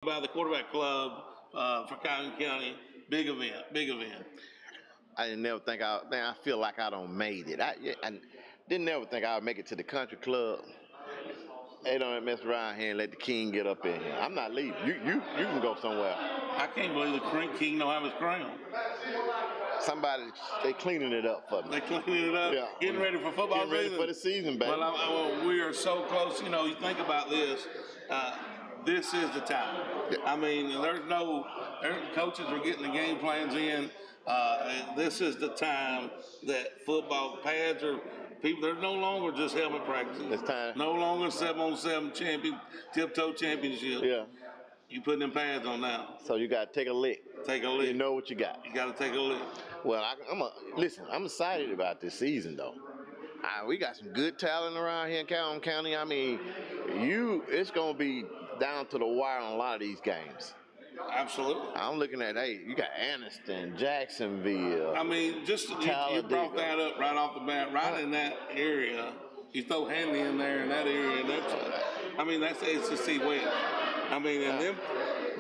By the quarterback club for Calhoun County. Big event, big event. I didn't never think man, I feel like I don't made it. I didn't never think I would make it to the country club. They don't mess around here and let the king get up in here. I'm not leaving. You can go somewhere. I can't believe the king don't have his crown. Somebody, they cleaning it up for me. They cleaning it up, yeah. Getting ready for football season. Getting ready for the season, baby. Well, we are so close. You know, you think about this. This is the time. Yeah. I mean, coaches are getting the game plans in. This is the time that football pads are. They're no longer just helmet practices. It's time. No longer 7-on-7 tiptoe championship. Yeah. You putting them pads on now. So you got to take a lick. Take a lick. You know what you got. You got to take a lick. Well, listen, I'm excited about this season, though. We got some good talent around here in Calhoun County. I mean, it's going to be down to the wire on a lot of these games. Absolutely. I'm looking at, you got Anniston, Jacksonville. I mean, you brought that up right off the bat, right in that area. You throw Hanley in there in that area, and that's the ACC West. I mean, and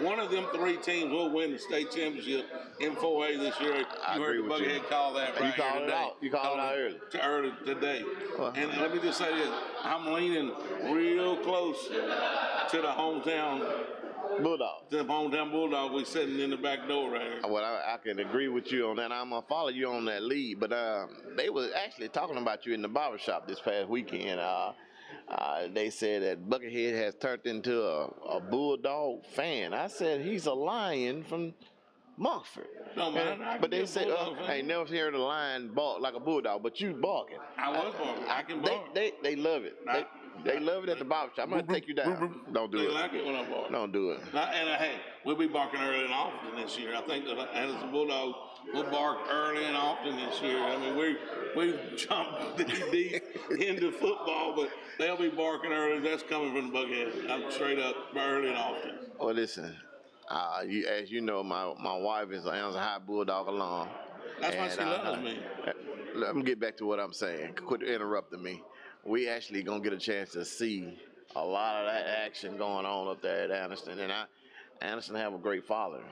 one of them three teams will win the state championship in 4A this year. You heard the Buckethead call that right here today. You called it out early today. And let me just say this. I'm leaning real close to the hometown Bulldogs. The hometown Bulldogs. We sitting in the back door right here. Well, I can agree with you on that. I'm going to follow you on that lead. But they were actually talking about you in the barbershop this past weekend. They said that Buckethead has turned into a Bulldog fan. I said he's a Lion from Montford. No, man. But they said, I ain't never heard a lion bark like a Bulldog, but you barking. I was barking. I can bark. They love it. They love it at the barbershop. I'm going to take you down. Don't do it. They like it when I bark. Don't do it. Hey, we'll be barking early and often this year. I think the Anniston Bulldogs will bark early and often this year. I mean, we jumped deep into football, but they'll be barking early. That's coming from the Buckhead. I'm straight up early and often. Well, listen, as you know, my wife is an Anniston High Bulldog alum. That's why she loves me. Let me get back to what I'm saying. Quit interrupting me. We actually gonna get a chance to see a lot of that action going on up there at Anniston, and Anniston have a great following.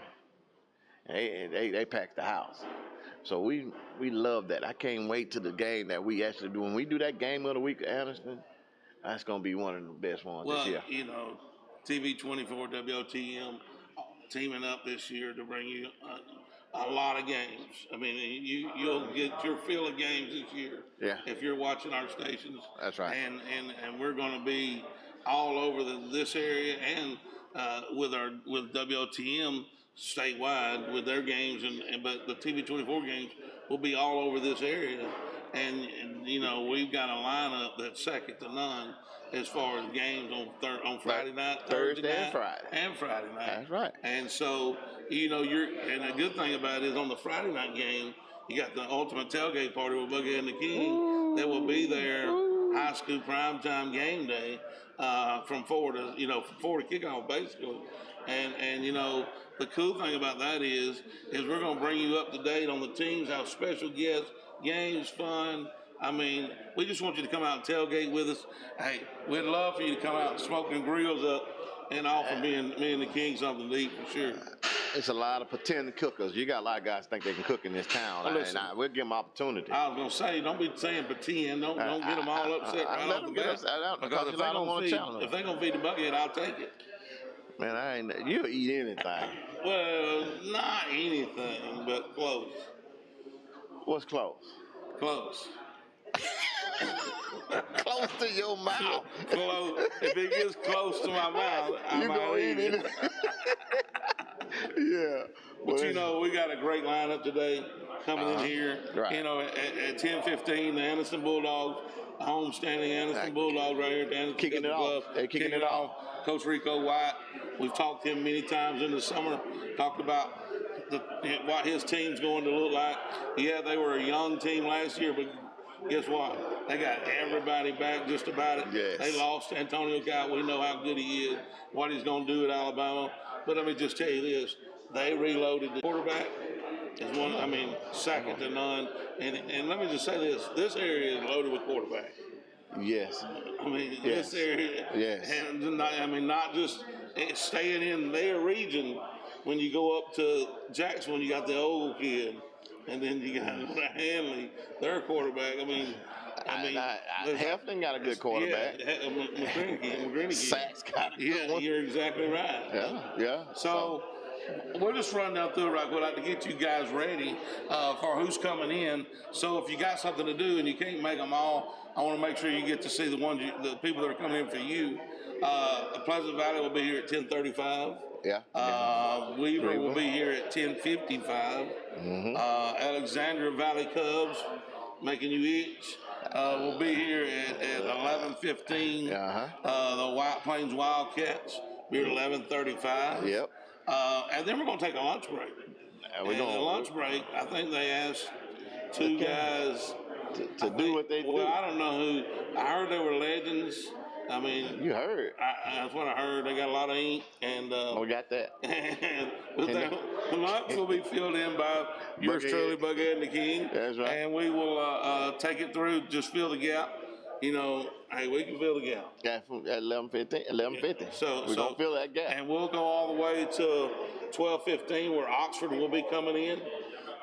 They pack the house, so we love that. I can't wait to the game that we actually do. When we do that game of the week at Anniston, that's gonna be one of the best ones this year. Well, you know, TV24 WOTM teaming up this year to bring you a lot of games. I mean, you'll get your fill of games this year. Yeah. If you're watching our stations. That's right. And we're going to be all over this area and with WOTM statewide with their games but the TV24 games will be all over this area. And you know, we've got a lineup that's second to none as far as games on Friday night, Thursday night, and Friday night. That's right. And so, you know, and the good thing about it is on the Friday night game, you got the ultimate tailgate party with Buckhead and the King that will be there, high school primetime game day from 4 to kickoff basically. And you know, the cool thing about that is we're going to bring you up to date on the teams, have special guests, games, fun. I mean, we just want you to come out and tailgate with us. Hey, we'd love for you to come out and smoke them grills up and offer me and the King something to eat for sure. It's a lot of pretend cookers. You got a lot of guys think they can cook in this town. We'll give them opportunity. I was going to say, don't be saying pretend. Don't get them all upset right off the bat. Because if they're going to feed the Buckhead, I'll take it. Man, you'll eat anything. Well, not anything, but close. What's close? Close. Close to your mouth. Close. If it gets close to my mouth, I'm going to eat it. Yeah. But you know, we got a great lineup today coming in here. Right. You know, at 10:15, the Anniston Bulldogs, homestanding Anniston Bulldogs right here at the Anniston kicking it off. They're kicking it off. Coach Rico White. We've talked to him many times in the summer. Talked about what his team's going to look like. Yeah, they were a young team last year, but guess what? They got everybody back just about it. Yes. They lost Antonio Guy. We know how good he is, what he's going to do at Alabama. But let me just tell you this. They reloaded the quarterback. Is second to none. And let me just say this area is loaded with quarterbacks. Yes. This area. Yes. And not just staying in their region. When you go up to Jacksonville, you got the old kid, and then you got Hanley, their quarterback. I mean, Heflin got a good quarterback. Yeah, McGrinicky. Sachs got a good one. You're exactly right. Yeah. So we'll just run down through it right quick to get you guys ready for who's coming in. So if you got something to do and you can't make them all, I want to make sure you get to see the people that are coming in for you. Pleasant Valley will be here at 10:35. Yeah. Weaver will be here at 10:55. Alexandria Valley Cubs, making you itch, will be here at 11:15. The White Plains Wildcats be at 11:35. Yep. And then we're going to take a lunch break. And the lunch break, I think they asked two guys to do what they do. Well, I don't know who. I heard they were legends. I mean, you heard. That's what I heard. They got a lot of ink, and we got that. And the lunch will be filled in by yours truly, Buckhead and the King. That's right. And we will take it through. Just fill the gap. You know, hey, we can fill the gap. At 11:50. So we're gonna fill that gap, and we'll go all the way to 12:15, where Oxford will be coming in.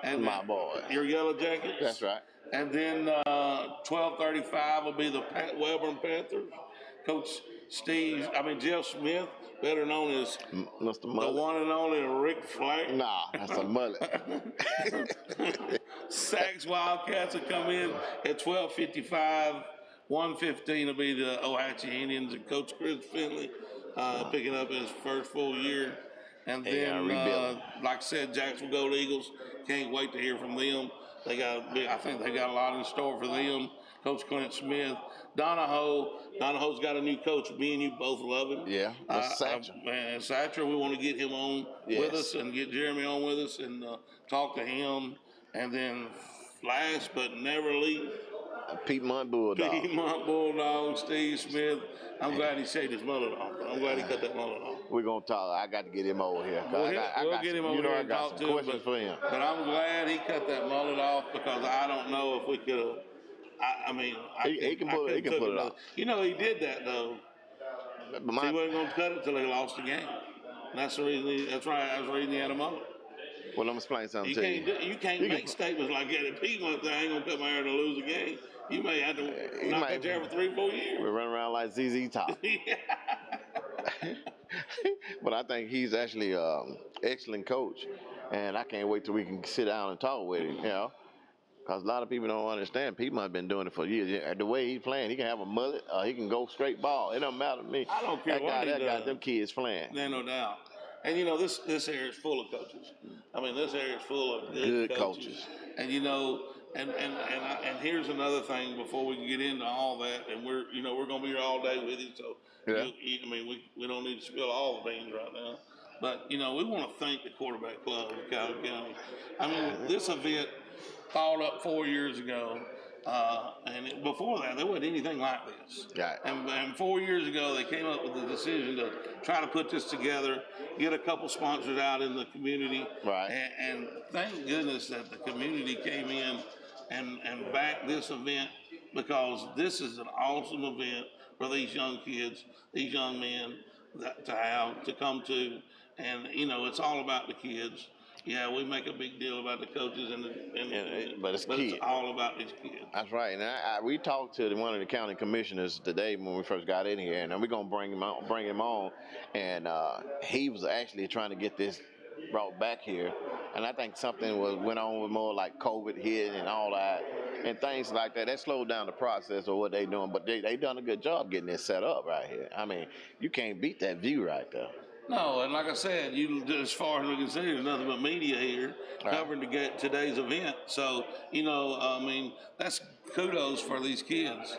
And my boy, your Yellow Jackets. That's right. And then 12:35 will be the Wellborn Panthers. Coach Jeff Smith, better known as Mr. Mullet. The one and only Ric Flair. Nah, that's a mullet. Sachs Wildcats will come in at 12:55. 1:15 will be the Ohatchee Indians and Coach Chris Finley picking up his first full year. And then, like I said, Jacksonville Gold Eagles. Can't wait to hear from them. I think they got a lot in store for them. Coach Clint Smith. Donahoe's got a new coach. Me and you both love him. Yeah, Satcher, we want to get him on with us and get Jeremy on with us and talk to him. And then last but never least, Piedmont Bulldogs. Steve Smith. I'm glad he shaved his mullet off. I'm glad he cut that mullet off. We're going to talk. I got to get him over here. We'll get him over here and talk to him. But I'm glad he cut that mullet off, because I don't know if we could have. He can pull it off. You know, he did that, though. He wasn't going to cut it till he lost the game. That's the reason. That's right. I was reading he had a mullet. Well, I'm explaining something to you. You can't make statements like that. If Piedmont, I ain't going to cut my hair to lose a game. You may have to knock that hair for 3-4 years. We're running around like ZZ Top. But I think he's actually an excellent coach. And I can't wait till we can sit down and talk with him, you know. Because a lot of people don't understand. Piedmont's been doing it for years. The way he's playing, he can have a mullet, he can go straight ball. It don't matter to me. I don't care what he does. That got them kids playing. There's no doubt. And, you know, this area is full of coaches. I mean, this area is full of good coaches. And, you know, and here's another thing before we can get into all that. And we're going to be here all day with you. So, we don't need to spill all the beans right now. But, you know, we want to thank the quarterback club of Calhoun County. I mean, this event thought up 4 years ago. And before that, there wasn't anything like this. Right. And 4 years ago, they came up with the decision to try to put this together, get a couple sponsors out in the community. Right. And thank goodness that the community came in and backed this event, because this is an awesome event for these young kids, these young men to come to. And, you know, it's all about the kids. Yeah, we make a big deal about the coaches, but it's all about these kids. That's right. And we talked to one of the county commissioners today when we first got in here, and we're gonna bring him on. And he was actually trying to get this brought back here. And I think something went on with more like COVID hit and all that, and things like that. That slowed down the process of what they doing. But they done a good job getting this set up right here. I mean, you can't beat that view right there. No, and like I said, as far as we can see, there's nothing but media here covering today's event. So, you know, I mean, that's kudos for these kids.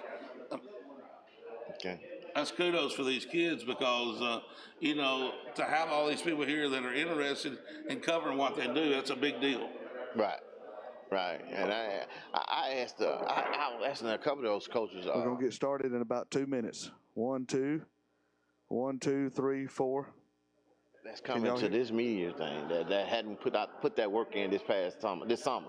Okay. That's kudos for these kids, because, you know, to have all these people here that are interested in covering what they do, that's a big deal. Right. And I was asking a couple of those coaches. We're going to get started in about 2 minutes. 1, 2, 1, 2, 3, 4. that's coming to this media thing that hadn't put that work in this summer.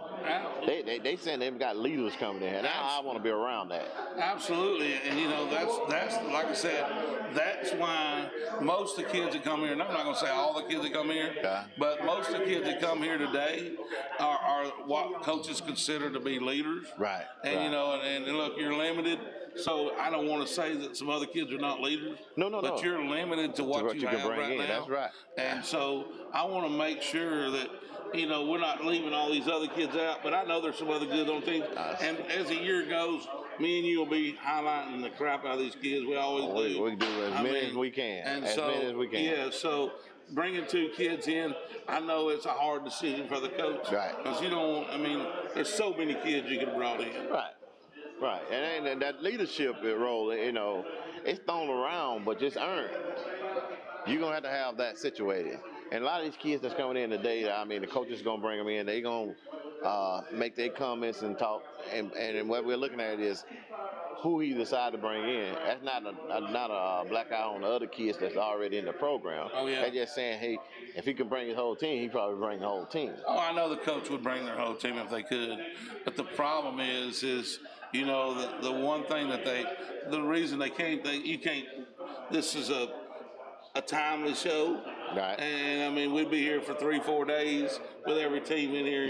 They saying they've got leaders coming in here. Now I want to be around that. Absolutely, and you know that's like I said, that's why most of the kids that come here, and I'm not going to say all the kids that come here, but most of the kids that come here today are what coaches consider to be leaders. Right. And you know, and look, you're limited. So I don't want to say that some other kids are not leaders. No. But you're limited to what you have can bring right in. now. That's right. And so I want to make sure that, you know, we're not leaving all these other kids out. But I know there's some other kids on teams. And as the year goes, me and you will be highlighting the crap out of these kids. We always do. We do as many as we can. And as many as we can. Yeah, so bringing 2 kids in, I know it's a hard decision for the coach. Right. Because you don't, I mean, there's so many kids you could have brought in. Right, and that leadership role, you know, it's thrown around, but just earned. You're going to have that situated. And a lot of these kids that's coming in today, I mean, the coaches going to bring them in. They're going to make their comments and talk. And what we're looking at is who he decided to bring in. That's not a black eye on the other kids that's already in the program. Oh, yeah. They're just saying, hey, if he can bring his whole team, he probably bring the whole team. Oh, I know the coach would bring their whole team if they could. But the problem is you know, the one thing that the reason they can't, you can't, this is a timely show. Right. And I mean, we'd be here for 3-4 days with every team in here,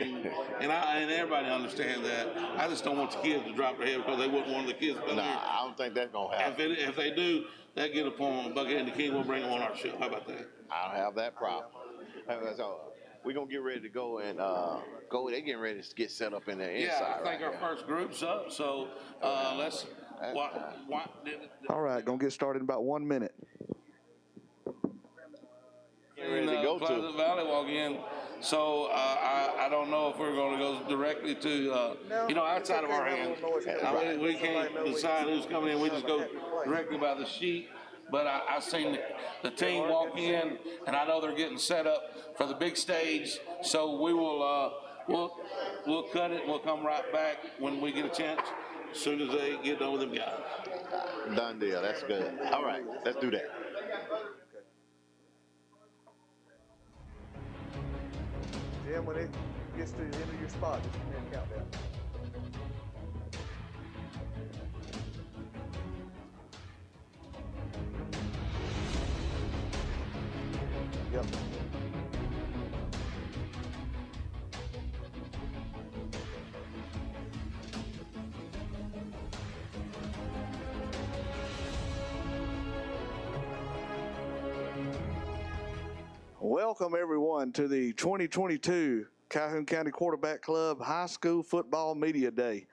and everybody understands that. I just don't want the kids to drop their head because they wouldn't want the kids to come here. I don't think that's gonna happen. If they do, that get upon Bucket and the King. We'll bring them on our show. How about that? I don't have that problem. So we're gonna get ready to go and go. They're getting ready to get set up in the inside. I think our first group's up. So let's. All right, gonna get started in about 1 minute. Ready to go Pleasant to Valley walk in. So I don't know if we're going to go directly to you know, outside of our hands. We can't decide who's coming in. We just go directly by the sheet. But I seen the team walk in, and I know they're getting set up for the big stage. So we will we'll cut it. And we'll come right back when we get a chance. As soon as they get done with them guys. Done deal. That's good. All right, let's do that. Jim, when it gets to the end of your spot, just give me a countdown. Yep. Welcome, everyone, to the 2022 Calhoun County Quarterback Club High School Football Media Day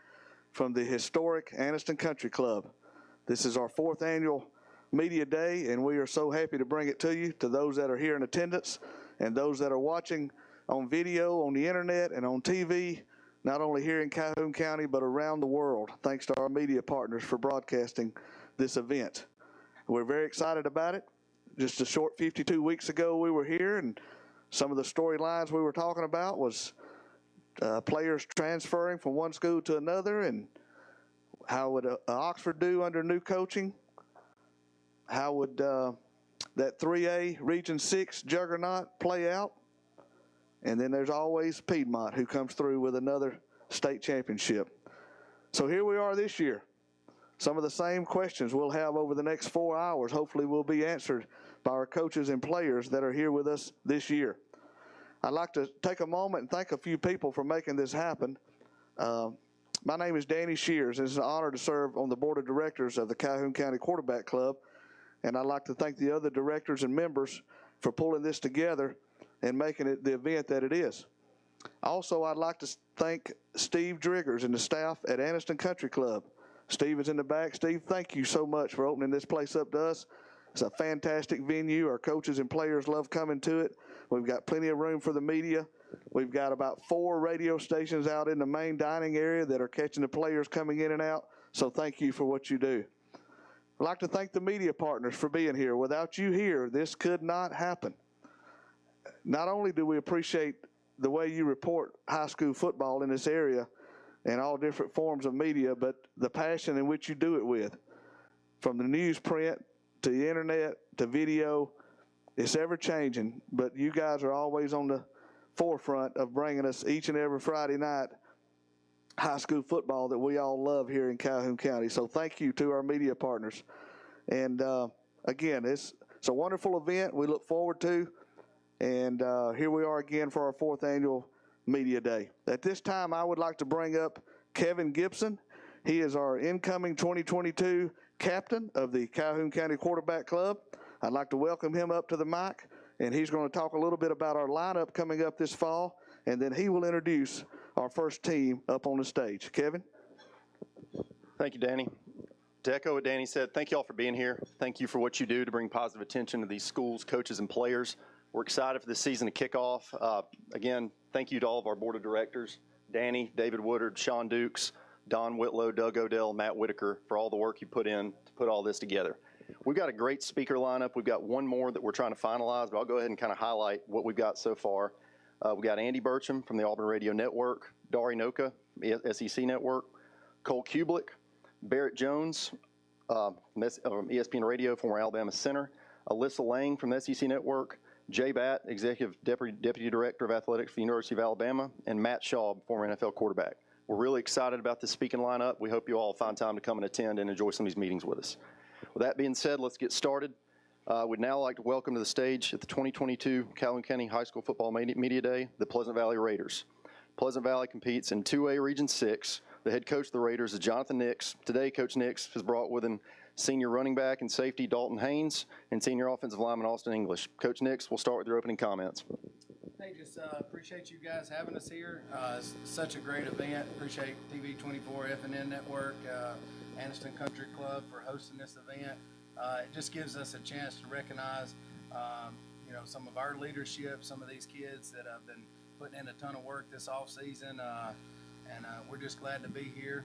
from the historic Anniston Country Club. This is our 4th annual Media Day, and we are so happy to bring it to you, to those that are here in attendance and those that are watching on video, on the internet, and on TV, not only here in Calhoun County, but around the world. Thanks to our media partners for broadcasting this event. We're very excited about it. Just a short 52 weeks ago, we were here, and some of the storylines we were talking about was players transferring from one school to another, and how would Oxford do under new coaching? How would that 3A Region 6 juggernaut play out? And then there's always Piedmont, who comes through with another state championship. So here we are this year. Some of the same questions we'll have over the next 4 hours hopefully will be answered by our coaches and players that are here with us this year. I'd like to take a moment and thank a few people for making this happen. My name is Danny Shears, and it's an honor to serve on the board of directors of the Calhoun County Quarterback Club, and I'd like to thank the other directors and members for pulling this together and making it the event that it is. Also, I'd like to thank Steve Driggers and the staff at Anniston Country Club. Steve is in the back. Steve, thank you so much for opening this place up to us. It's a fantastic venue. Our coaches and players love coming to it. We've got plenty of room for the media. We've got about 4 radio stations out in the main dining area that are catching the players coming in and out. So thank you for what you do. I'd like to thank the media partners for being here. Without you here, this could not happen. Not only do we appreciate the way you report high school football in this area and all different forms of media, but the passion in which you do it with, from the newsprint to the internet to video, It's ever changing, but you guys are always on the forefront of bringing us each and every Friday night high school football that we all love here in Calhoun County. So thank you to our media partners. And again, it's a wonderful event we look forward to. And here we are again for our 4th annual Media Day. At this time, I would like to bring up Kevin Gibson. He is our incoming 2022 captain of the Calhoun County Quarterback Club. I'd like to welcome him up to the mic, and he's going to talk a little bit about our lineup coming up this fall, and then he will introduce our first team up on the stage. Kevin? Thank you, Danny. To echo what Danny said, thank you all for being here. Thank you for what you do to bring positive attention to these schools, coaches, and players. We're excited for this season to kick off. Again, thank you to all of our board of directors, Danny, David Woodard, Sean Dukes, Don Whitlow, Doug Odell, Matt Whitaker, for all the work you put in to put all this together. We've got a great speaker lineup. We've got one more that we're trying to finalize, but I'll go ahead and kind of highlight what we've got so far. We've got Andy Burcham from the Auburn Radio Network, Dari Noka, SEC Network, Cole Kublick, Barrett Jones, from ESPN Radio, former Alabama center, Alyssa Lang from the SEC Network, Jay Batt, Executive Deputy Director of Athletics for the University of Alabama, and Matt Schaub, former NFL quarterback. We're really excited about this speaking lineup. We hope you all find time to come and attend and enjoy some of these meetings with us. With that being said, let's get started. We'd now like to welcome to the stage at the 2022 Calhoun County High School Football Media Day, the Pleasant Valley Raiders. Pleasant Valley competes in 2A Region 6. The head coach of the Raiders is Jonathan Nix. Today, Coach Nix has brought with him senior running back and safety Dalton Haynes and senior offensive lineman Austin English. Coach Nix, we'll start with your opening comments. Hey, just appreciate you guys having us here. It's such a great event. Appreciate TV24, FNN Network, Anniston Country Club for hosting this event. It just gives us a chance to recognize, some of our leadership, some of these kids that have been putting in a ton of work this off season, and we're just glad to be here.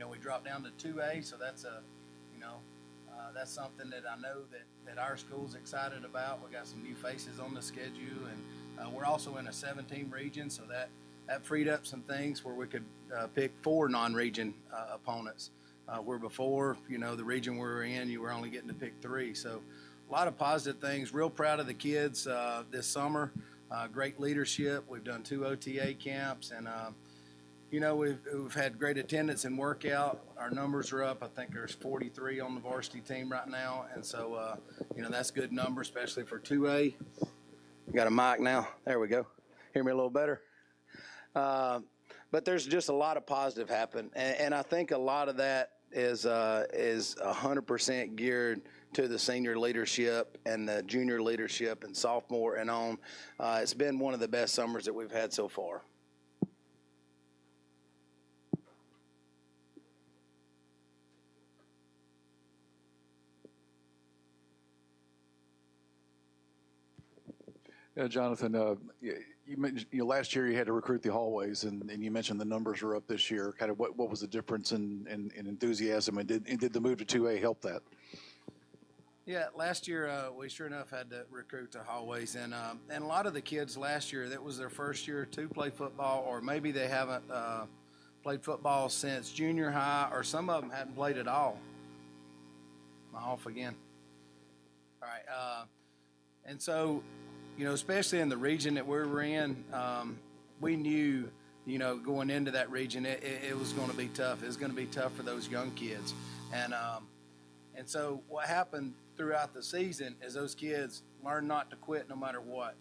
We dropped down to 2A, so that's that's something that I know that our school's excited about. We got some new faces on the schedule, and we're also in a 7-team region, so that freed up some things where we could pick 4 non-region opponents. Where before, the region we were in, you were only getting to pick 3. So a lot of positive things. Real proud of the kids this summer. Great leadership. We've done 2 OTA camps, and we've had great attendance and workout. Our numbers are up. I think there's 43 on the varsity team right now, and so that's a good number, especially for 2A. Got a mic now. There we go. Hear me a little better. But there's just a lot of positive happen, and I think a lot of that is 100% geared to the senior leadership and the junior leadership and sophomore and on. It's been one of the best summers that we've had so far. Jonathan, you mentioned last year you had to recruit the hallways, and you mentioned the numbers are up this year. Kind of what was the difference in enthusiasm, and did the move to 2A help that? Yeah, last year we sure enough had to recruit the hallways, and a lot of the kids last year, that was their first year to play football, or maybe they haven't played football since junior high, or some of them hadn't played at all. Am I off again? All right, and so, especially in the region that we were in, we knew, going into that region, it was going to be tough. It was going to be tough for those young kids, and so what happened throughout the season is those kids learned not to quit no matter what.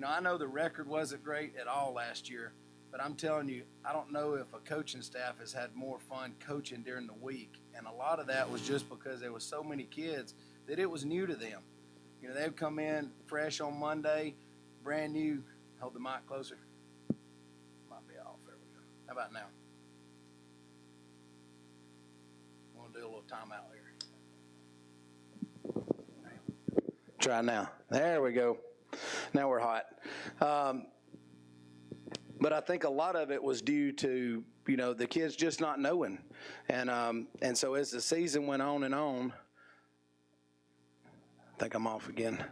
I know the record wasn't great at all last year, but I'm telling you, I don't know if a coaching staff has had more fun coaching during the week, and a lot of that was just because there was so many kids that it was new to them. They would come in fresh on Monday, brand new. Hold the mic closer. Might be off. There we go. How about now? We'll do a little timeout here. Try now. There we go. Now we're hot. But I think a lot of it was due to, the kids just not knowing. And so as the season went on and on, I think I'm off again.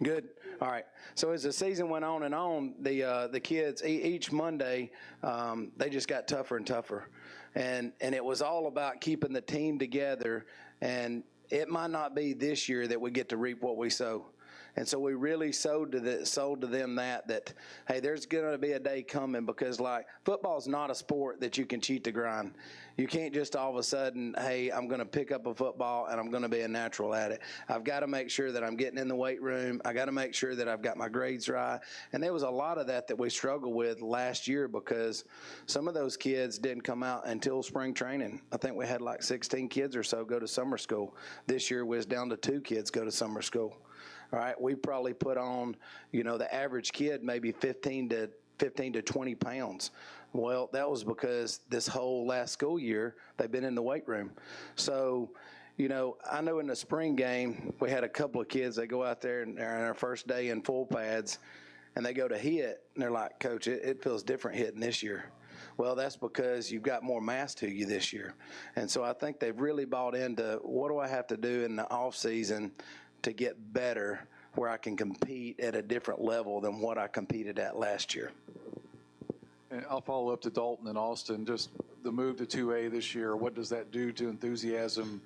Good. All right. So as the season went on and on, the kids each Monday, they just got tougher and tougher, and it was all about keeping the team together and it might not be this year that we get to reap what we sow. And so we really sold to them that, hey, there's going to be a day coming, because, like, football is not a sport that you can cheat the grind. You can't just all of a sudden, hey, I'm going to pick up a football and I'm going to be a natural at it. I've got to make sure that I'm getting in the weight room. I got to make sure that I've got my grades right. And there was a lot of that we struggled with last year, because some of those kids didn't come out until spring training. I think we had like 16 kids or so go to summer school. This year was down to 2 kids go to summer school. All right, we probably put on, the average kid maybe 15 to 20 pounds. Well, that was because this whole last school year they've been in the weight room. So, I know in the spring game we had a couple of kids. They go out there and they're on their first day in full pads, and they go to hit, and they're like, "Coach, it feels different hitting this year." Well, that's because you've got more mass to you this year. And so I think they've really bought into, what do I have to do in the off season to get better, where I can compete at a different level than what I competed at last year. And I'll follow up to Dalton and Austin. Just the move to 2A this year, what does that do to enthusiasm?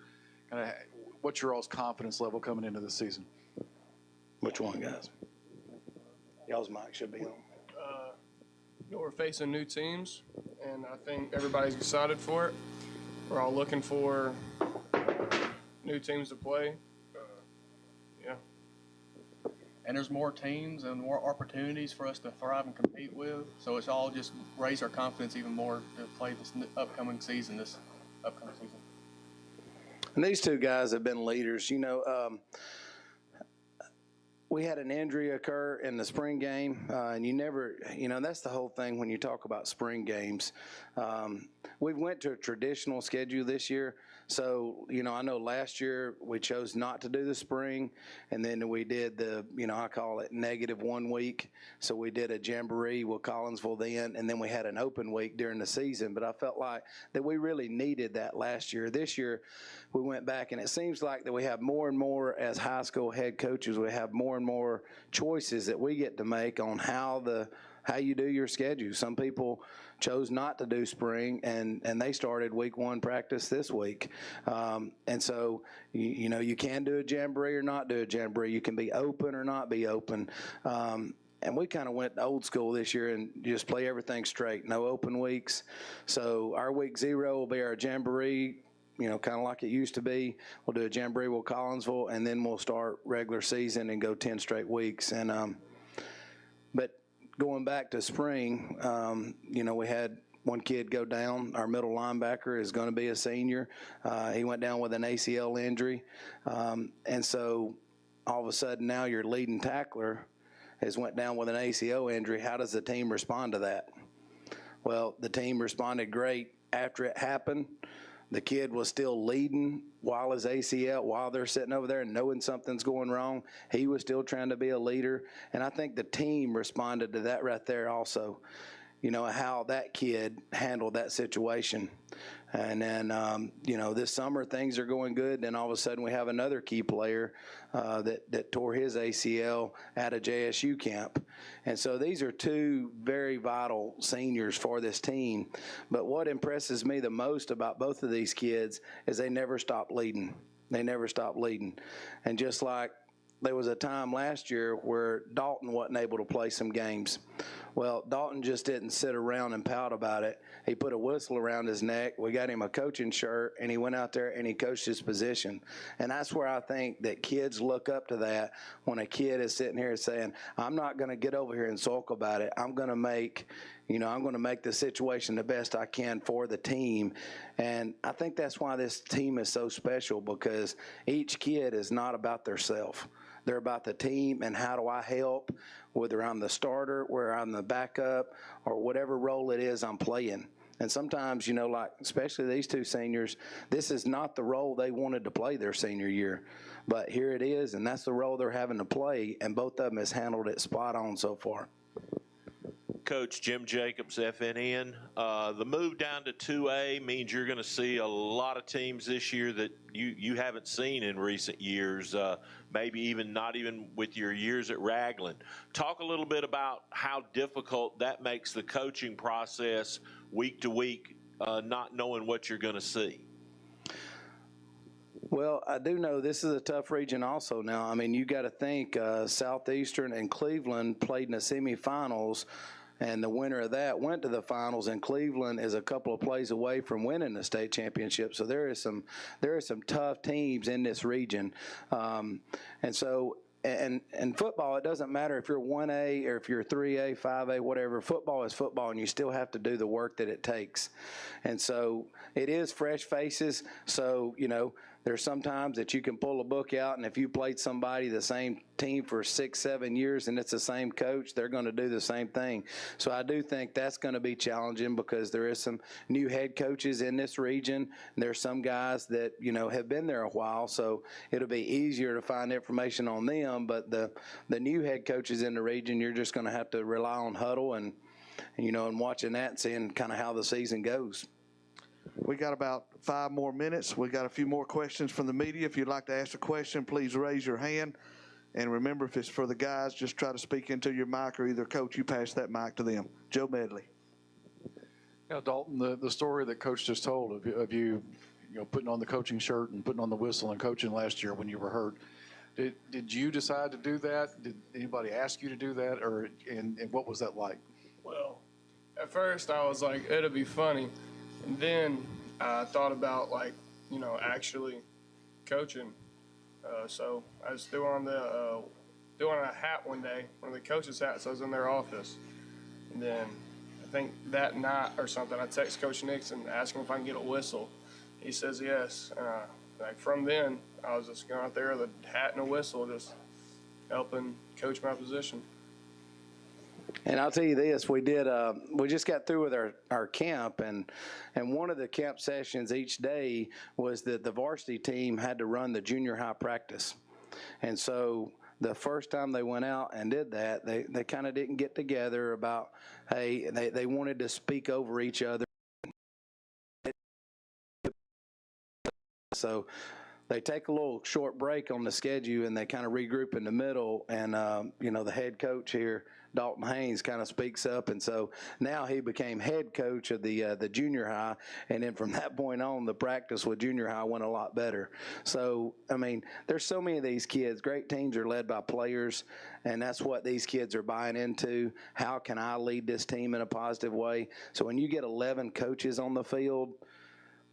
What's your all's confidence level coming into the season? Which one, guys? Y'all's mic should be on. We're facing new teams, and I think everybody's excited for it. We're all looking for new teams to play. And there's more teams and more opportunities for us to thrive and compete with. So it's all just raise our confidence even more to play this upcoming season. And these two guys have been leaders. We had an injury occur in the spring game, and you never, that's the whole thing when you talk about spring games. We went to a traditional schedule this year. So, I know last year we chose not to do the spring, and then we did the, I call it -1 week. So we did a jamboree with Collinsville then, and then we had an open week during the season. But I felt like that we really needed that last year. This year we went back, and it seems like that we have more and more as high school head coaches, we have more and more choices that we get to make on how you do your schedule. Some people chose not to do spring, and they started week 1 practice this week. And so, you can do a jamboree or not do a jamboree. You can be open or not be open. And we kind of went old school this year and just play everything straight, no open weeks. So our week 0 will be our jamboree, kind of like it used to be. We'll do a jamboree with Collinsville, and then we'll start regular season and go 10 straight weeks. And but going back to spring, we had one kid go down. Our middle linebacker is going to be a senior. He went down with an ACL injury. And so all of a sudden now your leading tackler has went down with an ACL injury. How does the team respond to that? Well, the team responded great after it happened. The kid was still leading while they're sitting over there and knowing something's going wrong. He was still trying to be a leader. And I think the team responded to that right there also, how that kid handled that situation. And then, this summer things are going good. Then all of a sudden we have another key player that tore his ACL at a JSU camp. And so these are 2 very vital seniors for this team. But what impresses me the most about both of these kids is they never stop leading. They never stop leading. And just like there was a time last year where Dalton wasn't able to play some games. Well, Dalton just didn't sit around and pout about it. He put a whistle around his neck. We got him a coaching shirt, and he went out there and he coached his position. And that's where I think that kids look up to that when a kid is sitting here saying, I'm not going to get over here and sulk about it. I'm going to make the situation the best I can for the team. And I think that's why this team is so special, because each kid is not about theirself. They're about the team and how do I help, whether I'm the starter, whether I'm the backup, or whatever role it is I'm playing. And sometimes, especially these 2 seniors, this is not the role they wanted to play their senior year. But here it is, and that's the role they're having to play, and both of them has handled it spot on so far. Coach Jim Jacobs, FNN. The move down to 2A means you're going to see a lot of teams this year that you haven't seen in recent years, maybe not even with your years at Ragland. Talk a little bit about how difficult that makes the coaching process week to week, not knowing what you're going to see. Well, I do know this is a tough region also now. I mean, you got to think Southeastern and Cleveland played in the semifinals, and the winner of that went to the finals, and Cleveland is a couple of plays away from winning the state championship. So there are some tough teams in this region. And so and football, it doesn't matter if you're 1A or if you're 3A, 5A, whatever. Football is football, and you still have to do the work that it takes. And so it is fresh faces. So, you know, there's sometimes that you can pull a book out, and if you played somebody, the same team for 6, 7 years, and it's the same coach, they're going to do the same thing. So I do think that's going to be challenging because there is some new head coaches in this region. And there's some guys that, you know, have been there a while, so it'll be easier to find information on them. But the new head coaches in the region, you're just going to have to rely on huddle and you know, and watching that and seeing kind of how the season goes. We got about 5 more minutes. We got a few more questions from the media. If you'd like to ask a question, please raise your hand. And remember, if it's for the guys, just try to speak into your mic, or either coach, you pass that mic to them. Joe Medley. Yeah, Dalton, the story that Coach just told of you know, putting on the coaching shirt and putting on the whistle and coaching last year when you were hurt. Did you decide to do that? Did anybody ask you to do that, or and what was that like? Well, at first I was like, it'll be funny. And then I thought about, like, you know, actually coaching. So I was doing a hat one day, one of the coaches' hats. I was in their office. And then I think that night or something, I text Coach Nixon, asked him if I can get a whistle. He says yes. And like from then, I was just going out there with a hat and a whistle, just helping coach my position. And I'll tell you this, we just got through with our camp, and one of the camp sessions each day was that the varsity team had to run the junior high practice. And so the first time they went out and did that, they kind of didn't get together about, hey, they wanted to speak over each other. So they take a little short break on the schedule, and they kind of regroup in the middle, and you know, the head coach here, Dalton Haynes, kind of speaks up, and so now he became head coach of the junior high, and then from that point on, the practice with junior high went a lot better. So, I mean, there's so many of these kids. Great teams are led by players, and that's what these kids are buying into. How can I lead this team in a positive way? So when you get 11 coaches on the field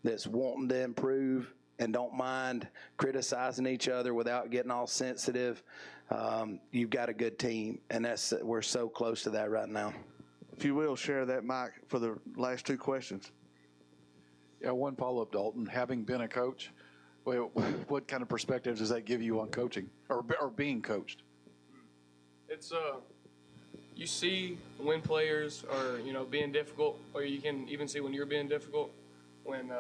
that's wanting to improve and don't mind criticizing each other without getting all sensitive, you've got a good team, and we're so close to that right now. If you will, share that mic for the last 2 questions. Yeah, one follow-up, Dalton. Having been a coach, what kind of perspective does that give you on coaching or being coached? It's you see when players are, you know, being difficult, or you can even see when you're being difficult, when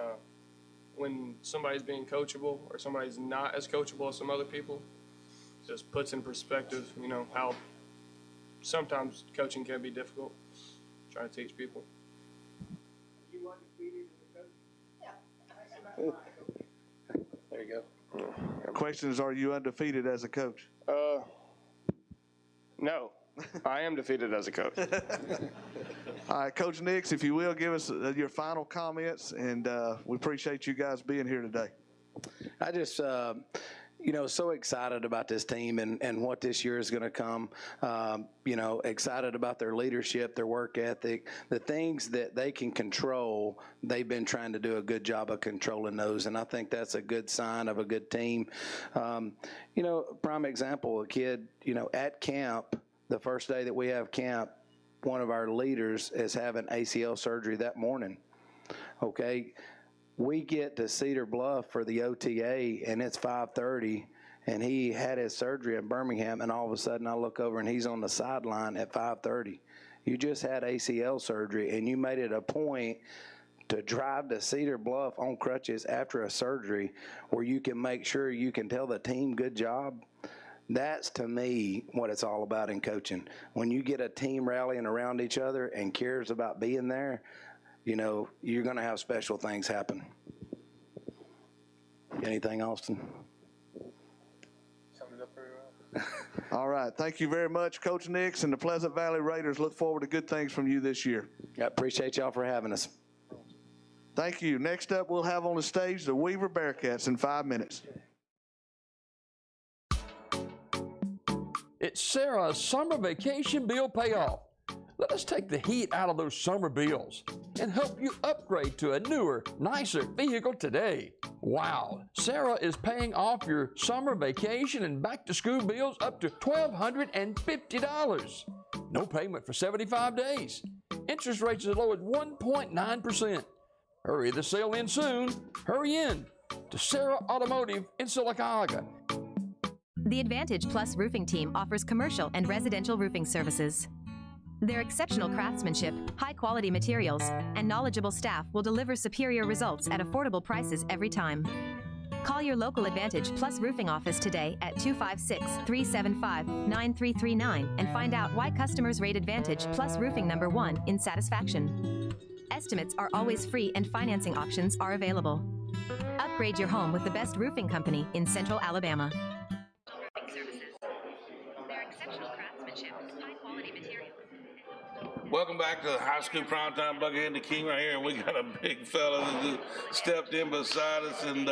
somebody's being coachable or somebody's not as coachable as some other people. Just puts in perspective, you know, how sometimes coaching can be difficult, trying to teach people. You undefeated as a coach? Yeah. There you go. Question is, are you undefeated as a coach? No, I am defeated as a coach. All right, Coach Nix, if you will, give us your final comments, and we appreciate you guys being here today. I just, you know, so excited about this team and what this year is going to come. You know, excited about their leadership, their work ethic, the things that they can control. They've been trying to do a good job of controlling those, and I think that's a good sign of a good team. You know, prime example, a kid, you know, at camp, the first day that we have camp, one of our leaders is having ACL surgery that morning. Okay. We get to Cedar Bluff for the OTA, and it's 5:30, and he had his surgery in Birmingham, and all of a sudden I look over, and he's on the sideline at 5:30. You just had ACL surgery, and you made it a point to drive to Cedar Bluff on crutches after a surgery where you can make sure you can tell the team good job. That's, to me, what it's all about in coaching. When you get a team rallying around each other and cares about being there, you know, you're going to have special things happen. Anything, Austin? Summed it up very well. All right. Thank you very much, Coach Nix, and the Pleasant Valley Raiders look forward to good things from you this year. I appreciate y'all for having us. Thank you. Next up, we'll have on the stage the Weaver Bearcats in 5 minutes. It's Sarah's summer vacation bill payoff. Let us take the heat out of those summer bills and help you upgrade to a newer, nicer vehicle today. Wow, Sarah is paying off your summer vacation and back-to-school bills up to $1,250. No payment for 75 days. Interest rates as low as 1.9%. Hurry, the sale ends soon. Hurry in to Sarah Automotive in Silicaga. The Advantage Plus roofing team offers commercial and residential roofing services. Their exceptional craftsmanship, high-quality materials, and knowledgeable staff will deliver superior results at affordable prices every time. Call your local Advantage Plus roofing office today at 256-375-9339 and find out why customers rate Advantage Plus roofing #1 in satisfaction. Estimates are always free and financing options are available. Upgrade your home with the best roofing company in Central Alabama. Their exceptional craftsmanship, high-quality materials. Welcome back to the high school primetime Bucket and the King right here, and we got a big fella that just stepped in beside us, and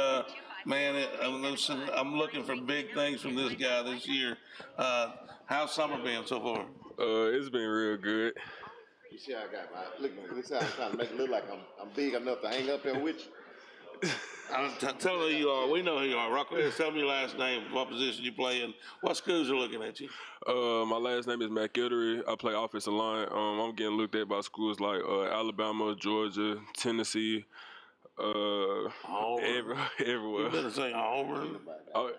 man, I'm looking for big things from this guy this year. How's summer been so far? It's been real good. You see how I got my look. This how I'm trying to make it look like I'm big enough to hang up there with you. Tell them who you are. We know who you are. Rock, tell me your last name, what position you play, and what schools are looking at you. My last name is McElderry. I play offensive line. I'm getting looked at by schools like Alabama, Georgia, Tennessee, everywhere. You better say Auburn. I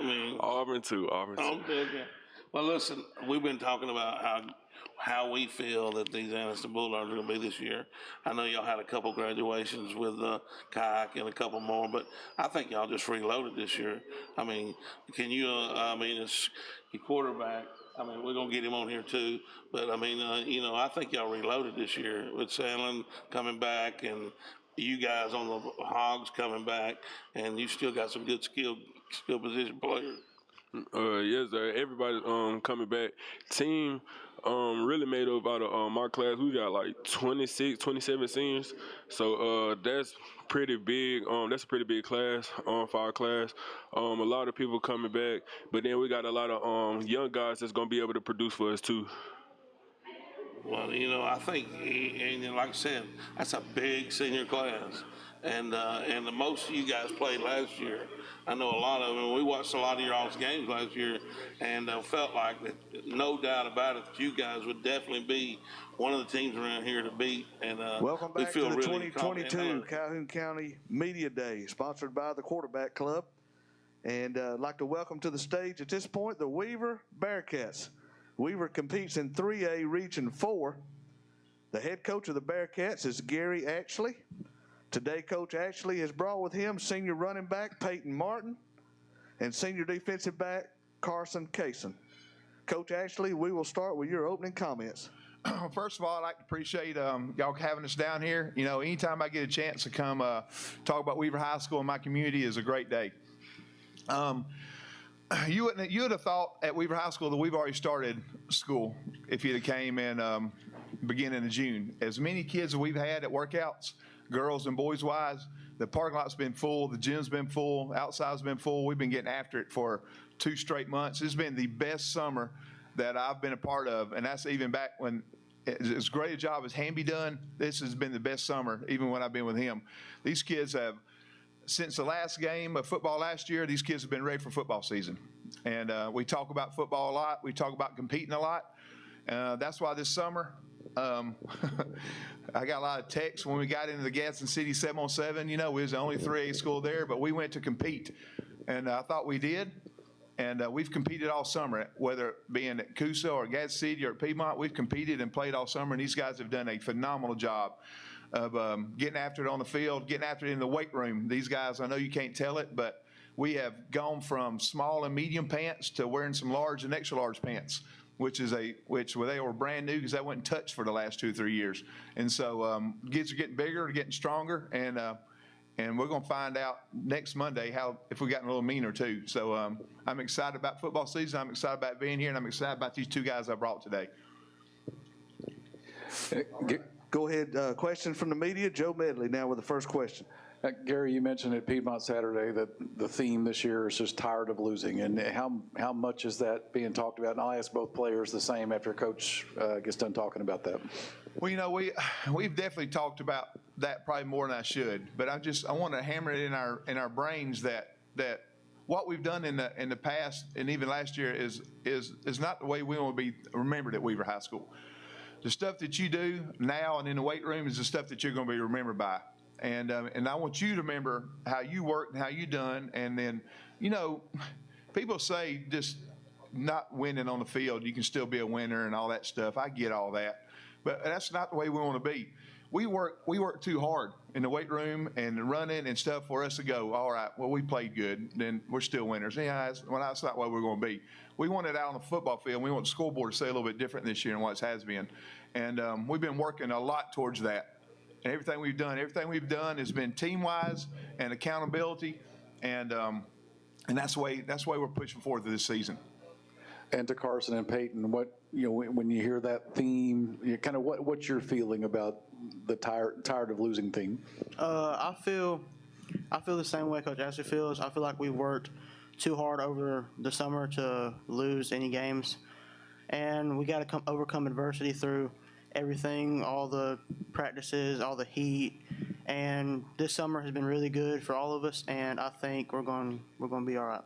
mean Auburn too. Okay. Well, listen, we've been talking about how we feel that these Anniston Bulldogs are going to be this year. I know y'all had a couple graduations with kayak and a couple more, but I think y'all just reloaded this year. I mean, can you? It's your quarterback. I mean, we're going to get him on here too, but I mean, I think y'all reloaded this year with Sandlin coming back and you guys on the Hogs coming back, and you still got some good skill position players. Yes, sir. Everybody's coming back. Team really made up out of my class. We got like 26, 27 seniors. So that's pretty big. That's a pretty big class for our class. A lot of people coming back, but then we got a lot of young guys that's gonna be able to produce for us too. Well, I think, and like I said, that's a big senior class. And the most of you guys played last year. I know a lot of them. We watched a lot of your all's games last year, and felt like that, no doubt about it, that you guys would definitely be one of the teams around here to beat. And welcome back to the 2022 Calhoun County Media Day, sponsored by the Quarterback Club. And I'd like to welcome to the stage at this point the Weaver Bearcats. Weaver competes in 3A Region 4. The head coach of the Bearcats is Gary Ashley. Today, Coach Ashley has brought with him senior running back Peyton Martin and senior defensive back Carson Kaysen. Coach Ashley, we will start with your opening comments. First of all, I'd like to appreciate y'all having us down here. Anytime I get a chance to come talk about Weaver High School in my community is a great day. You would have thought at Weaver High School that we've already started school if you'd have came in beginning of June. As many kids as we've had at workouts, girls and boys wise, the parking lot's been full, the gym's been full, outside's been full. We've been getting after it for 2 straight months. It's been the best summer that I've been a part of, and that's even back when as great a job as Hamby done. This has been the best summer, even when I've been with him. These kids have, since the last game of football last year, these kids have been ready for football season. And we talk about football a lot. We talk about competing a lot. That's why this summer, I got a lot of texts when we got into the Gadsden City 7-on-7. We was the only 3A school there, but we went to compete. And I thought we did. And we've competed all summer, whether it being at Coosa or Gadsden City or at Piedmont. We've competed and played all summer, and these guys have done a phenomenal job of getting after it on the field, getting after it in the weight room. These guys, I know you can't tell it, but we have gone from small and medium pants to wearing some large and extra large pants, which they were brand new because they wasn't touched for the last 2 or 3 years. And so kids are getting bigger, getting stronger, and we're going to find out next Monday if we gotten a little meaner too. So I'm excited about football season. I'm excited about being here, and I'm excited about these 2 guys I brought today. Go ahead. Question from the media. Joe Medley now with the first question. Gary, you mentioned at Piedmont Saturday that the theme this year is just tired of losing, and how much is that being talked about? And I'll ask both players the same after Coach gets done talking about that. Well, you know, we've definitely talked about that probably more than I should, but I want to hammer it in our brains that what we've done in the past and even last year is not the way we want to be remembered at Weaver High School. The stuff that you do now and in the weight room is the stuff that you're going to be remembered by. And I want you to remember how you worked and how you done. And then, you know, people say just not winning on the field, you can still be a winner and all that stuff. I get all that. But that's not the way we want to be. We work too hard in the weight room and running and stuff for us to go, all right, well, we played good, then we're still winners. Yeah, that's not what we're going to be. We want it out on the football field. We want the scoreboard to say a little bit different this year than what it has been. And we've been working a lot towards that. And everything we've done has been team-wise and accountability, and that's the way we're pushing forward to this season. And to Carson and Peyton, when you hear that theme, kind of what's your feeling about the tired of losing theme? I feel the same way Coach Ashley feels. I feel like we worked too hard over the summer to lose any games, and we got to overcome adversity through everything, all the practices, all the heat, and this summer has been really good for all of us, and I think we're going to be all right.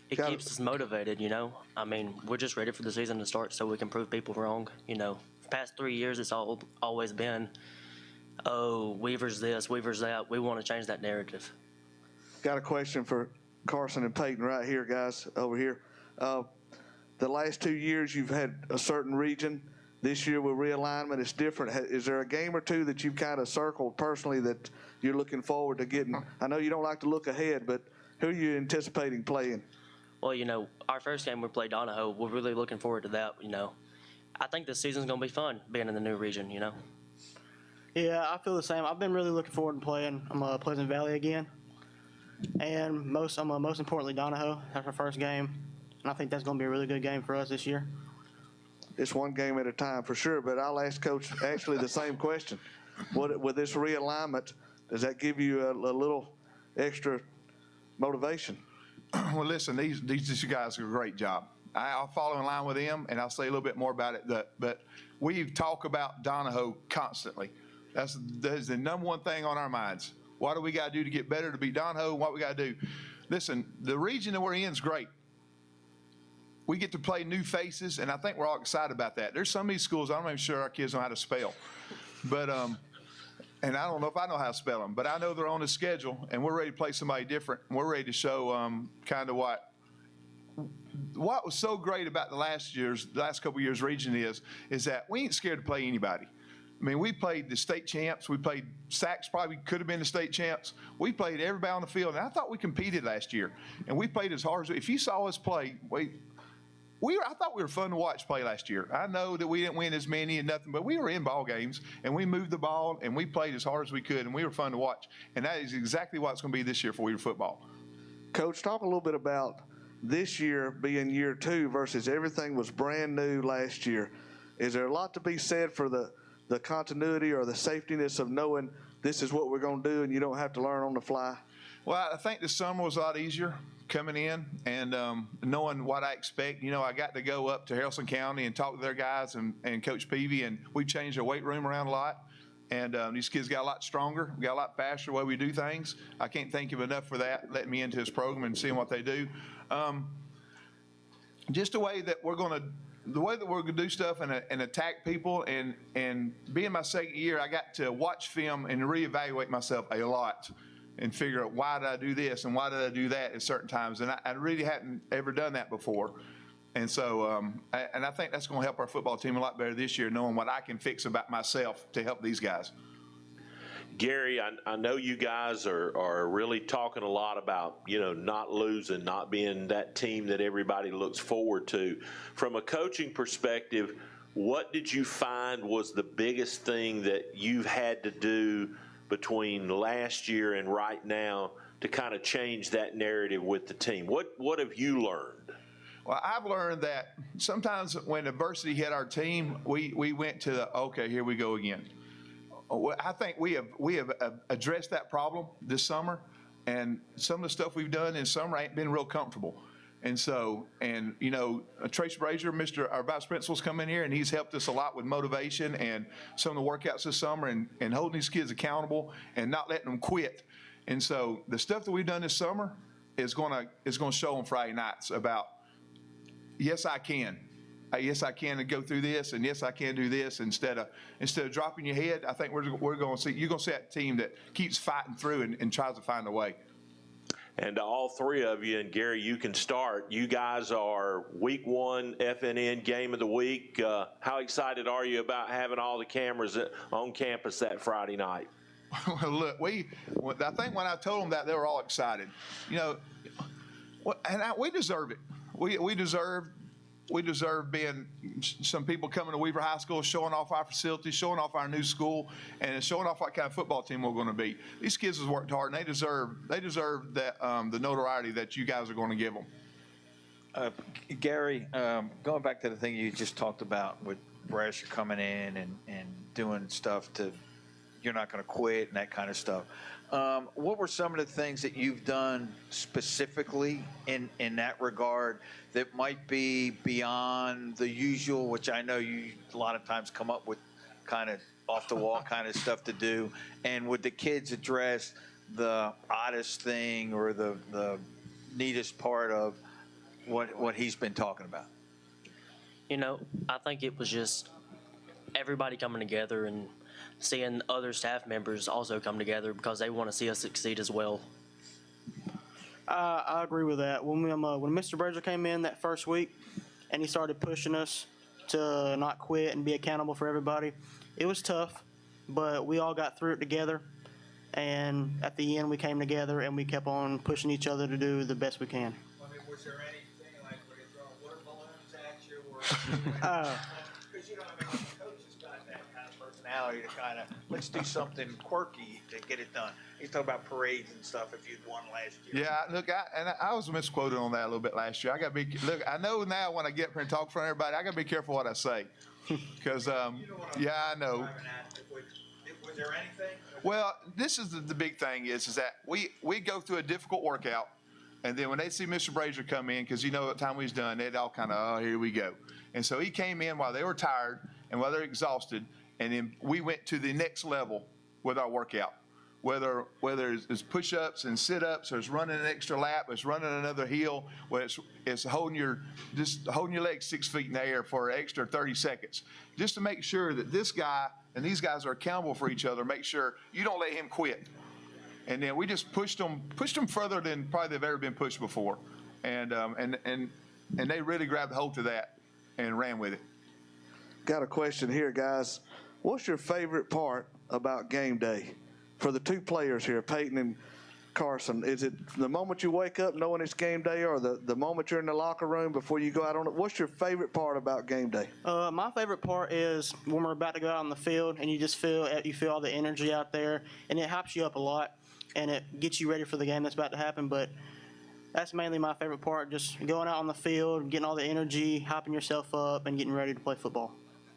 It keeps us motivated, you know. I mean, we're just ready for the season to start so we can prove people wrong. You know, the past 3 years, it's always been, oh, Weaver's this, Weaver's that. We want to change that narrative. Got a question for Carson and Peyton right here, guys, over here. The last 2 years, you've had a certain region. This year with realignment, it's different. Is there a game or two that you've kind of circled personally that you're looking forward to getting? I know you don't like to look ahead, but who are you anticipating playing? Well, you know, our first game we played Donahoe. We're really looking forward to that, you know. I think this season's going to be fun being in the new region, you know. Yeah, I feel the same. I've been really looking forward to playing Pleasant Valley again. And most importantly, Donahoe. That's our first game. And I think that's going to be a really good game for us this year. It's one game at a time for sure, but I'll ask Coach actually the same question. With this realignment, does that give you a little extra motivation? Well, listen, these guys do a great job. I'll follow in line with them, and I'll say a little bit more about it. But we talk about Donahoe constantly. That's the number one thing on our minds. What do we got to do to get better to beat Donahoe? What we got to do? Listen, the region that we're in is great. We get to play new faces, and I think we're all excited about that. There's some of these schools, I'm not even sure our kids know how to spell. But, and I don't know if I know how to spell them, but I know they're on the schedule, and we're ready to play somebody different. And we're ready to show kind of what was so great about the last couple years region is that we ain't scared to play anybody. I mean, we played the state champs. We played Sachs, probably could have been the state champs. We played everybody on the field, and I thought we competed last year. And we played as hard as – if you saw us play, I thought we were fun to watch play last year. I know that we didn't win as many and nothing, but we were in ball games, and we moved the ball, and we played as hard as we could, and we were fun to watch. And that is exactly what it's going to be this year for Weaver football. Coach, talk a little bit about this year being year 2 versus everything was brand new last year. Is there a lot to be said for the continuity or the safetiness of knowing this is what we're going to do and you don't have to learn on the fly? Well, I think the summer was a lot easier coming in and knowing what I expect. You know, I got to go up to Haralson County and talk to their guys and Coach Peavy, and we changed their weight room around a lot. And these kids got a lot stronger, we got a lot faster the way we do things. I can't thank him enough for that, letting me into his program and seeing what they do. Just the way that we're going to do stuff and attack people, and being my second year, I got to watch film and reevaluate myself a lot and figure out why did I do this and why did I do that at certain times. And I really hadn't ever done that before. And so, and I think that's going to help our football team a lot better this year, knowing what I can fix about myself to help these guys. Gary, I know you guys are really talking a lot about, you know, not losing, not being that team that everybody looks forward to. From a coaching perspective, what did you find was the biggest thing that you've had to do between last year and right now to kind of change that narrative with the team? What have you learned? Well, I've learned that sometimes when adversity hit our team, we went to the, okay, here we go again. I think we have addressed that problem this summer, and some of the stuff we've done in summer ain't been real comfortable. And so, you know, Trace Brazier, our vice principal's come in here, and he's helped us a lot with motivation and some of the workouts this summer, and holding these kids accountable and not letting them quit. And so the stuff that we've done this summer is gonna show on Friday nights about, yes, I can. Yes, I can go through this, and yes, I can do this. Instead of dropping your head, I think you're going to see that team that keeps fighting through and tries to find a way. And all three of you, and Gary, you can start. You guys are week 1 FNN game of the week. How excited are you about having all the cameras on campus that Friday night? Well, look, I think when I told them that, they were all excited. You know, we deserve it. We deserve being some people coming to Weaver High School, showing off our facilities, showing off our new school, and showing off what kind of football team we're going to be. These kids have worked hard, and they deserve that the notoriety that you guys are going to give them. Gary, going back to the thing you just talked about with Brasher coming in and doing stuff you're not going to quit and that kind of stuff. What were some of the things that you've done specifically in that regard that might be beyond the usual, which I know you a lot of times come up with kind of off the wall kind of stuff to do? And would the kids address the oddest thing or the neatest part of what he's been talking about? You know, I think it was just everybody coming together and seeing other staff members also come together because they want to see us succeed as well. I agree with that. When Mr. Brazier came in that first week and he started pushing us to not quit and be accountable for everybody, it was tough, but we all got through it together. And at the end, we came together and we kept on pushing each other to do the best we can. I mean, was there anything like where they throw water balloons at you? Because you know, I mean, the coach has got that kind of personality to kind of, let's do something quirky to get it done. He's talking about parades and stuff if you'd won last year. Yeah, look, I was misquoted on that a little bit last year. I got to be, look, I know now when I get up here and talk in front of everybody, I got to be careful what I say. Because, yeah, I know. Was there anything? Well, this is the big thing is that we go through a difficult workout, and then when they see Mr. Brazier come in, because you know what time he's done, they'd all kind of, oh, here we go. And so he came in while they were tired and while they're exhausted, and then we went to the next level with our workout. Whether it's push-ups and sit-ups, or it's running an extra lap, or it's running another hill, where it's holding your legs 6 feet in the air for an extra 30 seconds, just to make sure that this guy and these guys are accountable for each other. Make sure you don't let him quit. And then we just pushed them further than probably they've ever been pushed before, and they really grabbed hold to that and ran with it. Got a question here, guys. What's your favorite part about game day? For the two players here, Peyton and Carson, is it the moment you wake up knowing it's game day, or the moment you're in the locker room before you go out on it? What's your favorite part about game day? My favorite part is when we're about to go out on the field and you just feel all the energy out there, and it hypes you up a lot, and it gets you ready for the game that's about to happen. But that's mainly my favorite part, just going out on the field, getting all the energy, hyping yourself up, and getting ready to play football.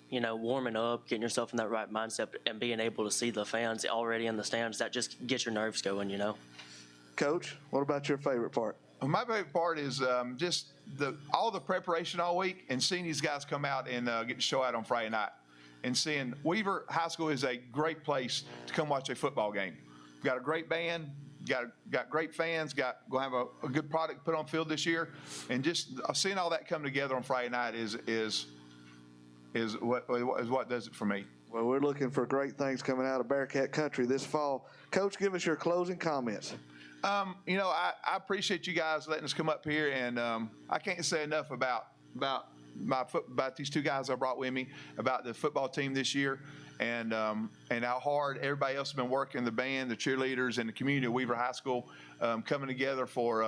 You know, warming up, getting yourself in that right mindset, and being able to see the fans already in the stands, that just gets your nerves going, you know. Coach, what about your favorite part? My favorite part is just all the preparation all week and seeing these guys come out and get to show out on Friday night. And seeing Weaver High School is a great place to come watch a football game. We've got a great band, got great fans, going to have a good product put on field this year. And just seeing all that come together on Friday night is what does it for me. Well, we're looking for great things coming out of Bearcat country this fall. Coach, give us your closing comments. You know, I appreciate you guys letting us come up here, and I can't say enough about these two guys I brought with me, about the football team this year, and how hard everybody else has been working, the band, the cheerleaders, and the community of Weaver High School coming together for.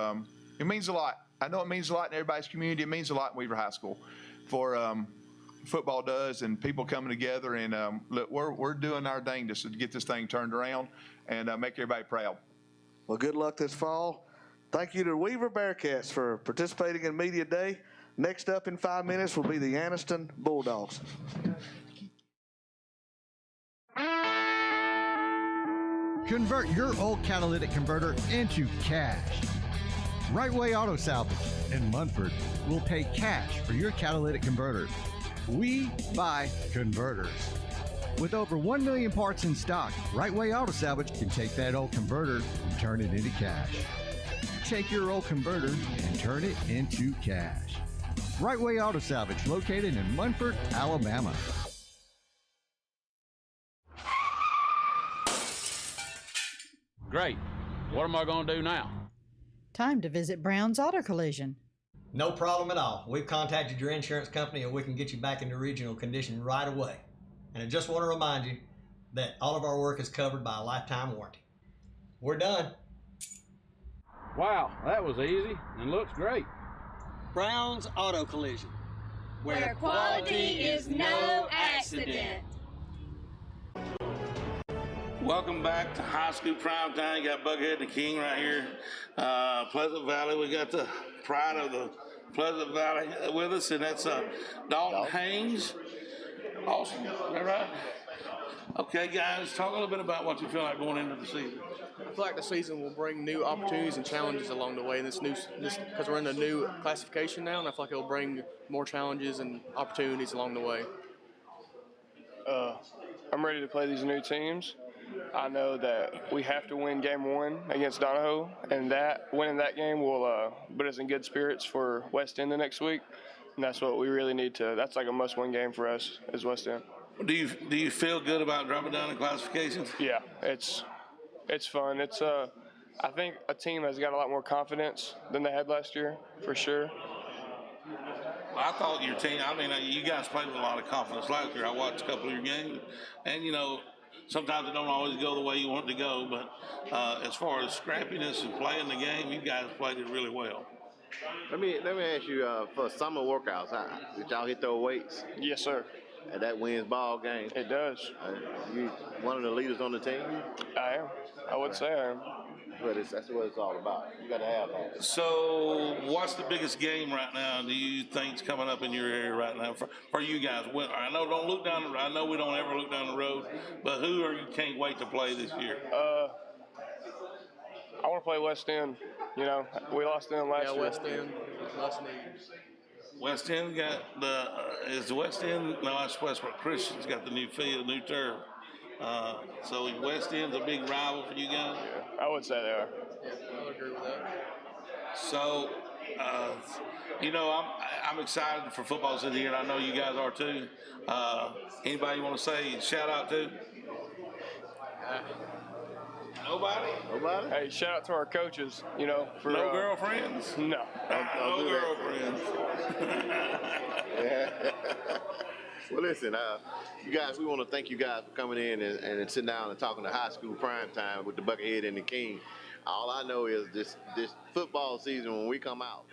It means a lot. I know it means a lot in everybody's community. It means a lot in Weaver High School for football does, and people coming together. And look, we're doing our thing to get this thing turned around and make everybody proud. Well, good luck this fall. Thank you to Weaver Bearcats for participating in Media Day. Next up in 5 minutes will be the Anniston Bulldogs. Convert your old catalytic converter into cash. Right Way Auto Salvage in Munford will pay cash for your catalytic converter. We buy converters. With over 1 million parts in stock, Right Way Auto Salvage can take that old converter and turn it into cash. Take your old converter and turn it into cash. Right Way Auto Salvage, located in Munford, Alabama. Great. What am I going to do now? Time to visit Brown's Auto Collision. No problem at all. We've contacted your insurance company and we can get you back into regional condition right away. And I just want to remind you that all of our work is covered by a lifetime warranty. We're done. Wow, that was easy and looks great. Brown's Auto Collision. Where quality is no accident. Welcome back to high school prime time. You got Buckhead the King right here. Pleasant Valley. We got the pride of the Pleasant Valley with us, and that's Dalton Haynes. Awesome. Is that right? Okay, guys, talk a little bit about what you feel like going into the season. I feel like the season will bring new opportunities and challenges along the way. And this because we're in a new classification now, and I feel like it'll bring more challenges and opportunities along the way. I'm ready to play these new teams. I know that we have to win game 1 against Donahoe, and that winning that game will put us in good spirits for West End the next week. And that's what we really need to. That's like a must-win game for us as West End. Do you feel good about dropping down in classifications? Yeah, it's fun. It's I think a team has got a lot more confidence than they had last year, for sure. I thought your team, you guys played with a lot of confidence last year. I watched a couple of your games, and sometimes it don't always go the way you want it to go, but as far as scrappiness and playing the game, you guys played it really well. Let me ask you, for summer workouts, did y'all hit those weights? Yes, sir. And that wins ball game? It does. You one of the leaders on the team? I am. I would say I am. But that's what it's all about. You got to have that. So, what's the biggest game right now? Do you think's coming up in your area right now for you guys? I know I know we don't ever look down the road, but who are you can't wait to play this year? I want to play West End. We lost them last year. Yeah, West End. West End got is West End? No, that's Westbrook Christian's got the new field, new turf. So West End's a big rival for you guys? Yeah, I would say they are. Yeah, I would agree with that. So, I'm excited for football season here, and I know you guys are too. Anybody you want to say shout out to? Nobody? Hey, shout out to our coaches, for no girlfriends? No. No girlfriends. Well, listen, you guys, we want to thank you guys for coming in and sitting down and talking to high school prime time with the Buckhead and the King. All I know is this football season when we come out.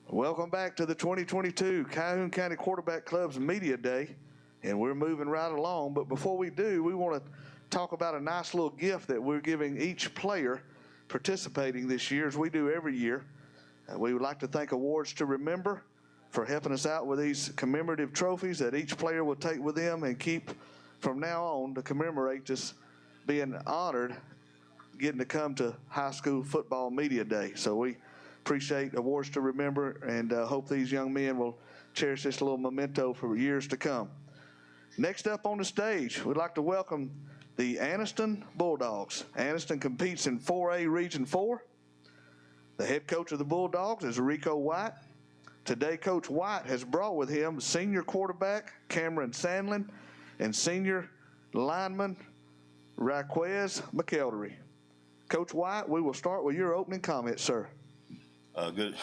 Welcome back to the 2022 Calhoun County Quarterback Club's Media Day, and we're moving right along. But before we do, we want to talk about a nice little gift that we're giving each player participating this year, as we do every year. We would like to thank Awards to Remember for helping us out with these commemorative trophies that each player will take with them and keep from now on to commemorate this being honored, getting to come to High School Football Media Day. So we appreciate Awards to Remember and hope these young men will cherish this little memento for years to come. Next up on the stage, we'd like to welcome the Anniston Bulldogs. Anniston competes in 4A Region 4. The head coach of the Bulldogs is Rico White. Today, Coach White has brought with him senior quarterback Cameron Sandlin and senior lineman Raquez McElderry. Coach White, we will start with your opening comments, sir. Good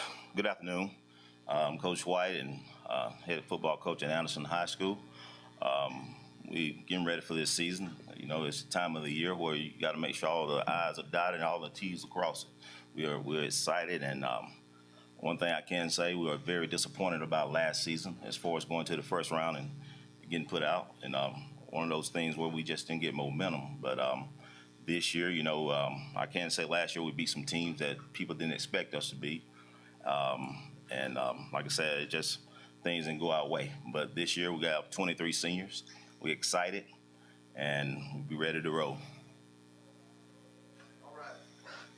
afternoon. I'm Coach White and head football coach at Anniston High School. We getting ready for this season. It's the time of the year where you got to make sure all the I's are dotted and all the T's are crossed. We're excited, and one thing I can say, we are very disappointed about last season as far as going to the first round and getting put out. And one of those things where we just didn't get momentum. But this year, I can say last year we beat some teams that people didn't expect us to beat. Like I said, it just things didn't go our way. But this year we got 23 seniors. We're excited. and we'll be ready to roll.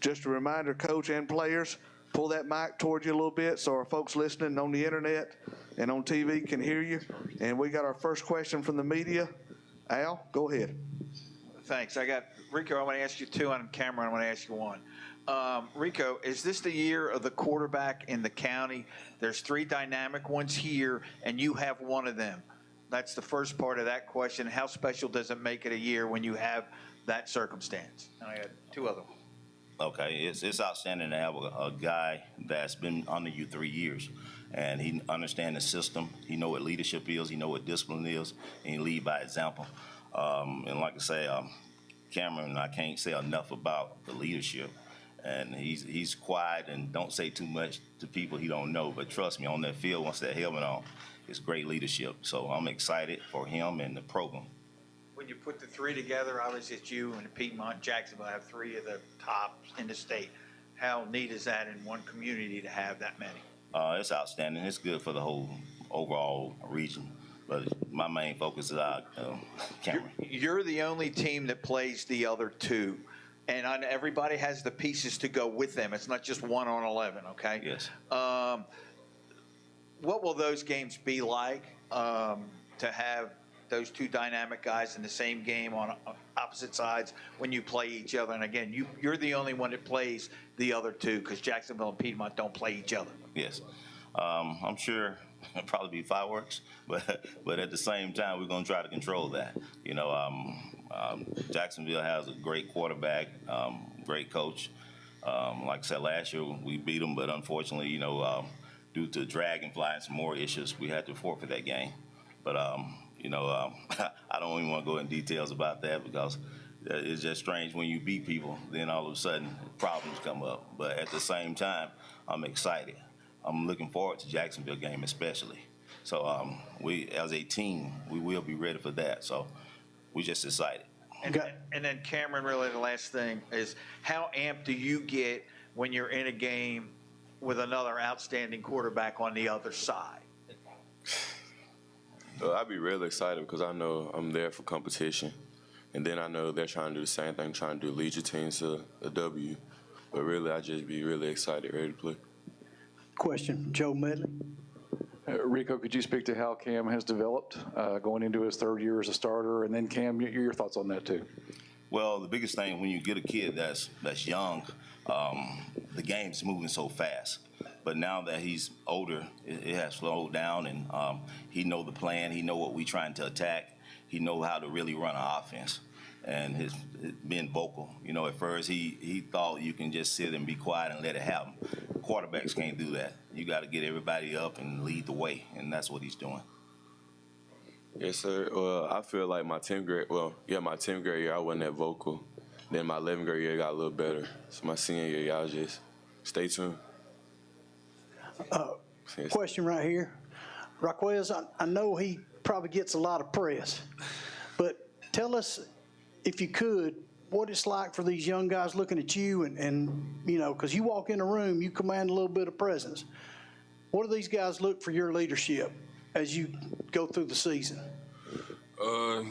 Just a reminder, coach and players, pull that mic towards you a little bit so our folks listening on the internet and on TV can hear you. And we got our first question from the media. Al, go ahead. Thanks. I got Rico. I want to ask you two. On camera, I want to ask you one. Rico, is this the year of the quarterback in the county? There's 3 dynamic ones here, and you have one of them. That's the first part of that question. How special does it make it a year when you have that circumstance? And I got 2 other ones. Okay, it's outstanding to have a guy that's been under you 3 years, and he understands the system. He know what leadership is. He know what discipline is, and he lead by example. And like I say, Cameron, I can't say enough about the leadership. And he's quiet and don't say too much to people he don't know. But trust me, on that field, once that helmet on, it's great leadership. So I'm excited for him and the program. When you put the 3 together, obviously it's you and Piedmont, Jacksonville have 3 of the tops in the state. How neat is that in one community to have that many? It's outstanding. It's good for the whole overall region. But my main focus is Cameron. You're the only team that plays the other 2. And everybody has the pieces to go with them. It's not just 1 on 11, okay? Yes. What will those games be like to have those 2 dynamic guys in the same game on opposite sides when you play each other? And again, you're the only one that plays the other 2 because Jacksonville and Piedmont don't play each other. Yes. I'm sure it'll probably be fireworks, but at the same time, we're going to try to control that. You know, Jacksonville has a great quarterback, great coach. Like I said, last year we beat them, but unfortunately, you know, due to Dragonfly and some more issues, we had to forfeit that game. But, you know, I don't even want to go in details about that because it's just strange when you beat people, then all of a sudden problems come up. But at the same time, I'm excited. I'm looking forward to Jacksonville game especially. So we, as a team, we will be ready for that. So we're just excited. And then Cameron, really the last thing is how amped do you get when you're in a game with another outstanding quarterback on the other side? I'd be really excited because I know I'm there for competition. And then I know they're trying to do the same thing, trying to lead your team to a W. But really, I just be really excited, ready to play. Question, Joe Medley. Rico, could you speak to how Cam has developed going into his 3rd year as a starter? And then, Cam, your thoughts on that, too. Well, the biggest thing when you get a kid that's young, the game's moving so fast. But now that he's older, it has slowed down, and he know the plan. He know what we trying to attack. He know how to really run an offense. And his being vocal. You know, at first he thought you can just sit and be quiet and let it happen. Quarterbacks can't do that. You got to get everybody up and lead the way, and that's what he's doing. Yes, sir. Well, I feel like my 10th grade year, I wasn't that vocal. Then my 11th grade year got a little better. So my senior year, y'all just stay tuned. Question right here. Raquez, I know he probably gets a lot of press, but tell us, if you could, what it's like for these young guys looking at you and you know, because you walk in a room, you command a little bit of presence. What do these guys look for your leadership as you go through the season?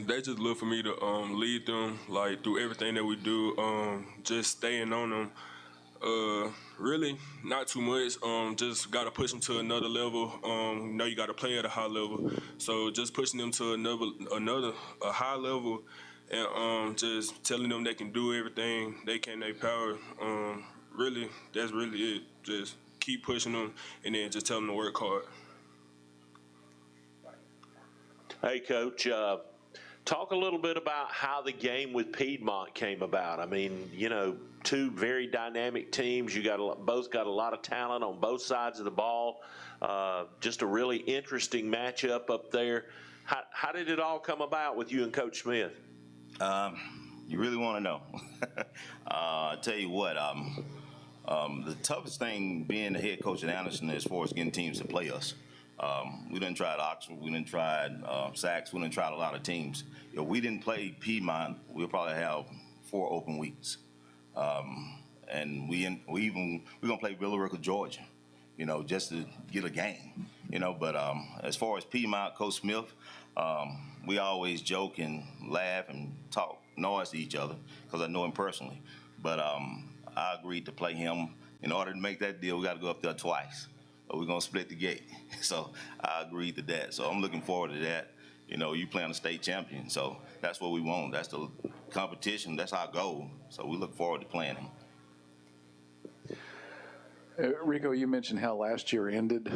They just look for me to lead them, like, through everything that we do, just staying on them. Really, not too much. Just got to push them to another level. You know, you got to play at a high level. So just pushing them to a high level, and just telling them they can do everything they can, their power. Really, that's really it. Just keep pushing them, and then just tell them to work hard. Hey, Coach, talk a little bit about how the game with Piedmont came about. I mean, you know, 2 very dynamic teams. You both got a lot of talent on both sides of the ball. Just a really interesting matchup up there. How did it all come about with you and Coach Smith? You really want to know? I tell you what, the toughest thing being the head coach at Anniston is for us getting teams to play us. We done tried Oxford, we done tried Sachs, we done tried a lot of teams. If we didn't play Piedmont, we'll probably have 4 open weeks. And we're gonna play Villa Rica, Georgia, you know, just to get a game. But as far as Piedmont, Coach Smith, we always joke and laugh and talk noise to each other because I know him personally. But I agreed to play him. In order to make that deal, we got to go up there twice. Or we're going to split the gate. So I agreed to that. So I'm looking forward to that. You playing a state champion. So that's what we want. That's the competition. That's our goal. So we look forward to playing him. Rico, you mentioned how last year ended.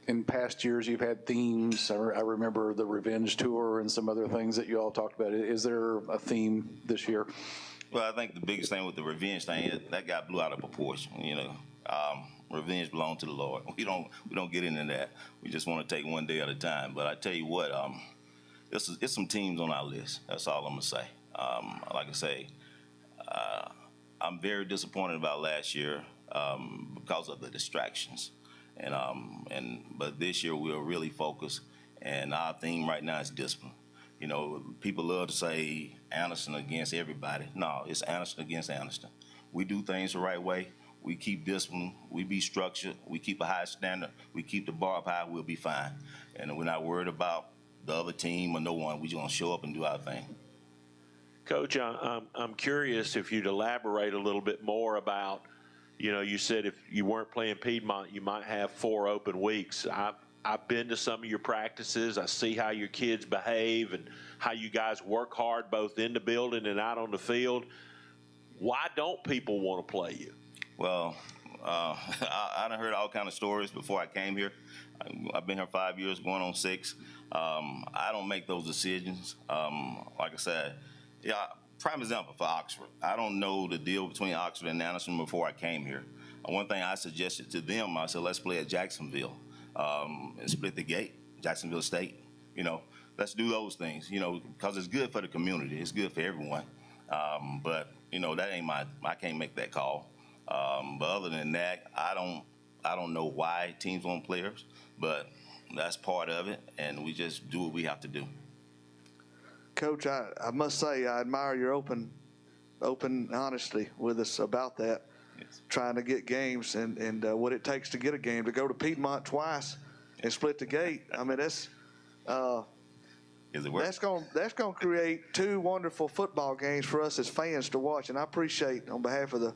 In past years, you've had themes. I remember the Revenge Tour and some other things that you all talked about. Is there a theme this year? Well, I think the biggest thing with the revenge thing is that got blew out of proportion. Revenge belongs to the Lord. We don't get into that. We just want to take one day at a time. But I tell you what, it's some teams on our list. That's all I'm gonna say. Like I say, I'm very disappointed about last year because of the distractions. But this year we're really focused, and our theme right now is discipline. People love to say Anniston against everybody. No, it's Anniston against Anniston. We do things the right way. We keep discipline. We be structured. We keep a high standard. We keep the bar up high. We'll be fine. And we're not worried about the other team or no one. We're just gonna show up and do our thing. Coach, I'm curious if you'd elaborate a little bit more about, you said if you weren't playing Piedmont, you might have 4 open weeks. I've been to some of your practices. I see how your kids behave and how you guys work hard both in the building and out on the field. Why don't people want to play you? Well, I done heard all kind of stories before I came here. I've been here 5 years, going on 6. I don't make those decisions. Like I said, prime example for Oxford. I don't know the deal between Oxford and Anniston before I came here. One thing I suggested to them, I said, let's play at Jacksonville and split the gate, Jacksonville State. Let's do those things, because it's good for the community. It's good for everyone. But, that ain't I can't make that call. But other than that, I don't know why teams want players, but that's part of it, and we just do what we have to do. Coach, I must say I admire your open honesty with us about that. Yes. Trying to get games and what it takes to get a game. To go to Piedmont twice and split the gate. I mean, that's going to create 2 wonderful football games for us as fans to watch. And I appreciate on behalf of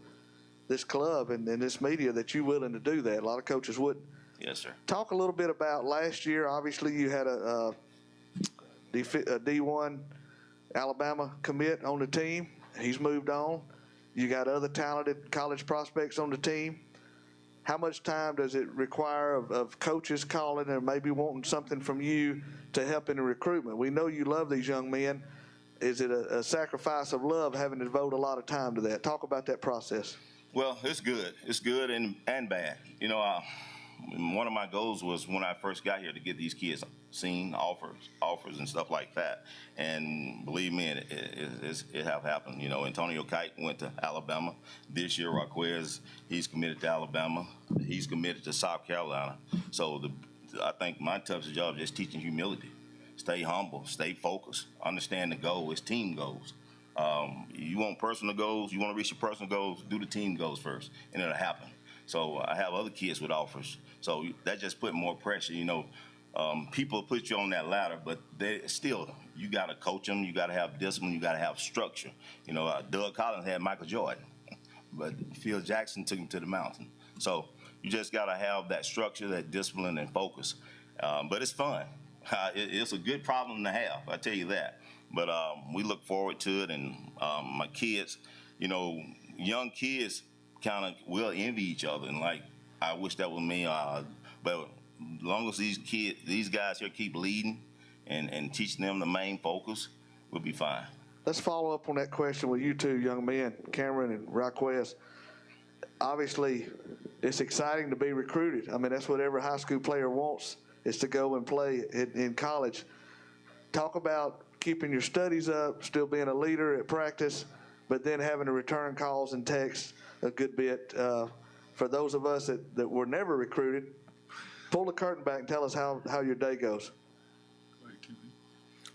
this club and this media that you're willing to do that. A lot of coaches wouldn't. Yes, sir. Talk a little bit about last year. Obviously, you had a D1 Alabama commit on the team. He's moved on. You got other talented college prospects on the team. How much time does it require of coaches calling and maybe wanting something from you to help in the recruitment? We know you love these young men. Is it a sacrifice of love having to devote a lot of time to that? Talk about that process. Well, it's good. It's good and bad. One of my goals was when I first got here to get these kids seen, offers and stuff like that. And believe me, it have happened. Antonio Kite went to Alabama. This year, Raquez, he's committed to Alabama. He's committed to South Carolina. So I think my toughest job is just teaching humility. Stay humble, stay focused, understand the goal. It's team goals. You want personal goals, you want to reach your personal goals, do the team goals first, and it'll happen. So I have other kids with offers. So that just put more pressure. People put you on that ladder, but you got to coach them. You got to have discipline. You got to have structure. Doug Collins had Michael Jordan, but Phil Jackson took him to the mountain. So you just got to have that structure, that discipline, and focus. But it's fun. It's a good problem to have, I tell you that. But we look forward to it, and my kids, young kids kind of will envy each other, and I wish that was me. But as long as these guys here keep leading and teaching them the main focus, we'll be fine. Let's follow up on that question with you two young men, Cameron and Raquez. Obviously, it's exciting to be recruited. I mean, that's what every high school player wants, is to go and play in college. Talk about keeping your studies up, still being a leader at practice, but then having to return calls and texts a good bit. For those of us that were never recruited, pull the curtain back and tell us how your day goes.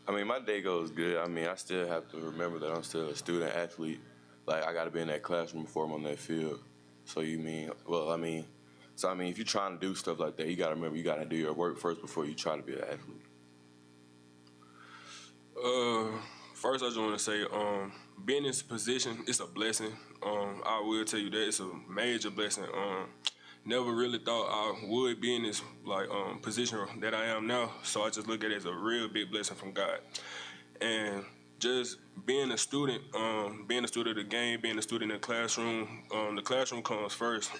I mean, my day goes good. I mean, I still have to remember that I'm still a student athlete. I got to be in that classroom before I'm on that field. So So, I mean, if you're trying to do stuff like that, you got to remember you got to do your work first before you try to be an athlete. First, I just want to say, being in this position, it's a blessing. I will tell you that it's a major blessing. Never really thought I would be in this position that I am now, so I just look at it as a real big blessing from God. And just being a student of the game, being a student in the classroom comes first,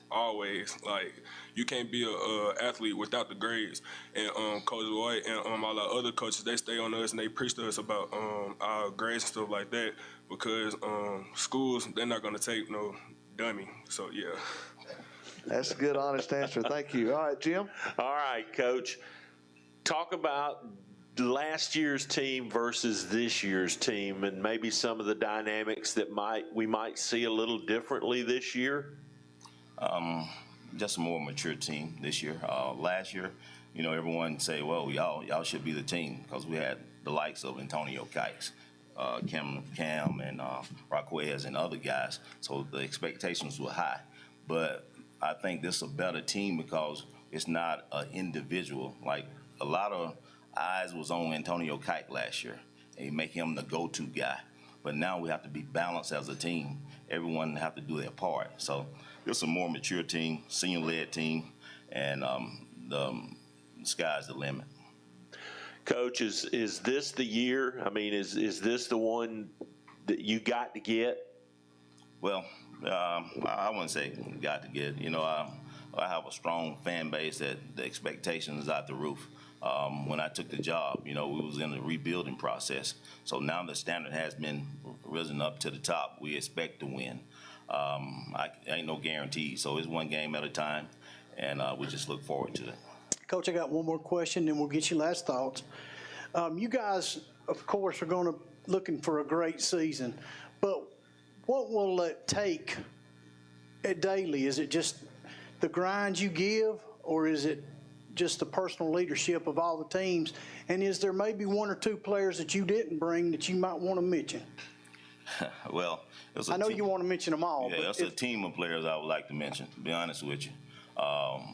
always. Like, you can't be a athlete without the grades. And Coach White and all our other coaches, they stay on us and they preach to us about our grades and stuff like that, because schools, they're not going to take no dummy. So, yeah. That's a good, honest answer. Thank you. All right, Jim. All right, Coach. Talk about last year's team versus this year's team, and maybe some of the dynamics that we might see a little differently this year. Just a more mature team this year. Last year, everyone say, well, y'all should be the team, because we had the likes of Antonio Kikes, Cam and Raquez and other guys. So the expectations were high. But I think this is a better team because it's not an individual. Like, a lot of eyes was on Antonio Kike last year, and you make him the go-to guy. But now we have to be balanced as a team. Everyone have to do their part. So it's a more mature team, senior-led team, and the sky's the limit. Coach, is this the year? I mean, is this the one that you got to get? Well, I wouldn't say got to get. I have a strong fan base that the expectations is out the roof. When I took the job, we was in the rebuilding process. So now the standard has been risen up to the top. We expect to win. Ain't no guarantee. So it's one game at a time, and we just look forward to it. Coach, I got one more question, then we'll get your last thoughts. You guys, of course, are looking for a great season, but what will it take daily? Is it just the grind you give, or is it just the personal leadership of all the teams? And is there maybe one or two players that you didn't bring that you might want to mention? Well, I know you want to mention them all. Yeah, it's a team of players I would like to mention, to be honest with you.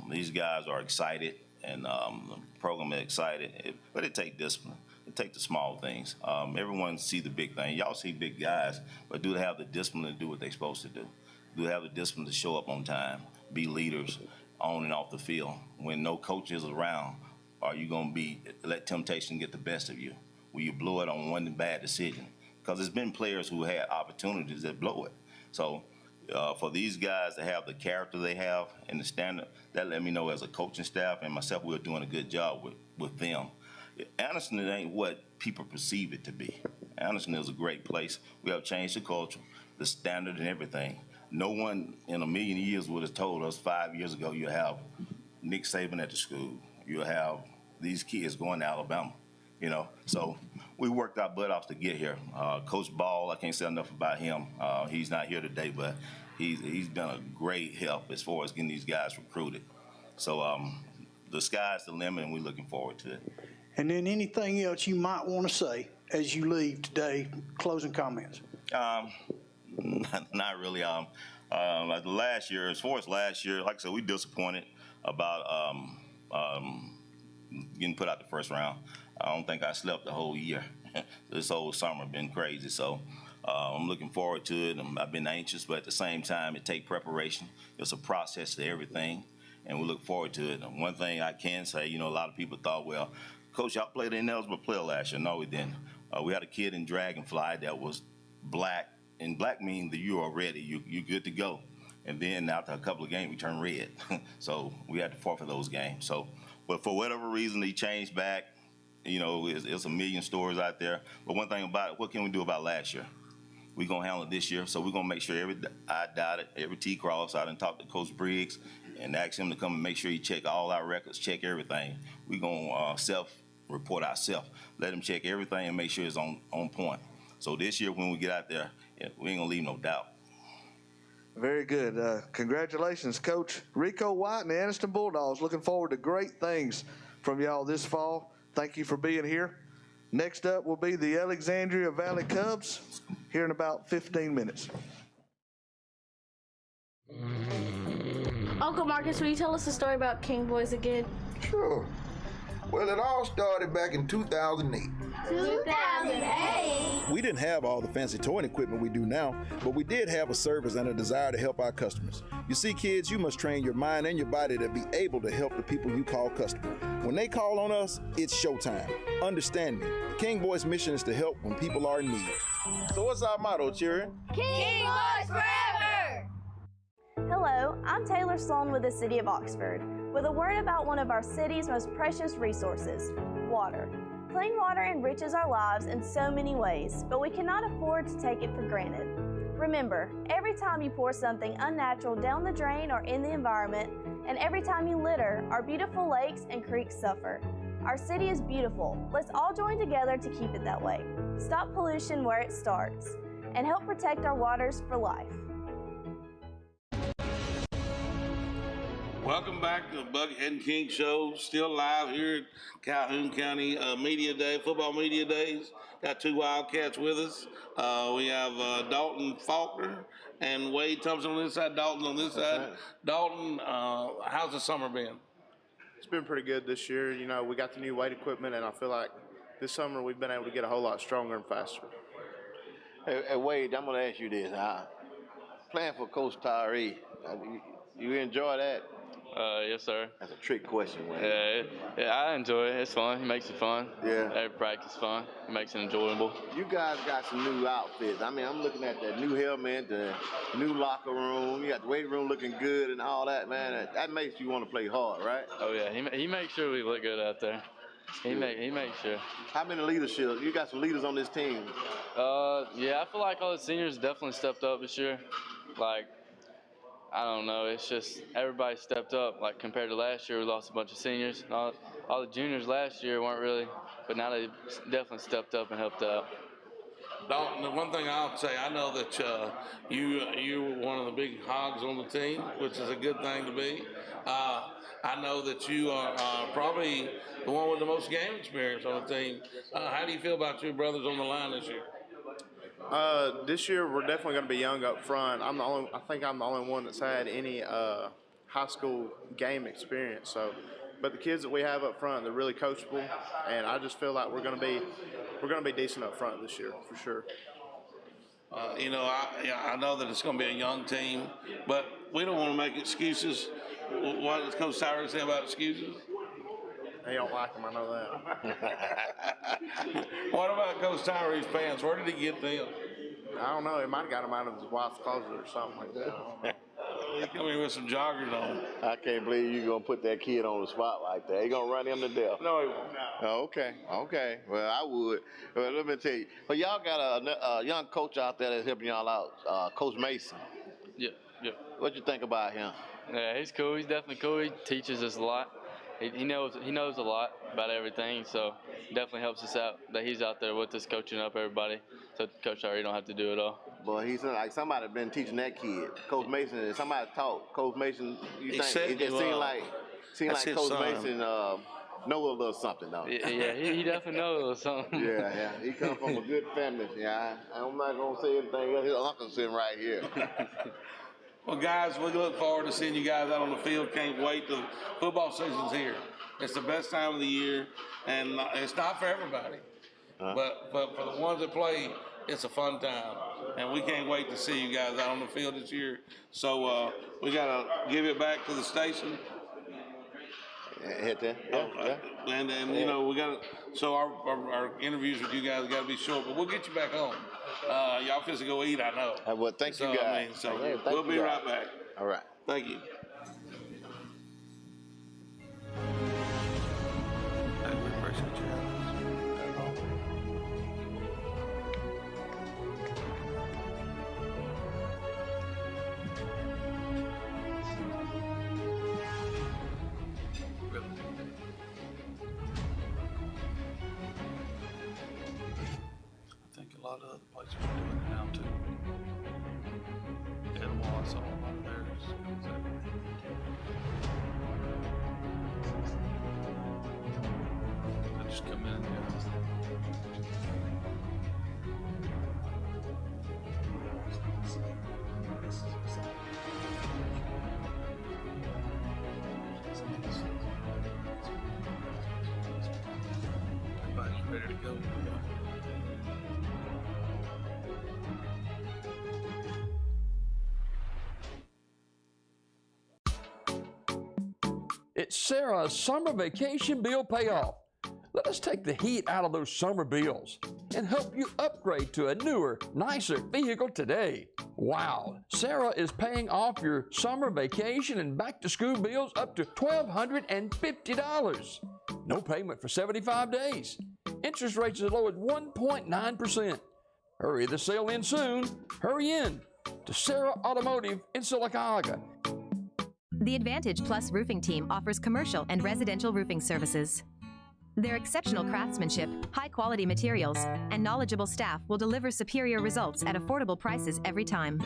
These guys are excited, and the program is excited, but it takes discipline. It takes the small things. Everyone see the big thing. Y'all see big guys, but do they have the discipline to do what they're supposed to do? Do they have the discipline to show up on time, be leaders on and off the field? When no coach is around, are you going to let temptation get the best of you? Will you blow it on one bad decision? Because there's been players who had opportunities that blow it. So for these guys to have the character they have and the standard, that let me know as a coaching staff and myself, we're doing a good job with them. Anniston ain't what people perceive it to be. Anniston is a great place. We have changed the culture, the standard, and everything. No one in a million years would have told us 5 years ago you have Nick Saban at the school. You have these kids going to Alabama, So we worked our butt off to get here. Coach Ball, I can't say enough about him. He's not here today, but he's done a great help as far as getting these guys recruited. So the sky's the limit, and we're looking forward to it. And then anything else you might want to say as you leave today, closing comments? Not really. Like last year, as far as last year, like I said, we disappointed about getting put out the first round. I don't think I slept the whole year. This whole summer been crazy. So I'm looking forward to it. I've been anxious, but at the same time, it takes preparation. It's a process to everything, and we look forward to it. And one thing I can say, a lot of people thought, well, Coach, y'all played an ineligible player last year. No, we didn't. We had a kid in Dragonfly that was black, and black means that you are ready. You're good to go. And then after a couple of games, we turned red. So we had to forfeit those games. So, but for whatever reason, he changed back. It's a million stories out there. But one thing about it, what can we do about last year? We're going to handle it this year. So we're going to make sure every I dotted, every T crossed. I done talked to Coach Briggs and asked him to come and make sure he check all our records, check everything. We're going to self-report ourselves. Let him check everything and make sure it's on point. So this year when we get out there, we ain't going to leave no doubt. Very good. Congratulations, Coach Rico White and the Anniston Bulldogs. Looking forward to great things from y'all this fall. Thank you for being here. Next up will be the Alexandria Valley Cubs here in about 15 minutes. Uncle Marcus, will you tell us the story about King Boys again? Sure. Well, it all started back in 2008. 2008? We didn't have all the fancy towing equipment we do now, but we did have a service and a desire to help our customers. You see, kids, you must train your mind and your body to be able to help the people you call customer. When they call on us, it's showtime. Understand me. The King Boys mission is to help when people are in need. So what's our motto, children? King Boys forever! Hello, I'm Taylor Sloan with the City of Oxford, with a word about one of our city's most precious resources, water. Clean water enriches our lives in so many ways, but we cannot afford to take it for granted. Remember, every time you pour something unnatural down the drain or in the environment, and every time you litter, our beautiful lakes and creeks suffer. Our city is beautiful. Let's all join together to keep it that way. Stop pollution where it starts, and help protect our waters for life. Welcome back to the Buckethead and King Show. Still live here at Calhoun County Media Day, Football Media Days. Got two Wildcats with us. We have Dalton Faulkner and Wade Thompson on this side, Dalton on this side. Dalton, how's the summer been? It's been pretty good this year. You know, we got the new weight equipment, and I feel like this summer we've been able to get a whole lot stronger and faster. Hey, Wade, I'm going to ask you this. Playing for Coach Tyree, you enjoy that? Yes, sir. That's a trick question, Wade. Yeah, I enjoy it. It's fun. He makes it fun. Yeah. Every practice fun. It makes it enjoyable. You guys got some new outfits. I mean, I'm looking at that new helmet, the new locker room. You got the weight room looking good and all that, man. That makes you want to play hard, right? Oh, yeah. He makes sure we look good out there. He makes sure. How many leadership? You got some leaders on this team. Yeah, I feel like all the seniors definitely stepped up this year. Like, I don't know. It's just everybody stepped up. Like compared to last year, we lost a bunch of seniors. All the juniors last year weren't really, but now they definitely stepped up and helped out. Dalton, the one thing I'll say, I know that you were one of the big hogs on the team, which is a good thing to be. I know that you are probably the one with the most game experience on the team. How do you feel about your brothers on the line this year? This year we're definitely going to be young up front. I think I'm the only one that's had any high school game experience. So, but the kids that we have up front, they're really coachable, and I just feel like we're going to be decent up front this year for sure. You know, I know that it's going to be a young team, but we don't want to make excuses. What does Coach Tyree say about excuses? He don't like them, I know that. What about Coach Tyree's pants? Where did he get them? I don't know. He might have got them out of his wife's closet or something like that. He come here with some joggers on. I can't believe you're going to put that kid on the spot like that. He going to run him to death. No, he won't. Oh, okay. Well, I would. Well, let me tell you. Well, y'all got a young coach out there that's helping y'all out, Coach Mason. Yeah. What you think about him? Yeah, he's cool. He's definitely cool. He teaches us a lot. He knows a lot about everything, so definitely helps us out that he's out there with us, coaching up everybody. So Coach Tyree don't have to do it all. Boy, he's like somebody been teaching that kid. Coach Mason, somebody taught Coach Mason. You think it just seemed like Coach Mason know a little something, though. Yeah, he definitely knows a little something. Yeah. He comes from a good family. Yeah, I'm not gonna say anything else. His uncle's sitting right here. Well, guys, we look forward to seeing you guys out on the field. Can't wait till football season's here. It's the best time of the year, and it's not for everybody. But for the ones that play, it's a fun time. And we can't wait to see you guys out on the field this year. So we got to give it back to the station. Hit that. Yeah. And you know, we got to, so our interviews with you guys got to be short, but we'll get you back on. Y'all fix to go eat, I know. Well, thank you guys. We'll be right back. All right. Thank you. I think a lot of other places are doing it now too. Edmore, I saw a lot of theirs. They just come in, go. It's Sarah's summer vacation bill payoff. Let us take the heat out of those summer bills and help you upgrade to a newer, nicer vehicle today. Wow, Sarah is paying off your summer vacation and back to school bills up to $1,250. No payment for 75 days. Interest rates as low as 1.9%. Hurry, the sale ends soon. Hurry in to Sarah Automotive in Sylacauga. The Advantage Plus roofing team offers commercial and residential roofing services. Their exceptional craftsmanship, high-quality materials, and knowledgeable staff will deliver superior results at affordable prices every time.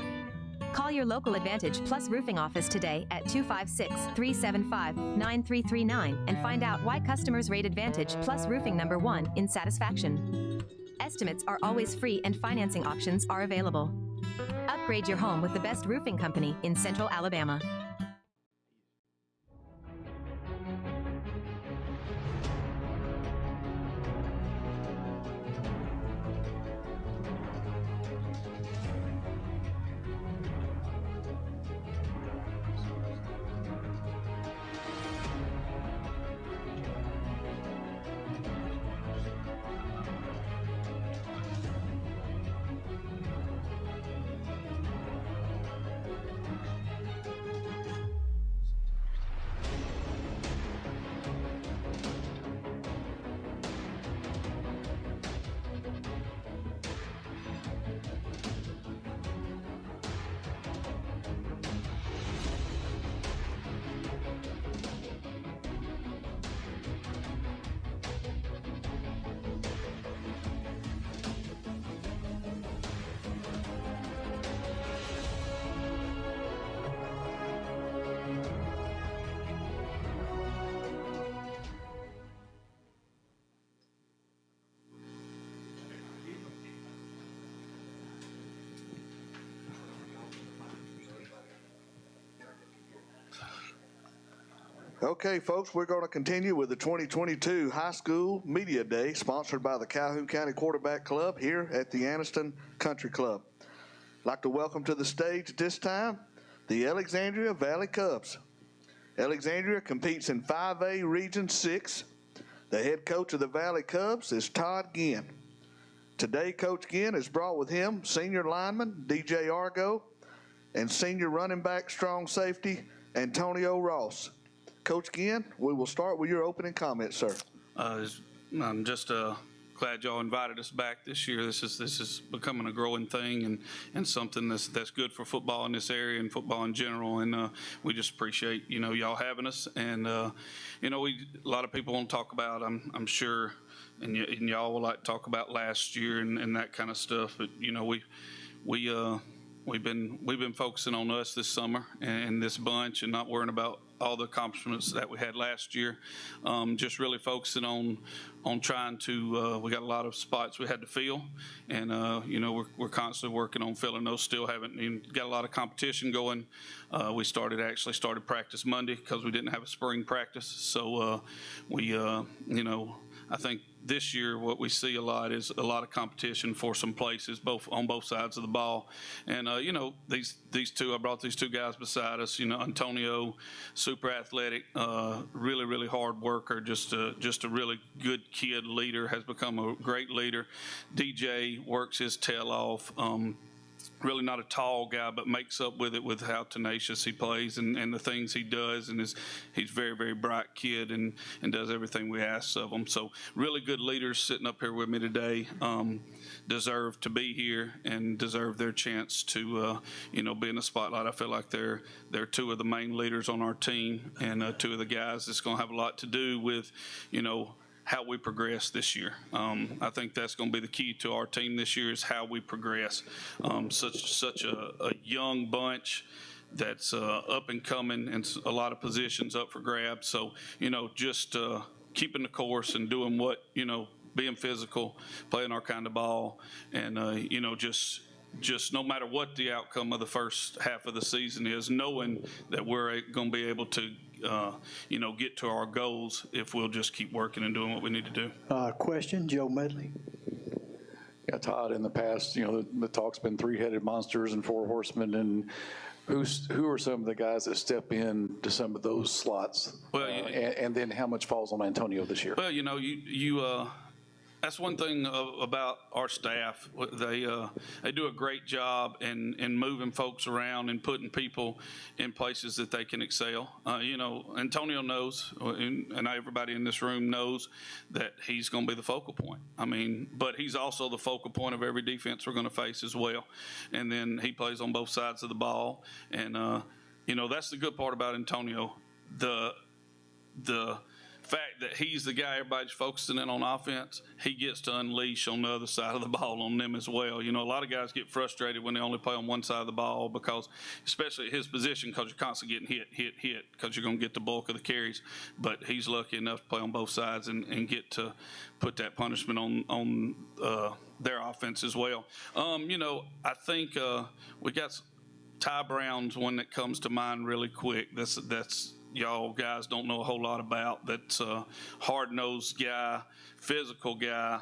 Call your local Advantage Plus roofing office today at 256-375-9339 and find out why customers rate Advantage Plus roofing #1 in satisfaction. Estimates are always free and financing options are available. Upgrade your home with the best roofing company in Central Alabama. Okay, folks, we're going to continue with the 2022 High School Media Day, sponsored by the Calhoun County Quarterback Club here at the Anniston Country Club. I'd like to welcome to the stage at this time the Alexandria Valley Cubs. Alexandria competes in 5A Region 6. The head coach of the Valley Cubs is Todd Ginn. Today, Coach Ginn has brought with him senior lineman DJ Argo and senior running back strong safety Antonio Ross. Coach Ginn, we will start with your opening comments, sir. I'm just glad y'all invited us back this year. This is becoming a growing thing and something that's good for football in this area and football in general. And we just appreciate y'all having us. And a lot of people want to talk about, I'm sure, and y'all will like to talk about last year and that kind of stuff. But we've been focusing on us this summer and this bunch and not worrying about all the accomplishments that we had last year. Just really focusing on trying to, we got a lot of spots we had to fill, and we're constantly working on filling those. Still haven't got a lot of competition going. We started practice Monday because we didn't have a spring practice. So I think this year what we see a lot is a lot of competition for some places, on both sides of the ball. And these two, I brought these two guys beside us. Antonio, super athletic, really hard worker, just a really good kid, leader, has become a great leader. DJ works his tail off. Really not a tall guy, but makes up with it with how tenacious he plays and the things he does. And he's very, very bright kid and does everything we ask of him. So really good leaders sitting up here with me today. Deserve to be here and deserve their chance to, be in the spotlight. I feel like they're two of the main leaders on our team and two of the guys that's going to have a lot to do with, how we progress this year. I think that's going to be the key to our team this year is how we progress. Such a young bunch that's up and coming and a lot of positions up for grabs. So, just keeping the course and doing what, being physical, playing our kind of ball, and, just no matter what the outcome of the first half of the season is, knowing that we're going to be able to get to our goals if we'll just keep working and doing what we need to do. Question, Joe Medley. Yeah, Todd, in the past, the talk's been three-headed monsters and four horsemen, and who are some of the guys that step in to some of those slots? Well, and then how much falls on Antonio this year? Well, that's one thing about our staff. They do a great job in moving folks around and putting people in places that they can excel. Antonio knows, and everybody in this room knows that he's going to be the focal point. But he's also the focal point of every defense we're going to face as well. And then he plays on both sides of the ball. And, that's the good part about Antonio. The fact that he's the guy everybody's focusing in on offense, he gets to unleash on the other side of the ball on them as well. A lot of guys get frustrated when they only play on one side of the ball because, especially at his position, because you're constantly getting hit, because you're going to get the bulk of the carries. But he's lucky enough to play on both sides and get to put that punishment on their offense as well. I think we got Ty Brown's one that comes to mind really quick. That's y'all guys don't know a whole lot about. That's a hard-nosed guy, physical guy.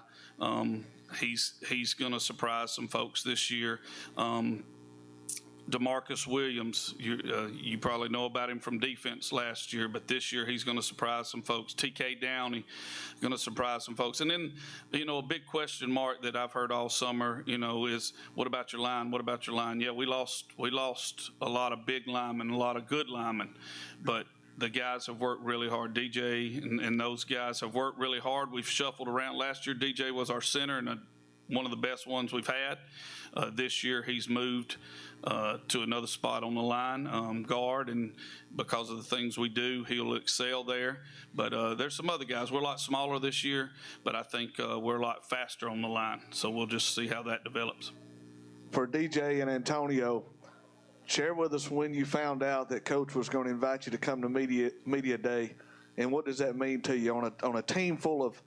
He's going to surprise some folks this year. DeMarcus Williams, you probably know about him from defense last year, but this year he's going to surprise some folks. TK Downey going to surprise some folks. And then, a big question mark that I've heard all summer, is what about your line? What about your line? Yeah, we lost a lot of big linemen, a lot of good linemen, but the guys have worked really hard. DJ and those guys have worked really hard. We've shuffled around. Last year, DJ was our center and one of the best ones we've had. This year, he's moved to another spot on the line, guard, and because of the things we do, he'll excel there. But there's some other guys. We're a lot smaller this year, but I think we're a lot faster on the line. So we'll just see how that develops. For DJ and Antonio, share with us when you found out that Coach was going to invite you to come to media day, and what does that mean to you on a team full of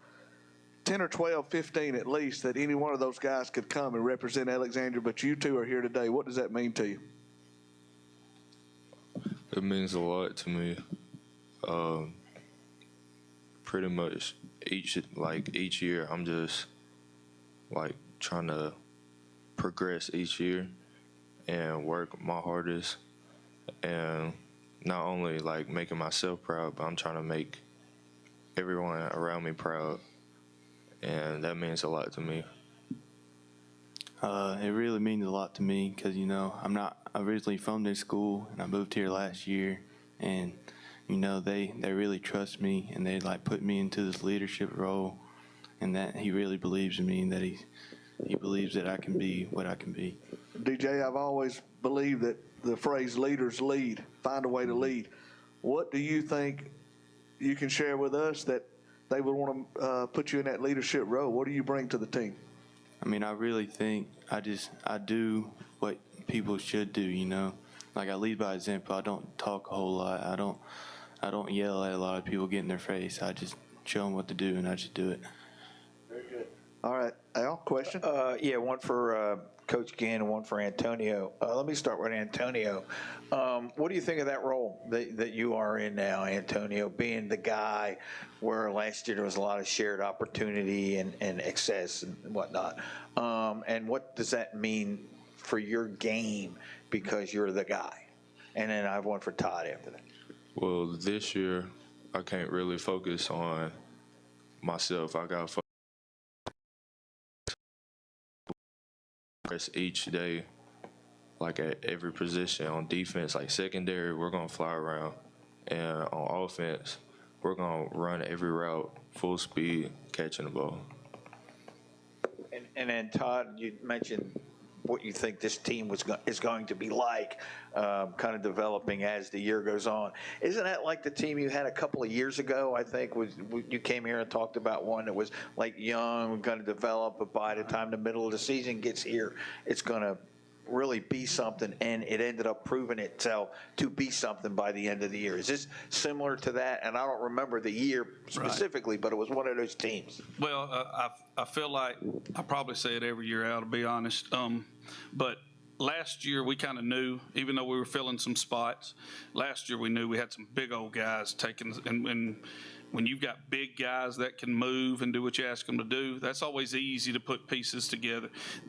10 or 12, 15 at least, that any one of those guys could come and represent Alexandria, but you two are here today. What does that mean to you? It means a lot to me. Pretty much each year, I'm just trying to progress each year and work my hardest, and not only making myself proud, but I'm trying to make everyone around me proud, and that means a lot to me. It really means a lot to me because I'm not originally from this school, and I moved here last year, and they really trust me, and they put me into this leadership role, and that he really believes in me, and that he believes that I can be what I can be. DJ, I've always believed that the phrase leaders lead, find a way to lead. What do you think you can share with us that they would want to put you in that leadership role? What do you bring to the team? I really think I do what people should do, I lead by example. I don't talk a whole lot. I don't yell at a lot of people, get in their face. I just show them what to do, and I just do it. Very good. All right, Al, question? Yeah, one for Coach Gann and one for Antonio. Let me start with Antonio. What do you think of that role that you are in now, Antonio, being the guy where last year there was a lot of shared opportunity and excess and whatnot? And what does that mean for your game because you're the guy? And then I have one for Todd after that. Well, this year I can't really focus on myself. I got to focus each day, at every position. On defense, secondary, we're going to fly around. And on offense, we're going to run every route, full speed, catching the ball. And then, Todd, you mentioned what you think this team is going to be like, kind of developing as the year goes on. Isn't that like the team you had a couple of years ago? I think you came here and talked about one that was young, going to develop, but by the time the middle of the season gets here, it's going to really be something, and it ended up proving itself to be something by the end of the year. Is this similar to that? And I don't remember the year specifically, but it was one of those teams. Well, I feel like I probably say it every year, Al, to be honest. But last year we kind of knew, even though we were filling some spots, last year we knew we had some big old guys taking, and when you've got big guys that can move and do what you ask them to do, that's always easy to put pieces together.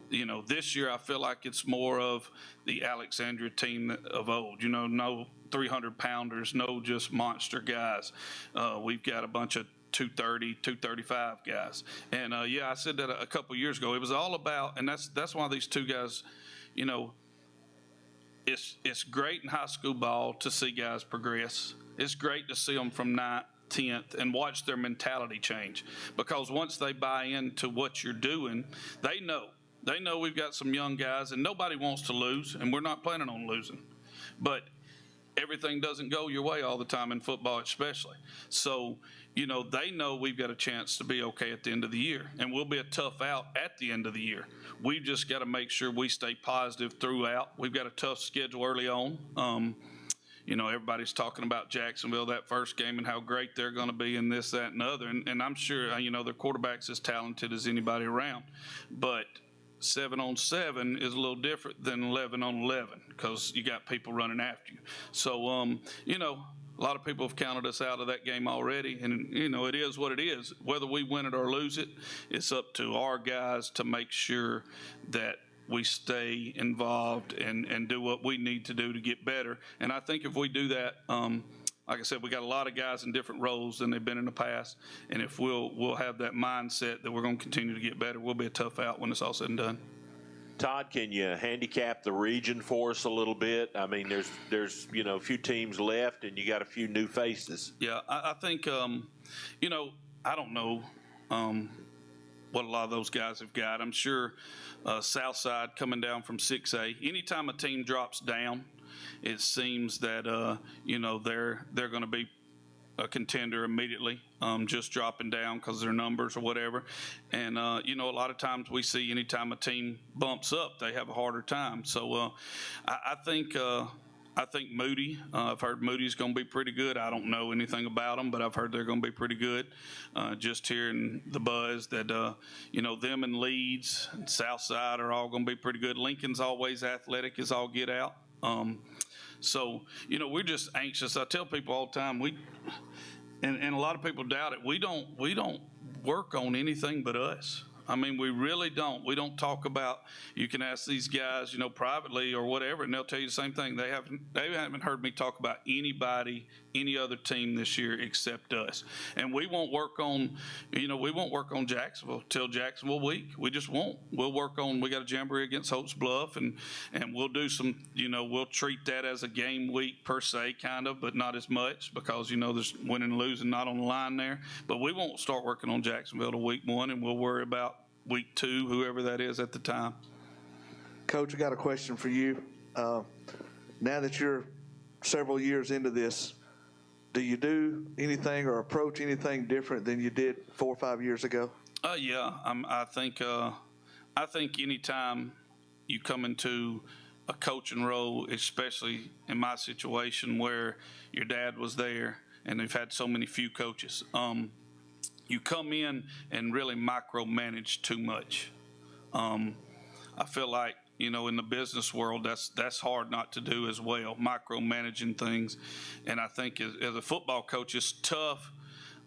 You know, this year I feel like it's more of the Alexandria team of old. You know, no 300-pounders, no just monster guys. We've got a bunch of 230, 235 guys. And yeah, I said that a couple years ago. It was all about, and that's why these two guys, you know, it's great in high school ball to see guys progress. It's great to see them from 9th, 10th, and watch their mentality change, because once they buy into what you're doing, they know we've got some young guys, and nobody wants to lose, and we're not planning on losing. But everything doesn't go your way all the time in football, especially. So, you know, they know we've got a chance to be okay at the end of the year, and we'll be a tough out at the end of the year. We've just got to make sure we stay positive throughout. We've got a tough schedule early on. You know, everybody's talking about Jacksonville, that first game, and how great they're going to be in this, that, and the other. And I'm sure, you know, their quarterback's as talented as anybody around. But 7-on-7 is a little different than 11-on-11, because you got people running after you. So, you know, a lot of people have counted us out of that game already. And, you know, it is what it is. Whether we win it or lose it, it's up to our guys to make sure that we stay involved and do what we need to do to get better. And I think if we do that, like I said, we got a lot of guys in different roles than they've been in the past. And if we'll have that mindset that we're going to continue to get better, we'll be a tough out when it's all said and done. Todd, can you handicap the region for us a little bit? I mean, there's you know, a few teams left, and you got a few new faces. Yeah, I think, you know, I don't know what a lot of those guys have got. I'm sure Southside coming down from 6A. Anytime a team drops down, it seems that you know, they're going to be a contender immediately, just dropping down because of their numbers or whatever. And you know, a lot of times we see anytime a team bumps up, they have a harder time. So I think Moody, I've heard Moody's going to be pretty good. I don't know anything about them, but I've heard they're going to be pretty good. Just hearing the buzz that, you know, them and Leeds and Southside are all going to be pretty good. Lincoln's always athletic as all get out. So, you know, we're just anxious. I tell people all the time, and a lot of people doubt it, we don't work on anything but us. I mean, we really don't. We don't talk about, you can ask these guys, you know, privately or whatever, and they'll tell you the same thing. They haven't heard me talk about anybody, any other team this year except us. And we won't work on, you know, we won't work on Jacksonville till Jacksonville week. We just won't. We'll work on, we got a jamboree against Holt's Bluff, and we'll do some, you know, we'll treat that as a game week per se, kind of, but not as much, because, you know, there's winning and losing not on the line there. But we won't start working on Jacksonville till week 1, and we'll worry about week 2, whoever that is at the time. Coach, I got a question for you. Now that you're several years into this, do you do anything or approach anything different than you did 4 or 5 years ago? Yeah, I think anytime you come into a coaching role, especially in my situation where your dad was there and they've had so many few coaches, you come in and really micromanage too much. I feel like, you know, in the business world, that's hard not to do as well, micromanaging things. And I think as a football coach, it's tough.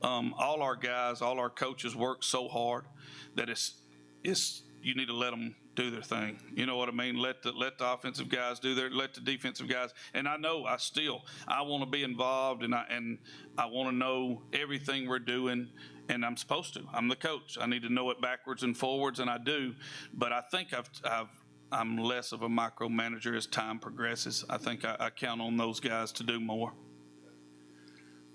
All our guys, all our coaches work so hard that it's you need to let them do their thing. You know what I mean? Let the offensive guys do let the defensive guys. And I know I want to be involved, and I want to know everything we're doing. And I'm supposed to. I'm the coach. I need to know it backwards and forwards, and I do. But I think I'm less of a micromanager as time progresses. I think I count on those guys to do more.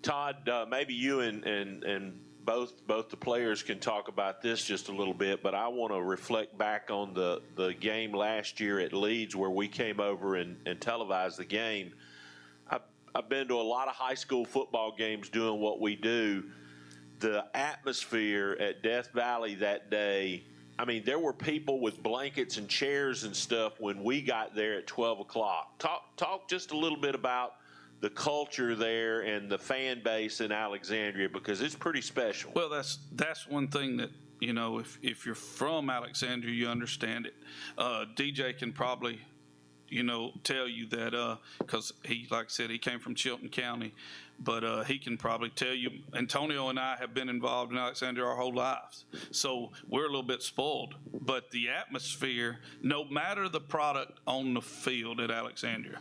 Todd, maybe you and both the players can talk about this just a little bit, but I want to reflect back on the game last year at Leeds where we came over and televised the game. I've been to a lot of high school football games doing what we do. The atmosphere at Death Valley that day, I mean, there were people with blankets and chairs and stuff when we got there at 12 o'clock. Talk just a little bit about the culture there and the fan base in Alexandria, because it's pretty special. Well, that's one thing that, you know, if you're from Alexandria, you understand it. DJ can probably tell you that because he, like I said, he came from Chilton County, but he can probably tell you. Antonio and I have been involved in Alexandria our whole lives, so we're a little bit spoiled. But the atmosphere, no matter the product on the field at Alexandria,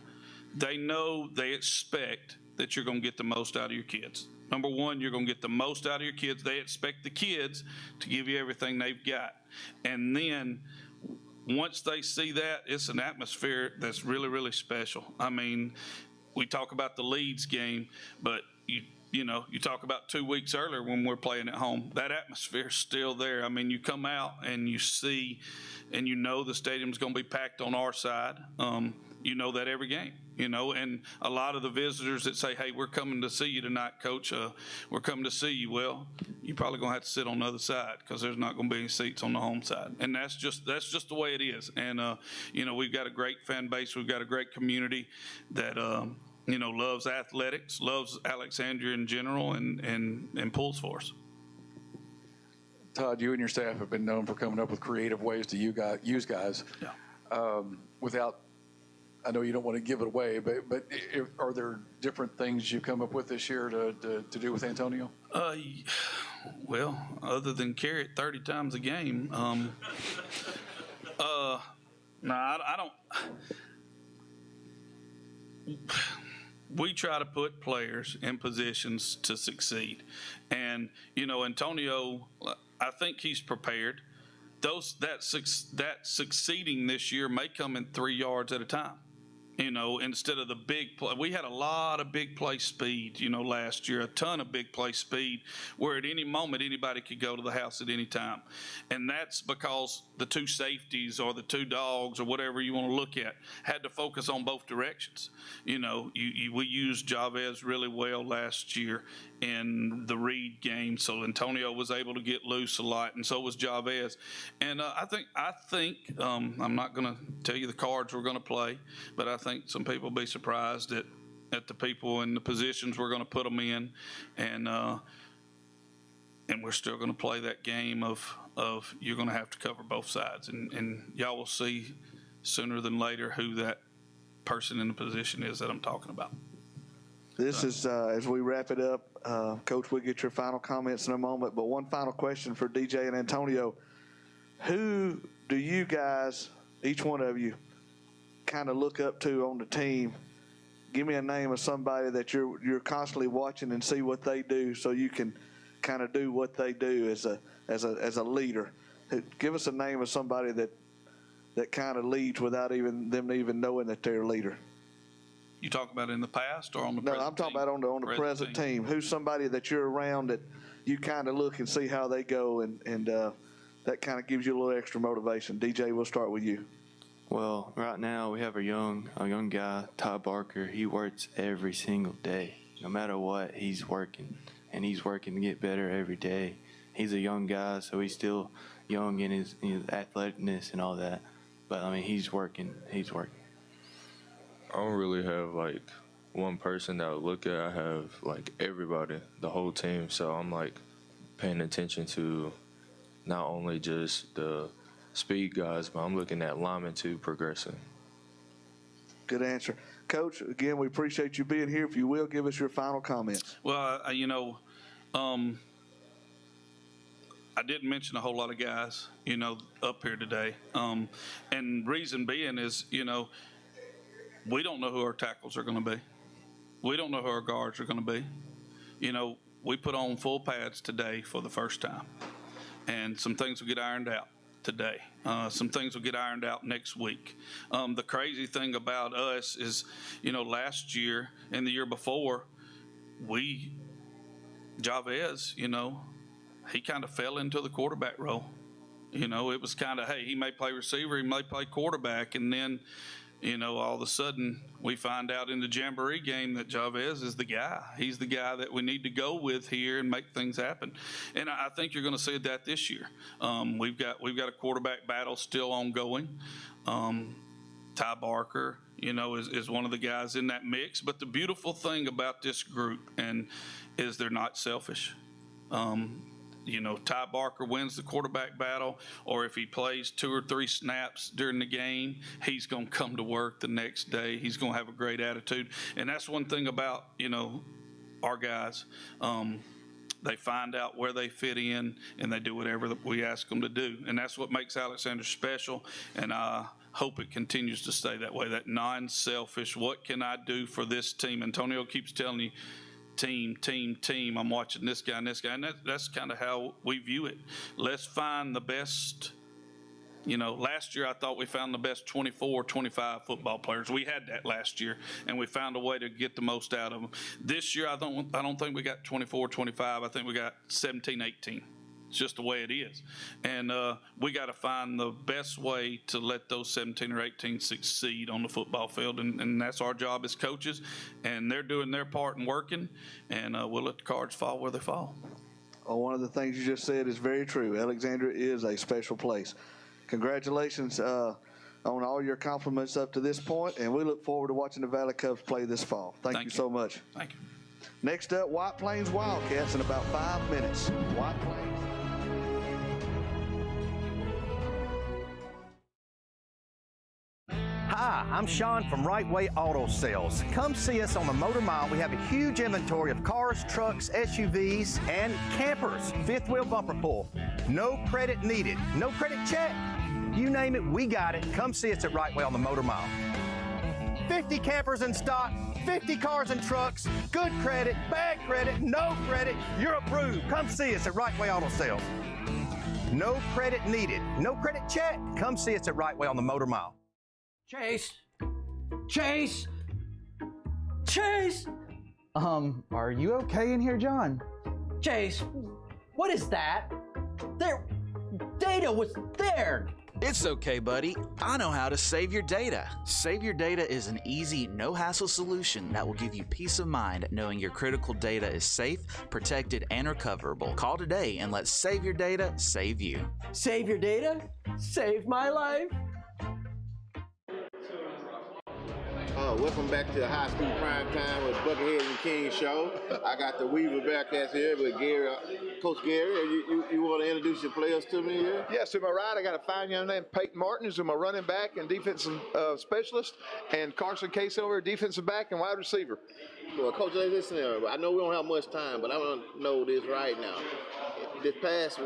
they expect that you're going to get the most out of your kids. Number one, you're going to get the most out of your kids. They expect the kids to give you everything they've got. And then once they see that, it's an atmosphere that's really, really special. I mean, we talk about the Leeds game, but you talk about 2 weeks earlier when we're playing at home, that atmosphere's still there. I mean, you come out and you see and the stadium's going to be packed on our side. That every game, and a lot of the visitors that say, hey, we're coming to see you tonight, Coach. We're coming to see you. Well, you're probably going to have to sit on the other side because there's not going to be any seats on the home side. And that's just the way it is. And, we've got a great fan base. We've got a great community that, loves athletics, loves Alexandria in general, and pulls for us. Todd, you and your staff have been known for coming up with creative ways to use guys. Yeah. I know you don't want to give it away, but are there different things you come up with this year to do with Antonio? Well, other than carry it 30 times a game, no, I don't. We try to put players in positions to succeed, and Antonio, I think he's prepared. That succeeding this year may come in 3 yards at a time. Instead of the big play. We had a lot of big play speed, last year, a ton of big play speed, where at any moment anybody could go to the house at any time. And that's because the two safeties or the two dogs or whatever you want to look at had to focus on both directions. We used Javez really well last year in the Reed game, so Antonio was able to get loose a lot, and so was Javez. And I think I'm not going to tell you the cards we're going to play, but I think some people will be surprised at the people and the positions we're going to put them in, and we're still going to play that game of you're going to have to cover both sides, and y'all will see sooner than later who that person in the position is that I'm talking about. This is, as we wrap it up, Coach, we'll get your final comments in a moment, but one final question for DJ and Antonio. Who do you guys, each one of you, kind of look up to on the team? Give me a name of somebody that you're constantly watching and see what they do so you can kind of do what they do as a leader. Give us a name of somebody that kind of leads without them even knowing that they're a leader. You talk about in the past or on the No, present I'm talking team? about on the present team. Who's somebody that you're around that you kind of look and see how they go, and that kind of gives you a little extra motivation. DJ, we'll start with you. Well, right now we have a young guy, Todd Barker. He works every single day. No matter what, he's working, and he's working to get better every day. He's a young guy, so he's still young in his athleticness and all that. But, I mean, he's working. He's working. I don't really have one person that I would look at. I have everybody, the whole team. So I'm paying attention to not only just the speed guys, but I'm looking at linemen too progressing. Good answer. Coach, again, we appreciate you being here. If you will, give us your final comments. Well, I didn't mention a whole lot of guys, up here today. And reason being is, we don't know who our tackles are going to be. We don't know who our guards are going to be. We put on full pads today for the first time. And some things will get ironed out today. Some things will get ironed out next week. The crazy thing about us is, last year and the year before, Javez, he kind of fell into the quarterback role. It was kind of, hey, he may play receiver, he may play quarterback, and then, all of a sudden we find out in the Jamboree game that Javez is the guy. He's the guy that we need to go with here and make things happen. And I think you're going to see that this year. We've got a quarterback battle still ongoing. Ty Barker, is one of the guys in that mix. But the beautiful thing about this group is they're not selfish. Ty Barker wins the quarterback battle, or if he plays 2 or 3 snaps during the game, he's going to come to work the next day. He's going to have a great attitude. And that's one thing about, our guys. They find out where they fit in, and they do whatever we ask them to do. And that's what makes Alexandria special, and I hope it continues to stay that way, that non-selfish, what can I do for this team? Antonio keeps telling you, team, team, team. I'm watching this guy and this guy, and that's kind of how we view it. Let's find the best. Last year I thought we found the best 24, 25 football players. We had that last year, and we found a way to get the most out of them. This year I don't think we got 24, 25. I think we got 17, 18. It's just the way it is. And we got to find the best way to let those 17 or 18 succeed on the football field, and that's our job as coaches, and they're doing their part and working, and we'll let the cards fall where they fall. Oh, one of the things you just said is very true. Alexandria is a special place. Congratulations on all your compliments up to this point, and we look forward to watching the Valley Cubs play this fall. Thank you so much. Thank you. Next up, White Plains Wildcats in about 5 minutes. White Plains. Hi, I'm Sean from Right Way Auto Sales. Come see us on the Motor Mile. We have a huge inventory of cars, trucks, SUVs, and campers. Fifth wheel bumper pull. No credit needed. No credit check. You name it, we got it. Come see us at Right Way on the Motor Mile. 50 campers in stock, 50 cars and trucks, good credit, bad credit, no credit. You're approved. Come see us at Right Way Auto Sales. No credit needed. No credit check. Come see us at Right Way on the Motor Mile. Chase! Chase! Chase! Are you okay in here, John? Chase, what is that? There, data was there! It's okay, buddy. I know how to save your data. Save Your Data is an easy, no-hassle solution that will give you peace of mind knowing your critical data is safe, protected, and recoverable. Call today and let Save Your Data save you. Save your data? Save my life? Welcome back to the High School Prime Time with Buckethead and King Show. I got the Weaver Bearcats here with Gary, Coach Gary. You want to introduce your players to me here? Yes, to my right, I got a fine young man, Peyton Martin, who's my running back and defensive specialist, and Carson Case over, defensive back and wide receiver. Well, Coach, listen here. I know we don't have much time, but I want to know this right now. This past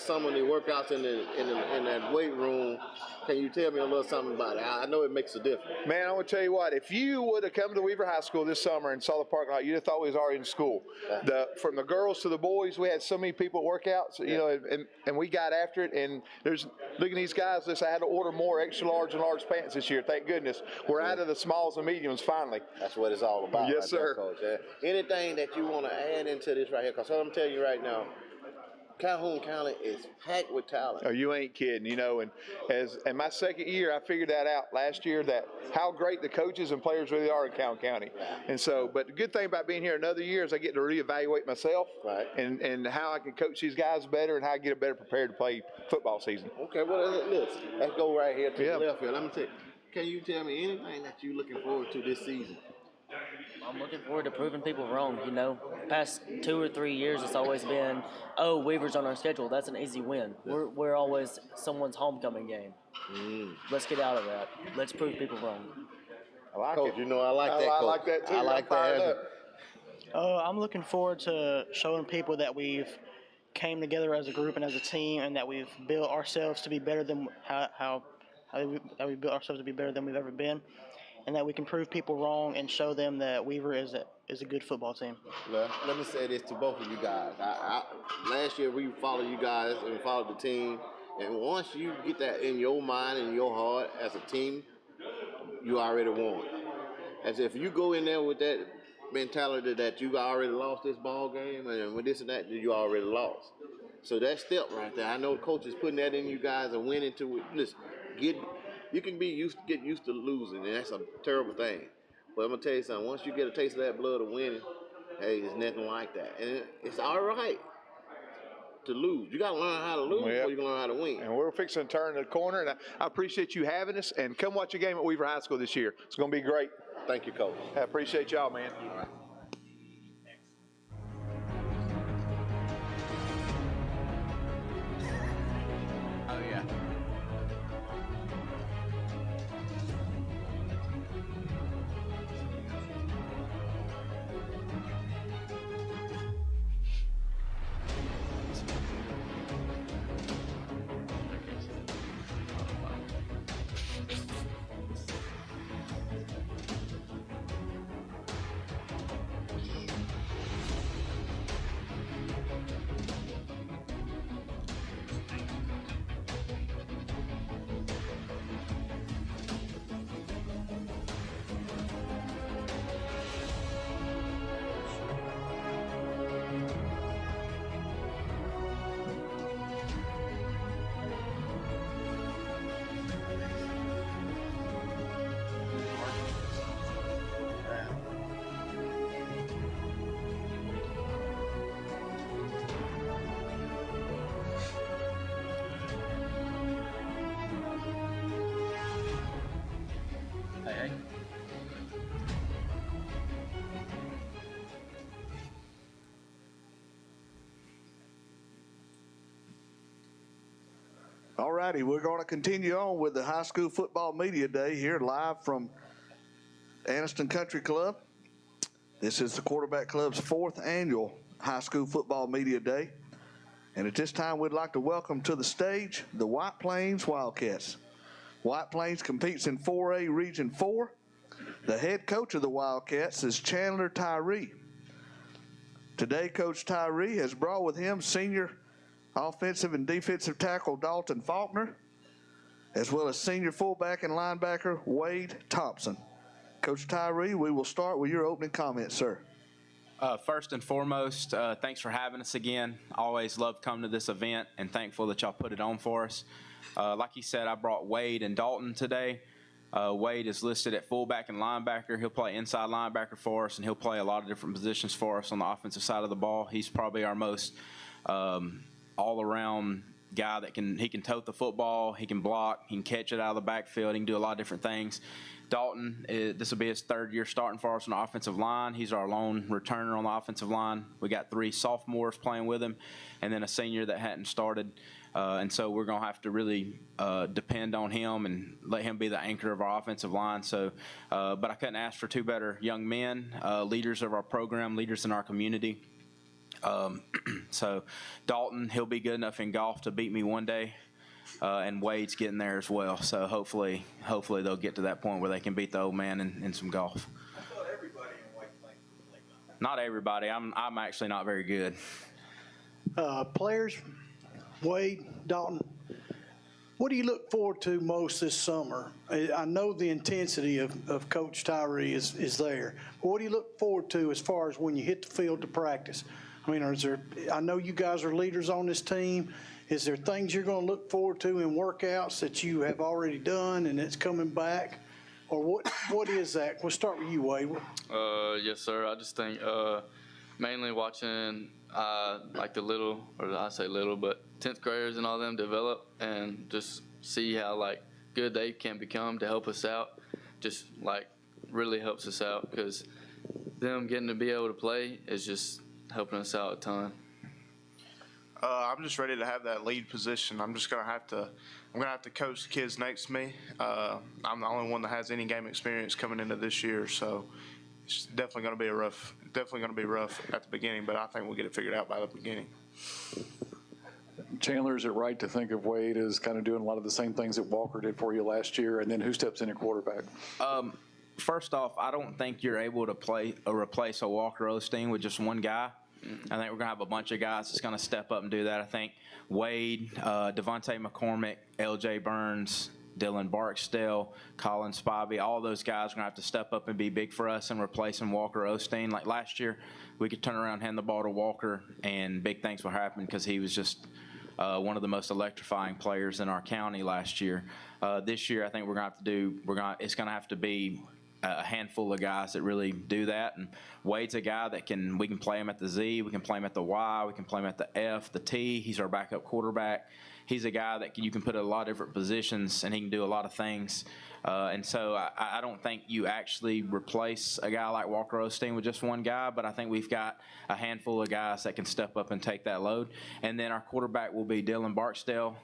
summer, the workouts in that weight room. Can you tell me a little something about it? I know it makes a difference. Man, I want to tell you what. If you would have come to Weaver High School this summer and saw the parking lot, you'd have thought we was already in school. From the girls to the boys, we had so many people at workouts, and we got after it. And look at these guys. I had to order more extra large and large pants this year. Thank goodness. We're out of the smalls and mediums finally. That's what it's all about. Yes, right sir. There, Coach. Anything that you want to add into this right here? Because I'm telling you right now, Calhoun County is packed with talent. Oh, you ain't kidding, and in my second year, I figured that out last year, that how great the coaches and players really are in Calhoun County. And so, but the good thing about being here another year is I get to reevaluate myself and how I can coach these guys better and how I get better prepared to play football season. Okay, well, let's go right here to the left field. Can you tell me anything that you're looking forward to this season? I'm looking forward to proving people wrong, Past 2 or 3 years, it's always been, oh, Weaver's on our schedule. That's an easy win. We're always someone's homecoming game. Let's get out of that. Let's prove people wrong. I like it. I like that, Coach. I like that, too. I like that. I'm looking forward to showing people that we've came together as a group and as a team, and that we've built ourselves to be better than how we built ourselves to be better than we've ever been. And that we can prove people wrong and show them that Weaver is a good football team. Well, let me say this to both of you guys. Last year we followed you guys and we followed the team. And once you get that in your mind and your heart as a team, you already won. As if you go in there with that mentality that you already lost this ball game and with this and that, you already lost. So that step right there, I know the coach is putting that in you guys and went into it. Listen, you can get used to losing, and that's a terrible thing. But I'm going to tell you something. Once you get a taste of that blood of winning, hey, it's nothing like that. And it's all right to lose. You got to learn how to lose before you can learn how to win. And we're fixing to turn the corner, and I appreciate you having us. And come watch a game at Weaver High School this year. It's going to be great. Thank you, Coach. I appreciate y'all, man. All right. All righty, we're going to continue on with the high school football media day here live from Anniston Country Club. This is the quarterback club's 4th annual high school football media day. And at this time, we'd like to welcome to the stage the White Plains Wildcats. White Plains competes in 4A Region 4. The head coach of the Wildcats is Chandler Tyree. Today, Coach Tyree has brought with him senior offensive and defensive tackle Dalton Faulkner, as well as senior fullback and linebacker Wade Thompson. Coach Tyree, we will start with your opening comments, sir. First and foremost, thanks for having us again. Always love coming to this event and thankful that y'all put it on for us. Like you said, I brought Wade and Dalton today. Wade is listed at fullback and linebacker. He'll play inside linebacker for us, and he'll play a lot of different positions for us on the offensive side of the ball. He's probably our most all-around guy that he can tote the football, he can block, he can catch it out of the backfield, he can do a lot of different things. Dalton, this will be his 3rd year starting for us on the offensive line. He's our lone returner on the offensive line. We got 3 sophomores playing with him, and then a senior that hadn't started. And so we're going to have to really depend on him and let him be the anchor of our offensive line. So, but I couldn't ask for 2 better young men, leaders of our program, leaders in our community. So Dalton, he'll be good enough in golf to beat me one day, and Wade's getting there as well. So hopefully they'll get to that point where they can beat the old man in some golf. I thought everybody in White Plains would play golf. Not everybody. I'm actually not very good. Players, Wade, Dalton, what do you look forward to most this summer? I know the intensity of Coach Tyree is there. But what do you look forward to as far as when you hit the field to practice? I mean, I know you guys are leaders on this team. Is there things you're going to look forward to in workouts that you have already done and it's coming back? Or what is that? We'll start with you, Wade. Yes, sir. I just think mainly watching like the little, or I say little, but 10th graders and all them develop and just see how like good they can become to help us out. Just like really helps us out because them getting to be able to play is just helping us out a ton. I'm just ready to have that lead position. I'm gonna have to coach the kids next to me. I'm the only one that has any game experience coming into this year, so it's definitely gonna be rough at the beginning. But I think we'll get it figured out by the beginning. Chandler, is it right to think of Wade as kind of doing a lot of the same things that Walker did for you last year? And then who steps in at quarterback? First off, I don't think you're able to replace a Walker Osteen with just one guy. I think we're going to have a bunch of guys that's going to step up and do that. I think Wade, Devontae McCormick, LJ Burns, Dylan Barksdale, Colin Spivey, all those guys are going to have to step up and be big for us and replacing Walker Osteen. Like last year, we could turn around and hand the ball to Walker, and big things will happen because he was just one of the most electrifying players in our county last year. This year, I think it's going to have to be a handful of guys that really do that. And Wade's a guy that we can play him at the Z, we can play him at the Y, we can play him at the F, the T. He's our backup quarterback. He's a guy that you can put in a lot of different positions, and he can do a lot of things. And so I don't think you actually replace a guy like Walker Osteen with just one guy, but I think we've got a handful of guys that can step up and take that load. And then our quarterback will be Dylan Barksdale.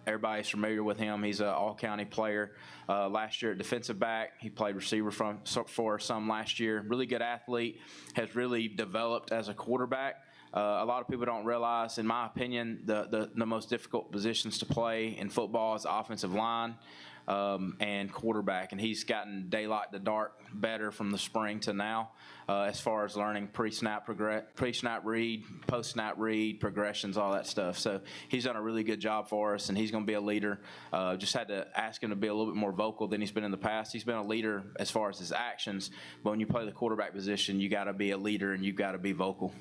Everybody's familiar with him. He's an all-county player. Last year at defensive back, he played receiver for some last year. Really good athlete, has really developed as a quarterback. A lot of people don't realize, in my opinion, the most difficult positions to play in football is offensive line and quarterback. And he's gotten daylight to dark better from the spring to now as far as learning pre-snap read, post-snap read, progressions, all that stuff. So he's done a really good job for us, and he's going to be a leader. Just had to ask him to be a little bit more vocal than he's been in the past. He's been a leader as far as his actions, but when you play the quarterback position, you got to be a leader and you've got to be vocal.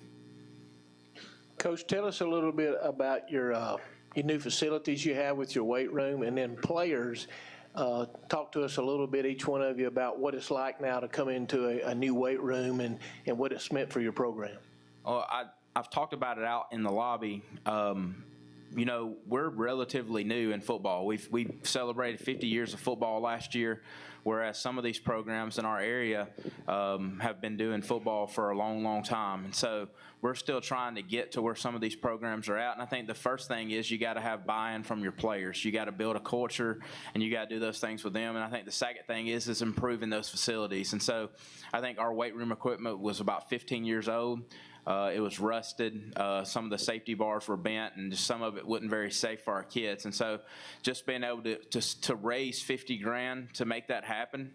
Coach, tell us a little bit about your new facilities you have with your weight room, and then players. Talk to us a little bit, each one of you, about what it's like now to come into a new weight room and what it's meant for your program. Well, I've talked about it out in the lobby. you know, we're relatively new in football. We celebrated 50 years of football last year, whereas some of these programs in our area have been doing football for a long, long time. And so we're still trying to get to where some of these programs are at. And I think the first thing is you got to have buy-in from your players. You got to build a culture, and you got to do those things with them. And I think the second thing is improving those facilities. And so I think our weight room equipment was about 15 years old. It was rusted. Some of the safety bars were bent, and just some of it wasn't very safe for our kids. And so just being able to raise 50 grand to make that happen,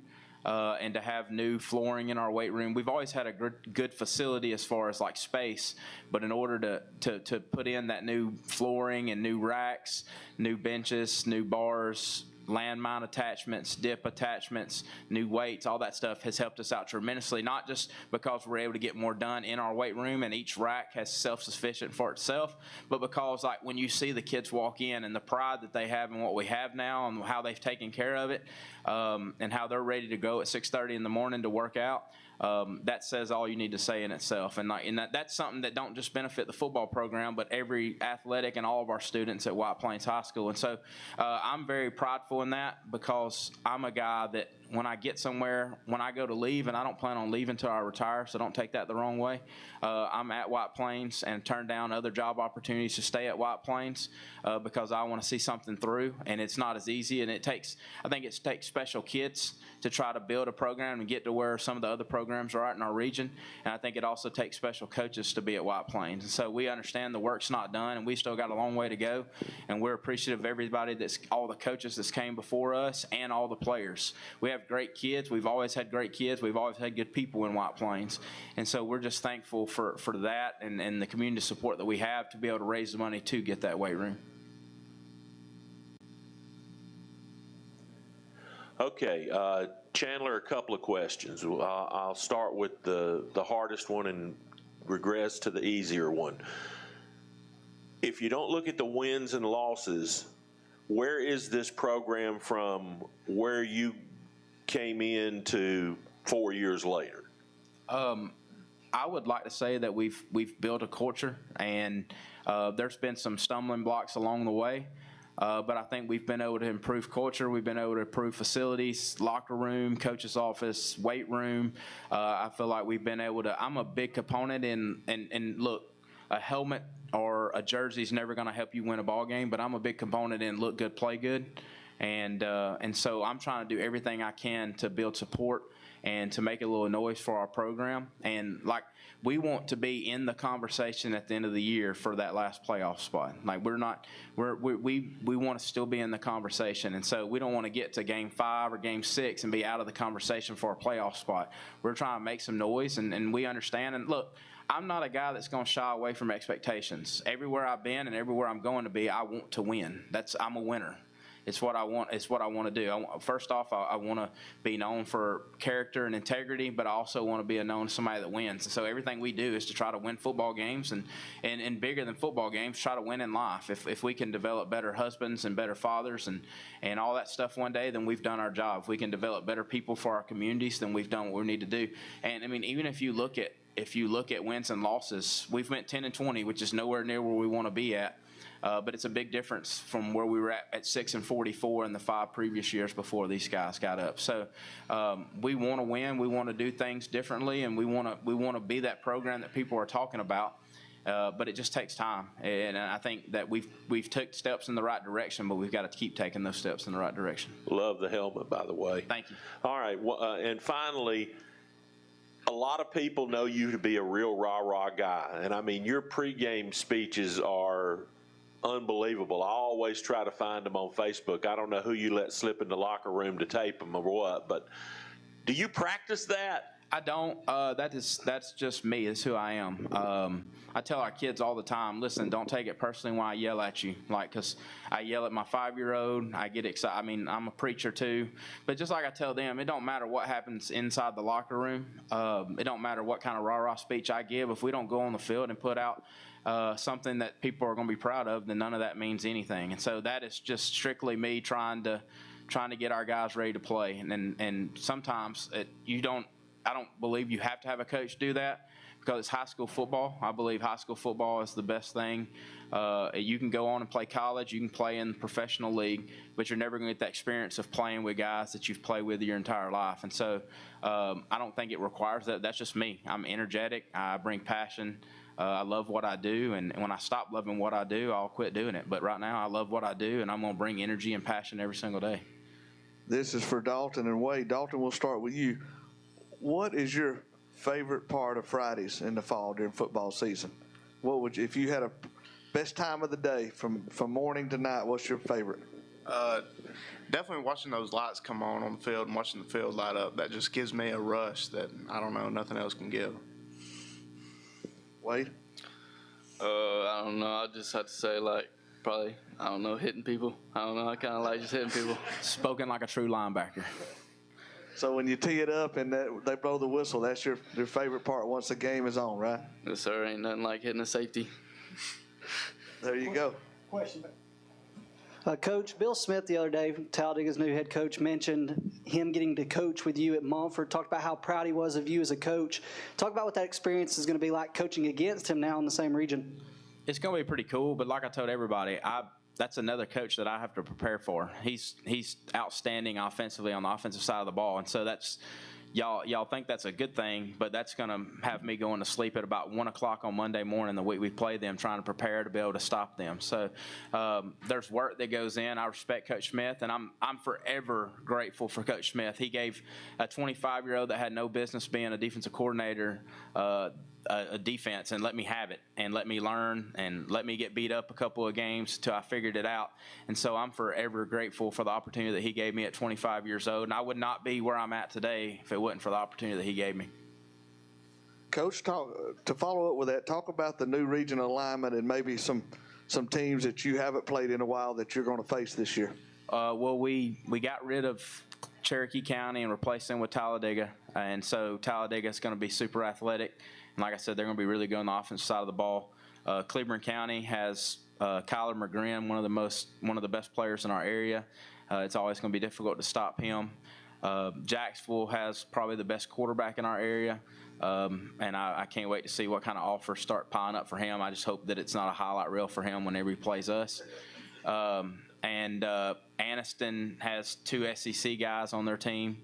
and to have new flooring in our weight room. We've always had a good facility as far as like space, but in order to put in that new flooring and new racks, new benches, new bars, landmine attachments, dip attachments, new weights, all that stuff has helped us out tremendously, not just because we're able to get more done in our weight room and each rack has self-sufficient for itself, but because like when you see the kids walk in and the pride that they have in what we have now and how they've taken care of it, and how they're ready to go at 6:30 in the morning to work out, that says all you need to say in itself. And that's something that don't just benefit the football program, but every athletic and all of our students at White Plains High School. And so I'm very prideful in that, because I'm a guy that when I get somewhere, when I go to leave, and I don't plan on leaving until I retire, so don't take that the wrong way, I'm at White Plains and turn down other job opportunities to stay at White Plains because I want to see something through, and it's not as easy, and I think it takes special kids to try to build a program and get to where some of the other programs are at in our region, and I think it also takes special coaches to be at White Plains. And so we understand the work's not done, and we still got a long way to go, and we're appreciative of everybody all the coaches that's came before us and all the players. We have great kids. We've always had great kids. We've always had good people in White Plains, and so we're just thankful for that and the community support that we have to be able to raise the money to get that weight room. Okay, Chandler, a couple of questions. I'll start with the hardest one and regress to the easier one. If you don't look at the wins and losses, where is this program from where you came in to 4 years later? I would like to say that we've built a culture, and there's been some stumbling blocks along the way. But I think we've been able to improve culture. We've been able to improve facilities, locker room, coach's office, weight room. I feel like we've been able to. I'm a big component in look, a helmet or a jersey is never going to help you win a ball game, but I'm a big component in look good, play good. And so I'm trying to do everything I can to build support and to make a little noise for our program. And like, we want to be in the conversation at the end of the year for that last playoff spot. Like we want to still be in the conversation. And so we don't want to get to game 5 or game 6 and be out of the conversation for a playoff spot. We're trying to make some noise, and we understand. And look, I'm not a guy that's going to shy away from expectations. Everywhere I've been and everywhere I'm going to be, I want to win. I'm a winner. It's what I want. It's what I want to do. First off, I want to be known for character and integrity, but I also want to be known as somebody that wins. And so everything we do is to try to win football games, and bigger than football games, try to win in life. If we can develop better husbands and better fathers and all that stuff one day, then we've done our job. If we can develop better people for our communities, then we've done what we need to do. And I mean, even if you look at wins and losses, we've went 10-20, which is nowhere near where we want to be at. But it's a big difference from where we were at 6-44 in the 5 previous years before these guys got up. So we want to win. We want to do things differently, and we want to be that program that people are talking about. But it just takes time, and I think that we've took steps in the right direction, but we've got to keep taking those steps in the right direction. Love the helmet, by the way. Thank you. All right, and finally, a lot of people know you to be a real rah-rah guy, and I mean your pregame speeches are unbelievable. I always try to find them on Facebook. I don't know who you let slip in the locker room to tape them or what, but do you practice that? I don't. That's just me. It's who I am. I tell our kids all the time, listen, don't take it personally when I yell at you. Like, because I yell at my 5-year-old. I get excited. I mean, I'm a preacher too. But just like I tell them, it don't matter what happens inside the locker room. It don't matter what kind of rah-rah speech I give. If we don't go on the field and put out something that people are going to be proud of, then none of that means anything. And so that is just strictly me trying to get our guys ready to play. And sometimes I don't believe you have to have a coach do that, because it's high school football. I believe high school football is the best thing. You can go on and play college, you can play in the professional league, but you're never going to get that experience of playing with guys that you've played with your entire life. And so I don't think it requires that. That's just me. I'm energetic. I bring passion. I love what I do, and when I stop loving what I do, I'll quit doing it. But right now, I love what I do, and I'm going to bring energy and passion every single day. This is for Dalton and Wade. Dalton, we'll start with you. What is your favorite part of Fridays in the fall during football season? What would you, if you had a best time of the day from morning to night, what's your favorite? Definitely watching those lights come on the field and watching the field light up. That just gives me a rush that, I don't know, nothing else can give. Wade? I don't know. I just have to say, like, probably, I don't know, hitting people. I don't know. I kind of like just hitting people. Spoken like a true linebacker. So when you tee it up and they blow the whistle, that's your favorite part once the game is on, right? Yes, sir. Ain't nothing like hitting a safety. There you go. Question. Coach, Bill Smith the other day, Talladega's new head coach, mentioned him getting to coach with you at Montford, talked about how proud he was of you as a coach. Talk about what that experience is going to be like coaching against him now in the same region. It's going to be pretty cool, but like I told everybody, that's another coach that I have to prepare for. He's outstanding offensively on the offensive side of the ball, and so that's y'all think that's a good thing, but that's going to have me going to sleep at about 1 o'clock on Monday morning the week we play them, trying to prepare to be able to stop them. So there's work that goes in. I respect Coach Smith, and I'm forever grateful for Coach Smith. He gave a 25-year-old that had no business being a defensive coordinator a defense and let me have it and let me learn and let me get beat up a couple of games until I figured it out. And so I'm forever grateful for the opportunity that he gave me at 25 years old. And I would not be where I'm at today if it wasn't for the opportunity that he gave me. Coach, to follow up with that, talk about the new regional alignment and maybe some teams that you haven't played in a while that you're going to face this year. Well, we got rid of Cherokee County and replaced them with Talladega. And so Talladega is going to be super athletic. And like I said, they're going to be really good on the offensive side of the ball. Cleburne County has Kyler McGrin, one of the best players in our area. It's always going to be difficult to stop him. Jacksonville has probably the best quarterback in our area, and I can't wait to see what kind of offers start piling up for him. I just hope that it's not a highlight reel for him whenever he plays us. And Anniston has 2 SEC guys on their team.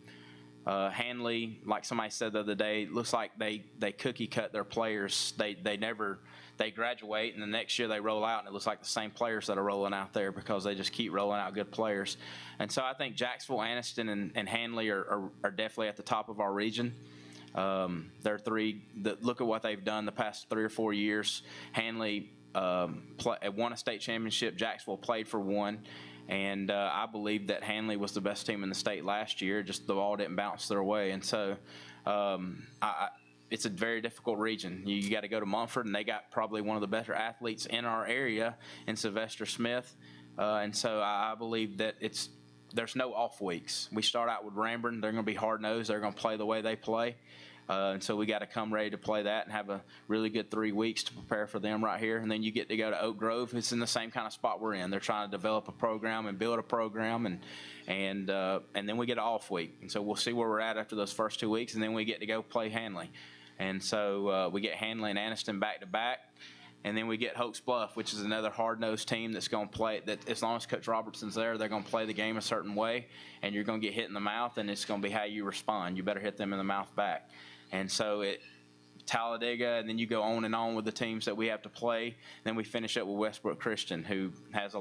Hanley, like somebody said the other day, looks like they cookie cut their players. They graduate and the next year they roll out and it looks like the same players that are rolling out there because they just keep rolling out good players. And so I think Jacksonville, Anniston, and Hanley are definitely at the top of our region. They're three that look at what they've done the past 3 or 4 years. Hanley won a state championship. Jacksonville played for one. And I believe that Hanley was the best team in the state last year, just the ball didn't bounce their way. And so it's a very difficult region. You got to go to Montford, and they got probably one of the better athletes in our area in Sylvester Smith. And so I believe that there's no off weeks. We start out with Ramburn. They're going to be hard-nosed. They're going to play the way they play. And so we got to come ready to play that and have a really good 3 weeks to prepare for them right here. And then you get to go to Oak Grove. It's in the same kind of spot we're in. They're trying to develop a program and build a program, and then we get an off week. And so we'll see where we're at after those first 2 weeks, and then we get to go play Hanley. And so we get Hanley and Anniston back to back. And then we get Hoax Bluff, which is another hard-nosed team that's going to play. That as long as Coach Robertson's there, they're going to play the game a certain way, and you're going to get hit in the mouth, and it's going to be how you respond. You better hit them in the mouth back. And so Talladega, and then you go on and on with the teams that we have to play. Then we finish up with Westbrook Christian, who has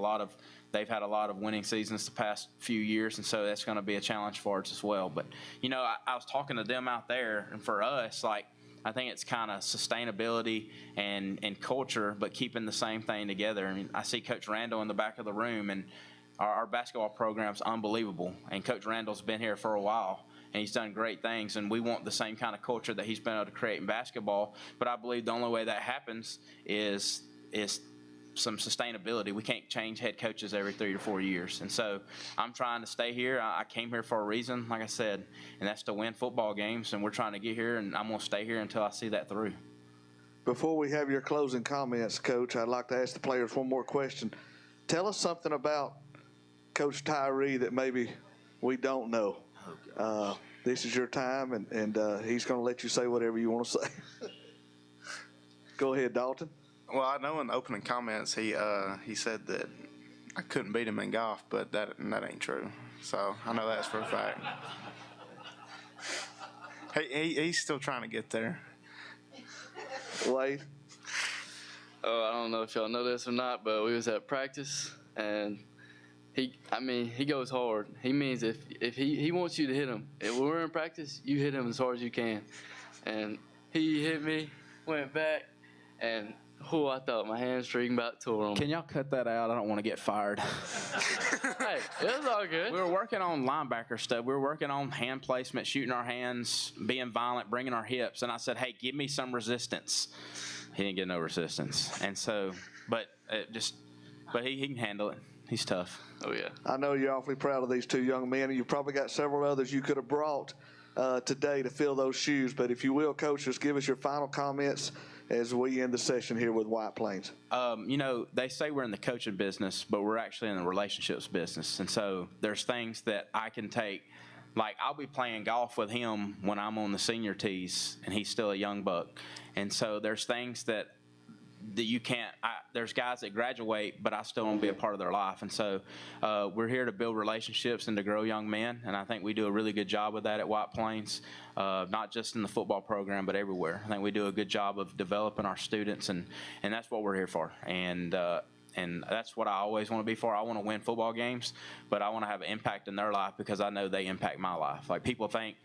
they've had a lot of winning seasons the past few years, and so that's going to be a challenge for us as well. But, I was talking to them out there, and for us, I think it's kind of sustainability and culture, but keeping the same thing together. I mean, I see Coach Randall in the back of the room, and our basketball program's unbelievable. And Coach Randall's been here for a while, and he's done great things. And we want the same kind of culture that he's been able to create in basketball. But I believe the only way that happens is some sustainability. We can't change head coaches every 3 to 4 years. And so I'm trying to stay here. I came here for a reason, like I said, and that's to win football games. And we're trying to get here, and I'm going to stay here until I see that through. Before we have your closing comments, Coach, I'd like to ask the players one more question. Tell us something about Coach Tyree that maybe we don't know. This is your time, and he's going to let you say whatever you want to say. Go ahead, Dalton. Well, I know in the opening comments he said that I couldn't beat him in golf, but that ain't true. So I know that's for a fact. He's still trying to get there. Wade? Oh, I don't know if y'all know this or not, but we was at practice, and he goes hard. He means if he wants you to hit him, if we're in practice, you hit him as hard as you can. And he hit me, went back, and I thought my hamstring about tore him. Can y'all cut that out? I don't want to get fired. Hey, it was all good. We were working on linebacker stuff. We were working on hand placement, shooting our hands, being violent, bringing our hips. And I said, hey, give me some resistance. He didn't get no resistance. And so, but he can handle it. He's tough. Oh, yeah. I know you're awfully proud of these two young men, and you've probably got several others you could have brought today to fill those shoes. But if you will, Coach, just give us your final comments as we end the session here with White Plains. They say we're in the coaching business, but we're actually in the relationships business. And so there's things that I can take. Like, I'll be playing golf with him when I'm on the senior tees, and he's still a young buck. And so there's things that you can't there's guys that graduate, but I still want to be a part of their life. And so we're here to build relationships and to grow young men, and I think we do a really good job with that at White Plains, not just in the football program, but everywhere. I think we do a good job of developing our students, and that's what we're here for. And that's what I always want to be for. I want to win football games, but I want to have an impact in their life because I know they impact my life. Like, people think,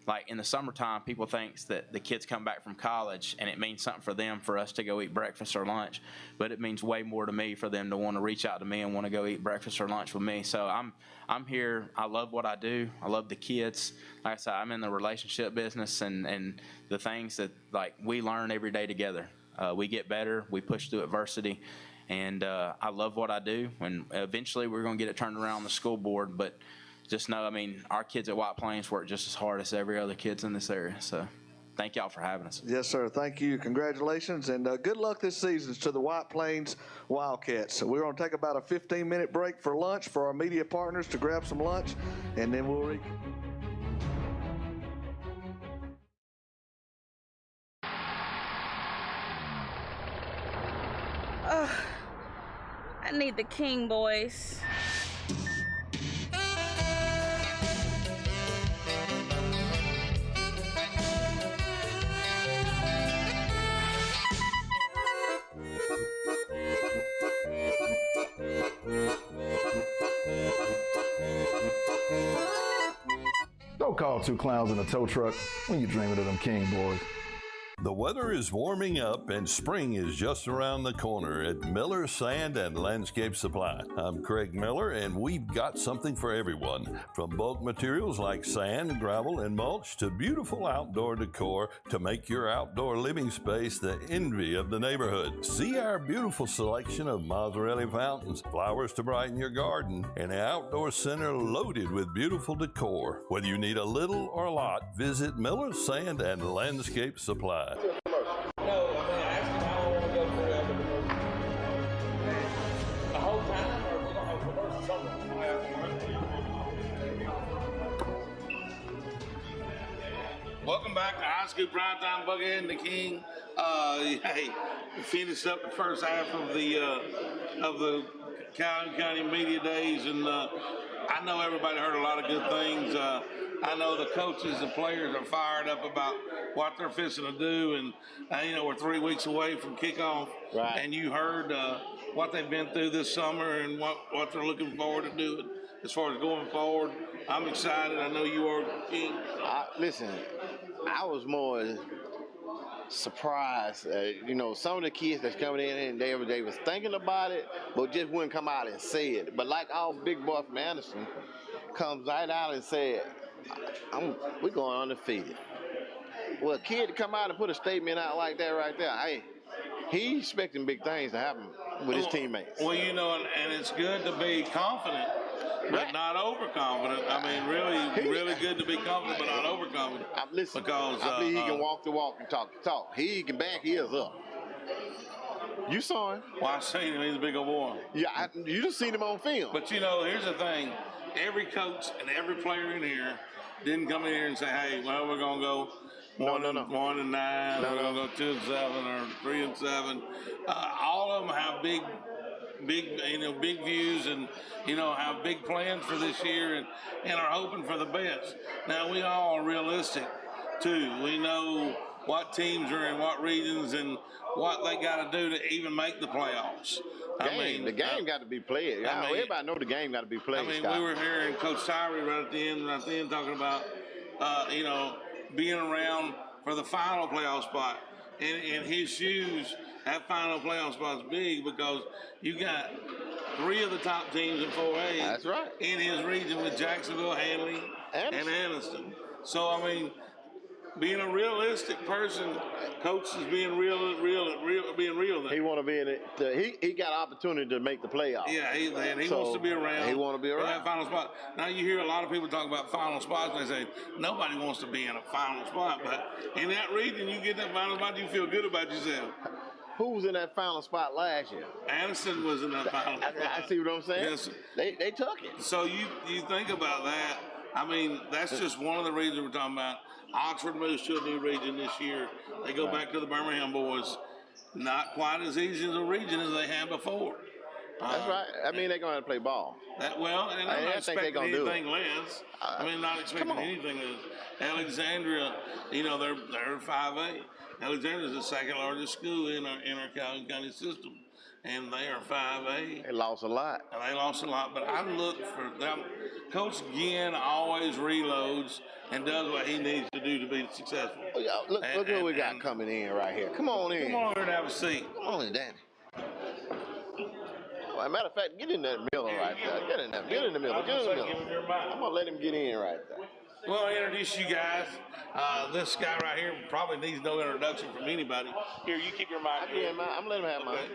like in the summertime, people think that the kids come back from college and it means something for them for us to go eat breakfast or lunch, but it means way more to me for them to want to reach out to me and want to go eat breakfast or lunch with me. So I'm here. I love what I do. I love the kids. Like I said, I'm in the relationship business and the things that, like, we learn every day together. We get better. We push through adversity. And I love what I do. And eventually we're going to get it turned around on the school board, but just know, our kids at White Plains work just as hard as every other kids in this area. So thank y'all for having us. Yes, sir. Thank you. Congratulations. And good luck this season to the White Plains Wildcats. So we're going to take about a 15-minute break for lunch for our media partners to grab some lunch, and then we'll I need the King boys. Don't call two clowns in a tow truck when you're dreaming of them King boys. The weather is warming up and spring is just around the corner at Miller Sand and Landscape Supply. I'm Craig Miller, and we've got something for everyone. From bulk materials like sand, gravel, and mulch to beautiful outdoor decor to make your outdoor living space the envy of the neighborhood. See our beautiful selection of Mazzarelli fountains, flowers to brighten your garden, and an outdoor center loaded with beautiful decor. Whether you need a little or a lot, visit Miller Sand and Landscape Supply. Welcome back to High School Primetime Buckhead and the King. Hey, we finished up the first half of the Calhoun County Media Days, and I know everybody heard a lot of good things. I know the coaches and players are fired up about what they're fixing to do, and we're 3 weeks away from kickoff. Right. And you heard what they've been through this summer and what they're looking forward to doing as far as going forward. I'm excited. I know you are, King. Listen, I was more surprised. Some of the kids that's coming in and they was thinking about it, but just wouldn't come out and say it. But like our big boy from Anniston comes right out and said, we're going undefeated. Well, a kid to come out and put a statement out like that right there, hey, he's expecting big things to happen with his teammates. Well, and it's good to be confident, but not overconfident. Really good to be confident, but not overconfident. Listen, because I believe he can walk the walk and talk the talk. He can back his up. You saw him. Well, I seen him. He's a big old boy. Yeah, you just seen him on film. But here's the thing: every coach and every player in here didn't come in here and say, "Hey, well, we're gonna go 1 and 9, No, or they'll go 2 and 7, or 3 and 7. All of them have big, big views, and have big plans for this year, and are hoping for the best. Now we all are realistic too. We know what teams are in what regions and what they got to do to even make the playoffs. The game got to be played. Everybody know the game got to be played. We Scott. were hearing Coach Tyree right then talking about, being around for the final playoff spot. In his shoes, that final playoff spot's big because you got 3 of the top teams in 4A. That's right. In his region with Jacksonville, Hanley, and Anniston. So, being a realistic person, Coach is being real. There. He want to be in it. He got opportunity to make the playoffs. Yeah, he wants to be around. He want to be around that final spot. Now you hear a lot of people talk about final spots, and they say nobody wants to be in a final spot. But in that region, you get that final spot, you feel good about yourself. Who was in that final spot last year? Anniston was in that final spot. I see what I'm saying. Yes. They took it. So you think about that. That's just one of the regions we're talking about. Oxford moves to a new region this year. They go back to the Birmingham boys. Not quite as easy as a region as they had before. That's right. They're going to have to play ball. And I'm not expecting anything less. Not expecting anything less. Alexandria, they're 5A. Alexandria is the second largest school in our Calhoun County system, and they are 5A. They lost a lot. But I look for them. Coach Ginn always reloads and does what he needs to do to be successful. Oh, yeah. Look who we got coming in right here. Come on in. Come on here and have a seat. Come on in, Danny. Well, as a matter of fact, get in that middle right there. Get in the middle. I'm going to let him get in right there. Well, I'll introduce you guys. This guy right here probably needs no introduction from anybody. Here, you keep your mic. I'm letting him have mine.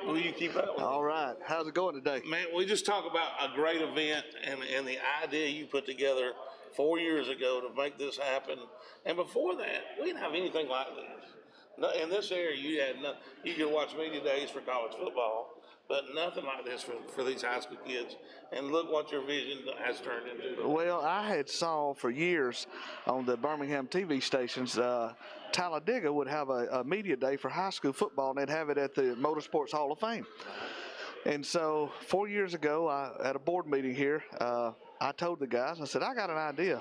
Will you keep that one? All right. How's it going today? Man, we just talk about a great event and the idea you put together 4 years ago to make this happen. And before that, we didn't have anything like this. In this area, you could watch media days for college football, but nothing like this for these high school kids. And look what your vision has turned into. Well, I had saw for years on the Birmingham TV stations, Talladega would have a media day for high school football, and they'd have it at the Motorsports Hall of Fame. And so 4 years ago, at a board meeting here, I told the guys, I said, I got an idea.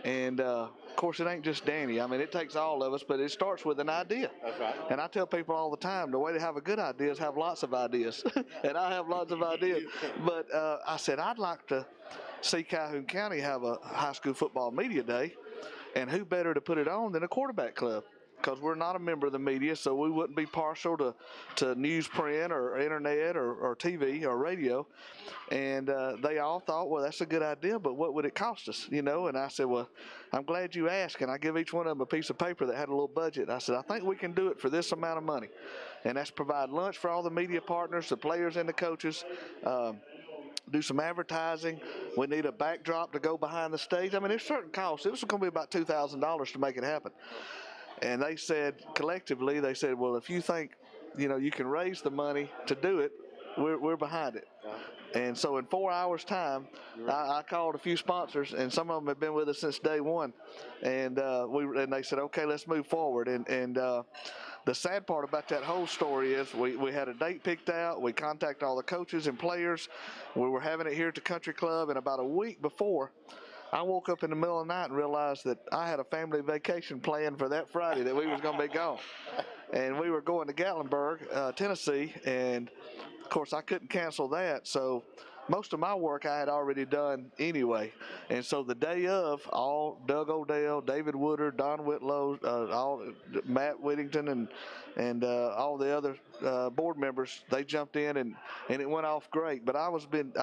And, of course, it ain't just Danny. It takes all of us, but it starts with an idea. That's right. And I tell people all the time, the way to have a good idea is have lots of ideas. And I have lots of ideas. But I said, I'd like to see Calhoun County have a high school football media day. And who better to put it on than a quarterback club? Because we're not a member of the media, so we wouldn't be partial to newsprint or internet or TV or radio. And they all thought, well, that's a good idea, but what would it cost us? And I said, well, I'm glad you asked. And I give each one of them a piece of paper that had a little budget. I said, I think we can do it for this amount of money. And that's provide lunch for all the media partners, the players and the coaches, do some advertising. We need a backdrop to go behind the stage. There's certain costs. It was going to be about $2,000 to make it happen. And they said, collectively, well, if you think, you can raise the money to do it, we're behind it. And so in 4 hours' time, I called a few sponsors, and some of them have been with us since day one. And they said, okay, let's move forward. And the sad part about that whole story is we had a date picked out. We contacted all the coaches and players. We were having it here at the country club, and about a week before, I woke up in the middle of the night and realized that I had a family vacation planned for that Friday that we was going to be gone. And we were going to Gatlinburg, Tennessee, and, of course, I couldn't cancel that. So most of my work I had already done anyway. And so the day of, all Doug Odell, David Woodard, Don Whitlow, all Matt Whittington, and all the other board members, they jumped in and it went off great. But I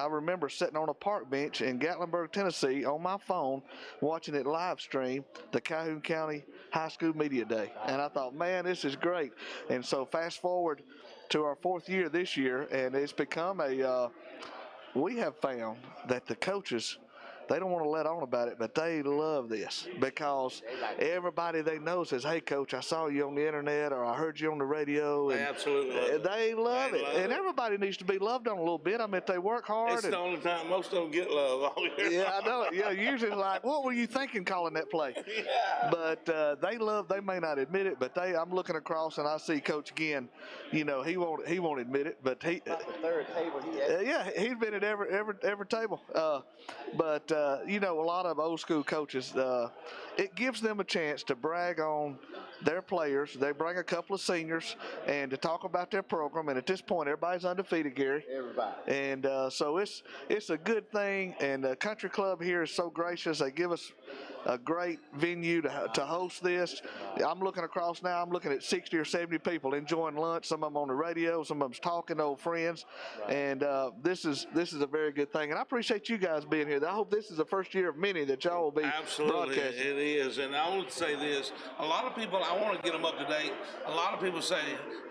remember sitting on a park bench in Gatlinburg, Tennessee, on my phone, watching it live stream, the Calhoun County High School Media Day. And I thought, man, this is great. And so fast forward to our 4th year this year, and it's become we have found that the coaches, they don't want to let on about it, but they love this because everybody they know says, "Hey, Coach, I saw you on the internet, or I heard you on the radio." And They absolutely love it. they love it, Love and it. everybody needs to be loved on a little bit. I mean, if they work hard. It's the only time most of them get love all year. Yeah, I know. Yeah, usually it's like, what were you thinking calling that play? Yeah. But they may not admit it, but I'm looking across and I see Coach Ginn. You know, he won't admit it, but he. About the third table he had. Yeah, he's been at every table. But you know, a lot of old school coaches, it gives them a chance to brag on their players. They bring a couple of seniors and to talk about their program. And at this point, everybody's undefeated, Gary. Everybody. And so it's a good thing. And the country club here is so gracious. They give us a great venue to host this. I'm looking across now. I'm looking at 60 or 70 people enjoying lunch. Some of them on the radio. Some of them's talking to old friends. Right. And this is a very good thing. And I appreciate you guys being here. I hope this is the first year of many that y'all will be Absolutely, broadcasting. it is. And I want to say this. A lot of people, I want to get them up to date. A lot of people say,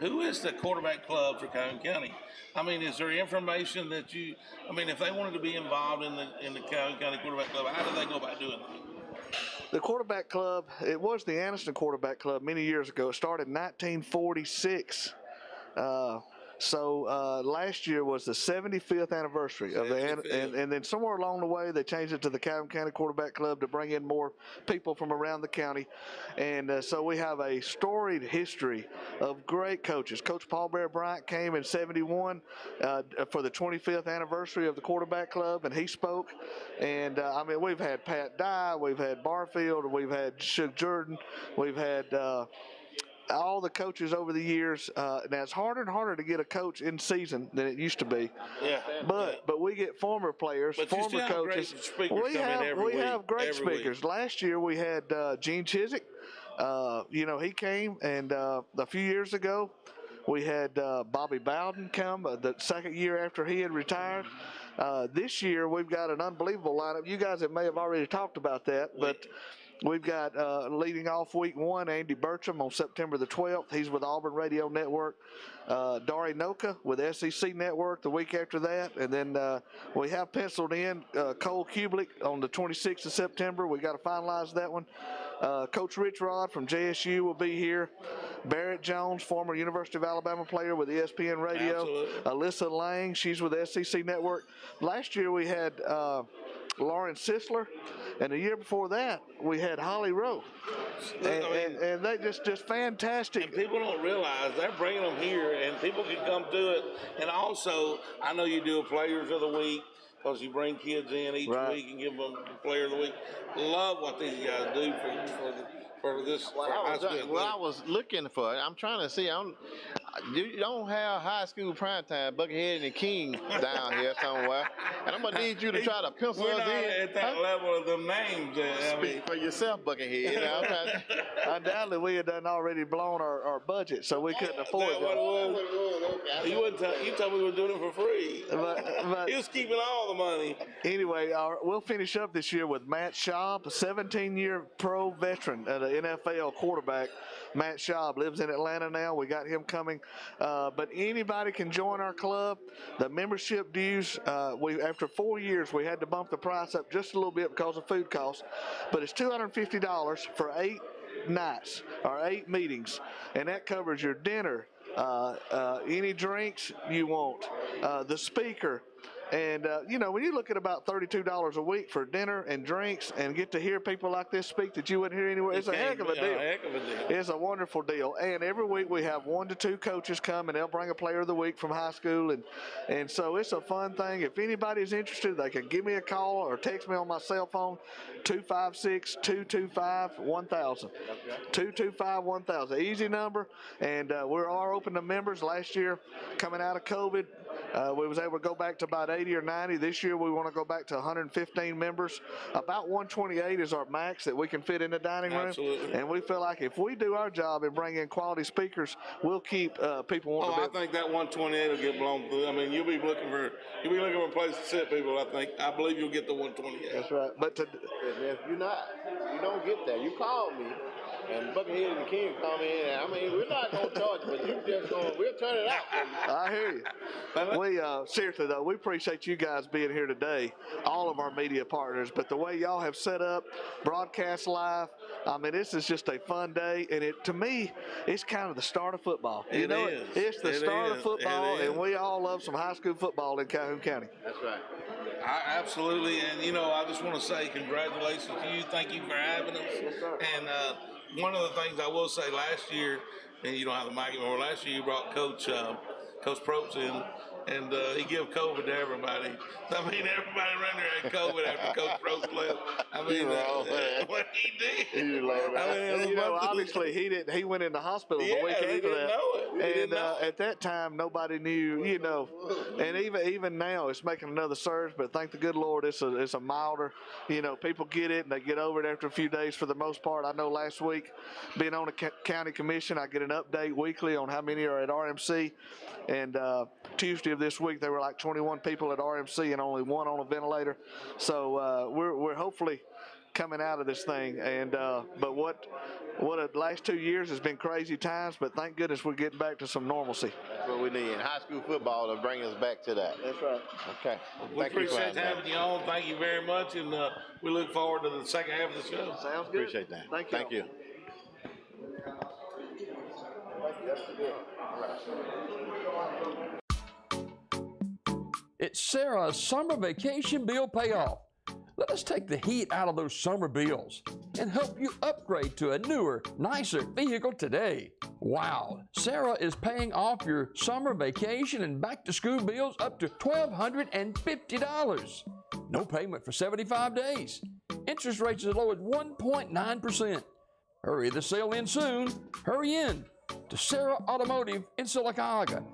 who is the quarterback club for Calhoun County? I mean, is there information that if they wanted to be involved in the Calhoun County Quarterback Club, how do they go about doing that? The quarterback club, it was the Anniston Quarterback Club many years ago. It started in 1946. So last year was the 75th anniversary of and then somewhere along the way they changed it to the Calhoun County Quarterback Club to bring in more people from around the county. And so we have a storied history of great coaches. Coach Paul Bear Bryant came in 71 for the 25th anniversary of the Quarterback Club, and he spoke. And we've had Pat Dye, we've had Barfield, we've had Shug Jordan, we've had all the coaches over the years. Now it's harder and harder to get a coach in season than it used to be. Yeah. But we get former players, But you former still have coaches. great speakers coming every week, have great every week. speakers. Last year we had Gene Chiswick. He came, and a few years ago we had Bobby Bowden come the second year after he had retired. This year we've got an unbelievable lineup. You guys may have already talked about that, but we've got leading off week one, Andy Bertram on September the 12th. He's with Auburn Radio Network. Dari Noka with SEC Network the week after that. And then we have penciled in Cole Kublik on the 26th of September. We got to finalize that one. Coach Rich Rod from JSU will be here. Barrett Jones, former University of Alabama player with ESPN Radio. Absolutely. Alyssa Lang, she's with SEC Network. Last year we had Lauren Sisler, and the year before that we had Holly Rowe, and they just fantastic. And people don't realize they're bringing them here, and people can come to it. And also, I know you do a Players of the Week because you bring kids in each week and give them the Player of the Week. Love what these guys do for this. I was looking for it. I'm trying to see. You don't have high school primetime, Buckethead and the King down here somewhere, and I'm gonna need you to try to pencil We're us not in. at that level of them names. Speak for yourself, Buckethead. Undoubtedly, we had done already blown our budget, so we couldn't afford it. You told me we were doing it for free. But He was keeping all the money. Anyway, we'll finish up this year with Matt Schaub, a 17-year pro veteran at an NFL quarterback. Matt Schaub lives in Atlanta now. We got him coming. But anybody can join our club. The membership dues, after 4 years, we had to bump the price up just a little bit because of food costs. But it's $250 for 8 nights or 8 meetings. And that covers your dinner, any drinks you want, the speaker. And, when you look at about $32 a week for dinner and drinks and get to hear people like this speak that you wouldn't hear anywhere, it's a heck of a deal. It's a wonderful deal. And every week we have 1 to 2 coaches come, and they'll bring a player of the week from high school. And so it's a fun thing. If anybody's interested, they can give me a call or text me on my cell phone, 256-225-1000. 225-1000. Easy number. And we are open to members. Last year, coming out of COVID, we was able to go back to about 80 or 90. This year we want to go back to 115 members. About 128 is our max that we can fit in the dining room. Absolutely. And we feel like if we do our job and bring in quality speakers, we'll keep people wanting to be. I think that 128 will get blown through. I mean, you'll be looking for a place to sit people. I believe you'll get the 128. That's right. But if you don't get that, you call me. And Buckethead and the King come in. We're not going to charge you, but we'll turn it out. I hear you. We seriously though, we appreciate you guys being here today, all of our media partners. But the way y'all have set up, broadcast live, I mean, this is just a fun day, and to me, it's kind of the start of football. It is. It's the start of football, It is. and we all love some high school football in Calhoun County. That's right. Absolutely, and I just want to say congratulations to you. Thank you for having us. Yes, sir. And one of the things I will say, last year, and you don't have the mic anymore. Last year you brought Coach Probst in, and he gave COVID to everybody. I mean, everybody around there had COVID after Coach Probst left. I mean, what he did. Obviously he didn't. He went in the hospital the week after that. And at that time, nobody knew. And even now, it's making another surge. But thank the good Lord, it's a milder. People get it and they get over it after a few days for the most part. I know last week, being on the county commission, I get an update weekly on how many are at RMC. And Tuesday of this week, there were like 21 people at RMC and only one on a ventilator. So we're hopefully coming out of this thing. And but what the last 2 years has been crazy times. But thank goodness we're getting back to some normalcy. That's what we need in high school football to bring us back to that. That's right. Okay. We appreciate having you on. Thank you very much, and we look forward to the second half of the show. Sounds good. Appreciate that. Thank you. It's Sarah's summer vacation bill payoff. Let us take the heat out of those summer bills and help you upgrade to a newer, nicer vehicle today. Wow, Sarah is paying off your summer vacation and back-to-school bills up to $1,250. No payment for 75 days. Interest rates as low as 1.9%. Hurry, the sale ends soon. Hurry in to Sarah Automotive in Sylacauga.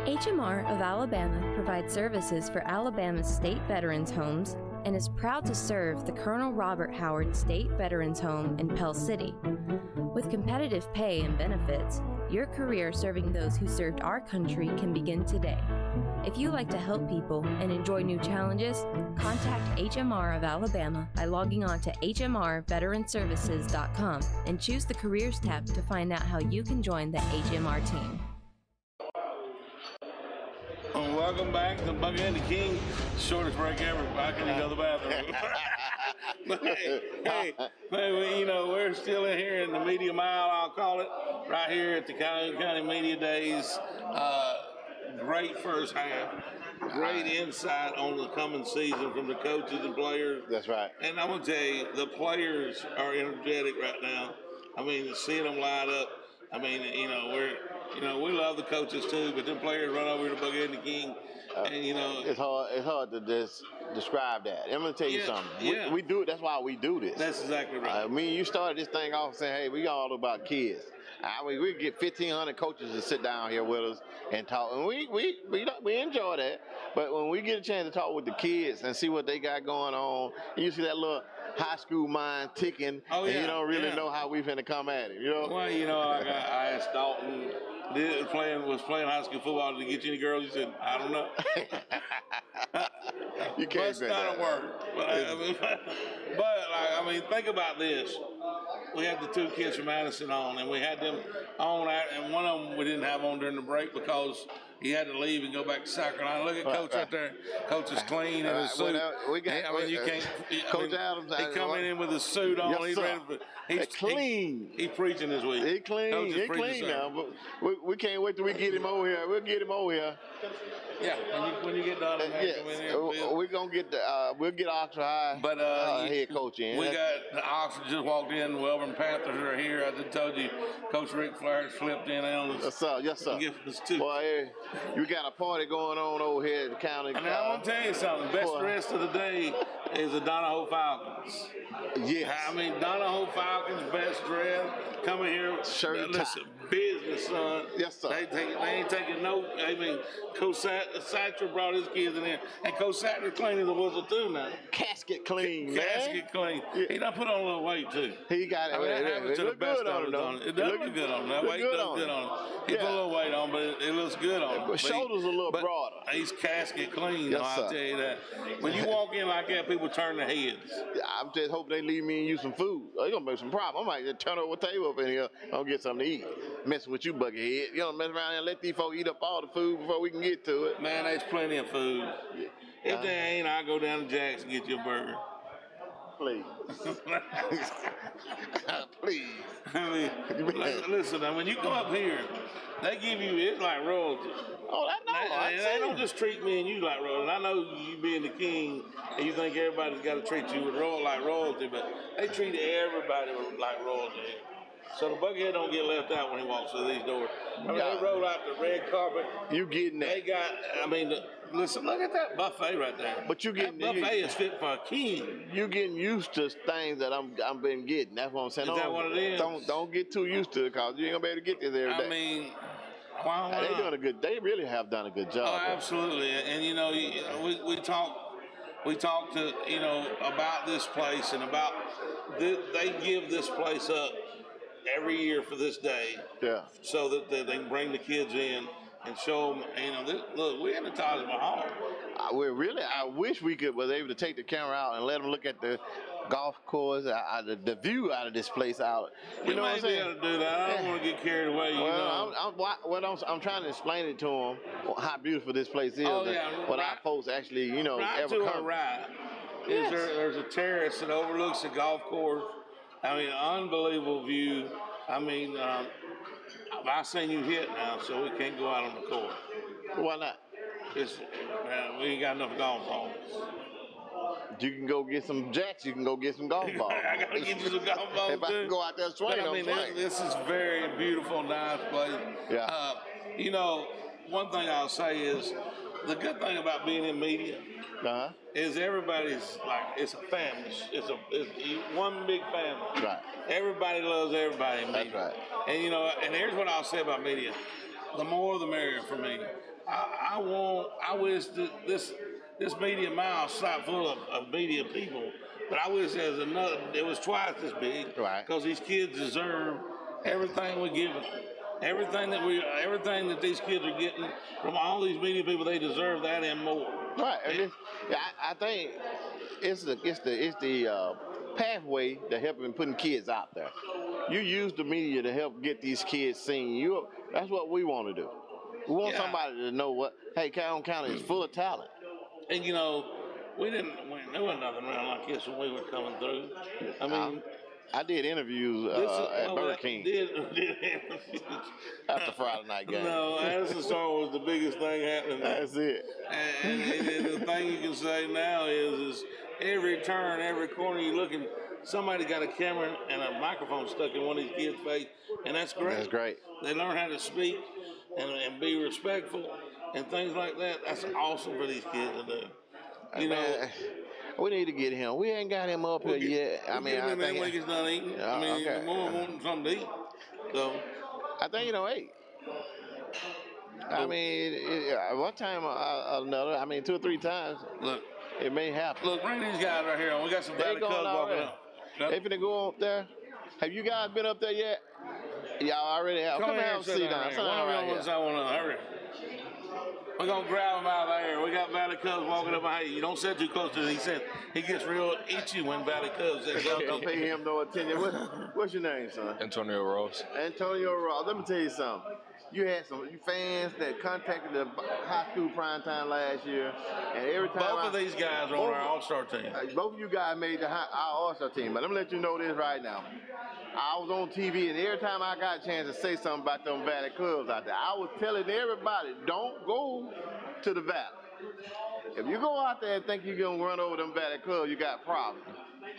HMR of Alabama provides services for Alabama's state veterans' homes and is proud to serve the Colonel Robert Howard State Veterans Home in Pell City. With competitive pay and benefits, your career serving those who served our country can begin today. If you like to help people and enjoy new challenges, contact HMR of Alabama by logging on to hmrveteranservices.com and choose the Careers tab to find out how you can join the HMR team. Welcome back to Bucket and the King. Shortest break ever. I couldn't go to the bathroom. But hey, we're still in here in the media mile, I'll call it, right here at the Calhoun County Media Days. Great first half. Great insight on the coming season from the coaches and players. That's right. And I'm going to tell you, the players are energetic right now. I mean, seeing them light up. I mean, we love the coaches too, but them players run over to Bucket and the King. And, it's hard to just describe that. I'm going to tell you something. Yeah. We do it. That's why we do this. That's exactly right. You started this thing off saying, hey, we all about kids. We get 1,500 coaches to sit down here with us and talk, and we enjoy that. But when we get a chance to talk with the kids and see what they got going on, you see that little high school mind ticking, and you don't really know how we finna come at it. Well, I asked Dalton, was playing high school football, did he get you any girls? He said, I don't know. You can't say that. That's not a word. But think about this. We had the two kids from Anniston on, and we had them on, and one of them we didn't have on during the break because he had to leave and go back to South Carolina. Look at Coach right there. Coach is clean in his suit. You can't. Coach Adams. He coming in with his suit on. Yes, He's ready for. He's clean. He's preaching this week. He clean. He clean now. But we can't wait till we get him over here. We'll get him over here. Yeah, when you get done, come in here. We're gonna get we'll get Oxford High head coach in. We got Oxford just walked in. Welborn Panthers are here. I just told you, Coach Rick Flair slipped in on us. Yes, sir. Boy, you got a party going on over here at the county. And I'm gonna tell you something. Best dress of the day is the Donahoe Falcons. Yes. Donahoe Falcons best dress. Coming here, listen, business, son. Yes, sir. They ain't taking no. Coach Satcher brought his kids in there, and Coach Satcher cleaning the whistle too now. Casket clean, man. Casket clean. Yeah. He done put on a little weight too. He got it. That happens to the best of us. It does look good on him. That weight does good on him. He put a little weight on, but it looks good on him. But shoulders a little broader. He's casket clean. Yes, I'll tell you that. When you walk in like that, people turn their heads. I'm just hoping they leave me and you some food. They're gonna make some problem. I might just turn over the table up in here and get something to eat. messing with you, Buckethead. You don't mess around and let these folks eat up all the food before we can get to it. Man, there's plenty of food. If there ain't, I'll go down to Jack's and get you a burger. Please. Please. I mean, listen, now, when you go up here, they give you, it's like royalty. Oh, I know. They don't just treat me and you like royalty. I know you being the king and you think everybody's got to treat you with like royalty, but they treat everybody like royalty. So the Buckethead don't get left out when he walks through these doors. I mean, they roll out the red carpet. You getting that? They got, I mean, listen, look at that buffet right there. But you getting that buffet is fit for a king. You getting used to things that I'm been getting. That's what I'm saying. Is that what it is? Don't get too used to it, cause you ain't gonna be able to get this every day. I mean, why they not? doing a good. They really have done a good job. Oh, absolutely. And you know, we talked to about this place and about they give this place up every year for this day. Yeah. So that they can bring the kids in and show them. Look, we're in the Taj Mahal. I wish we was able to take the camera out and let them look at the golf course, the view out of this place out. You know what I'm saying? We may be able to do that. I don't want to get carried away. I'm trying to explain it to them how beautiful this place is. Oh, yeah. What our folks actually, ever come. Yes. There's a terrace that overlooks the golf course. I mean, unbelievable view. I mean, I seen you hit now, so we can't go out on the court. Why not? We ain't got enough golf balls. You can go get some jacks. You can go get some golf balls. I gotta get you some golf balls. If I can go out there swing, I mean, this is very beautiful, nice place. Yeah. One thing I'll say is the good thing about being in media is everybody's like, it's a family. It's one big family. Right. Everybody loves everybody in media. That's right. And and here's what I'll say about media: the more, the merrier for me. I wish that this media mile slap full of media people, but I wish it was twice as big. Right. Because these kids deserve everything we give them. Everything that these kids are getting from all these media people, they deserve that and more. Right. And I think it's the pathway to helping putting kids out there. You use the media to help get these kids seen. That's what we want to do. We want somebody to know Calhoun County is full of talent. And there wasn't nothing around like this when we were coming through. I mean, I did interviews at Burger King after Friday night game. No, Anniston Star was the biggest thing happening there. That's it. And the thing you can say now is every turn, every corner you looking, somebody got a camera and a microphone stuck in one of these kids' face, and that's great. That's great. They learn how to speak and be respectful and things like that. That's awesome for these kids to do. We need to get him. We ain't got him up here yet. I think he's not eating. The more wanting something to eat. So I think 8. I mean, one time or another. 2 or 3 times. Look, it may happen. Look, bring these guys right here. We got some Valley Cubs walking up. They finna go up there. Have you guys been up there yet? Y'all already have. Come here, have a seat down. I want to hurry. We're going to grab him out of there. We got Valley Cubs walking up behind you. You don't sit too close to him. He gets real itchy when Valley Cubs says don't pay him no attention. What's your name, son? Antonio Ross. Antonio Ross. Let me tell you something. You had some fans that contacted the high school prime time last year, and every time both of these guys are on our all-star team. Both of you guys made our all-star team. But let me let you know this right now. I was on TV, and every time I got a chance to say something about them Valley Cubs out there, I was telling everybody, don't go to the Valley. If you go out there and think you're going to run over them Valley Cubs, you got problems.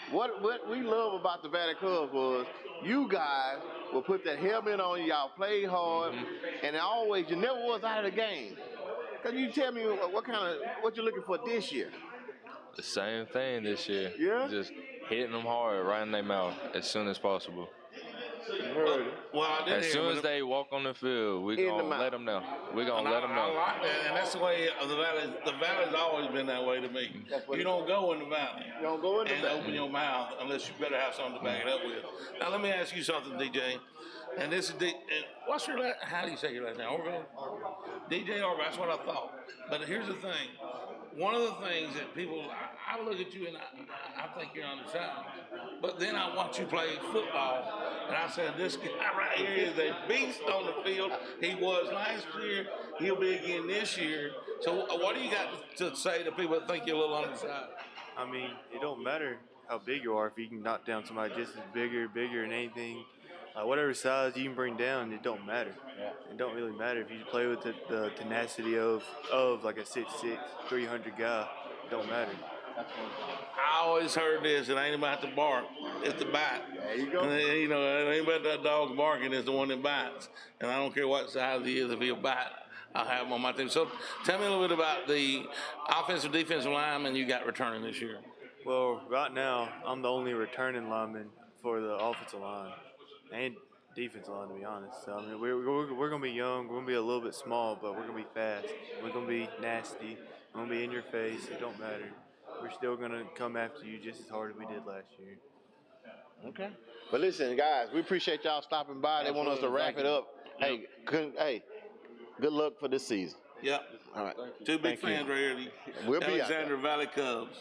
What we love about the Valley Cubs was you guys will put that helmet on you, y'all played hard, and you never was out of the game. Because you tell me what you're looking for this year. The same thing this year. Yeah? Just hitting them hard right in their mouth as soon as possible. As soon as they walk on the field, we're going to let them know. We're going to let them know. I like that, and that's the way the Valley's always been that way to me. You don't go in the Valley. You don't go in the Valley. Open your mouth unless you better have something to back it up with. Now, let me ask you something, DJ. And this is what's your how do you say your last name? Orville? DJ Orville, that's what I thought. But here's the thing. one of the things that people, I look at you and I think you're undecided. But then I watch you play football, and I said, this guy right here is a beast on the field. He was last year. He'll be again this year. So what do you got to say to people that think you're a little undecided? I mean, it don't matter how big you are if you can knock down somebody just as bigger than anything. Whatever size you can bring down, it don't matter. Yeah. It don't really matter if you play with the tenacity of like a 6'6", 300 guy. It don't matter. I always heard this, it ain't about the bark, it's the bite. There you go. And, you know, it ain't about that dog barking, it's the one that bites. And I don't care what size he is, if he'll bite, I'll have him on my team. So tell me a little bit about the offensive, defensive lineman you got returning this year. Well, right now, I'm the only returning lineman for the offensive line and defensive line, to be honest. So, I mean, we're going to be young. We're going to be a little bit small, but we're going to be fast. We're going to be nasty. We're going to be in your face. It don't matter. We're still going to come after you just as hard as we did last year. Okay. But listen, guys, we appreciate y'all stopping by. They want us to wrap it up. Hey, good luck for this season. Yep. All right. Two big fans right here. We'll be out Alexandria Valley Cubs.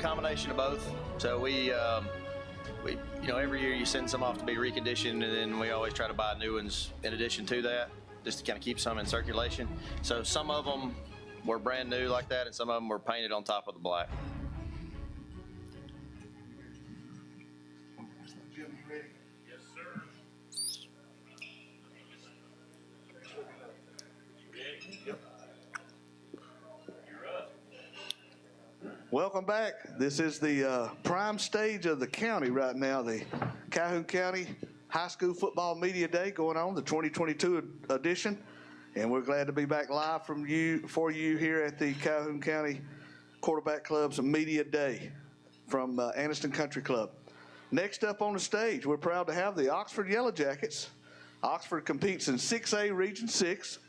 Combination of both. So we, you know, every year you send some off to be reconditioned, and then we always try to buy new ones in addition to that, just to kind of keep some in circulation. So some of them were brand new like that, and some of them were painted on top of the black. Yes, sir. Welcome back. This is the prime stage of the county right now, the Calhoun County High School Football Media Day going on, the 2022 edition. And we're glad to be back live for you here at the Calhoun County Quarterback Club's Media Day from Anniston Country Club. Next up on the stage, we're proud to have the Oxford Yellow Jackets. Oxford competes in 6A Region 6.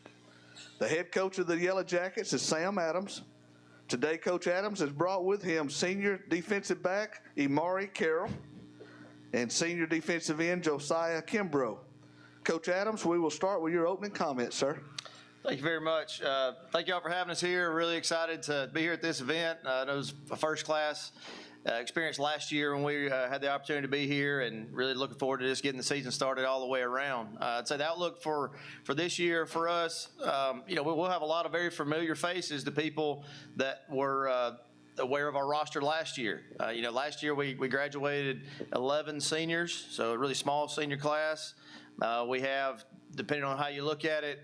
The head coach of the Yellow Jackets is Sam Adams. Today, Coach Adams has brought with him senior defensive back Imari Carroll and senior defensive end Josiah Kimbrough. Coach Adams, we will start with your opening comments, sir. Thank you very much. Thank you all for having us here. Really excited to be here at this event. It was a first-class experience last year when we had the opportunity to be here, and really looking forward to just getting the season started all the way around. I'd say the outlook for this year for us, you know, we'll have a lot of very familiar faces to people that were aware of our roster last year. You know, last year we graduated 11 seniors, so a really small senior class. We have, depending on how you look at it,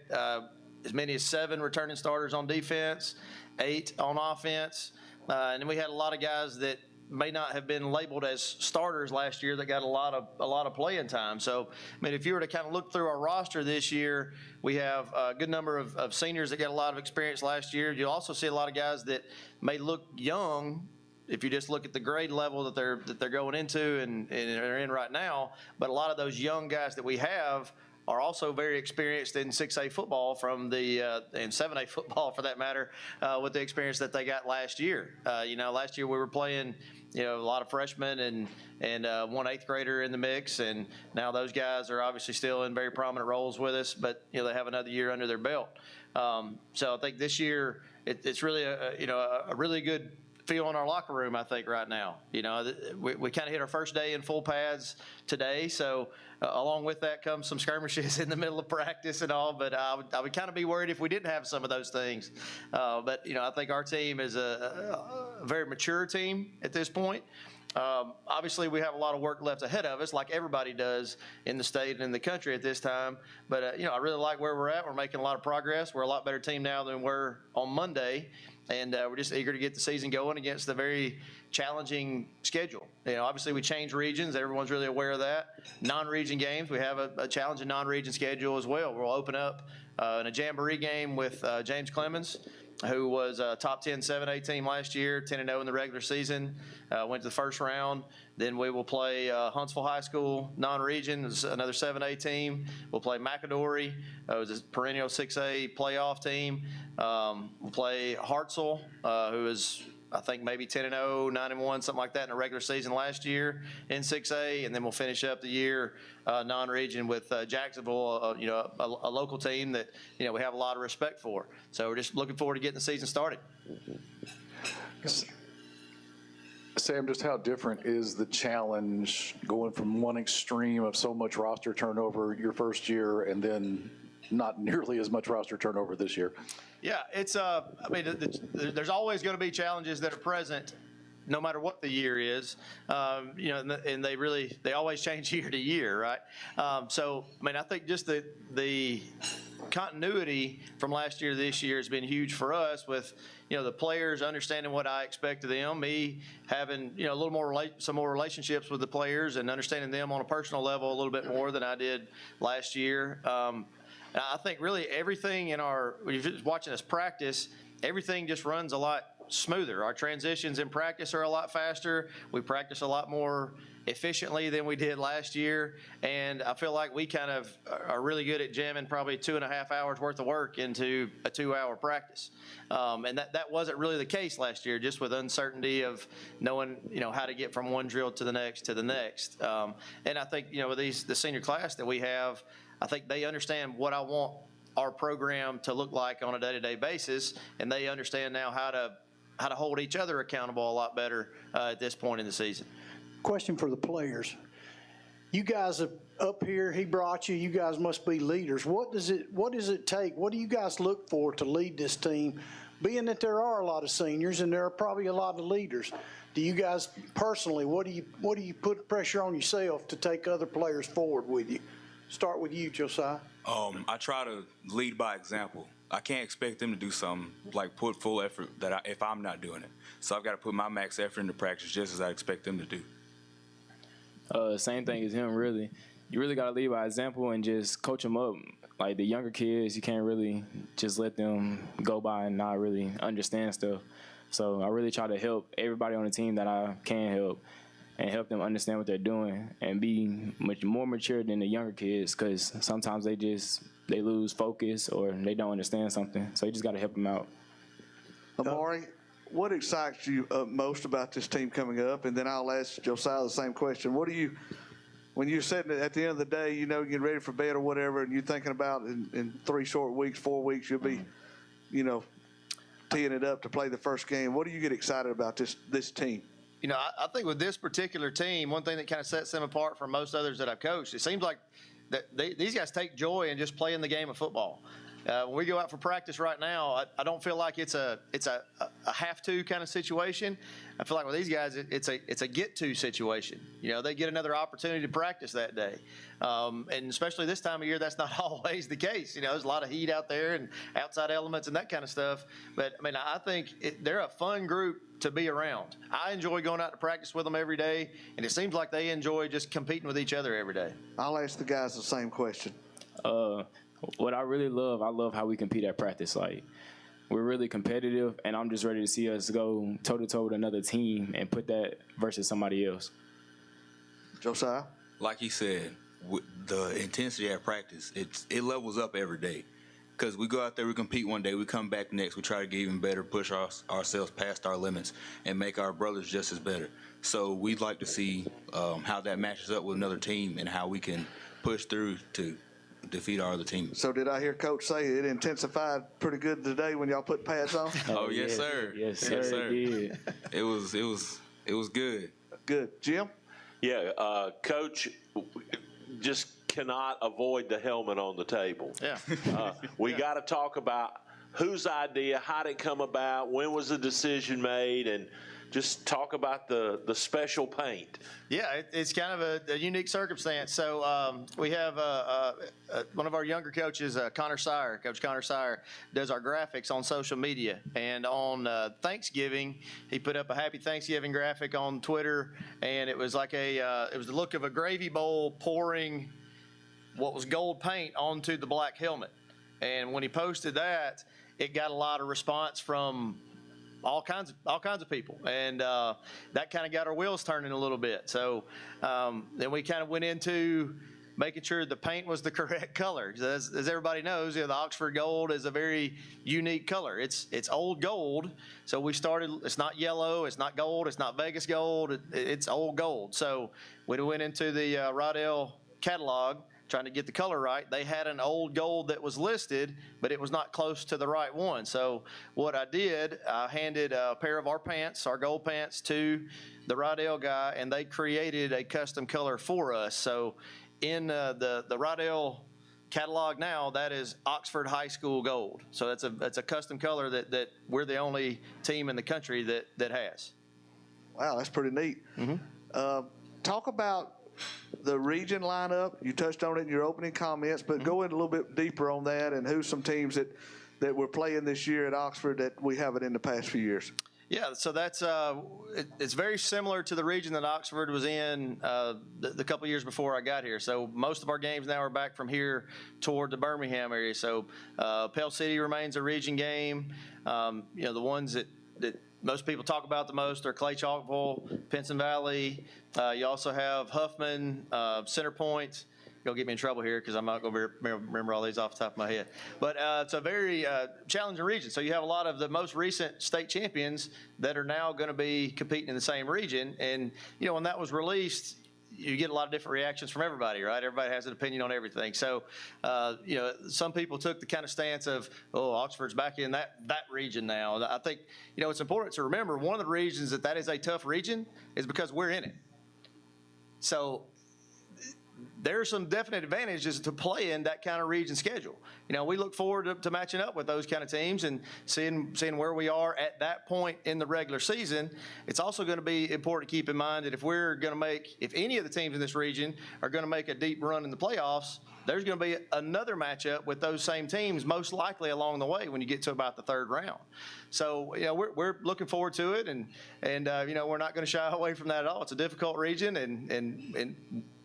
as many as 7 returning starters on defense, 8 on offense, and then we had a lot of guys that may not have been labeled as starters last year that got a lot of playing time. So, I mean, if you were to kind of look through our roster this year, we have a good number of seniors that got a lot of experience last year. You'll also see a lot of guys that may look young if you just look at the grade level that they're going into and are in right now. But a lot of those young guys that we have are also very experienced in 6A football from the and 7A football for that matter, with the experience that they got last year. Last year we were playing a lot of freshmen and one 8th grader in the mix, and now those guys are obviously still in very prominent roles with us, but they have another year under their belt. So I think this year it's really a really good feel in our locker room, I think, right now. We kind of hit our first day in full pads today, so along with that comes some skirmishes in the middle of practice and all, but I would kind of be worried if we didn't have some of those things. But I think our team is a very mature team at this point. Obviously, we have a lot of work left ahead of us, like everybody does in the state and in the country at this time. But, I really like where we're at. We're making a lot of progress. We're a lot better team now than we were on Monday. And we're just eager to get the season going against a very challenging schedule. Obviously, we changed regions. Everyone's really aware of that. Non-region games, we have a challenging non-region schedule as well. We'll open up in a jamboree game with James Clemens, who was a top 10 7A team last year, 10-0 in the regular season, went to the first round. Then we will play Huntsville High School non-region, another 7A team. We'll play McAdory, who's a perennial 6A playoff team. We'll play Hartselle, who is, I think, maybe 10-0, 9-1, something like that in the regular season last year in 6A. And then we'll finish up the year non-region with Jacksonville, a local team that, we have a lot of respect for. So we're just looking forward to getting the season started. Sam, just how different is the challenge going from one extreme of so much roster turnover your first year and then not nearly as much roster turnover this year? Yeah, it's there's always going to be challenges that are present no matter what the year is, and they always change year to year, right? I think just the continuity from last year to this year has been huge for us with, the players understanding what I expect of them, me having, a little more some more relationships with the players and understanding them on a personal level a little bit more than I did last year. I think really everything when you're just watching us practice, everything just runs a lot smoother. Our transitions in practice are a lot faster. We practice a lot more efficiently than we did last year, and I feel like we kind of are really good at jamming probably 2.5 hours worth of work into a 2-hour practice, and that wasn't really the case last year, just with uncertainty of knowing how to get from one drill to the next and I think with the senior class that we have, I think they understand what I want our program to look like on a day-to-day basis, and they understand now how to hold each other accountable a lot better at this point in the season. Question for the players. You guys are up here, he brought you, you guys must be leaders. What does it take? What do you guys look for to lead this team? Being that there are a lot of seniors and there are probably a lot of leaders, do you guys personally, what do you put pressure on yourself to take other players forward with you? Start with you, Josiah. I try to lead by example. I can't expect them to do something like put full effort if I'm not doing it. So I've got to put my max effort into practice just as I expect them to do. Same thing as him, really. You really got to lead by example and just coach them up. Like the younger kids, you can't really just let them go by and not really understand stuff. So I really try to help everybody on the team that I can help and help them understand what they're doing and be much more mature than the younger kids, because sometimes they lose focus or they don't understand something. So you just got to help them out. Amari, what excites you most about this team coming up? And then I'll ask Josiah the same question. What do you, when you're sitting at the end of the day, getting ready for bed or whatever, and you're thinking about in 3 short weeks, 4 weeks, you'll be, teeing it up to play the first game. What do you get excited about this team? I think with this particular team, one thing that kind of sets them apart from most others that I've coached, it seems like that these guys take joy in just playing the game of football. When we go out for practice right now, I don't feel like it's a have-to kind of situation. I feel like with these guys, it's a get-to situation. They get another opportunity to practice that day. And especially this time of year, that's not always the case. There's a lot of heat out there and outside elements and that kind of stuff. But, I think they're a fun group to be around. I enjoy going out to practice with them every day, and it seems like they enjoy just competing with each other every day. I'll ask the guys the same question. What I really love, I love how we compete at practice. Like, we're really competitive, and I'm just ready to see us go toe-to-toe with another team and put that versus somebody else. Josiah? Like he said, the intensity at practice, it levels up every day. Because we go out there, we compete one day, we come back next, we try to get even better, push ourselves past our limits, and make our brothers just as better. So we'd like to see how that matches up with another team and how we can push through to defeat our other teams. So did I hear Coach say it intensified pretty good today when y'all put pads on? Oh yes, sir. Yes, sir. Yes, sir. It was good. Good. Jim? Yeah, Coach just cannot avoid the helmet on the table. Yeah. We got to talk about whose idea, how did it come about, when was the decision made, and just talk about the special paint. Yeah, it's kind of a unique circumstance. So we have one of our younger coaches, Connor Sire. Coach Connor Sire does our graphics on social media. And on Thanksgiving, he put up a Happy Thanksgiving graphic on Twitter, and it was like it was the look of a gravy bowl pouring what was gold paint onto the black helmet. And when he posted that, it got a lot of response from all kinds of people, and that kind of got our wheels turning a little bit. So then we kind of went into making sure the paint was the correct color. As everybody knows, the Oxford gold is a very unique color. It's old gold, so we started. It's not yellow, it's not gold, it's not Vegas gold. It's old gold. So when we went into the Rydell catalog, trying to get the color right, they had an old gold that was listed, but it was not close to the right one. So what I did, I handed a pair of our pants, our gold pants, to the Rydell guy, and they created a custom color for us. So in the Rydell catalog now, that is Oxford High School gold. So that's a custom color that we're the only team in the country that has. Wow, that's pretty neat. Mm-hmm. Talk about the region lineup. You touched on it in your opening comments, but go in a little bit deeper on that and who's some teams that we're playing this year at Oxford that we haven't in the past few years. Yeah, so that's it's very similar to the region that Oxford was in the couple years before I got here. So most of our games now are back from here toward the Birmingham area. So Pell City remains a region game. The ones that most people talk about the most are Clay Chalkville, Pinson Valley. You also have Huffman, Center Point. You'll get me in trouble here because I'm not going to remember all these off the top of my head. But it's a very challenging region. So you have a lot of the most recent state champions that are now going to be competing in the same region. And, when that was released, you get a lot of different reactions from everybody, right? Everybody has an opinion on everything. So, some people took the kind of stance of, Oxford's back in that region now. I think, it's important to remember one of the reasons that is a tough region is because we're in it. So there are some definite advantages to playing that kind of region schedule. We look forward to matching up with those kind of teams and seeing where we are at that point in the regular season. It's also going to be important to keep in mind that if any of the teams in this region are going to make a deep run in the playoffs, there's going to be another matchup with those same teams most likely along the way when you get to about the third round. So, we're looking forward to it, and we're not going to shy away from that at all. It's a difficult region, and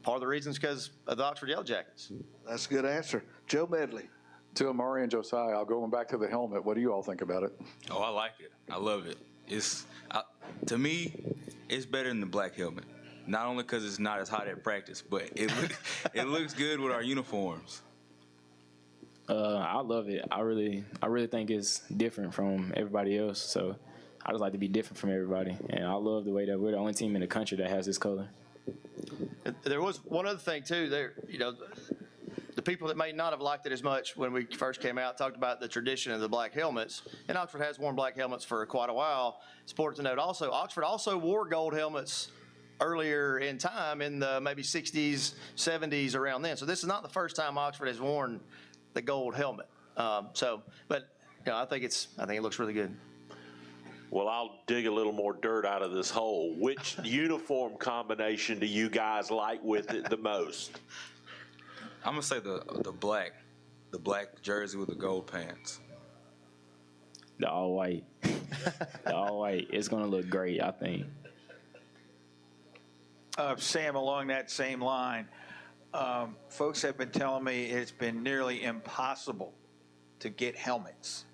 part of the reason is because of the Oxford Yellow Jackets. That's a good answer. Joe Medley. To Amari and Josiah, I'll go back to the helmet. What do you all think about it? Oh, I like it. I love it. To me, it's better than the black helmet. Not only because it's not as hot at practice, but it looks good with our uniforms. I love it. I really think it's different from everybody else. So I just like to be different from everybody, and I love the way that we're the only team in the country that has this color. There was one other thing too. The people that may not have liked it as much when we first came out talked about the tradition of the black helmets. And Oxford has worn black helmets for quite a while. It's important to note also, Oxford also wore gold helmets earlier in time in the maybe 60s, 70s, around then. So this is not the first time Oxford has worn the gold helmet. I think it looks really good. Well, I'll dig a little more dirt out of this hole. Which uniform combination do you guys like with it the most? I'm gonna say the black jersey with the gold pants. The all white. The all white. It's gonna look great, I think. Sam, along that same line, folks have been telling me it's been nearly impossible to get helmets.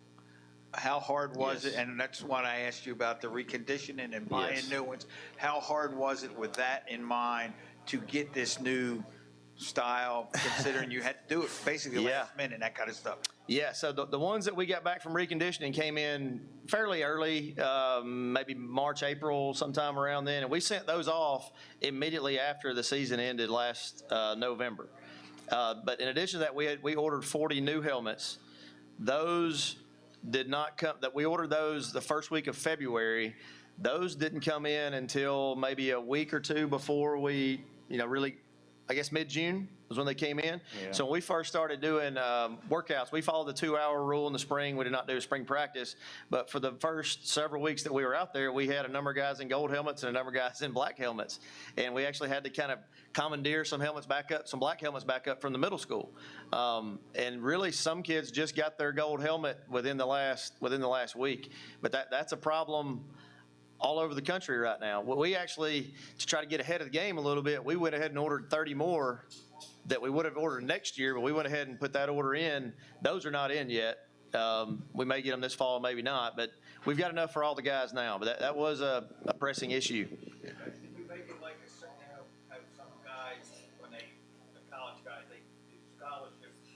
How hard was it? And that's what I asked you about the reconditioning and buying new ones. How hard was it with that in mind to get this new style, considering you had to do it basically last minute, that kind of stuff? Yeah, so the ones that we got back from reconditioning came in fairly early, maybe March, April, sometime around then, and we sent those off immediately after the season ended last November. But in addition to that, we ordered 40 new helmets. Those did not come, that we ordered those the first week of February. Those didn't come in until maybe a week or two before we, really, I guess mid-June was when they came in. Yeah. So when we first started doing workouts, we followed the 2-hour rule in the spring. We did not do spring practice. But for the first several weeks that we were out there, we had a number of guys in gold helmets and a number of guys in black helmets. And we actually had to kind of commandeer some helmets back up, some black helmets back up from the middle school. And really, some kids just got their gold helmet within the last week. But that's a problem all over the country right now. We actually, to try to get ahead of the game a little bit, we went ahead and ordered 30 more that we would have ordered next year, but we went ahead and put that order in. Those are not in yet. We may get them this fall, maybe not, but we've got enough for all the guys now. But that was a pressing issue. Did you make it like have some guys, when the college guys, they do scholarships,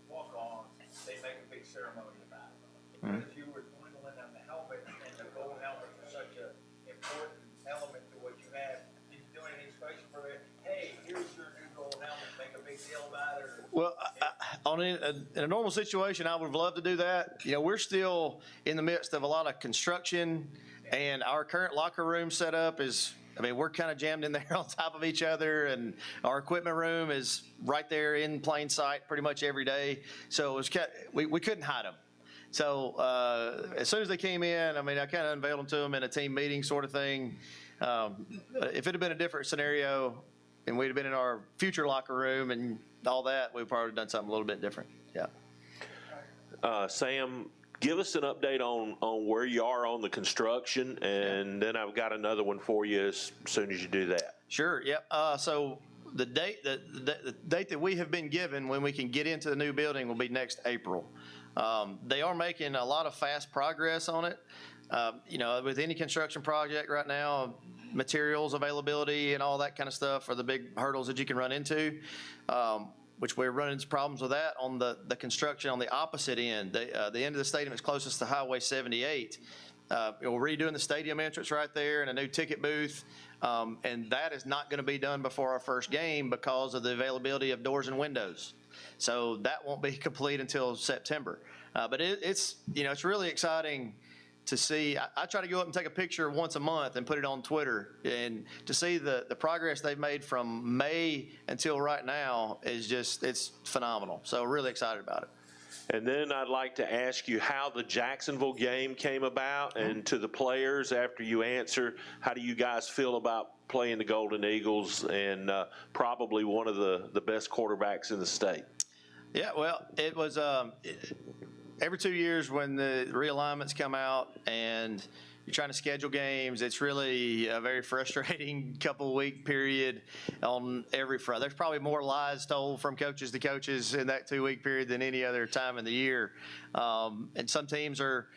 walk-ons, they make a big ceremony about it. Mm-hmm. If you were dwindling on the helmet, and the gold helmets are such an important element to what you have, did you do anything special for it? Hey, here's your new gold helmet, make a big deal about it? Well, in a normal situation, I would have loved to do that. We're still in the midst of a lot of construction, and our current locker room setup is, we're kind of jammed in there on top of each other, and our equipment room is right there in plain sight pretty much every day. So it was we couldn't hide them. So as soon as they came in, I kind of unveiled them to them in a team meeting sort of thing. If it had been a different scenario and we'd have been in our future locker room and all that, we'd probably done something a little bit different. Yeah. Sam, give us an update on where you are on the construction, and then I've got another one for you as soon as you do that. Sure. Yep. So the date that we have been given when we can get into the new building will be next April. They are making a lot of fast progress on it. With any construction project right now, materials availability and all that kind of stuff are the big hurdles that you can run into, which we're running into problems with that on the construction on the opposite end. The end of the stadium is closest to Highway 78. We're redoing the stadium entrance right there and a new ticket booth, and that is not going to be done before our first game because of the availability of doors and windows. So that won't be complete until September. But it's really exciting to see. I try to go up and take a picture once a month and put it on Twitter, and to see the progress they've made from May until right now is it's phenomenal. So really excited about it. And then I'd like to ask you how the Jacksonville game came about, and to the players, after you answer, how do you guys feel about playing the Golden Eagles and probably one of the best quarterbacks in the state? Yeah, well, it was every 2 years when the realignments come out and you're trying to schedule games, it's really a very frustrating couple-week period on every front. There's probably more lies told from coaches to coaches in that 2-week period than any other time in the year. And some teams are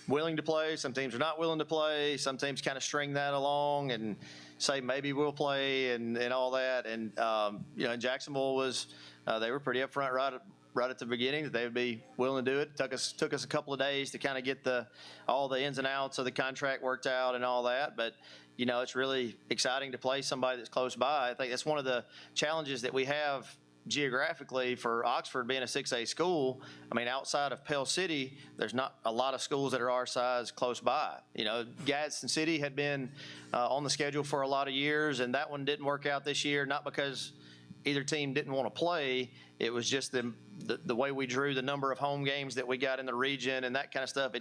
willing to play, some teams are not willing to play, some teams kind of string that along and say maybe we'll play and all that. And, and Jacksonville was, they were pretty upfront right at the beginning that they would be willing to do it. Took us a couple of days to kind of get all the ins and outs of the contract worked out and all that. But, it's really exciting to play somebody that's close by. I think that's one of the challenges that we have geographically for Oxford being a 6A school. Outside of Pell City, there's not a lot of schools that are our size close by. Gadsden City had been on the schedule for a lot of years, and that one didn't work out this year, not because either team didn't want to play. It was just the way we drew the number of home games that we got in the region and that kind of stuff.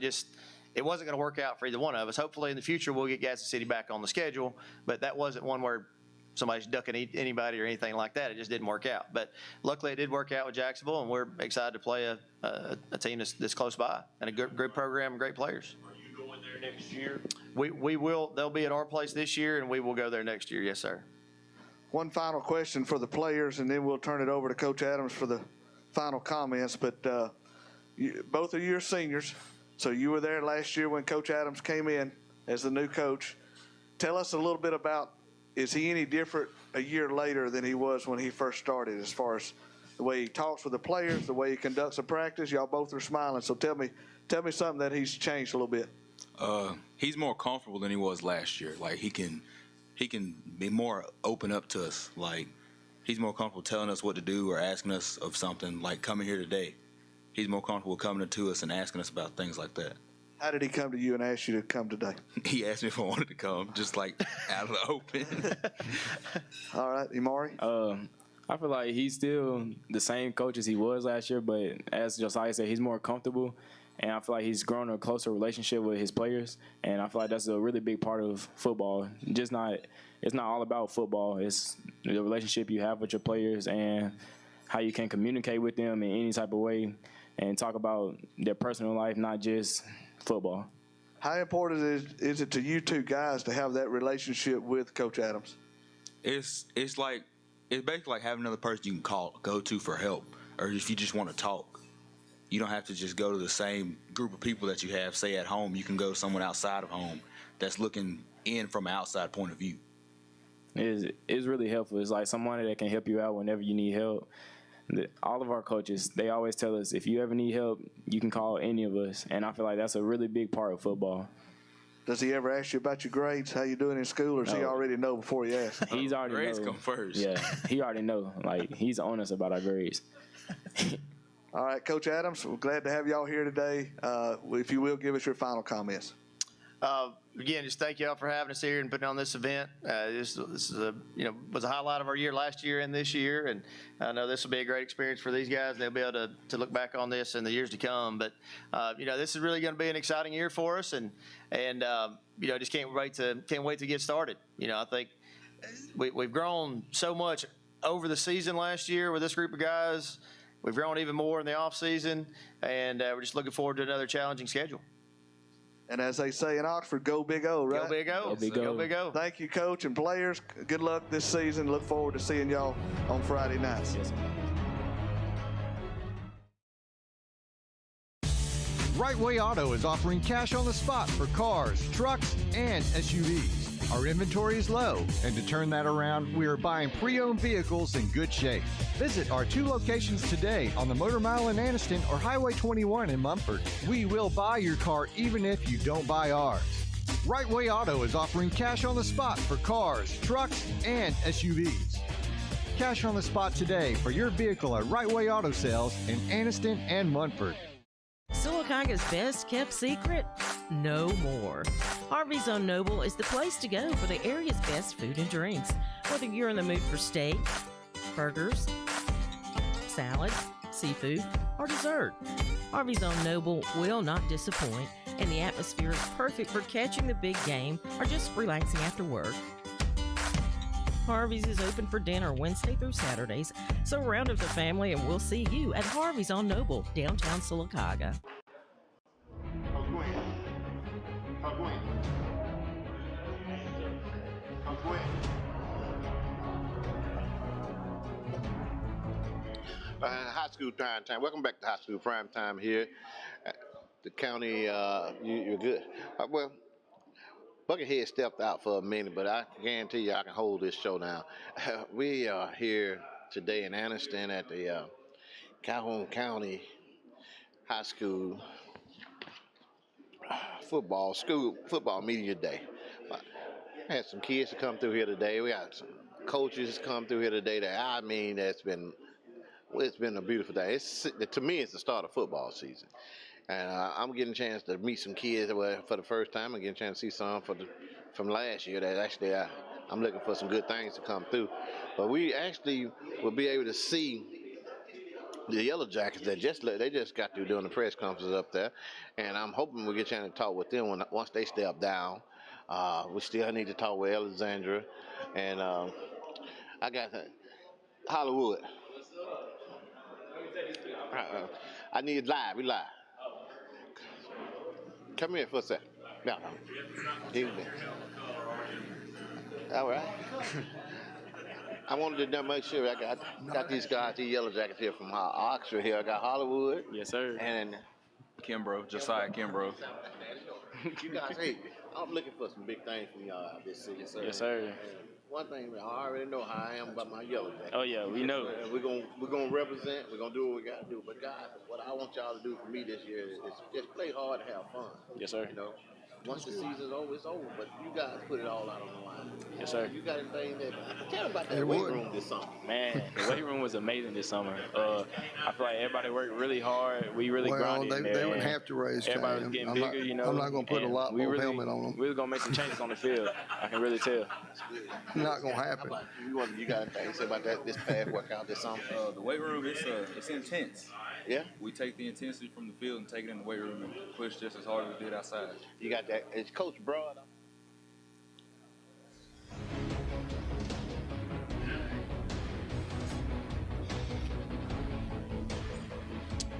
It wasn't going to work out for either one of us. Hopefully in the future we'll get Gadsden City back on the schedule, but that wasn't one where somebody's ducking anybody or anything like that. It just didn't work out. But luckily it did work out with Jacksonville, and we're excited to play a team that's close by and a good program and great players. Are you going there next year? We will. They'll be at our place this year, and we will go there next year. Yes, sir. One final question for the players, and then we'll turn it over to Coach Adams for the final comments. But both of you are seniors, so you were there last year when Coach Adams came in as the new coach. Tell us a little bit about is he any different a year later than he was when he first started as far as the way he talks with the players, the way he conducts a practice? Y'all both are smiling, so tell me something that he's changed a little bit. He's more comfortable than he was last year. Like he can be more open up to us. Like he's more comfortable telling us what to do or asking us of something. Like coming here today, he's more comfortable coming to us and asking us about things like that. How did he come to you and ask you to come today? He asked me if I wanted to come, just like out of the open. All right, Imari? I feel like he's still the same coach as he was last year, but as Josiah said, he's more comfortable, and I feel like he's grown a closer relationship with his players, and I feel like that's a really big part of football. It's not all about football. It's the relationship you have with your players and how you can communicate with them in any type of way and talk about their personal life, not just football. How important is it to you two guys to have that relationship with Coach Adams? It's basically like having another person you can go to for help, or if you just want to talk. You don't have to just go to the same group of people that you have, say, at home. You can go to someone outside of home that's looking in from an outside point of view. It's really helpful. It's like someone that can help you out whenever you need help. All of our coaches, they always tell us, if you ever need help, you can call any of us. And I feel like that's a really big part of football. Does he ever ask you about your grades, how you doing in school, or does he already know before he asks? He's already grades come first. Yeah, he already know. Like, he's honest about our grades. All right, Coach Adams, we're glad to have y'all here today. If you will, give us your final comments. Again, just thank y'all for having us here and putting on this event. This is was a highlight of our year last year and this year, and I know this will be a great experience for these guys. They'll be able to look back on this in the years to come. But this is really going to be an exciting year for us, and just can't wait to get started. I think we've grown so much over the season last year with this group of guys. We've grown even more in the off season, and we're just looking forward to another challenging schedule. And as they say in Oxford, go Big O, right? Go Big O. Go Big O. Go Big O. Thank you, Coach and players. Good luck this season. Look forward to seeing y'all on Friday nights. Yes, Right Way Auto is offering cash on the spot for cars, trucks, and SUVs. Our inventory is low, and to turn that around, we are buying pre-owned vehicles in good shape. Visit our 2 locations today on the Motor Mile in Anniston or Highway 21 in Mumford. We will buy your car even if you don't buy ours. Right Way Auto is offering cash on the spot for cars, trucks, and SUVs. Cash on the spot today for your vehicle at Right Way Auto Sales in Anniston and Mumford. Sylacauga's best kept secret? No more. Harvey's on Noble is the place to go for the area's best food and drinks. Whether you're in the mood for steak, burgers, salad, seafood, or dessert, Harvey's on Noble will not disappoint, and the atmosphere is perfect for catching the big game or just relaxing after work. Harvey's is open for dinner Wednesday through Saturdays, so round up the family and we'll see you at Harvey's on Noble, downtown Sylacauga. High school prime time. Welcome back to high school prime time here at the county. You're good. Buckethead stepped out for a minute, but I guarantee you I can hold this show now. We are here today in Anniston at the Calhoun County High School football media day. I had some kids to come through here today. We got some coaches come through here today. It's been a beautiful day. To me, it's the start of football season. And I'm getting a chance to meet some kids for the first time. I'm getting a chance to see some from last year that actually I'm looking for some good things to come through. But we actually will be able to see the Yellow Jackets that they just got through doing the press conference up there. And I'm hoping we'll get a chance to talk with them once they step down. We still need to talk with Alexandria. And I got Hollywood. I need live. We live. Come here for a second. No. All right. I wanted to make sure I got these guys, these Yellow Jackets here from Oxford here. I got Hollywood. Yes, sir. And Kimbrough, Josiah Kimbrough. You guys, hey, I'm looking for some big things from y'all this season. Yes, sir. one thing, I already know how I am about my yellow jacket. Oh yeah, we know. We're gonna represent. We're gonna do what we gotta do. But guys, what I want y'all to do for me this year is just play hard and have fun. Yes, sir. You know, once the season's over, it's over. But you guys put it all out on the line. Yes, sir. You got anything that tell me about that weight room this summer? Man, the weight room was amazing this summer. I feel like everybody worked really hard. We really grinded in there. They wouldn't have to raise everybody was getting bigger, you know. I'm not going to put a lot more helmet on them. We were going to make some changes on the field. I can really tell. Not going to happen. You got anything to say about that this past workout this summer? The weight room, it's intense. Yeah? We take the intensity from the field and take it in the weight room and push just as hard as we did outside. You got that. Is Coach Broad?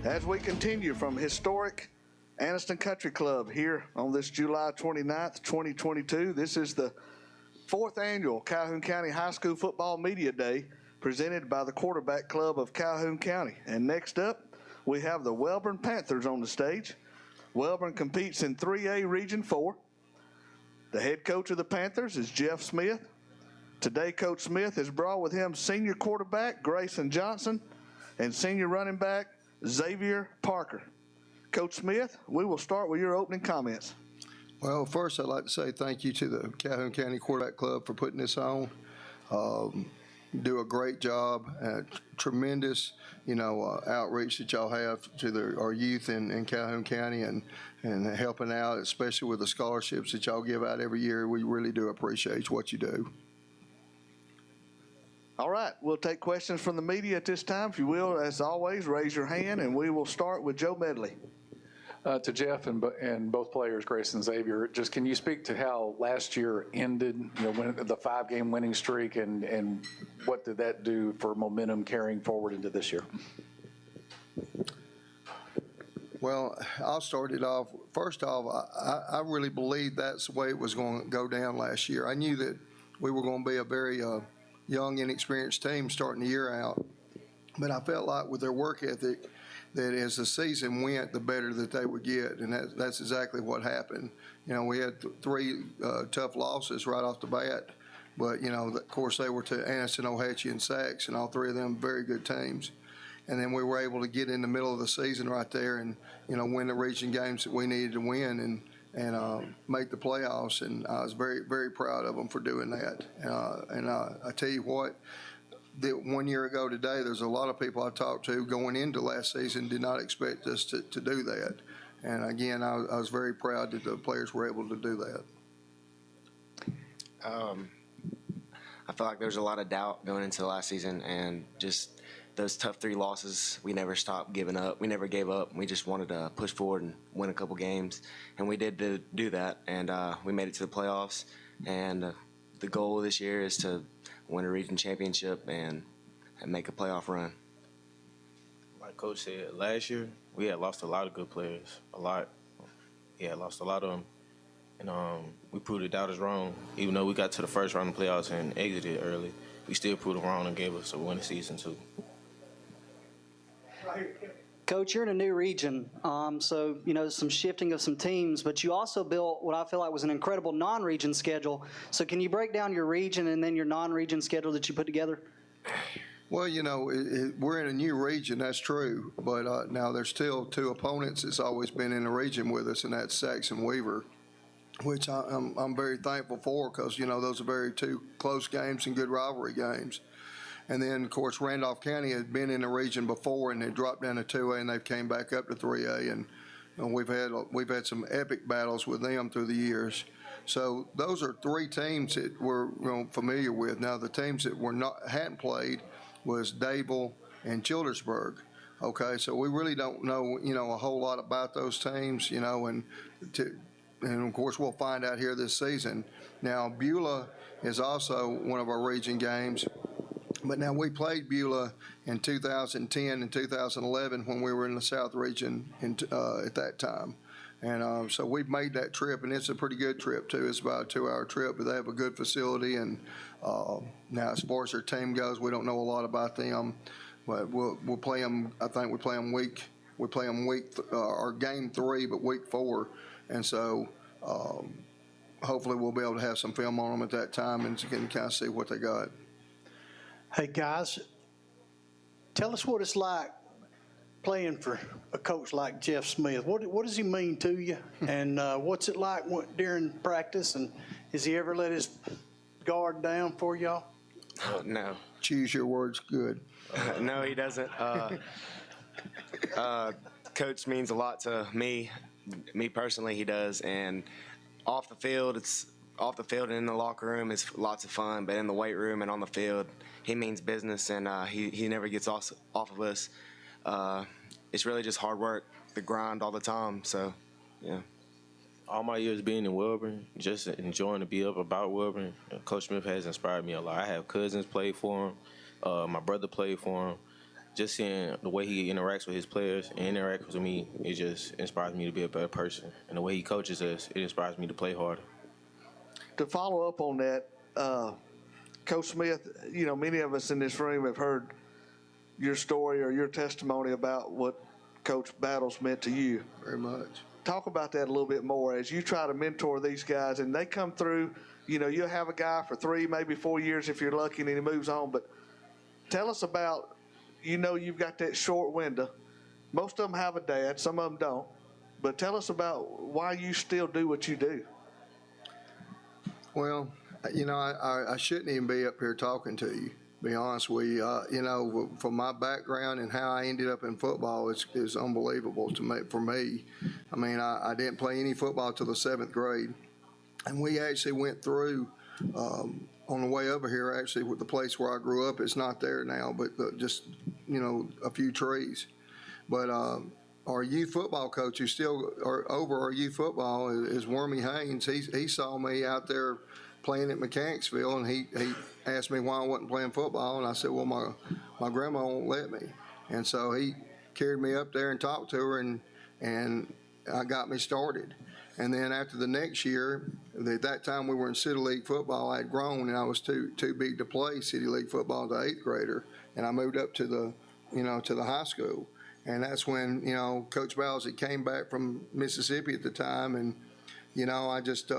As we continue from historic Anniston Country Club here on this July 29th, 2022, this is the 4th annual Calhoun County High School Football Media Day presented by the Quarterback Club of Calhoun County. And next up, we have the Wellborn Panthers on the stage. Wellborn competes in 3A Region 4. The head coach of the Panthers is Jeff Smith. Today, Coach Smith has brought with him senior quarterback Grayson Johnson and senior running back Xavier Parker. Coach Smith, we will start with your opening comments. Well, first I'd like to say thank you to the Calhoun County Quarterback Club for putting this on. Do a great job, tremendous, outreach that y'all have to our youth in Calhoun County and helping out, especially with the scholarships that y'all give out every year. We really do appreciate what you do. All right, we'll take questions from the media at this time. If you will, as always, raise your hand, and we will start with Joe Medley. To Jeff and both players, Grace and Xavier, just can you speak to how last year ended, when the 5-game winning streak, and what did that do for momentum carrying forward into this year? Well, I'll start it off. First off, I really believed that's the way it was going to go down last year. I knew that we were going to be a very young, inexperienced team starting the year out. But I felt like with their work ethic, that as the season went, the better that they would get, and that's exactly what happened. We had 3 tough losses right off the bat, but, of course, they were to Anniston, Ohatchee, and Sachs, and all 3 of them very good teams. And then we were able to get in the middle of the season right there and, win the region games that we needed to win and make the playoffs, and I was very, very proud of them for doing that. And I tell you what, that 1 year ago today, there's a lot of people I talked to going into last season did not expect us to do that. And again, I was very proud that the players were able to do that. I feel like there was a lot of doubt going into the last season, and just those tough 3 losses, we never stopped giving up. We never gave up. We just wanted to push forward and win a couple games, and we did do that, and we made it to the playoffs. And the goal this year is to win a region championship and make a playoff run. Like Coach said, last year we had lost a lot of good players, a lot. We had lost a lot of them, and we proved the doubters wrong. Even though we got to the first round of playoffs and exited early, we still proved them wrong and gave us a winning season too. Coach, you're in a new region, so some shifting of some teams, but you also built what I feel like was an incredible non-region schedule. So can you break down your region and then your non-region schedule that you put together? Well, we're in a new region, that's true, but now there's still 2 opponents that's always been in the region with us, and that's Sachs and Weaver, which I'm very thankful for, because those are very 2 close games and good rivalry games. And then, of course, Randolph County had been in the region before, and they dropped down to 2A, and they've came back up to 3A, and we've had some epic battles with them through the years. So those are 3 teams that we're familiar with. Now, the teams that hadn't played was Dable and Childersburg. Okay, so we really don't know a whole lot about those teams, and of course we'll find out here this season. Now, Beulah is also one of our region games. But now we played Beulah in 2010 and 2011 when we were in the South region at that time. And so we've made that trip, and it's a pretty good trip, too. It's about a 2-hour trip, but they have a good facility. And now as far as their team goes, we don't know a lot about them. But we'll play them, I think we play them game 3, but week 4. And so hopefully we'll be able to have some film on them at that time and can kind of see what they got. Hey, guys, tell us what it's like playing for a coach like Jeff Smith. What does he mean to you? And what's it like during practice? And has he ever let his guard down for y'all? No. Choose your words good. No, he doesn't. Coach means a lot to me. Me personally, he does. And off the field and in the locker room, it's lots of fun. But in the weight room and on the field, he means business, and he never gets off of us. It's really just hard work, the grind all the time. So, yeah. All my years being in Wilburn, just enjoying to be up about Wilburn, Coach Smith has inspired me a lot. I have cousins play for him. My brother played for him. Just seeing the way he interacts with his players and interacts with me, it just inspires me to be a better person. And the way he coaches us, it inspires me to play harder. To follow up on that, Coach Smith, you know, many of us in this room have heard your story or your testimony about what Coach Battles meant to you. Very much. Talk about that a little bit more as you try to mentor these guys, and they come through. You know, you'll have a guy for 3, maybe 4 years if you're lucky, and he moves on. But tell us about, you know, you've got that short window. Most of them have a dad, some of them don't. But tell us about why you still do what you do. Well, you know, I shouldn't even be up here talking to you, to be honest with you. You know, from my background and how I ended up in football is unbelievable for me. I mean, I didn't play any football till the 7th grade. And we actually went through, on the way over here, actually, with the place where I grew up. It's not there now, but just, you know, a few trees. But our youth football coach, who's still over our youth football, is Wormy Haynes. He saw me out there playing at Mechanicsville, and he asked me why I wasn't playing football, and I said, well, my grandma won't let me. And so he carried me up there and talked to her, and I got me started. And then after the next year, at that time we were in City League football. I had grown, and I was too big to play City League football as an 8th grader, and I moved up to the high school. And that's when, you know, Coach Bowles had came back from Mississippi at the time, and, you know, I just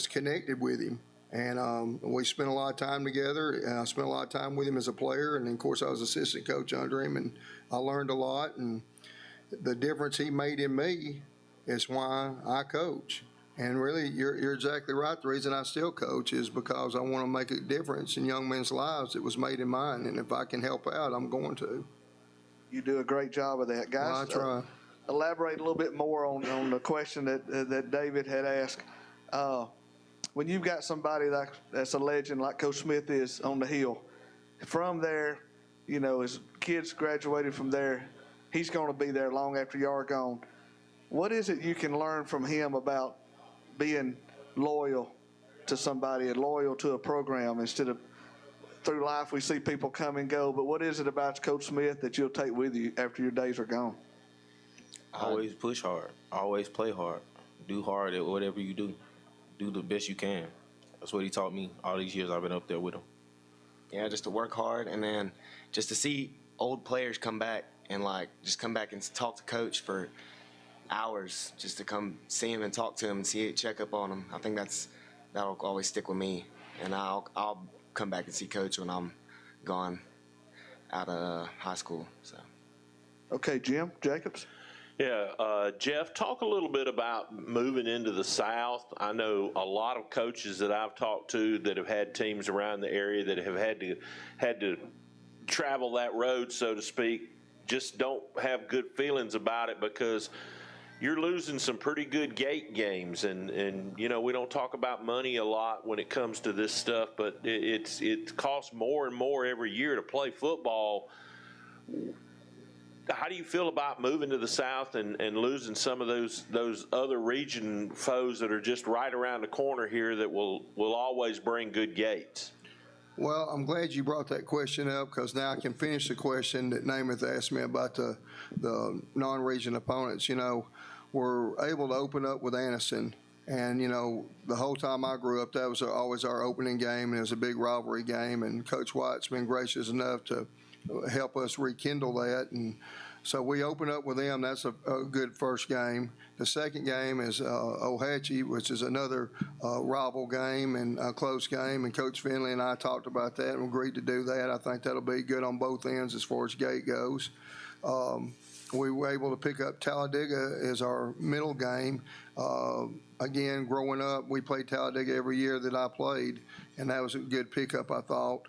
connected with him. And we spent a lot of time together, and I spent a lot of time with him as a player. And, of course, I was assistant coach under him, and I learned a lot. And the difference he made in me is why I coach. And really, you're exactly right. The reason I still coach is because I want to make a difference in young men's lives that was made in mine. And if I can help out, I'm going to. You do a great job of that, guys. Well, I try. Elaborate a little bit more on the question that David had asked. When you've got somebody that's a legend like Coach Smith is on the hill, from there, you know, as kids graduated from there, he's going to be there long after you are gone. What is it you can learn from him about being loyal to somebody and loyal to a program instead of through life we see people come and go, but what is it about Coach Smith that you'll take with you after your days are gone? Always push hard. Always play hard. Do hard at whatever you do. Do the best you can. That's what he taught me all these years I've been up there with him. Yeah, just to work hard, and then just to see old players come back and just come back and talk to Coach for hours, just to come see him and talk to him and check up on him. I think that'll always stick with me, and I'll come back and see Coach when I'm gone out of high school. So. Okay, Jim Jacobs. Yeah, Jeff, talk a little bit about moving into the South. I know a lot of coaches that I've talked to that have had teams around the area that have had to travel that road, so to speak, just don't have good feelings about it because you're losing some pretty good gate games, and you know, we don't talk about money a lot when it comes to this stuff, but it costs more and more every year to play football. How do you feel about moving to the South and losing some of those other region foes that are just right around the corner here that will always bring good gates? Well, I'm glad you brought that question up because now I can finish the question that Namath asked me about the non-region opponents. You know, we're able to open up with Anniston. And, you know, the whole time I grew up, that was always our opening game, and it was a big rivalry game. And Coach White's been gracious enough to help us rekindle that. And So we open up with them. That's a good first game. The second game is Ohatchee, which is another rival game and a close game. And Coach Finley and I talked about that and agreed to do that. I think that'll be good on both ends as far as gate goes. We were able to pick up Talladega as our middle game. Again, growing up, we played Talladega every year that I played, and that was a good pickup, I thought.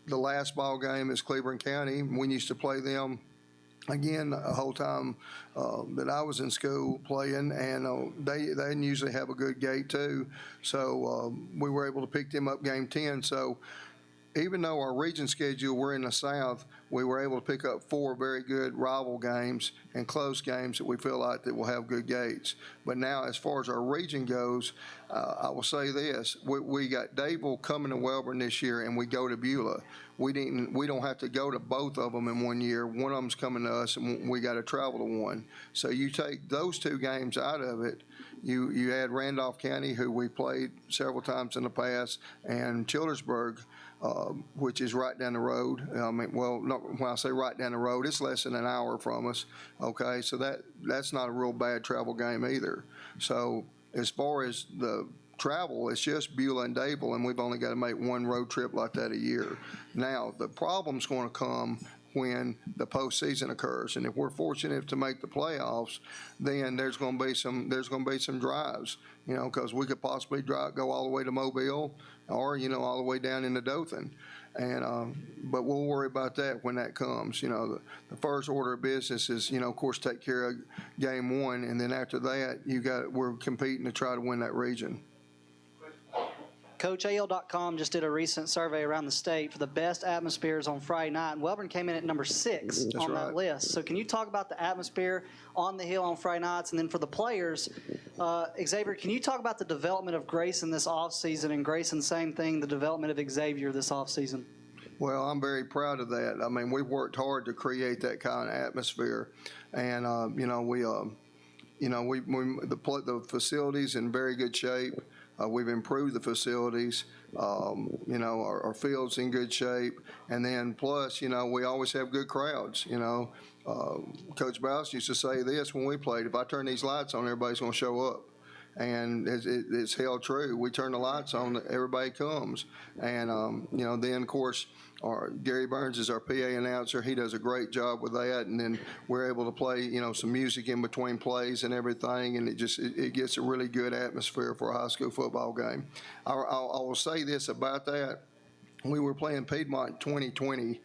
The last ball game is Cleveland County. We used to play them again the whole time that I was in school playing, and they didn't usually have a good gate too. So we were able to pick them up game 10. So even though our region schedule, we're in the South, we were able to pick up 4 very good rival games and close games that we feel like that will have good gates. But now, as far as our region goes, I will say this: we got Dadeville coming to Welborn this year, and we go to Beulah. We don't have to go to both of them in one year. One of them's coming to us, and we got to travel to one. So you take those 2 games out of it. You add Randolph County, who we played several times in the past, and Childersburg, which is right down the road. I mean, well, not, when I say right down the road, it's less than an hour from us. Okay, so that's not a real bad travel game either. So as far as the travel, it's just Beulah and Dadeville, and we've only got to make 1 road trip like that a year. Now the problem's going to come when the postseason occurs, and if we're fortunate to make the playoffs, then there's going to be some drives, you know, because we could possibly go all the way to Mobile, or all the way down into Dothan, and but we'll worry about that when that comes. You know, the first order of business is, of course, take care of game 1, and then after that, we're competing to try to win that region. Coach, AL.com just did a recent survey around the state for the best atmospheres on Friday night, and Welborn came in at number 6 on that list. So can you talk about the atmosphere on the hill on Friday nights? And then for the players, Xavier, can you talk about the development of Grayson this offseason, and Grayson, same thing, the development of Xavier this offseason? Well, I'm very proud of that. I mean, we've worked hard to create that kind of atmosphere, and the facilities in very good shape. We've improved the facilities, our field's in good shape, and then plus, we always have good crowds, Coach Bouse used to say this when we played: if I turn these lights on, everybody's going to show up. And it's held true. We turn the lights on, everybody comes. And, then, of course, Gary Burns is our PA announcer. He does a great job with that. And then we're able to play, some music in between plays and everything. And it gets a really good atmosphere for a high school football game. I will say this about that. We were playing Piedmont in 2020.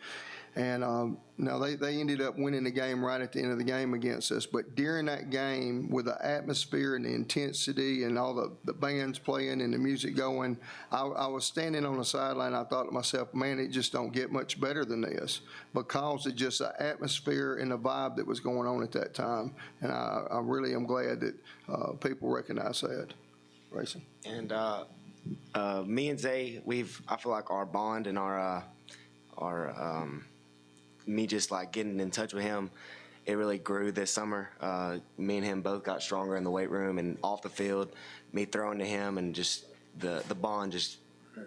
And now they ended up winning the game right at the end of the game against us. But during that game, with the atmosphere and the intensity and all the bands playing and the music going, I was standing on the sideline. I thought to myself, man, it just don't get much better than this, because of just the atmosphere and the vibe that was going on at that time. And I really am glad that people recognize that. Grayson? And me and Zay, I feel like our bond and our me just like getting in touch with him, it really grew this summer. Me and him both got stronger in the weight room and off the field. Me throwing to him, and just the bond just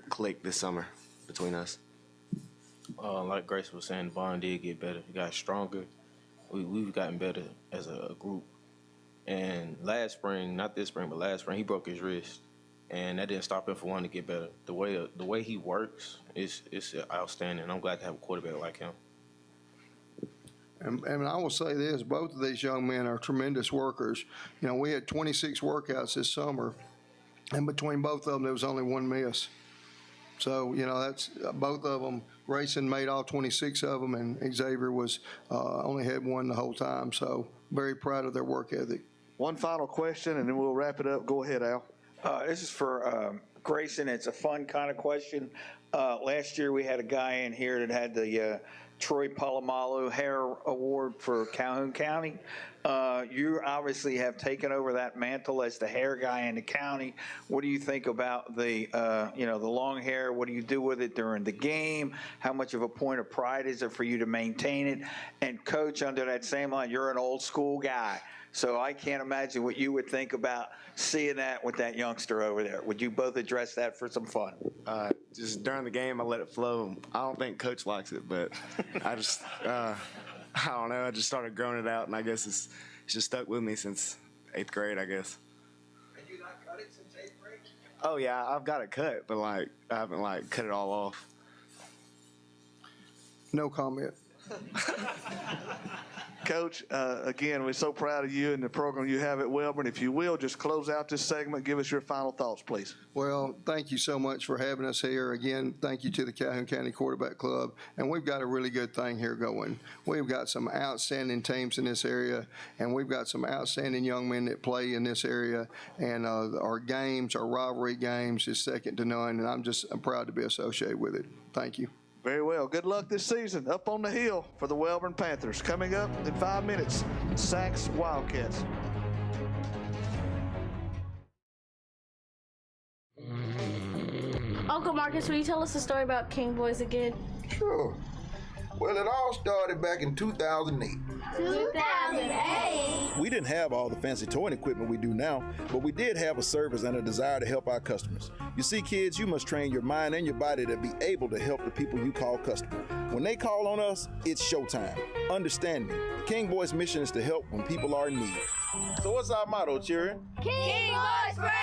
clicked this summer between us. Like Grace was saying, the bond did get better. It got stronger. We've gotten better as a group. And last spring, not this spring, but last spring, he broke his wrist, and that didn't stop him from wanting to get better. The way he works is outstanding. I'm glad to have a quarterback like him. And I will say this, both of these young men are tremendous workers. We had 26 workouts this summer, and between both of them, there was only 1 miss. So, that's both of them. Grayson made all 26 of them, and Xavier only had 1 the whole time. So, very proud of their work ethic. One final question, and then we'll wrap it up. Go ahead, Al. This is for Grayson. It's a fun kind of question. Last year, we had a guy in here that had the Troy Polamalu Hair Award for Calhoun County. You obviously have taken over that mantle as the hair guy in the county. What do you think about the long hair? What do you do with it during the game? How much of a point of pride is it for you to maintain it? And Coach, under that same line, you're an old school guy. So I can't imagine what you would think about seeing that with that youngster over there. Would you both address that for some fun? Just during the game, I let it flow. I don't think Coach likes it, but I just I don't know. I just started growing it out, and I guess it's just stuck with me since 8th grade, I guess. Have you not cut it since 8th grade? Oh, yeah, I've got it cut, but, I haven't, cut it all off. No comment. Coach, again, we're so proud of you and the program you have at Wellborn. If you will, just close out this segment. Give us your final thoughts, please. Well, thank you so much for having us here. Again, thank you to the Calhoun County Quarterback Club. And we've got a really good thing here going. We've got some outstanding teams in this area, and we've got some outstanding young men that play in this area. And our games, our rivalry games, is second to none. And I'm proud to be associated with it. Thank you. Very well. Good luck this season. Up on the hill for the Wellborn Panthers. Coming up in 5 minutes, Sachs Wildcats. Uncle Marcus, will you tell us a story about King Boys again? Sure. Well, it all started back in 2008. 2008? We didn't have all the fancy toy equipment we do now, but we did have a service and a desire to help our customers. You see, kids, you must train your mind and your body to be able to help the people you call customer. When they call on us, it's showtime. Understand me. King Boys' mission is to help when people are in need. So what's our motto, children? King Boys forever!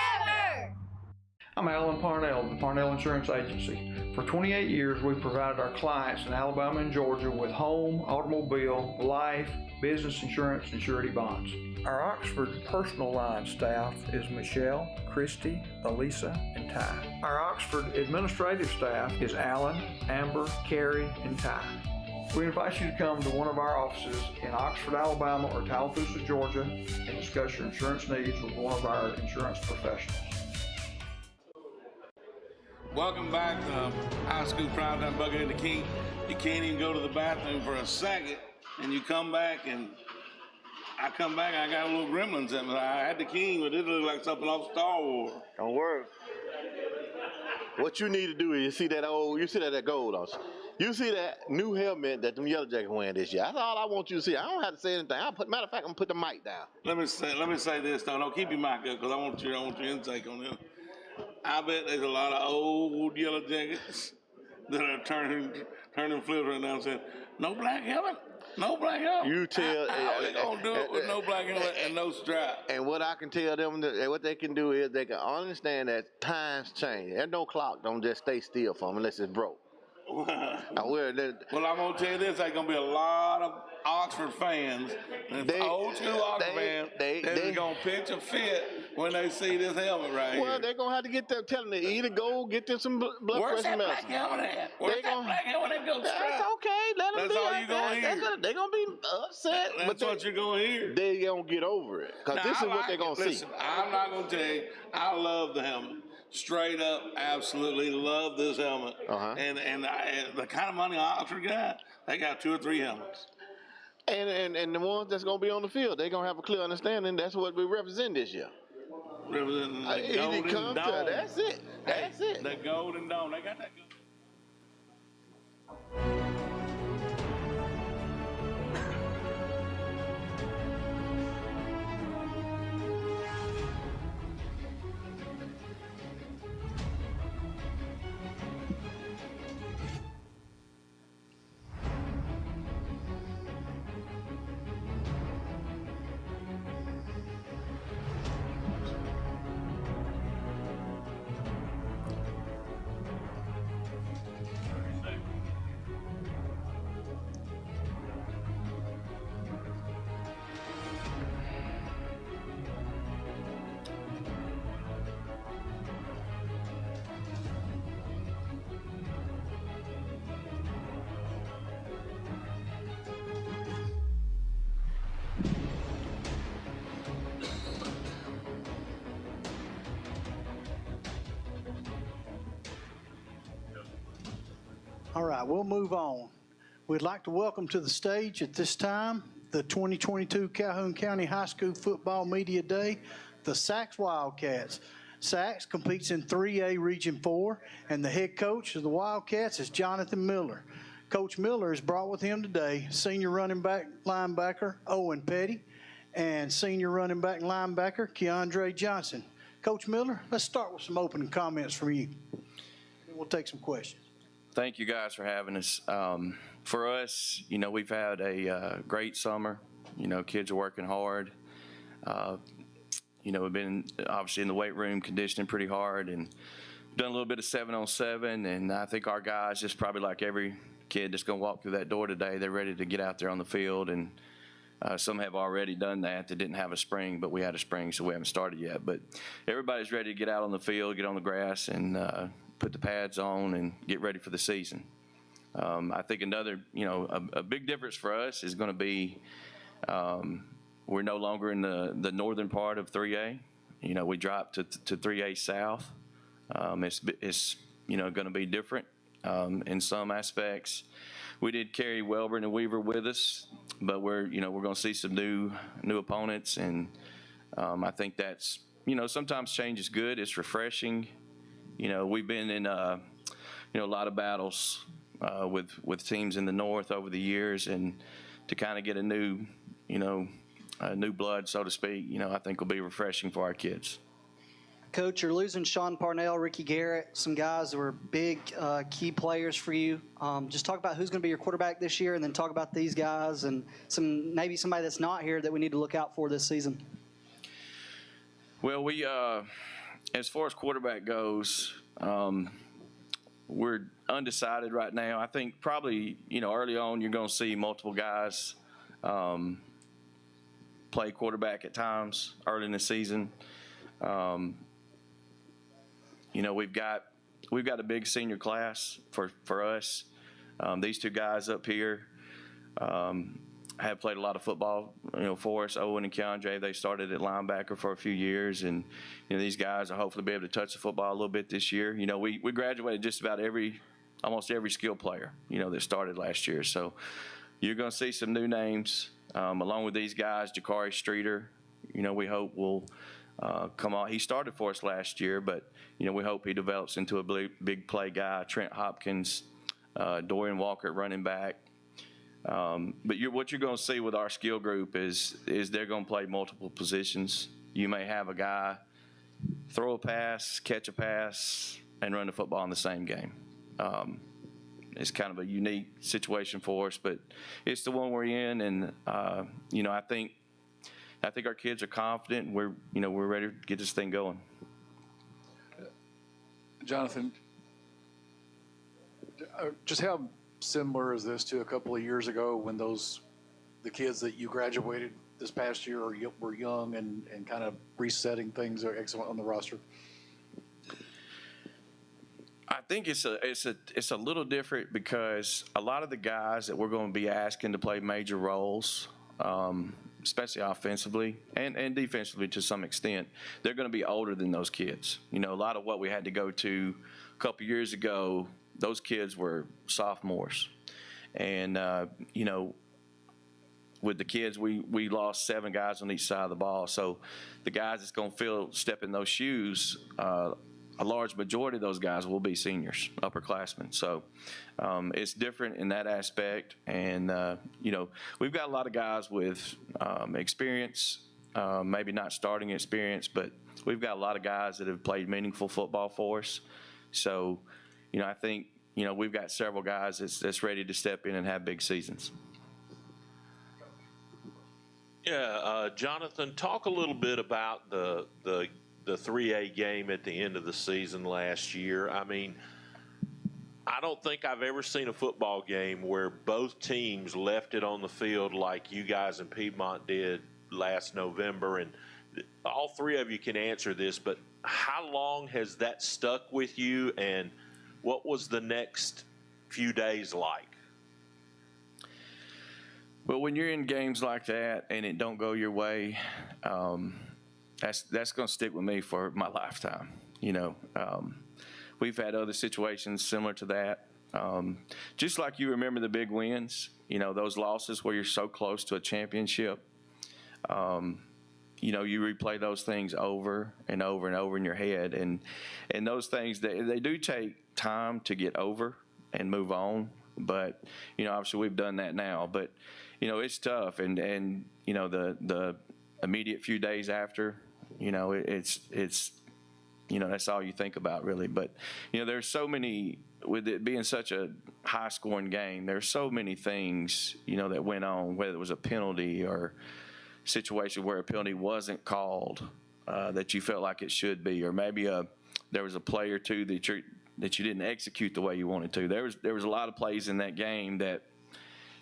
I'm Alan Parnell of the Parnell Insurance Agency. For 28 years, we've provided our clients in Alabama and Georgia with home, automobile, life, business insurance, and surety bonds. Our Oxford personal line staff is Michelle, Christy, Elisa, and Ty. Our Oxford administrative staff is Alan, Amber, Carrie, and Ty. We invite you to come to one of our offices in Oxford, Alabama, or Tallapoosa, Georgia, and discuss your insurance needs with one of our insurance professionals. Welcome back to High School Primetime Bucket in the King. You can't even go to the bathroom for a second, and you come back, and I come back, I got a little gremlins in me. I had the King, but it looked like something off Star Wars. Don't worry. What you need to do is you see that gold also. You see that new helmet that them Yellow Jackets wearing this year. That's all I want you to see. I don't have to say anything. Matter of fact, I'm gonna put the mic down. Let me say this though. Don't keep your mic up because I want your intake on this. I bet there's a lot of old Yellow Jackets that are turning flips right now and saying, no black helmet, no black helmet. You tell. How they gonna do it with no black helmet and no strap? And what I can tell them, what they can do is they can understand that times change. There's no clock don't just stay still for them unless it's broke. Well, I'm gonna tell you this: there's gonna be a lot of Oxford fans, old school Oxford fans, they're gonna pitch a fit when they see this helmet right here. Well, they're gonna have to get them, telling them to either go get them some blood Where's pressure that medicine. black helmet at? Where's that black helmet that goes straight? That's okay. Let them That's be all like you gonna that. hear. They're gonna be upset. That's what you're gonna hear. They gonna get over it because this is what they're gonna see. Listen, I'm not gonna tell you. I love the helmet. Straight up, absolutely love this helmet. And the kind of money Oxford got, they got 2 or 3 helmets. And the ones that's gonna be on the field, they're gonna have a clear understanding. That's what we represent this year. Representing the golden dome. That's it. That's it. The golden dome. They got that. All right, we'll move on. We'd like to welcome to the stage at this time the 2022 Calhoun County High School Football Media Day, the Sachs Wildcats. Sachs competes in 3A Region 4, and the head coach of the Wildcats is Jonathan Miller. Coach Miller has brought with him today senior running back linebacker Owen Petty and senior running back linebacker Keandre Johnson. Coach Miller, let's start with some opening comments from you. We'll take some questions. Thank you guys for having us. For us, we've had a great summer. Kids are working hard. We've been obviously in the weight room conditioning pretty hard and done a little bit of 7-on-7. And I think our guys, just probably like every kid that's going to walk through that door today, they're ready to get out there on the field. And some have already done that. They didn't have a spring, but we had a spring, so we haven't started yet. But everybody's ready to get out on the field, get on the grass, and put the pads on and get ready for the season. I think another, a big difference for us is going to be we're no longer in the northern part of 3A. We dropped to 3A South. It's going to be different in some aspects. We did carry Welborn and Weaver with us, but we're going to see some new opponents, and I think that's sometimes change is good. It's refreshing. We've been in a lot of battles with teams in the north over the years, and to kind of get a new blood, so to speak, I think will be refreshing for our kids. Coach, you're losing Sean Parnell, Ricky Garrett, some guys that were big key players for you. Just talk about who's going to be your quarterback this year, and then talk about these guys and maybe somebody that's not here that we need to look out for this season. Well, we as far as quarterback goes, we're undecided right now. I think probably early on you're going to see multiple guys play quarterback at times early in the season. We've got a big senior class for us. These two guys up here have played a lot of football, for us. Owen and Keandre, they started at linebacker for a few years, and these guys will hopefully be able to touch the football a little bit this year. We graduated just about almost every skill player, that started last year. So you're going to see some new names along with these guys. Jakari Streeter, we hope will come on. He started for us last year, but we hope he develops into a big play guy. Trent Hopkins, Dorian Walker at running back. But what you're going to see with our skill group is they're going to play multiple positions. You may have a guy throw a pass, catch a pass, and run the football in the same game. It's kind of a unique situation for us, but it's the one we're in, and I think our kids are confident. And we're ready to get this thing going. Jonathan, just how similar is this to a couple of years ago when the kids that you graduated this past year were young and kind of resetting things are excellent on the roster? I think it's a little different because a lot of the guys that we're going to be asking to play major roles, especially offensively and defensively to some extent, they're going to be older than those kids. A lot of what we had to go to a couple years ago, those kids were sophomores. And, with the kids, we lost 7 guys on each side of the ball. So the guys that's going to step in those shoes, a large majority of those guys will be seniors, upperclassmen. So it's different in that aspect. And, we've got a lot of guys with experience, maybe not starting experience, but we've got a lot of guys that have played meaningful football for us. So, I think, we've got several guys that's ready to step in and have big seasons. Yeah, Jonathan, talk a little bit about the 3A game at the end of the season last year. I mean, I don't think I've ever seen a football game where both teams left it on the field like you guys in Piedmont did last November. And all three of you can answer this, but how long has that stuck with you, and what was the next few days like? Well, when you're in games like that and it don't go your way, that's going to stick with me for my lifetime. We've had other situations similar to that. Just like you remember the big wins, those losses where you're so close to a championship. You replay those things over and over and over in your head, and those things they do take time to get over and move on. But obviously we've done that now. But it's tough, and the immediate few days after, it's that's all you think about really. But, there's so many, with it being such a high scoring game, there's so many things, that went on, whether it was a penalty or situation where a penalty wasn't called that you felt like it should be, or maybe there was a play or two that you didn't execute the way you wanted to. There was a lot of plays in that game that,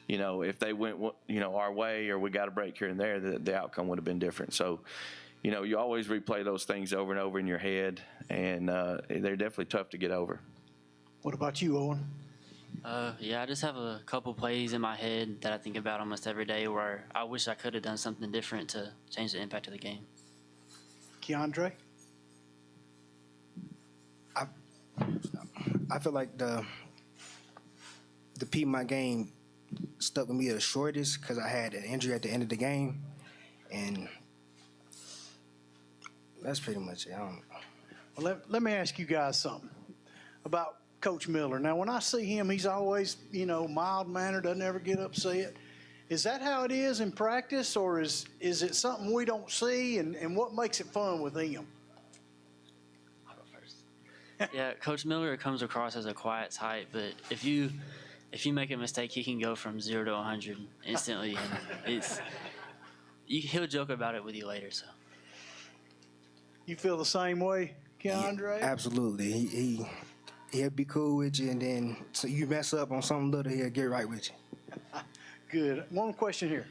if they went, our way or we got a break here and there, the outcome would have been different. So, you always replay those things over and over in your head, and they're definitely tough to get over. What about you, Owen? Yeah, I just have a couple plays in my head that I think about almost every day where I wish I could have done something different to change the impact of the game. Keandre? I feel like the Piedmont game stuck with me the shortest because I had an injury at the end of the game, and that's pretty much it. Well, let me ask you guys something about Coach Miller. Now, when I see him, he's always, mild-mannered, doesn't ever get upset. Is that how it is in practice, or is it something we don't see, and what makes it fun with him? Yeah, Coach Miller comes across as a quiet type, but if you make a mistake, he can go from 0 to 100 instantly, and he'll joke about it with you later. So, you feel the same way, Keandre? Yeah, absolutely. He'll be cool with you, and then so you mess up on something little, he'll get right with you. Good. One question here.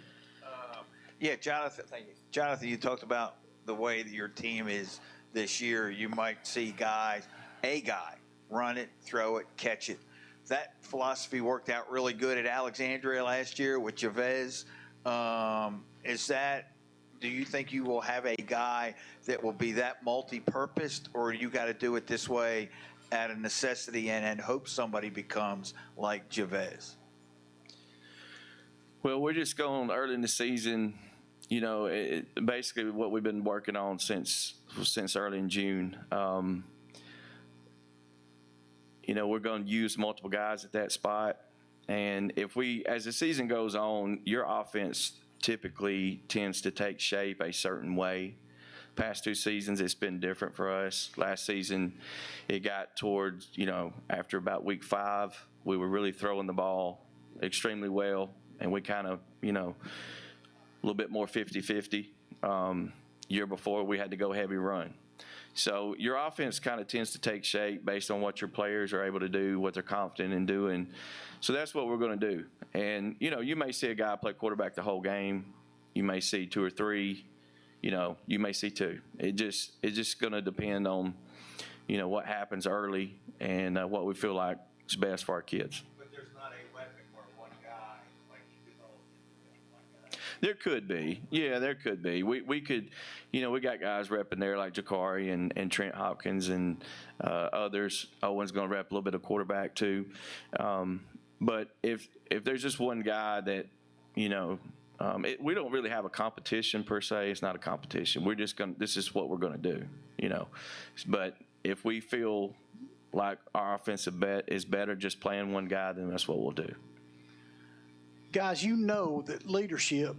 Yeah, Jonathan. Thank you. Jonathan, you talked about the way that your team is this year. You might see a guy run it, throw it, catch it. That philosophy worked out really good at Alexandria last year with Javez. Do you think you will have a guy that will be that multi-purposed, or you got to do it this way out of necessity and hope somebody becomes like Javez? Well, we're just going early in the season. Basically what we've been working on since early in June. We're going to use multiple guys at that spot. And as the season goes on, your offense typically tends to take shape a certain way. Past 2 seasons, it's been different for us. Last season, it got towards, after about week 5, we were really throwing the ball extremely well. And we kind of, a little bit more 50-50. Year before, we had to go heavy run. So your offense kind of tends to take shape based on what your players are able to do, what they're confident in doing. So that's what we're going to do. And, you may see a guy play quarterback the whole game. You may see 2 or 3. You may see 2. It's just going to depend on, what happens early and what we feel like is best for our kids. But there's not a weapon where one guy, like you could all There could be. Yeah, there could be. We could, we got guys repping there like Jakari and Trent Hopkins and others. Owen's going to rep a little bit of quarterback too. But if there's just one guy that, we don't really have a competition per se. It's not a competition. We're just this is what we're going to do, But if we feel like our offensive bet is better just playing one guy, then that's what we'll do. Guys, that leadership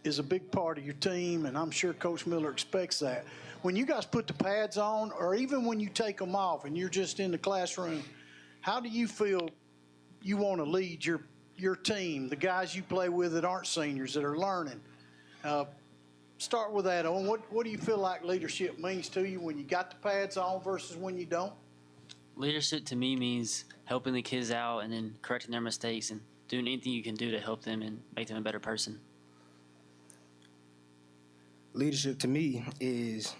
is a big part of your team, and I'm sure Coach Miller expects that. When you guys put the pads on, or even when you take them off and you're just in the classroom, how do you feel you want to lead your team, the guys you play with that aren't seniors, that are learning? Start with that, Owen. What do you feel like leadership means to you when you got the pads on versus when you don't? Leadership to me means helping the kids out and then correcting their mistakes and doing anything you can do to help them and make them a better person. Leadership to me is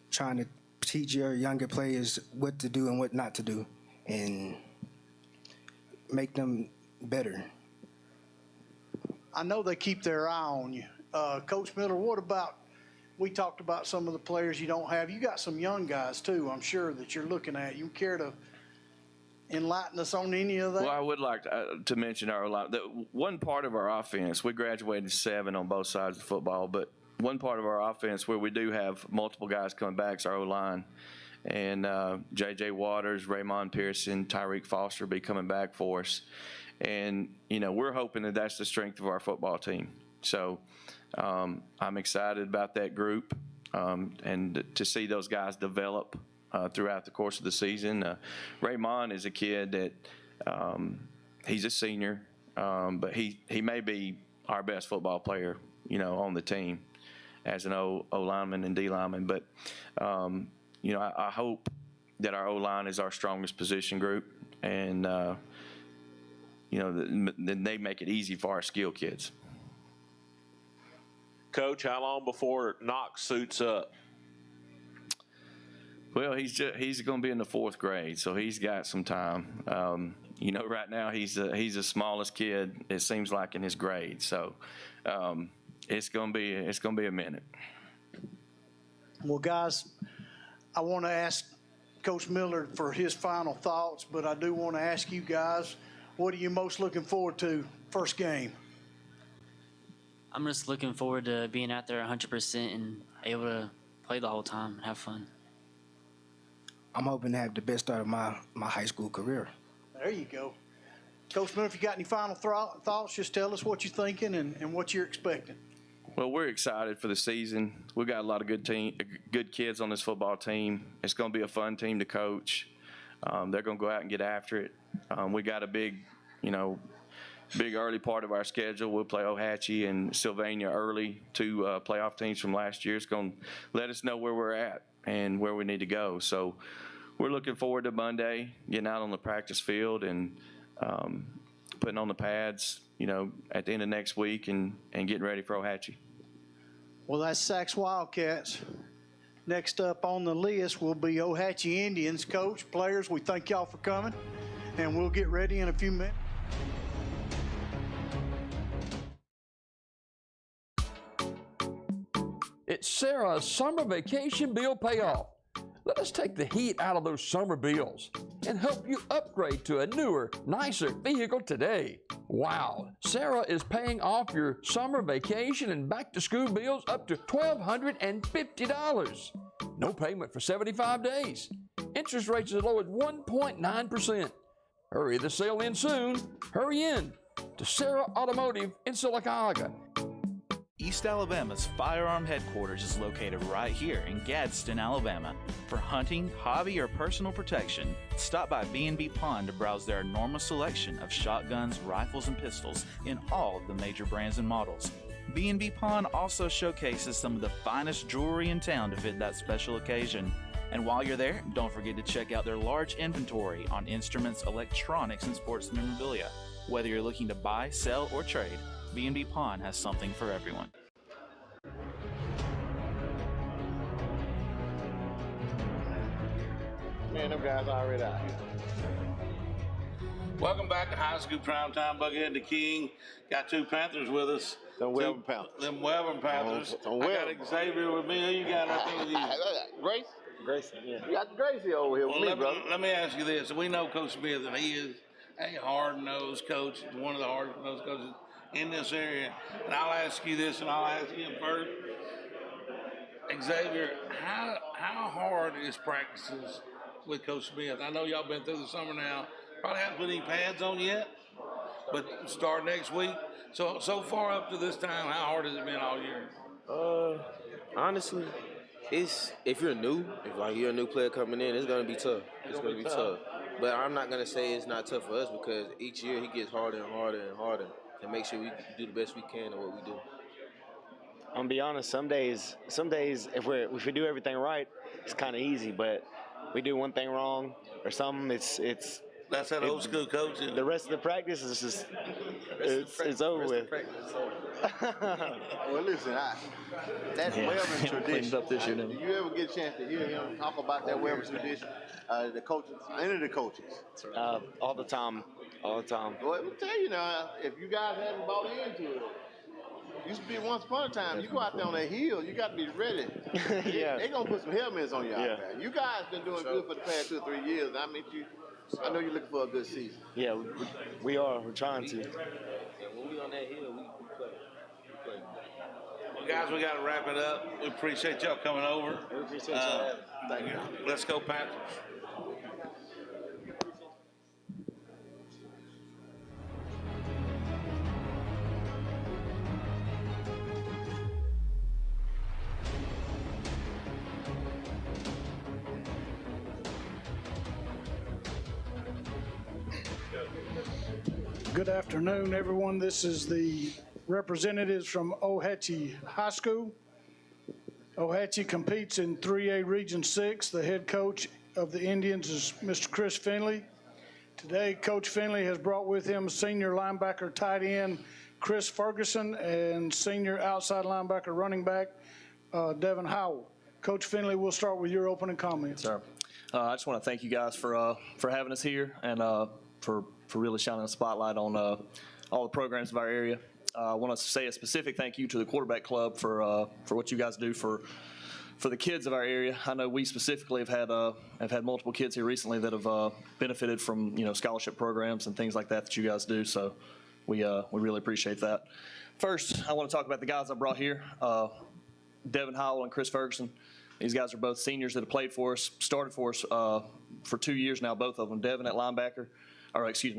trying to teach your younger players what to do and what not to do and make them better. I know they keep their eye on you. Coach Miller, what about, we talked about some of the players you don't have. You got some young guys too, I'm sure, that you're looking at. You care to enlighten us on any of that? Well, I would like to mention one part of our offense, we graduated 7 on both sides of football, but one part of our offense where we do have multiple guys coming back is our O-line. And J.J. Waters, Raymond Pearson, Tyreek Foster be coming back for us. And, we're hoping that that's the strength of our football team. So I'm excited about that group and to see those guys develop throughout the course of the season. Raymond is a kid that he's a senior, but he may be our best football player, on the team as an O lineman and D lineman. But I hope that our O line is our strongest position group, and then they make it easy for our skill kids. Coach, how long before Knox suits up? Well, he's going to be in the 4th grade, so he's got some time. Right now he's the smallest kid, it seems like, in his grade. So it's going to be a minute. Well, guys, I want to ask Coach Miller for his final thoughts, but I do want to ask you guys, what are you most looking forward to first game? I'm just looking forward to being out there 100% and able to play the whole time and have fun. I'm hoping to have the best start of my high school career. There you go. Coach Miller, if you got any final thoughts, just tell us what you're thinking and what you're expecting. Well, we're excited for the season. We've got a lot of good kids on this football team. It's going to be a fun team to coach. They're going to go out and get after it. We got a big early part of our schedule. We'll play Ohatchee and Sylvania early, 2 playoff teams from last year. It's going to let us know where we're at and where we need to go. So we're looking forward to Monday, getting out on the practice field and putting on the pads, at the end of next week and getting ready for Ohatchee. Well, that's Sachs Wildcats. Next up on the list will be Ohatchee Indians. Coach, players, we thank y'all for coming, and we'll get ready in a few minutes. It's Sarah's summer vacation bill payoff. Let us take the heat out of those summer bills and help you upgrade to a newer, nicer vehicle today. Wow, Sarah is paying off your summer vacation and back-to-school bills up to $1,250. No payment for 75 days. Interest rates as low as 1.9%. Hurry, the sale ends soon. Hurry in to Sarah Automotive in Silicaga. East Alabama's firearm headquarters is located right here in Gadsden, Alabama. For hunting, hobby, or personal protection, stop by B&B Pawn to browse their enormous selection of shotguns, rifles, and pistols in all of the major brands and models. B&B Pawn also showcases some of the finest jewelry in town to fit that special occasion. And while you're there, don't forget to check out their large inventory on instruments, electronics, and sports memorabilia. Whether you're looking to buy, sell, or trade, B&B Pawn has something for everyone. Man, them guys already out here. Welcome back to High School Primetime. Buckhead the King. Got 2 Panthers with us. Them Webber Panthers. Them Webber Panthers. I got Xavier with me. Who you got up there with you? Grace? Gracie, yeah. You got Gracie over here with me, brother. Let me ask you this. We know Coach Smith, and he is a hard-nosed coach, one of the hardest-nosed coaches in this area. And I'll ask you this, and I'll ask him first. Xavier, how hard is practices with Coach Smith? I know y'all been through the summer now. Probably haven't put any pads on yet, but start next week. So far up to this time, how hard has it been all year? Honestly, if you're new, if you're a new player coming in, it's gonna be tough. It's gonna be tough. But I'm not gonna say it's not tough for us because each year he gets harder and harder and harder to make sure we do the best we can at what we do. I'm gonna be honest. Some days, if we do everything right, it's kind of easy. But we do one thing wrong or something, it's. That's that old school coaching. The rest of the practice is just it's over with. Well, listen, that Webber tradition. Up this year, do you ever get a chance to hear him talk about that Webber tradition? The coaches, any of the coaches. All the time. Well, let me tell you now, if you guys haven't bought into it, used to be once upon a time, you go out there on that hill, you got to be ready. Yeah. They're going to put some helmets on you out there. You guys been doing good for the past 2 or 3 years. I know you're looking for a good season. Yeah, we are. We're trying to. And when we on that hill, we play. Well, guys, we got to wrap it up. We appreciate y'all coming over. We appreciate y'all. Thank you. Let's go, Panthers. Good afternoon, everyone. This is the representatives from Ohatchee High School. Ohatchee competes in 3A Region 6. The head coach of the Indians is Mr. Chris Finley. Today, Coach Finley has brought with him senior linebacker tight end Chris Ferguson and senior outside linebacker running back Devin Howell. Coach Finley, we'll start with your opening comments. Sir, I just want to thank you guys for having us here and for really shining a spotlight on all the programs of our area. I want to say a specific thank you to the quarterback club for what you guys do for the kids of our area. I know we specifically have had multiple kids here recently that have benefited from scholarship programs and things like that you guys do. So we really appreciate that. First, I want to talk about the guys I brought here, Devin Howell and Chris Ferguson. These guys are both seniors that have played for us, started for us for 2 years now, both of them. Devin at linebacker,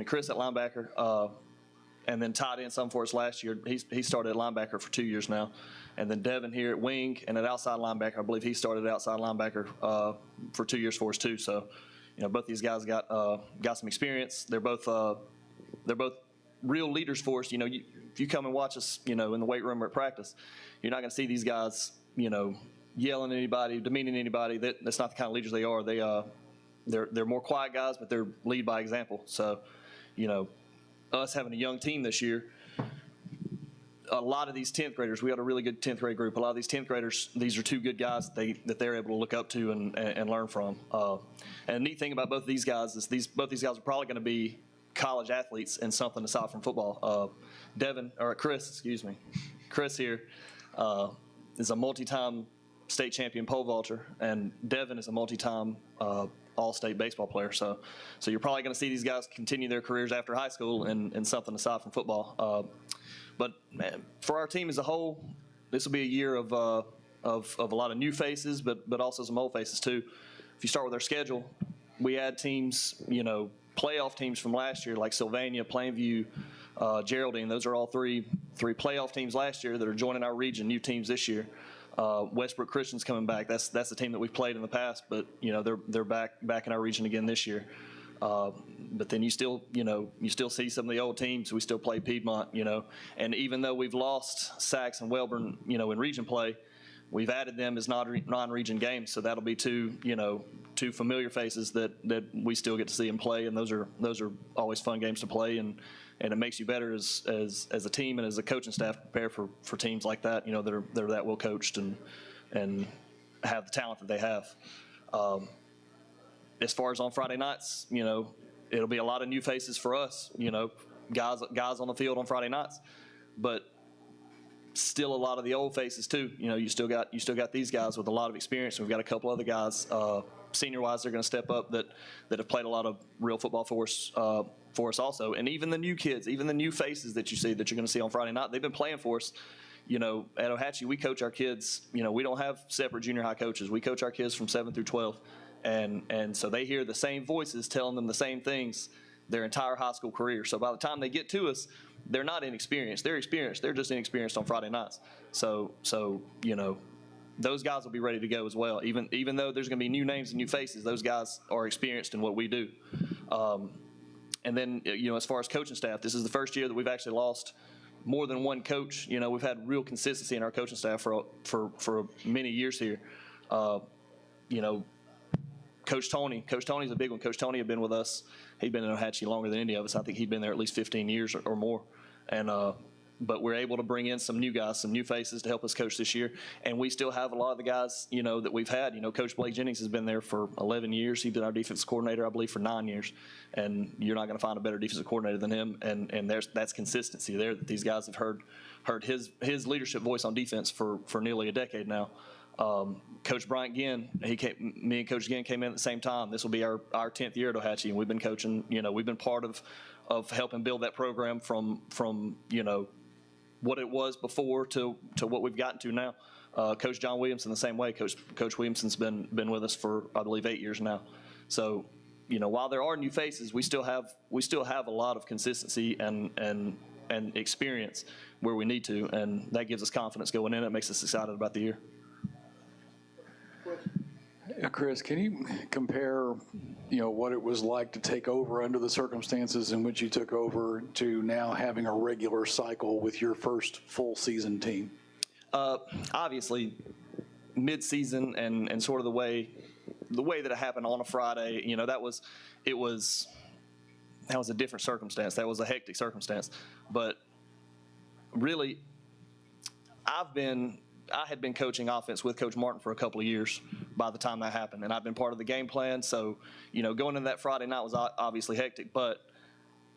Chris at linebacker, and then tied in some for us last year. He started at linebacker for 2 years now. And then Devin here at wing and at outside linebacker. I believe he started at outside linebacker for 2 years for us too. So, both these guys got some experience. They're both real leaders for us. If you come and watch us, in the weight room or at practice, you're not going to see these guys, yelling at anybody, demeaning anybody. That's not the kind of leaders they are. They're more quiet guys, but they're lead by example. So, us having a young team this year, a lot of these 10th graders, we had a really good 10th grade group. A lot of these 10th graders, these are two good guys that they're able to look up to and learn from. And the neat thing about both of these guys is both these guys are probably going to be college athletes in something aside from football. Chris here is a multi-time state champion pole vaulter, and Devin is a multi-time all-state baseball player. So you're probably going to see these guys continue their careers after high school in something aside from football. But man, for our team as a whole, this will be a year of a lot of new faces, but also some old faces too. If you start with our schedule, we add teams, playoff teams from last year like Sylvania, Plainview, Geraldine. Those are all three playoff teams last year that are joining our region, new teams this year. Westbrook Christian's coming back. That's the team that we've played in the past, but they're back in our region again this year. But then you still see some of the old teams. We still play Piedmont, and even though we've lost Sachs and Wellborn, in region play, we've added them as non-region games. So that'll be two familiar faces that we still get to see them play, and those are always fun games to play, and it makes you better as a team and as a coaching staff prepare for teams like that, that are that well coached and have the talent that they have. As far as on Friday nights, it'll be a lot of new faces for us, guys on the field on Friday nights, but still a lot of the old faces too. You still got these guys with a lot of experience. We've got a couple other guys, senior-wise, they're going to step up that have played a lot of real football for us also. And even the new kids, even the new faces that you see that you're going to see on Friday night, they've been playing for us. At Ohatchee, we coach our kids. We don't have separate junior high coaches. We coach our kids from 7 through 12. And so they hear the same voices telling them the same things their entire high school career. So by the time they get to us, they're not inexperienced. They're experienced. They're just inexperienced on Friday nights. So those guys will be ready to go as well. Even though there's going to be new names and new faces, those guys are experienced in what we do. And then, as far as coaching staff, this is the first year that we've actually lost more than one coach. We've had real consistency in our coaching staff for many years here. Coach Tony's a big one. Coach Tony had been with us. He'd been in Ohatchee longer than any of us. I think he'd been there at least 15 years or more. And but we're able to bring in some new guys, some new faces to help us coach this year. And we still have a lot of the guys, that we've had. Coach Blake Jennings has been there for 11 years. He's been our defensive coordinator, I believe, for 9 years. And you're not going to find a better defensive coordinator than him. And that's consistency there, that these guys have heard his leadership voice on defense for nearly a decade now. Coach Bryant Ginn, me and Coach Ginn came in at the same time. This will be our 10th year at Ohatchee, and we've been coaching. We've been part of helping build that program from what it was before to what we've gotten to now. Coach John Williamson the same way. Coach Williamson's been with us for, I believe, 8 years now. So, while there are new faces, we still have a lot of consistency and experience where we need to, and that gives us confidence going in. It makes us excited about the year. Chris, can you compare what it was like to take over under the circumstances in which you took over to now having a regular cycle with your first full season team? Obviously, mid-season and sort of the way that it happened on a Friday, that was a different circumstance. That was a hectic circumstance. But really, I had been coaching offense with Coach Martin for a couple of years by the time that happened, and I've been part of the game plan. So, going into that Friday night was obviously hectic, but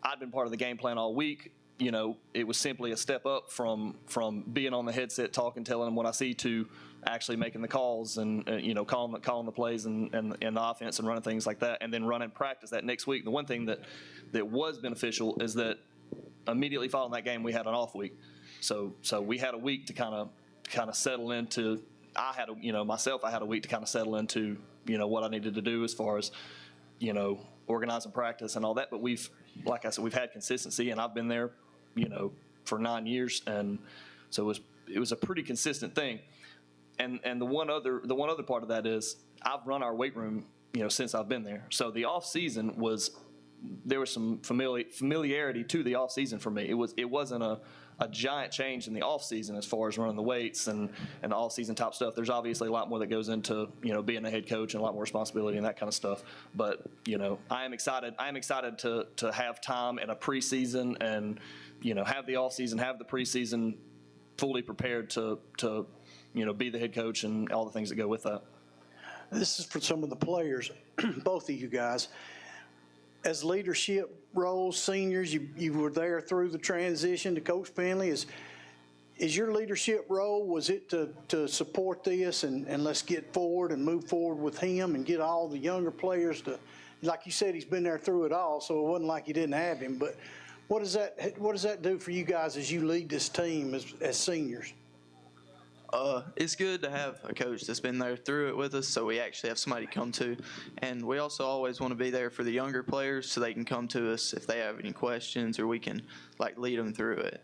I'd been part of the game plan all week. It was simply a step up from being on the headset talking, telling them what I see, to actually making the calls and calling the plays and the offense and running things like that, and then running practice that next week. The one thing that was beneficial is that immediately following that game we had an off week, so we had a week to kind of settle into. I had a week to kind of settle into what I needed to do as far as organizing practice and all that. But like I said, we've had consistency, and I've been there for 9 years, and so it was a pretty consistent thing. And the one other part of that is I've run our weight room since I've been there. So the off season there was some familiarity to the off season for me. It wasn't a giant change in the off season as far as running the weights and the off season type stuff. There's obviously a lot more that goes into being a head coach and a lot more responsibility and that kind of stuff. But I am excited. To have time in a preseason and have the off season, have the preseason fully prepared to be the head coach and all the things that go with that. This is for some of the players, both of you guys. As leadership roles, seniors, you were there through the transition to Coach Finley. Is your leadership role, was it to support this and let's get forward and move forward with him and get all the younger players to, like you said, he's been there through it all, so it wasn't like you didn't have him. But what does that do for you guys as you lead this team as seniors? It's good to have a coach that's been there through it with us, so we actually have somebody to come to. And we also always want to be there for the younger players so they can come to us if they have any questions, or we can lead them through it,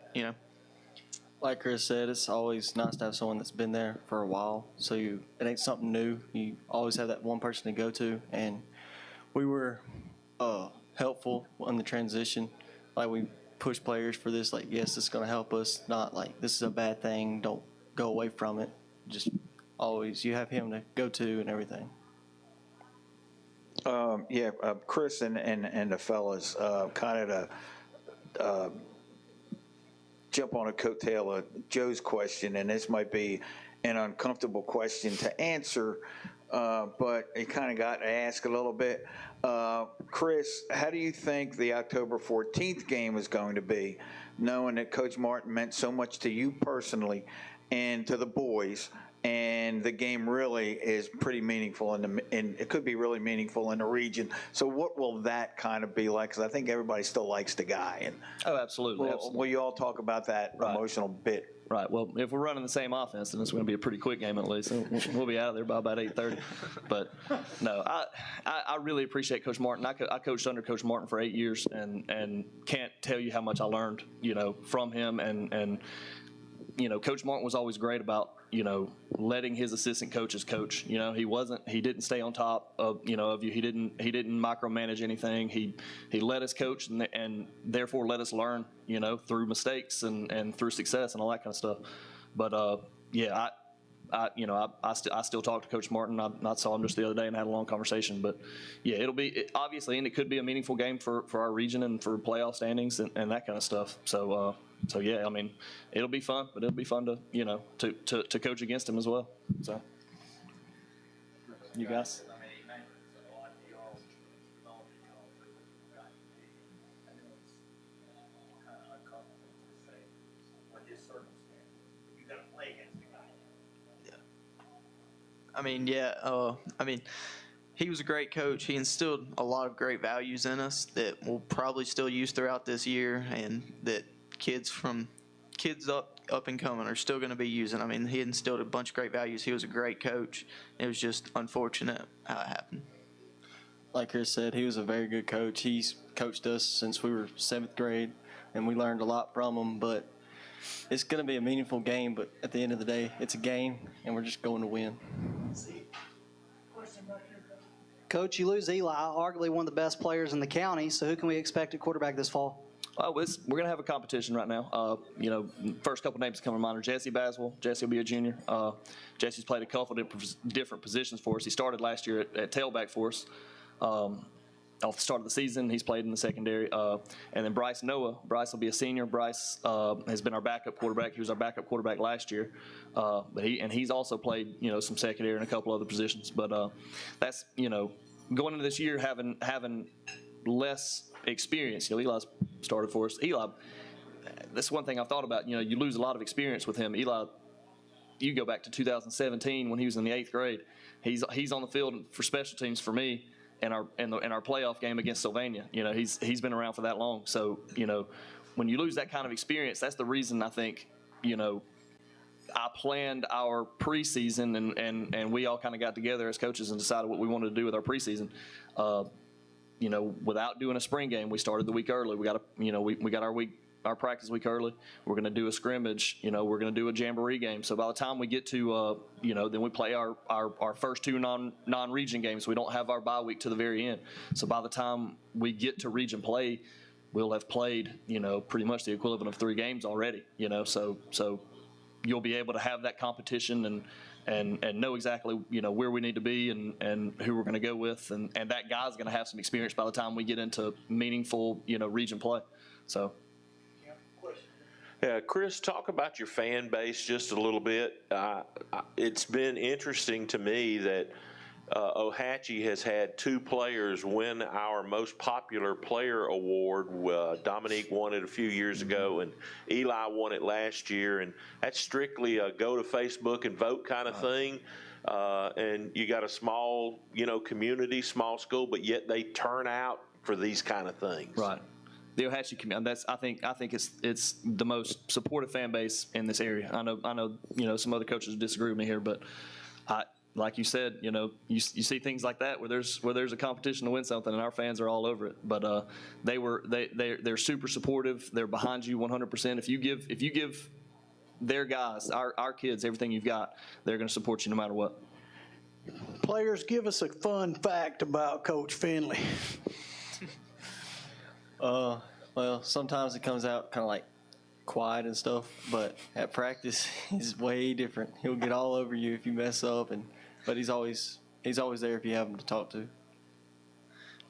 Like Chris said, it's always nice to have someone that's been there for a while, so it ain't something new. You always have that one person to go to, and we were helpful in the transition. We push players for this, yes, it's going to help us, not this is a bad thing, don't go away from it. Just always, you have him to go to and everything. Chris and the fellas, kind of to jump on a coattail of Joe's question, and this might be an uncomfortable question to answer, but it kind of got to ask a little bit. Chris, how do you think the October 14th game is going to be, knowing that Coach Martin meant so much to you personally and to the boys, and the game really is pretty meaningful, and it could be really meaningful in the region. So what will that kind of be like? Because I think everybody still likes the guy. And absolutely. Will you all talk about that emotional bit? Right. Well, if we're running the same offense, then it's going to be a pretty quick game at least. We'll be out of there by about 8:30. But no, I really appreciate Coach Martin. I coached under Coach Martin for 8 years, and can't tell you how much I learned, from him. And Coach Martin was always great about, letting his assistant coaches coach. He didn't stay on top of you. He didn't micromanage anything. He let us coach and therefore let us learn, through mistakes and through success and all that kind of stuff. But I still talk to Coach Martin. I saw him just the other day and had a long conversation. But yeah, it'll be obviously, and it could be a meaningful game for our region and for playoff standings and that kind of stuff. So yeah, I mean, it'll be fun, but it'll be fun to to coach against him as well. So you guys. He was a great coach. He instilled a lot of great values in us that we'll probably still use throughout this year, and that kids up and coming are still going to be using. He instilled a bunch of great values. He was a great coach. It was just unfortunate how it happened. Like Chris said, he was a very good coach. He's coached us since we were 7th grade, and we learned a lot from him. But it's going to be a meaningful game, but at the end of the day, it's a game, and we're just going to win. Coach, you lose Eli, arguably one of the best players in the county, so who can we expect at quarterback this fall? We're going to have a competition right now. First couple names come to mind are Jesse Baswell. Jesse will be a junior. Jesse's played a couple different positions for us. He started last year at tailback for us. Off the start of the season, he's played in the secondary. And then Bryce Noah. Bryce will be a senior. Bryce has been our backup quarterback. He was our backup quarterback last year. But he's also played, some secondary and a couple other positions. But that's, going into this year having less experience. Eli's started for us. Eli, that's one thing I've thought about. You lose a lot of experience with him. Eli, you go back to 2017 when he was in the 8th grade. He's on the field for special teams for me in our playoff game against Sylvania. He's been around for that long. So when you lose that kind of experience, that's the reason I think I planned our preseason and we all kind of got together as coaches and decided what we wanted to do with our preseason. Without doing a spring game, we started the week early. We got our practice week early. We're going to do a scrimmage. We're going to do a jamboree game. So by the time we get to, then we play our first 2 non-region games. We don't have our bye week to the very end. So by the time we get to region play, we'll have played, pretty much the equivalent of 3 games already. So you'll be able to have that competition and know exactly where we need to be and who we're going to go with, and that guy's going to have some experience by the time we get into meaningful region play. So. Yeah, Chris, talk about your fan base just a little bit. It's been interesting to me that Ohatchee has had 2 players win our most popular player award. Dominique won it a few years ago, and Eli won it last year. And that's strictly a go to Facebook and vote kind of thing. And you got a small, community, small school, but yet they turn out for these kind of things. Right. The Ohatchee community. I think it's the most supportive fan base in this area. I know some other coaches disagree with me here, but like you said, you see things like that where there's a competition to win something, and our fans are all over it. But they're super supportive. They're behind you 100%. If you give their guys, our kids, everything you've got, they're going to support you no matter what. Players, give us a fun fact about Coach Finley. Well, sometimes it comes out kind of like quiet and stuff, but at practice he's way different. He'll get all over you if you mess up, but he's always there if you have him to talk to.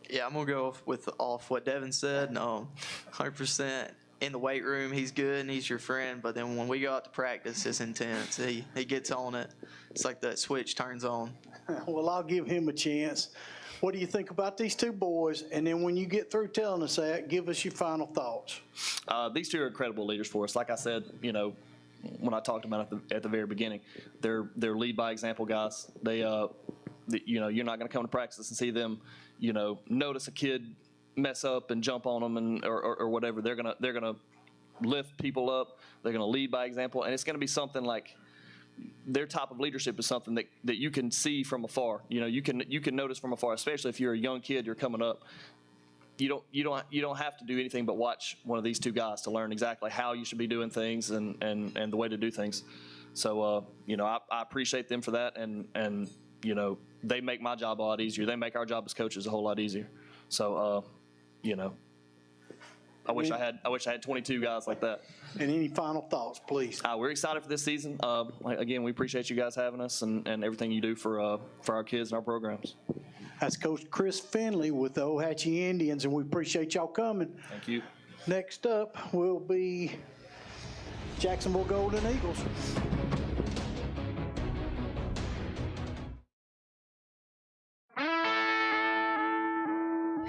Yeah, I'm gonna go off what Devin said. No, 100%. In the weight room, he's good and he's your friend, but then when we go out to practice, it's intense. He gets on it. It's like that switch turns on. Well, I'll give him a chance. What do you think about these 2 boys? And then when you get through telling us that, give us your final thoughts. These 2 are incredible leaders for us. Like I said, when I talked about it at the very beginning, they're lead by example guys. They, you're not going to come to practice and see them, notice a kid mess up and jump on them or whatever. They're gonna lift people up. They're going to lead by example, and it's going to be something like. Their type of leadership is something that you can see from afar. You can notice from afar, especially if you're a young kid, you're coming up. You don't have to do anything but watch one of these 2 guys to learn exactly how you should be doing things and the way to do things. So I appreciate them for that, and they make my job a lot easier. They make our job as coaches a whole lot easier. So I wish I had 22 guys like that. And any final thoughts, please? We're excited for this season. Again, we appreciate you guys having us and everything you do for our kids and our programs. That's Coach Chris Finley with the Ohatchee Indians, and we appreciate y'all coming. Thank you. Next up will be Jacksonville Golden Eagles.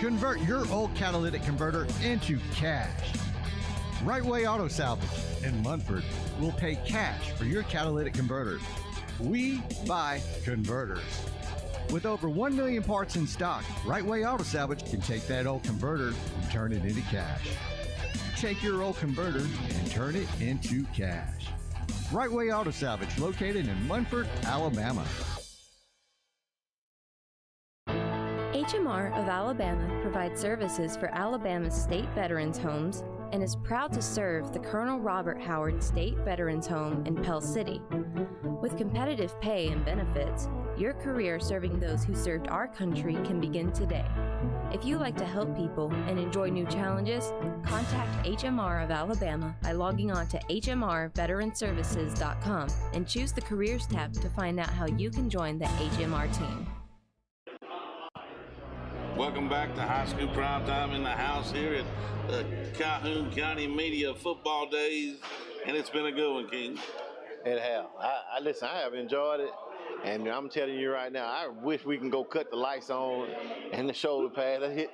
Convert your old catalytic converter into cash. Right Way Auto Salvage in Munford will pay cash for your catalytic converter. We buy converters. With over 1 million parts in stock, Right Way Auto Salvage can take that old converter and turn it into cash. Take your old converter and turn it into cash. Right Way Auto Salvage, located in Munford, Alabama. HMR of Alabama provides services for Alabama's state veterans' homes and is proud to serve the Colonel Robert Howard State Veterans Home in Pell City. With competitive pay and benefits, Your career serving those who served our country can begin today. If you like to help people and enjoy new challenges, contact HMR of Alabama by logging on to hmrveteranservices.com and choose the Careers tab to find out how you can join the HMR team. Welcome back to High School Prime Time in the house here at the Calhoun County Media Football Days, and it's been a good one, King. It have. Listen, I have enjoyed it, and I'm telling you right now, I wish we can go cut the lights on and the shoulder pad and hit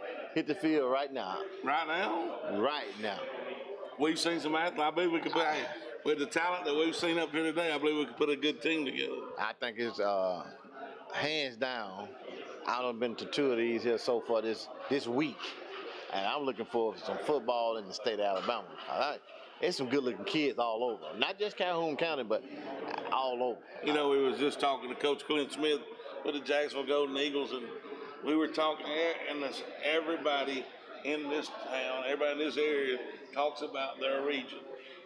the field right now. Right now? Right now. We've seen some athletes. I believe we could put, with the talent that we've seen up here today, I believe we could put a good team together. I think it's hands down. I've been to 2 of these here so far this week, and I'm looking forward to some football in the state of Alabama. There's some good-looking kids all over, not just Calhoun County, but all over. You know, we was just talking to Coach Clint Smith with the Jacksonville Golden Eagles, and we were talking, and everybody in this town, everybody in this area talks about their region.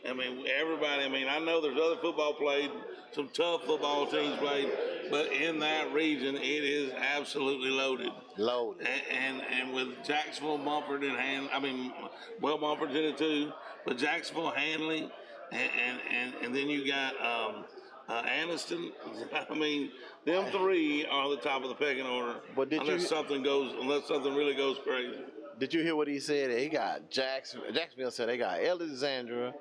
I mean, I know there's other football played, some tough football teams played, but in that region, it is absolutely loaded. Loaded. And with Jacksonville, Mumford, Mumford's in it too, but Jacksonville, Handley, and then you got Anniston. I mean, them three are the top of the pecking order. But unless something really goes crazy. Did you hear what he said? He got Jacksonville said they got Alexandria,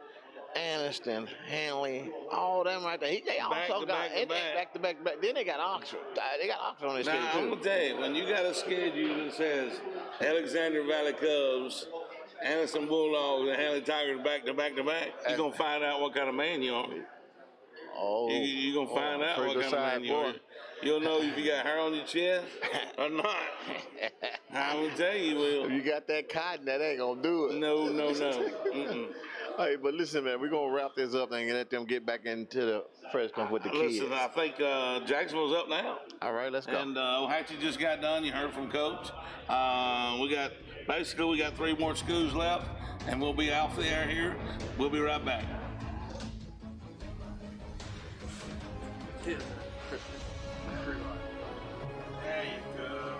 Anniston, Handley, all them right there. They also got back to back. Then they got Oxford. They got Oxford on their schedule too. I'm gonna tell you, when you got a schedule that says Alexandria Valley Cubs, Anniston Bulldogs, and Handley Tigers back to back, you're gonna find out what kind of man you are. Oh, you're gonna find out what kind of man you are. You'll know if you got hair on your chest or not. I'm gonna tell you, will. If you got that cotton, that ain't gonna do it. No. Mm-mm. Hey, but listen, man, we're going to wrap this up and let them get back into the press conference with the kids. Listen, I think Jacksonville's up now. All right, let's go. And Ohatchee just got done. You heard from Coach. We got 3 more schools left, and we'll be off the air here. We'll be right back. There you go.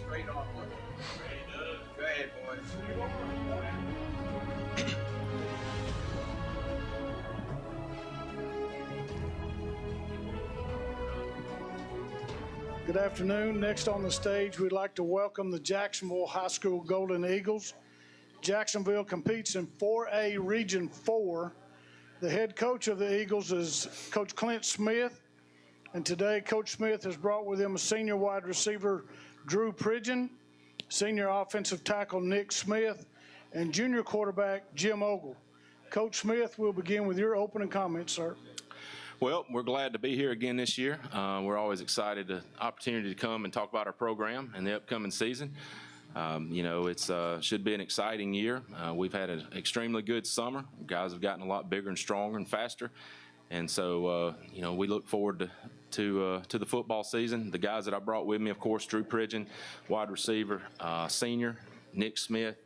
Straight on. Go ahead, boys. Good afternoon. Next on the stage, we'd like to welcome the Jacksonville High School Golden Eagles. Jacksonville competes in 4A Region 4. The head coach of the Eagles is Coach Clint Smith. And today, Coach Smith has brought with him a senior wide receiver, Drew Pridgeon, senior offensive tackle, Nick Smith, and junior quarterback, Jim Ogle. Coach Smith, we'll begin with your opening comments, sir. Well, we're glad to be here again this year. We're always excited the opportunity to come and talk about our program and the upcoming season. It's should be an exciting year. We've had an extremely good summer. Guys have gotten a lot bigger and stronger and faster. And so, we look forward to the football season. The guys that I brought with me, of course, Drew Pridgeon, wide receiver, senior, Nick Smith,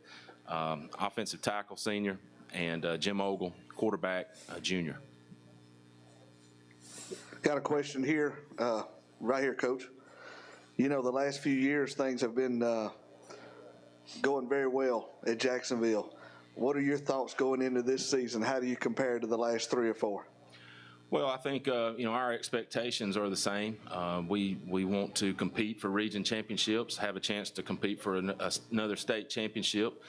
offensive tackle, senior, and Jim Ogle, quarterback, junior. Got a question here, right here, Coach. The last few years, things have been going very well at Jacksonville. What are your thoughts going into this season? How do you compare to the last 3 or 4? Well, I think, our expectations are the same. We want to compete for region championships, have a chance to compete for another state championship.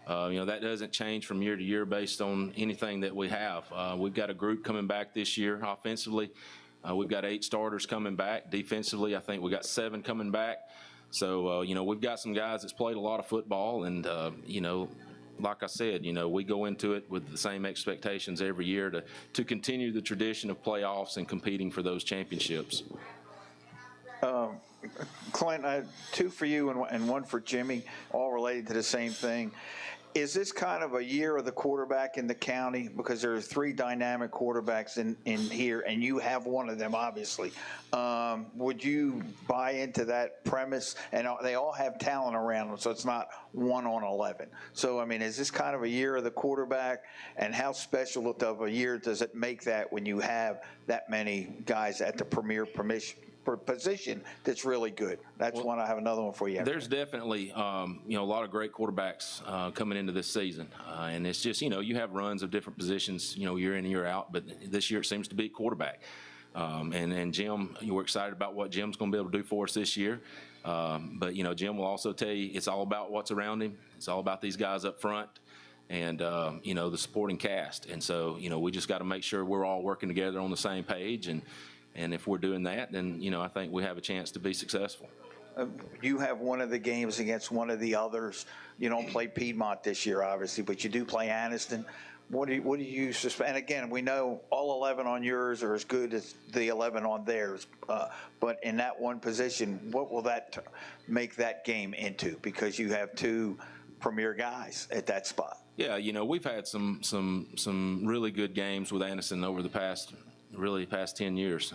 That doesn't change from year to year based on anything that we have. We've got a group coming back this year offensively. We've got 8 starters coming back. Defensively, I think we got 7 coming back. So, we've got some guys that's played a lot of football, and, like I said, we go into it with the same expectations every year to continue the tradition of playoffs and competing for those championships. Clint, I have 2 for you and 1 for Jimmy, all related to the same thing. Is this kind of a year of the quarterback in the county? Because there are 3 dynamic quarterbacks in here, and you have one of them, obviously. Would you buy into that premise? And they all have talent around them, so it's not 1 on 11. So, I mean, is this kind of a year of the quarterback? And how special of a year does it make that when you have that many guys at the premier position that's really good? That's one. I have another one for you. There's definitely, a lot of great quarterbacks coming into this season. And it's just, you have runs of different positions, year in and year out. But this year it seems to be quarterback. And Jim, we're excited about what Jim's going to be able to do for us this year. But, Jim will also tell you it's all about what's around him. It's all about these guys up front and, the supporting cast. And so, we just got to make sure we're all working together on the same page. And if we're doing that, then, I think we have a chance to be successful. You have one of the games against one of the others. You don't play Piedmont this year, obviously, but you do play Anniston. What do you suspect? And again, we know all 11 on yours are as good as the 11 on theirs. But in that one position, what will that make that game into? Because you have 2 premier guys at that spot. Yeah, we've had some really good games with Anniston over the past 10 years.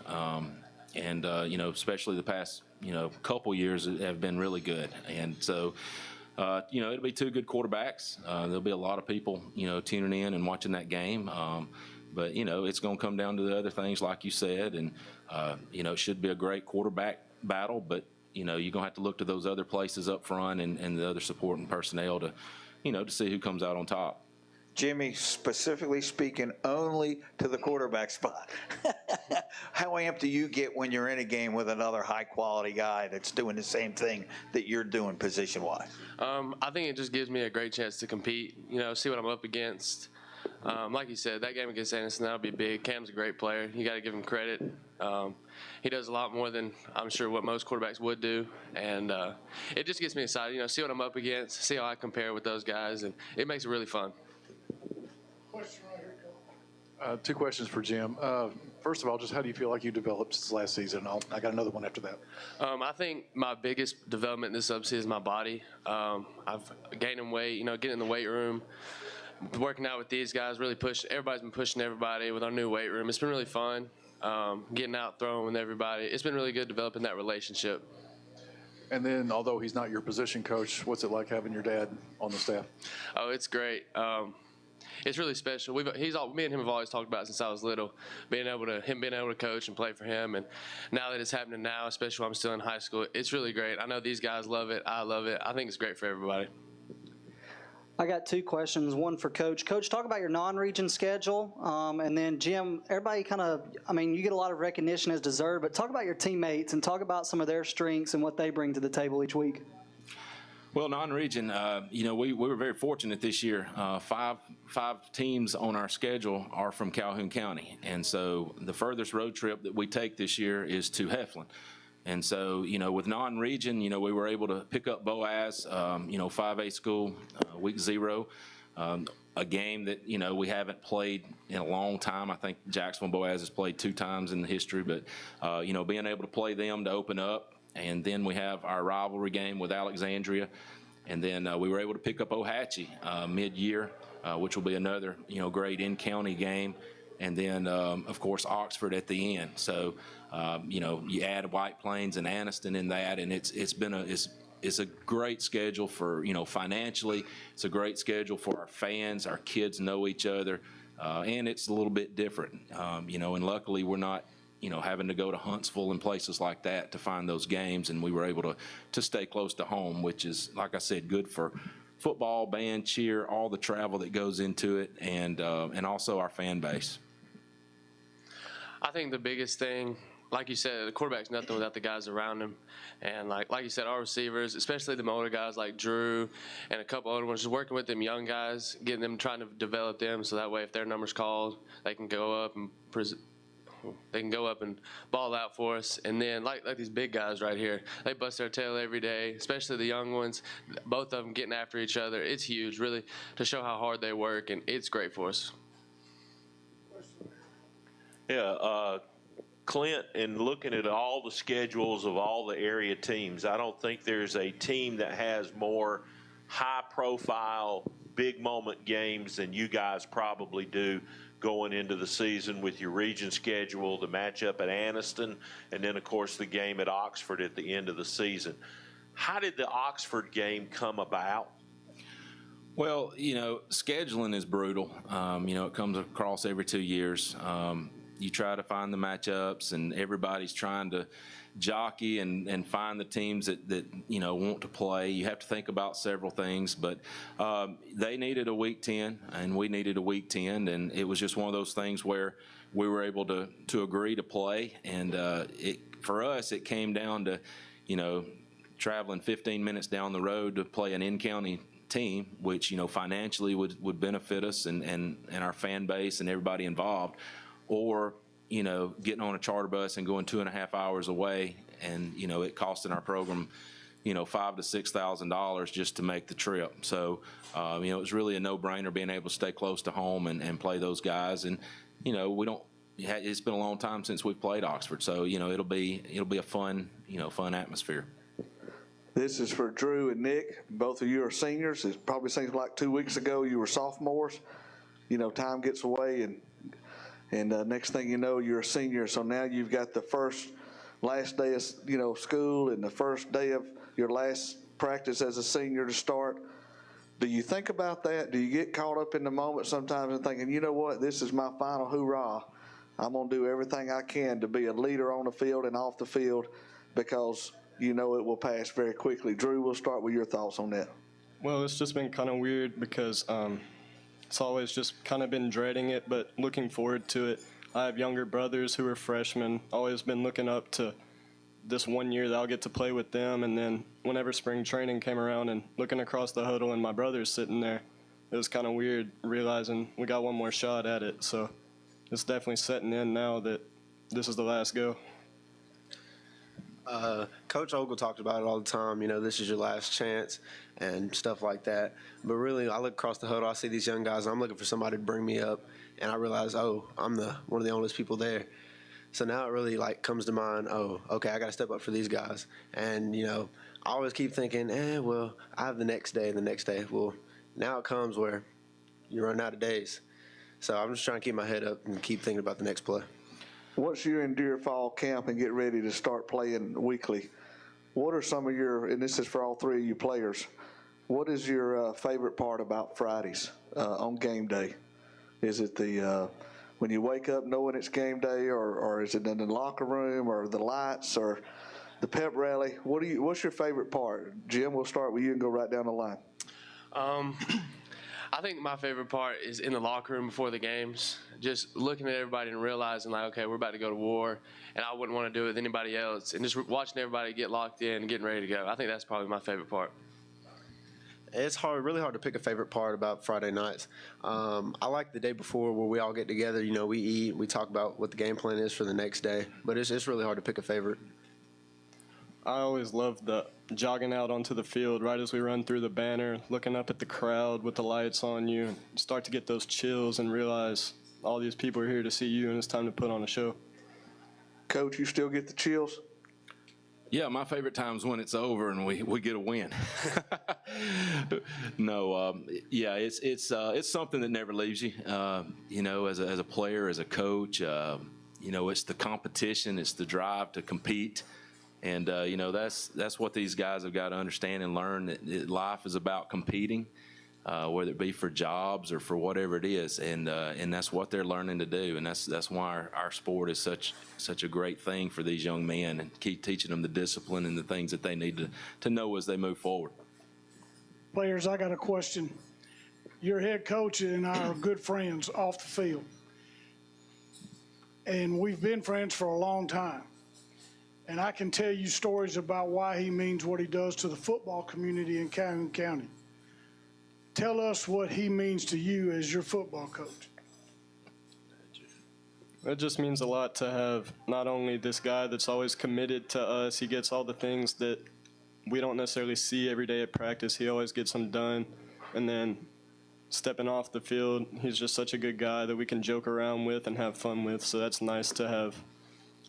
Especially the past, couple years have been really good. And so, it'll be 2 good quarterbacks. There'll be a lot of people, tuning in and watching that game. But, it's going to come down to the other things like you said. And, it should be a great quarterback battle. But, you're going to have to look to those other places up front and the other supporting personnel to, to see who comes out on top. Jimmy, specifically speaking only to the quarterback spot, how amped do you get when you're in a game with another high-quality guy that's doing the same thing that you're doing position-wise? I think it just gives me a great chance to compete, see what I'm up against. Like you said, that game against Anniston, that'll be big. Cam's a great player. You got to give him credit. He does a lot more than I'm sure what most quarterbacks would do. And it just gets me excited, see what I'm up against, see how I compare with those guys, and it makes it really fun. 2 questions for Jim. First of all, just how do you feel like you developed since last season? I got another one after that. I think my biggest development this upseason is my body. I've gained weight, getting in the weight room, working out with these guys, really everybody's been pushing everybody with our new weight room. It's been really fun, getting out, throwing with everybody. It's been really good developing that relationship. And then, although he's not your position coach, what's it like having your dad on the staff? Oh, it's great. It's really special. Me and him have always talked about it since I was little, being able to coach and play for him. And now that it's happening now, especially when I'm still in high school, it's really great. I know these guys love it. I love it. I think it's great for everybody. I got 2 questions, one for Coach. Coach, talk about your non-region schedule. And then, Jim, everybody you get a lot of recognition as deserved, but talk about your teammates and talk about some of their strengths and what they bring to the table each week. Well, non-region, we were very fortunate this year. 5 teams on our schedule are from Calhoun County. And so the furthest road trip that we take this year is to Heflin. And so, with non-region, we were able to pick up Boaz, 5A school, week 0, a game that, we haven't played in a long time. I think Jacksonville Boaz has played 2 times in the history, but, being able to play them to open up. And then we have our rivalry game with Alexandria. And then we were able to pick up Ohatchee mid-year, which will be another, great in-county game. And then, of course, Oxford at the end. So, you add White Plains and Anniston in that, and it's a great schedule for, financially. It's a great schedule for our fans. Our kids know each other, and it's a little bit different. And luckily we're not, having to go to Huntsville and places like that to find those games, and we were able to stay close to home, which is, like I said, good for football, band, cheer, all the travel that goes into it, and also our fan base. I think the biggest thing, like you said, the quarterback's nothing without the guys around him. And like you said, our receivers, especially the older guys like Drew and a couple other ones, just working with them young guys, getting them, trying to develop them so that way if their number's called, they can go up and ball out for us. And then like these big guys right here, they bust their tail every day, especially the young ones, both of them getting after each other. It's huge, really, to show how hard they work, and it's great for us. Yeah, Clint, in looking at all the schedules of all the area teams, I don't think there's a team that has more high-profile big moment games than you guys probably do going into the season with your region schedule, the matchup at Anniston, and then, of course, the game at Oxford at the end of the season. How did the Oxford game come about? Well, scheduling is brutal. It comes across every 2 years. You try to find the matchups, and everybody's trying to jockey and find the teams that want to play. You have to think about several things, but they needed a week 10, and we needed a week 10, and it was just one of those things where we were able to agree to play. And for us, it came down to, traveling 15 minutes down the road to play an in-county team, which financially would benefit us and our fan base and everybody involved, or getting on a charter bus and going 2.5 hours away, and it costing our program $5,000 to $6,000 just to make the trip. So it was really a no-brainer being able to stay close to home and play those guys. And it's been a long time since we've played Oxford, so it'll be a fun atmosphere. This is for Drew and Nick. Both of you are seniors. It probably seems like 2 weeks ago you were sophomores. Time gets away, and next thing you know, you're a senior. So now you've got the last day of school and the first day of your last practice as a senior to start. Do you think about that? Do you get caught up in the moment sometimes and thinking, you know what, this is my final hoorah. I'm going to do everything I can to be a leader on the field and off the field, because it will pass very quickly. Drew, we'll start with your thoughts on that. Well, it's just been kind of weird because it's always just kind of been dreading it, but looking forward to it. I have younger brothers who are freshmen, always been looking up to this 1 year that I'll get to play with them. And then whenever spring training came around and looking across the huddle and my brother's sitting there, it was kind of weird realizing we got one more shot at it. So it's definitely setting in now that this is the last go. Coach Ogle talked about it all the time, this is your last chance and stuff like that. But really, I look across the huddle, I see these young guys, and I'm looking for somebody to bring me up, and I realize, I'm one of the oldest people there. So now it really comes to mind, okay, I got to step up for these guys. And, I always keep thinking, well, I have the next day and the next day. Well, now it comes where you run out of days. So I'm just trying to keep my head up and keep thinking about the next play. Once you're in Deer Fall camp and get ready to start playing weekly, what are some of your, and this is for all three of you players, what is your favorite part about Fridays on game day? Is it when you wake up knowing it's game day, or is it in the locker room, or the lights, or the pep rally? What's your favorite part? Jim, we'll start with you and go right down the line. I think my favorite part is in the locker room before the games, just looking at everybody and realizing, okay, we're about to go to war, and I wouldn't want to do it with anybody else, and just watching everybody get locked in and getting ready to go. I think that's probably my favorite part. It's really hard to pick a favorite part about Friday nights. I like the day before where we all get together, we eat, we talk about what the game plan is for the next day, but it's really hard to pick a favorite. I always love the jogging out onto the field right as we run through the banner, looking up at the crowd with the lights on you, and start to get those chills and realize all these people are here to see you, and it's time to put on a show. Coach, you still get the chills? Yeah, my favorite time is when it's over and we get a win. No, it's something that never leaves you. As a player, as a coach, it's the competition, it's the drive to compete. And, that's what these guys have got to understand and learn, that life is about competing, whether it be for jobs or for whatever it is. And that's what they're learning to do. And that's why our sport is such a great thing for these young men, and keep teaching them the discipline and the things that they need to know as they move forward. Players, I got a question. Your head coach and I are good friends off the field. And we've been friends for a long time. And I can tell you stories about why he means what he does to the football community in Calhoun County. Tell us what he means to you as your football coach. It just means a lot to have not only this guy that's always committed to us, he gets all the things that we don't necessarily see every day at practice. He always gets them done. And then stepping off the field, he's just such a good guy that we can joke around with and have fun with. So that's nice to have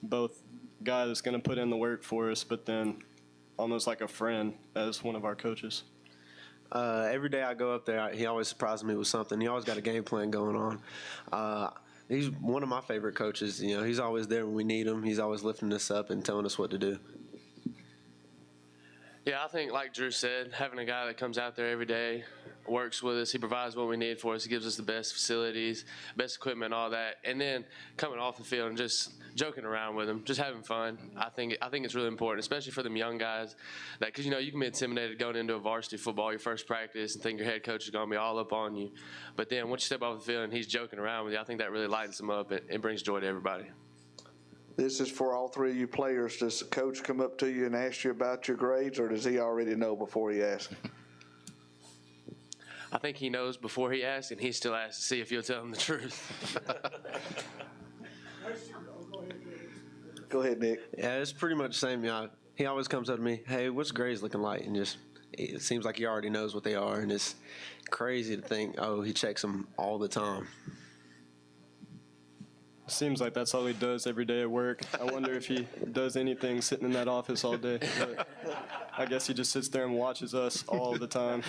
both guy that's going to put in the work for us, but then almost like a friend as one of our coaches. Every day I go up there, he always surprises me with something. He always got a game plan going on. He's one of my favorite coaches. You know, he's always there when we need him. He's always lifting us up and telling us what to do. Yeah, I think like Drew said, having a guy that comes out there every day, works with us, he provides what we need for us, he gives us the best facilities, best equipment, all that, and then coming off the field and just joking around with him, just having fun. I think it's really important, especially for them young guys, that because you can be intimidated going into a varsity football, your first practice, and think your head coach is going to be all up on you. But then once you step off the field and he's joking around with you, I think that really lightens him up and brings joy to everybody. This is for all three of you players. Does the coach come up to you and ask you about your grades, or does he already know before he asks? I think he knows before he asks, and he still asks to see if you'll tell him the truth. Go ahead, Nick. Yeah, it's pretty much the same. He always comes up to me, hey, what's grades looking like? And it seems like he already knows what they are, and it's crazy to think, oh, he checks them all the time. Seems like that's all he does every day at work. I wonder if he does anything sitting in that office all day. But I guess he just sits there and watches us all the time.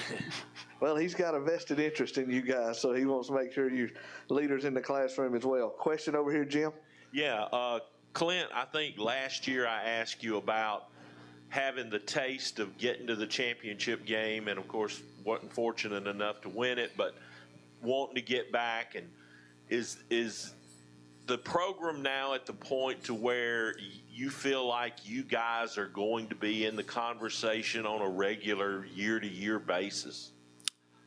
Well, he's got a vested interest in you guys, so he wants to make sure you're leaders in the classroom as well. Question over here, Jim? Yeah, Clint, I think last year I asked you about having the taste of getting to the championship game, and of course wasn't fortunate enough to win it, but wanting to get back. And is the program now at the point to where you feel like you guys are going to be in the conversation on a regular year-to-year basis?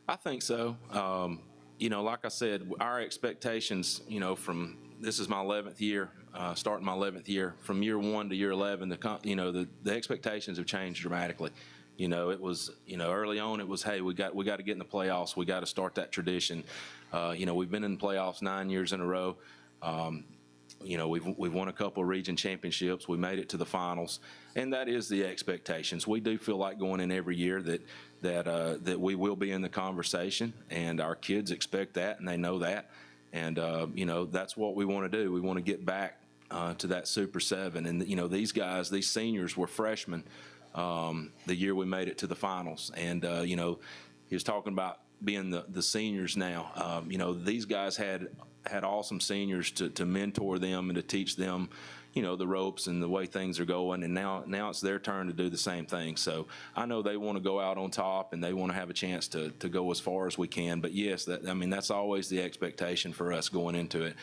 I think so. Like I said, our expectations, from this is my 11th year, starting my 11th year, from year 1 to year 11, the expectations have changed dramatically. It was, early on it was, hey, we got to get in the playoffs. We got to start that tradition. We've been in the playoffs 9 years in a row. We've won a couple of region championships. We made it to the finals, and that is the expectations. We do feel like going in every year that we will be in the conversation, and our kids expect that, and they know that. And that's what we want to do. We want to get back to that Super 7. And these guys, these seniors, were freshmen the year we made it to the finals. And he was talking about being the seniors now. These guys had awesome seniors to mentor them and to teach them, the ropes and the way things are going. And now it's their turn to do the same thing. So I know they want to go out on top and they want to have a chance to go as far as we can. But yes, that's always the expectation for us going into it.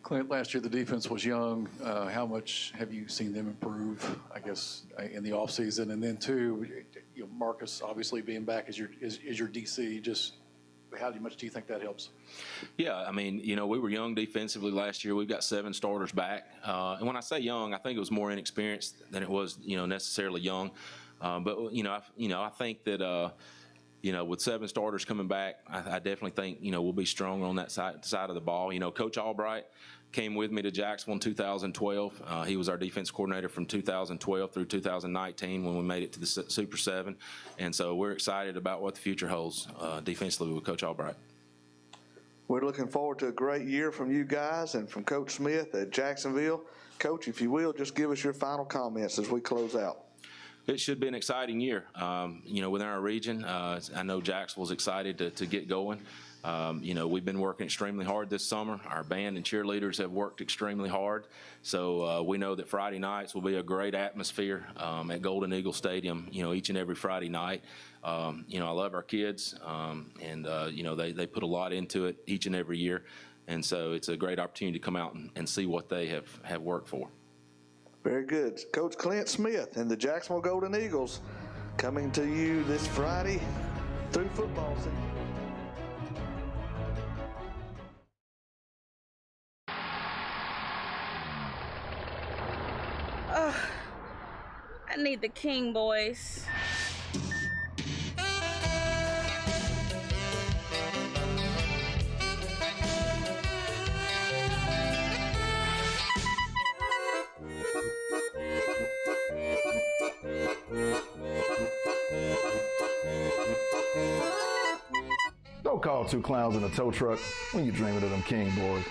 Clint, last year the defense was young. How much have you seen them improve, I guess, in the offseason? And then, too, Marcus obviously being back as your DC, just how much do you think that helps? Yeah, we were young defensively last year. We've got 7 starters back. And when I say young, I think it was more inexperienced than it was, necessarily young. But I think that, with 7 starters coming back, I definitely think, we'll be stronger on that side of the ball. Coach Albright came with me to Jacksonville in 2012. He was our defense coordinator from 2012 through 2019 when we made it to the Super 7. And so we're excited about what the future holds defensively with Coach Albright. We're looking forward to a great year from you guys and from Coach Smith at Jacksonville. Coach, if you will, just give us your final comments as we close out. It should be an exciting year. Within our region, I know Jacksonville's excited to get going. We've been working extremely hard this summer. Our band and cheerleaders have worked extremely hard. So we know that Friday nights will be a great atmosphere at Golden Eagle Stadium, each and every Friday night. I love our kids, and they put a lot into it each and every year. And so it's a great opportunity to come out and see what they have worked for. Very good. Coach Clint Smith and the Jacksonville Golden Eagles coming to you this Friday through football season. I need the King boys. Don't call 2 clowns in a tow truck when you're dreaming of them King boys.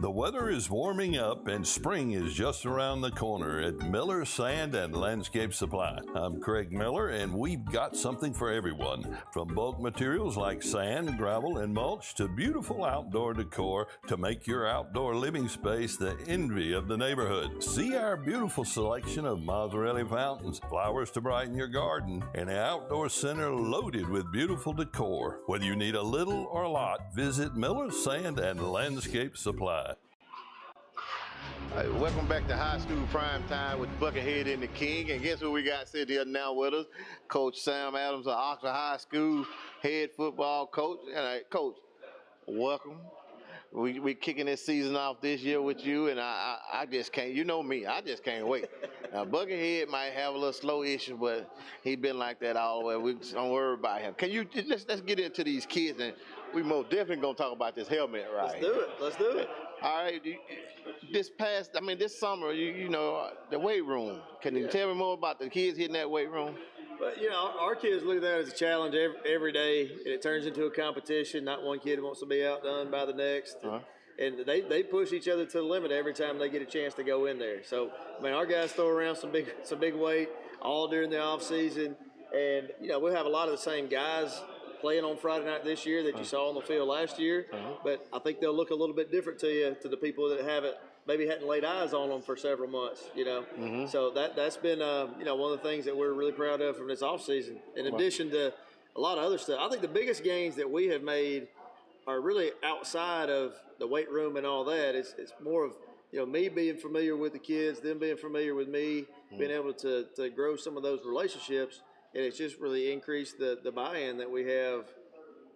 The weather is warming up and spring is just around the corner at Miller Sand and Landscape Supply. I'm Craig Miller and we've got something for everyone. From bulk materials like sand, gravel, and mulch to beautiful outdoor decor to make your outdoor living space the envy of the neighborhood. See our beautiful selection of Mazzarelli fountains, flowers to brighten your garden, and an outdoor center loaded with beautiful decor. Whether you need a little or a lot, visit Miller Sand and Landscape Supply. Welcome back to High School Prime Time with Buckethead and the King. And guess who we got sitting here now with us? Coach Sam Adams of Oxford High School, head football coach. And Coach, welcome. We kicking this season off this year with you, and I just can't. You know me, I just can't wait. Now Buckethead might have a little slow issue, but he been like that all the way. We don't worry about him. Can you let's get into these kids, and we most definitely gonna talk about this helmet, right? Let's do it. All right. This summer, you know, the weight room. Can you tell me more about the kids hitting that weight room? But, you know, our kids look at that as a challenge every day, and it turns into a competition. Not one kid wants to be outdone by the next. Uh-huh. And they push each other to the limit every time they get a chance to go in there. So, I mean, our guys throw around some big weight all during the off season. And, you know, we'll have a lot of the same guys playing on Friday night this year that you saw on the field last year. But I think they'll look a little bit different to the people that hadn't laid eyes on them for several months, you know. So that's been, you know, one of the things that we're really proud of from this offseason. In addition to a lot of other stuff, I think the biggest gains that we have made are really outside of the weight room and all that. It's more of, you know, me being familiar with the kids, them being familiar with me, being able to grow some of those relationships. And it's just really increased the buy-in that we have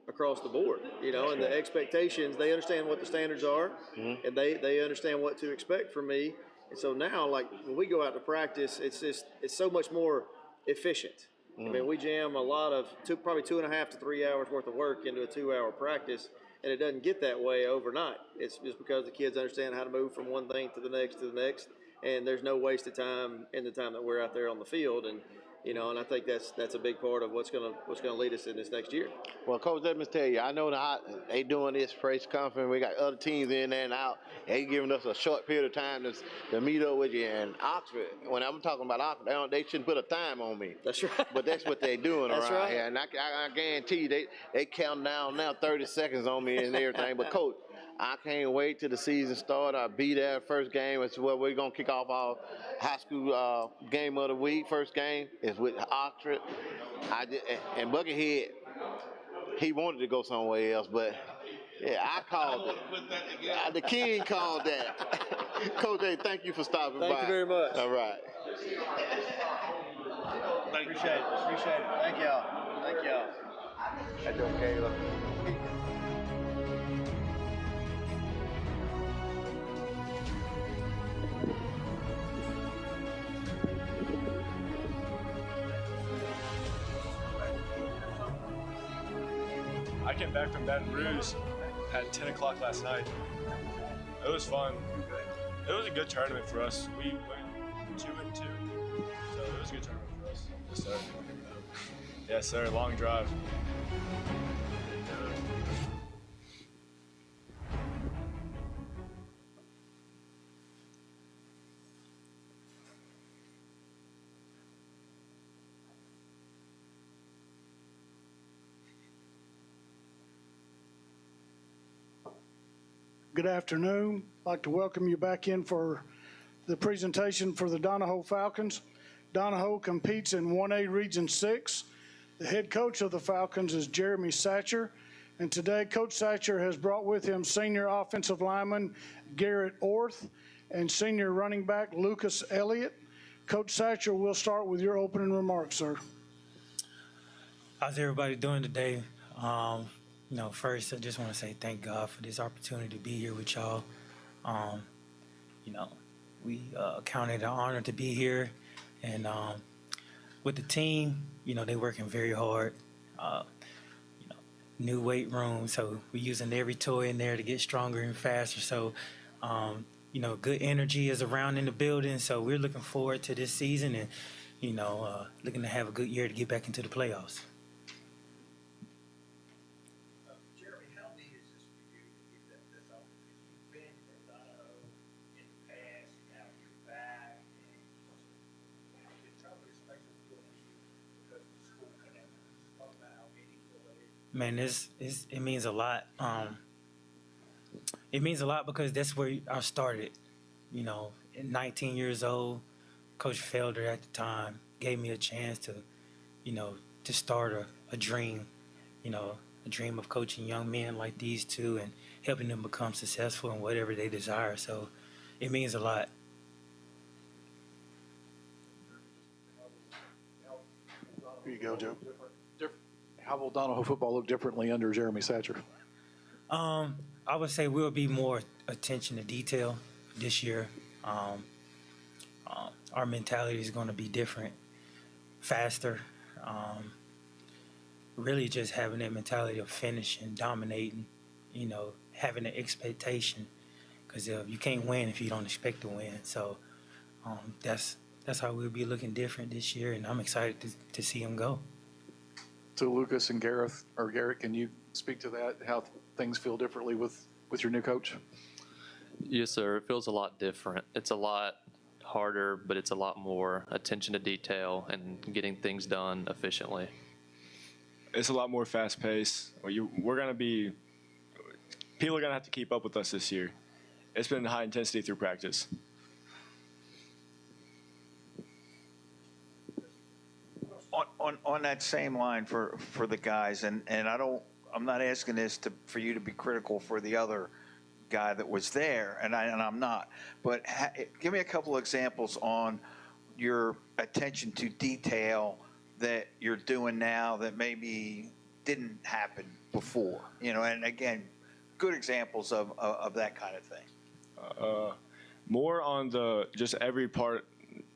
across the board, you know, and the expectations. They understand what the standards are, and they understand what to expect from me. And so now, like, when we go out to practice, it's so much more efficient. I mean, we jam a lot of probably 2.5 to 3 hours worth of work into a 2-hour practice, and it doesn't get that way overnight. It's just because the kids understand how to move from one thing to the next, and there's no waste of time in the time that we're out there on the field. And you know, and I think that's a big part of what's gonna lead us in this next year. Well, Coach, let me tell you, I know that they doing this press conference. We got other teams in there and out. They giving us a short period of time to meet up with you. And Oxford, when I'm talking about Oxford, they shouldn't put a time on me. That's right. But that's what they're doing That's around right. here. And I guarantee you, they count down now 30 seconds on me and everything. But Coach, I can't wait till the season starts. I'll be there first game. It's where we're going to kick off our high school game of the week. First game is with Oxford. And Buckethead, he wanted to go somewhere else, but yeah, I called it. The King called that. Coach, hey, thank you for stopping by. Thank you very much. All right. Appreciate it. Thank y'all. That's okay. Look. I came back from Baton Rouge at 10 o'clock last night. It was fun. It was a good tournament for us. We went 2-2, so it was a good tournament for us. Yes, sir. Yes, sir. Long drive. Good afternoon. I'd like to welcome you back in for the presentation for the Donahoe Falcons. Donahoe competes in 1A Region 6. The head coach of the Falcons is Jeremy Satcher, and today Coach Satcher has brought with him senior offensive lineman Garrett Orth and senior running back Lucas Elliott. Coach Satcher, we'll start with your opening remarks, sir. How's everybody doing today? You know, first, I just want to say thank God for this opportunity to be here with y'all. You know, we count it an honor to be here. And with the team, you know, they're working very hard. You know, new weight room, so we're using every toy in there to get stronger and faster. So, you know, good energy is around in the building. So we're looking forward to this season and, you know, looking to have a good year to get back into the playoffs. Man, it means a lot. It means a lot because that's where I started. You know, at 19 years old, Coach Felder at the time gave me a chance to, you know, to start a dream, you know, a dream of coaching young men like these two and helping them become successful in whatever they desire. So it means a lot. Here you go, Joe. How will Donahoe football look differently under Jeremy Satcher? I would say we'll be more attention to detail this year. Our mentality is going to be different, faster. Really just having that mentality of finishing, dominating, you know, having an expectation. Because you can't win if you don't expect to win. So that's how we'll be looking different this year, and I'm excited to see them go. So Lucas and Gareth, or Garrett, can you speak to that, how things feel differently with your new coach? Yes, sir. It feels a lot different. It's a lot harder, but it's a lot more attention to detail and getting things done efficiently. It's a lot more fast-paced. People are going to have to keep up with us this year. It's been high intensity through practice. On that same line for the guys, and I'm not asking this for you to be critical for the other guy that was there, and I'm not. But give me a couple of examples on your attention to detail that you're doing now that maybe didn't happen before. You know, and again, good examples of that kind of thing. More on just every part,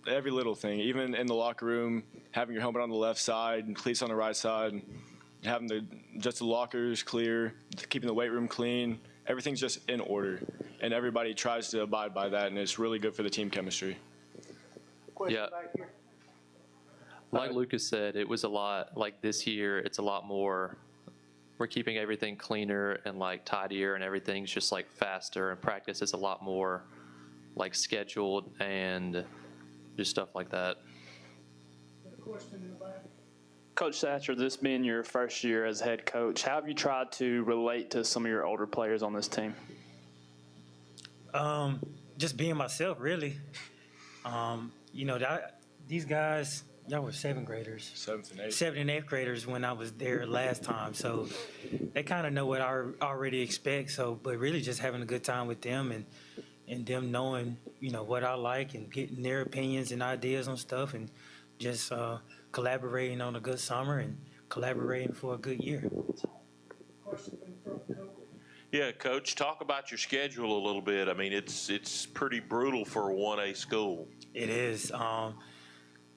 every little thing, even in the locker room, having your helmet on the left side and cleats on the right side, having the lockers clear, keeping the weight room clean. Everything's just in order, and everybody tries to abide by that, and it's really good for the team chemistry. Yeah. Like Lucas said, it was a lot. Like this year, it's a lot more. We're keeping everything cleaner and like tidier, and everything's just like faster. And practice is a lot more like scheduled and just stuff like that. Coach Satcher, this being your first year as head coach, how have you tried to relate to some of your older players on this team? Just being myself, really. You know, these guys, y'all were seventh graders. Seventh and eighth graders when I was there last time. So they kind of know what I already expect. So, but really just having a good time with them and them knowing, you know, what I like and getting their opinions and ideas on stuff and just collaborating on a good summer and collaborating for a good year. Yeah, Coach, talk about your schedule a little bit. I mean, it's pretty brutal for a 1A school. It is.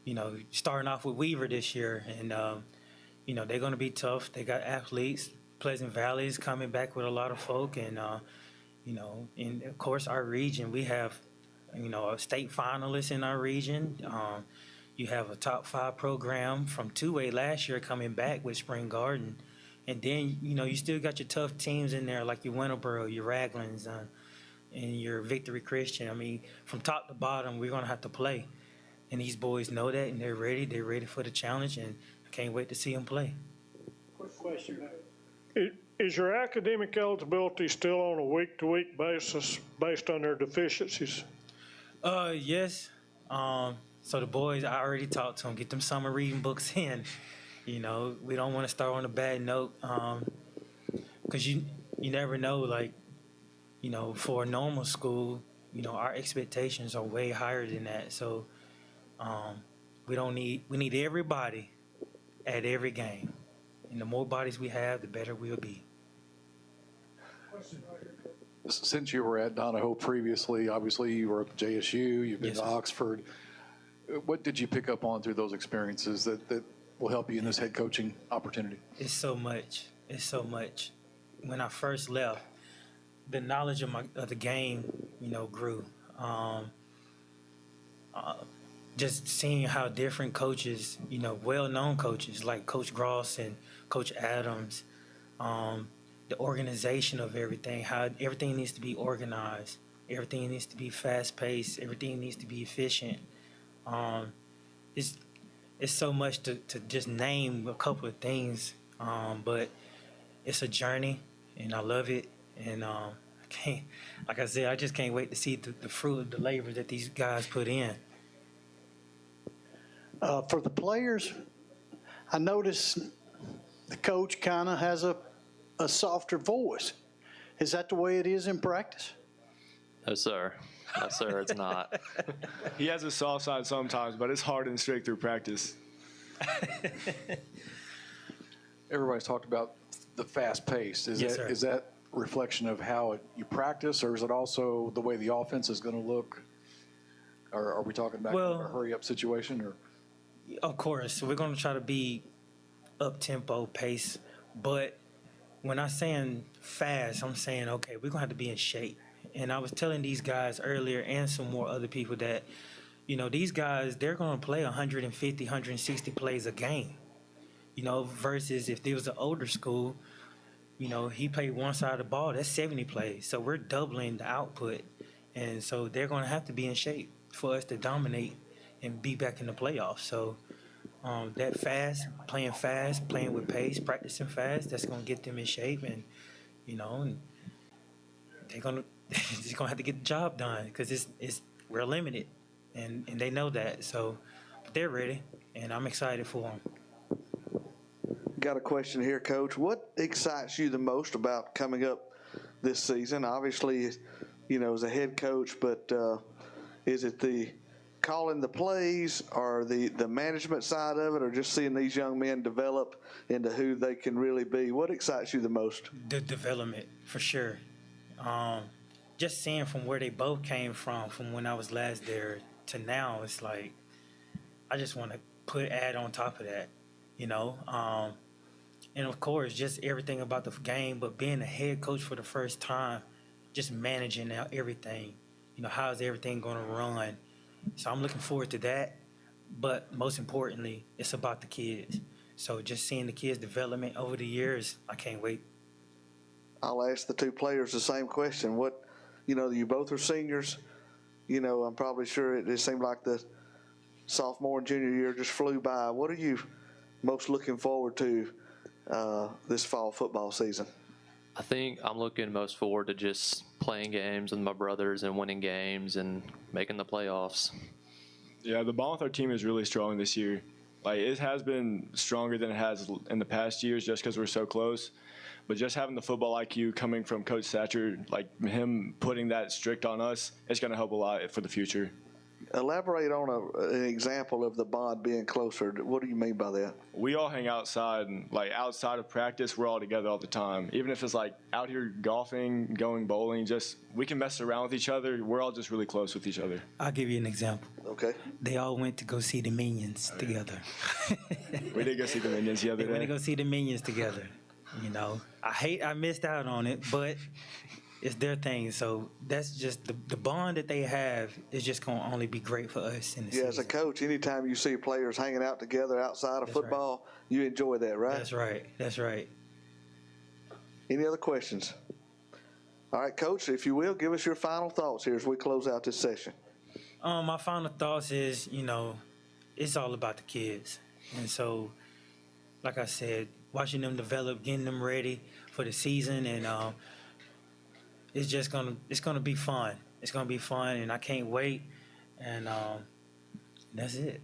You know, starting off with Weaver this year, and, you know, they're going to be tough. They got athletes. Pleasant Valley is coming back with a lot of folk, and, you know, and, of course, our region, we have, you know, a state finalist in our region. You have a top 5 program from 2A last year coming back with Spring Garden. And then, you know, you still got your tough teams in there like your Winterboro, your Raglins, and your Victory Christian. I mean, from top to bottom, we're going to have to play. And these boys know that, and they're ready. They're ready for the challenge, and I can't wait to see them play. Quick question. Is your academic eligibility still on a week-to-week basis based on their deficiencies? Yes. So the boys, I already talked to them, get them summer reading books in. You know, we don't want to start on a bad note because you never know, like, you know, for a normal school, you know, our expectations are way higher than that. So we need everybody at every game. And the more bodies we have, the better we'll be. Since you were at Donahoe previously, obviously you were at JSU, you've been to Oxford. What did you pick up on through those experiences that will help you in this head coaching opportunity? It's so much. It's so much. When I first left, the knowledge of the game, you know, grew. Just seeing how different coaches, you know, well-known coaches like Coach Gross and Coach Adams, the organization of everything, how everything needs to be organized, everything needs to be fast-paced, everything needs to be efficient. It's so much to just name a couple of things, but it's a journey, and I love it. And I can't, like I said, I just can't wait to see the fruit of the labor that these guys put in. For the players, I noticed the coach kind of has a softer voice. Is that the way it is in practice? No, sir. No, sir, it's not. He has a soft side sometimes, but it's hard and strict through practice. Everybody's talked about the fast pace. Is that a reflection of how you practice, or is it also the way the offense is going to look? Or are we talking about a hurry-up situation? Or of course, we're going to try to be up-tempo pace, but when I'm saying fast, I'm saying, okay, we're going to have to be in shape. And I was telling these guys earlier and some more other people that, you know, these guys, they're going to play 150, 160 plays a game, you know, versus if there was an older school, you know, he played one side of the ball, that's 70 plays. So we're doubling the output. And so they're going to have to be in shape for us to dominate and be back in the playoffs. So that fast, playing with pace, practicing fast, that's going to get them in shape. And, you know, and they're going to have to get the job done because we're limited. And they know that. So but they're ready, and I'm excited for them. Got a question here, Coach. What excites you the most about coming up this season? Obviously, you know, as a head coach, but is it the calling the plays or the management side of it, or just seeing these young men develop into who they can really be? What excites you the most? The development, for sure. Just seeing from where they both came from when I was last there to now, it's like I just want to add on top of that, you know. And of course, just everything about the game, but being a head coach for the first time, just managing everything. You know, how's everything going to run? So I'm looking forward to that. But most importantly, it's about the kids. So just seeing the kids' development over the years, I can't wait. I'll ask the two players the same question. What, you know, you both are seniors. You know, I'm probably sure it seemed like the sophomore and junior year just flew by. What are you most looking forward to this fall football season? I think I'm looking most forward to just playing games with my brothers and winning games and making the playoffs. Yeah, the bond with our team is really strong this year. Like, it has been stronger than it has in the past years just because we're so close. But just having the football IQ coming from Coach Satcher, like him putting that strict on us, it's going to help a lot for the future. Elaborate on an example of the bond being closer. What do you mean by that? We all hang outside, and like outside of practice, we're all together all the time. Even if it's like out here golfing, going bowling, just we can mess around with each other. We're all just really close with each other. I'll give you an example. Okay. They all went to go see the Minions together. We did go see the Minions the other day. They went to go see the Minions together. You know, I missed out on it, but it's their thing. So that's just the bond that they have is just going to only be great for us. In the season. As a coach, anytime you see players hanging out together outside of football, you enjoy that, right? That's right. That's right. Any other questions? All right, Coach, if you will, give us your final thoughts here as we close out this session. My final thoughts is, you know, it's all about the kids. And so, like I said, watching them develop, getting them ready for the season, and it's gonna be fun. It's gonna be fun, and I can't wait. And that's it.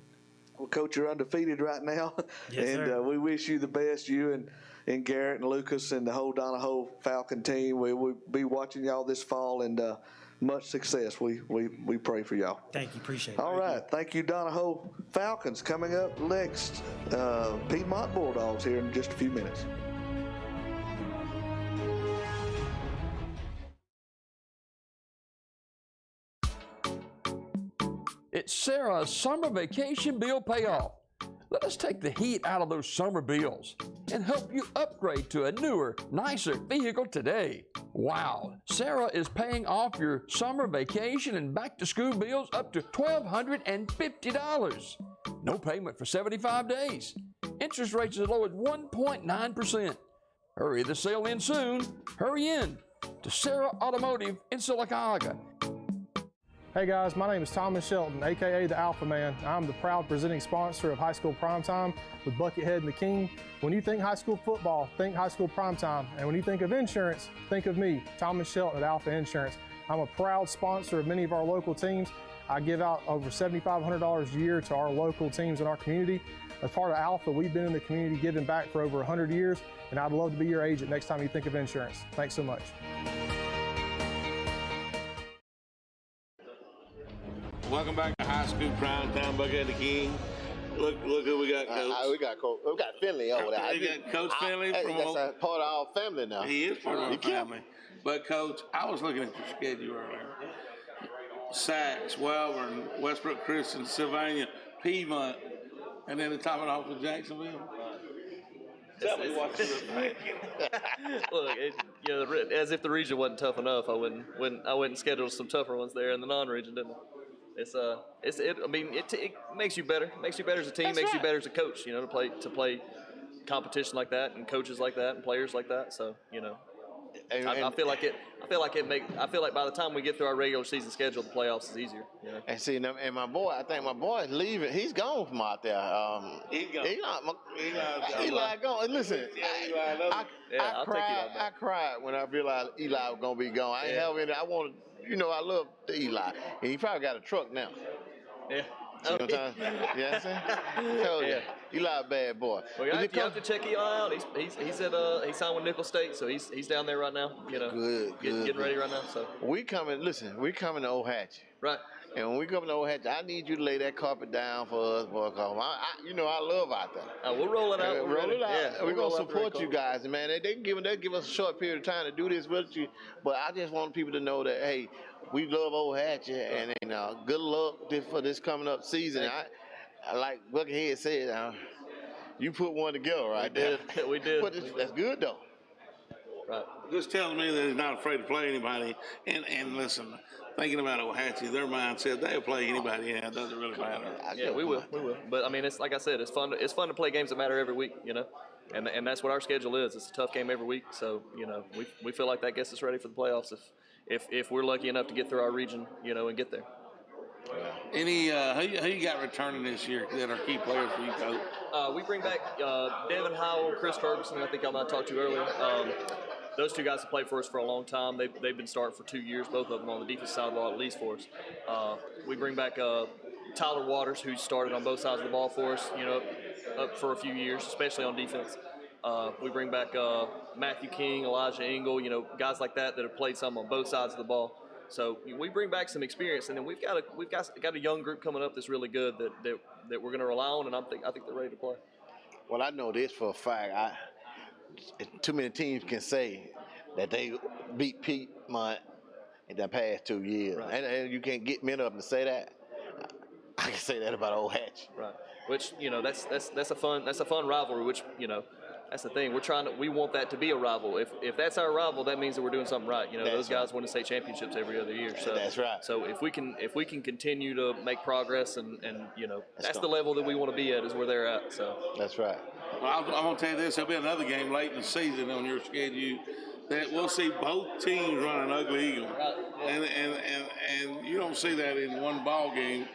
Well, Coach, you're undefeated right now, Yes, and sir. we wish you the best. You and Garrett and Lucas and the whole Donahoe Falcon team. We'll be watching y'all this fall, and much success. We pray for y'all. Thank you. Appreciate it. All right. Thank you, Donahoe Falcons. Coming up next, Piedmont Bulldogs here in just a few minutes. It's Sarah's summer vacation bill payoff. Let us take the heat out of those summer bills and help you upgrade to a newer, nicer vehicle today. Wow, Sarah is paying off your summer vacation and back-to-school bills up to $1,250. No payment for 75 days. Interest rates as low as 1.9%. Hurry, the sale ends soon. Hurry in to Sarah Automotive in Sylacauga. Hey guys, my name is Thomas Shelton, aka the Alpha Man. I'm the proud presenting sponsor of High School Primetime with Buckethead and the King. When you think high school football, think High School Primetime. And when you think of insurance, think of me, Thomas Shelton at Alpha Insurance. I'm a proud sponsor of many of our local teams. I give out over $7,500 a year to our local teams in our community. As part of Alpha, we've been in the community giving back for over 100 years, and I'd love to be your agent next time you think of insurance. Thanks so much. Welcome back to High School Primetime, Buckethead and the King. Look who we got, Coach. We got Finley over there. We got Coach Finley. That's a part of our family now. He is part of our family. But, Coach, I was looking at your schedule earlier. Sachs, Welborn, Westbrook Christian, Sylvania, Piedmont, and then to top it off with Jacksonville. Tell me what you're thinking. Look, as if the region wasn't tough enough, I wouldn't schedule some tougher ones there in the non-region, didn't I? It makes you better. Makes you better as a team. Makes you better as a coach. To play competition like that and coaches like that and players like that. So I feel like by the time we get through our regular season schedule, the playoffs is easier. And see, and my boy, I think my boy is leaving. He's gone from out there. He's gone. Eli gone. Listen, I cried when I realized Eli was gonna be gone. I ain't have any. I love Eli, and he probably got a truck now. Yeah. Sometimes, yeah, Eli a bad boy. Well, you have to check Eli out. He's signed with Nicholls State, so he's down there right now. Getting ready right now. So we coming to Ohatchee. Right. And when we come to Ohatchee, I need you to lay that carpet down for us, boy. I love out there. We'll roll it out. Roll it out. Yeah, we're gonna support you guys, man. They give us a short period of time to do this with you, but I just want people to know that hey, we love Ohatchee, and good luck for this coming up season. I like Buckethead said, you put one together right there. We did. But that's good though. Right. Just telling me that he's not afraid to play anybody. And listen, thinking about Ohatchee, their mindset, they'll play anybody. Yeah, it doesn't really matter. Yeah, we will. But I mean, it's like I said, it's fun to play games that matter every week. And that's what our schedule is. It's a tough game every week. So we feel like that gets us ready for the playoffs if we're lucky enough to get through our region, and get there. Any who you got returning this year that are key players for you, Coach? We bring back Devin Howell, Chris Ferguson. I think I might talk to you earlier. Those two guys have played for us for a long time. They've been starting for 2 years, both of them on the defense side of the ball at least for us. We bring back Tyler Waters, who started on both sides of the ball for us, up for a few years, especially on defense. We bring back Matthew King, Elijah Engel, guys like that have played some on both sides of the ball. So we bring back some experience, and then we've got a young group coming up that's really good that we're going to rely on, and I think they're ready to play. Well, I know this for a fact. Too many teams can say that they beat Piedmont in the past 2 years, right. And you can't get many of them to say that. I can say that about Ohatchee. Right. Which that's a fun rivalry. Which that's the thing. We want that to be a rival. If that's our rival, that means that we're doing something right. Those guys win the state championships every other year. So that's right. So if we can continue to make progress and that's the level that we want to be at is where they're at. So that's right. Well, I'm going to tell you this. There'll be another game late in the season on your schedule that we'll see both teams run an ugly eagle. And you don't see that in one ball game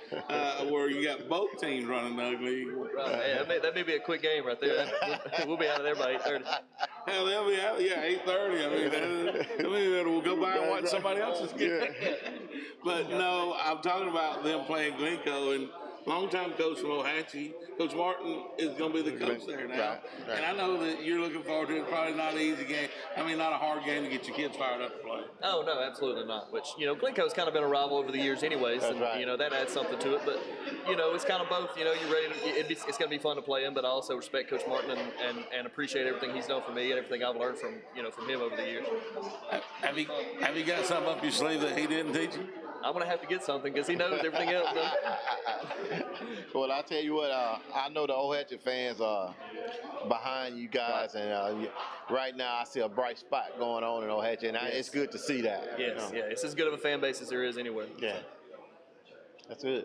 where you got both teams running an ugly eagle. Right. Yeah, that may be a quick game right there. We'll be out of there by 8:30. Hell, they'll be out, 8:30. I mean, we'll go by and watch somebody else's game. But no, I'm talking about them playing Glencoe, and longtime coach from Ohatchee, Coach Martin, is going to be the coach there now. Right. And I know that you're looking forward to it. Probably not an easy game. I mean, not a hard game to get your kids fired up to play. Oh, no, absolutely not. Which, Glencoe's kind of been a rival over the years anyways. That's and, right. That adds something to it. But, it's kind of both. You're ready to, it's going to be fun to play him, but I also respect Coach Martin and appreciate everything he's done for me and everything I've learned from him over the years. Have you got something up your sleeve that he didn't teach you? I'm going to have to get something because he knows everything else. Well, I tell you what, I know the Ohatchee fans are behind you guys, and right now I see a bright spot going on in Ohatchee, and it's good to see that. Yes, it's as good of a fan base as there is anywhere. Yeah, that's good.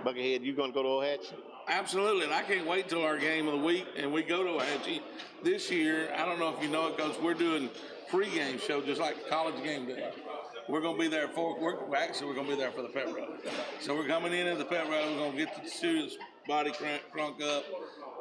Buckethead, you going to go to Ohatchee? Absolutely, and I can't wait till our game of the week, and we go to Ohatchee. This year, I don't know if you know it, Coach, we're doing pregame show just like college game day. we're going to be there we're going to be there for the pep rally. So we're coming in at the pep rally. We're going to get the students' body crunk up,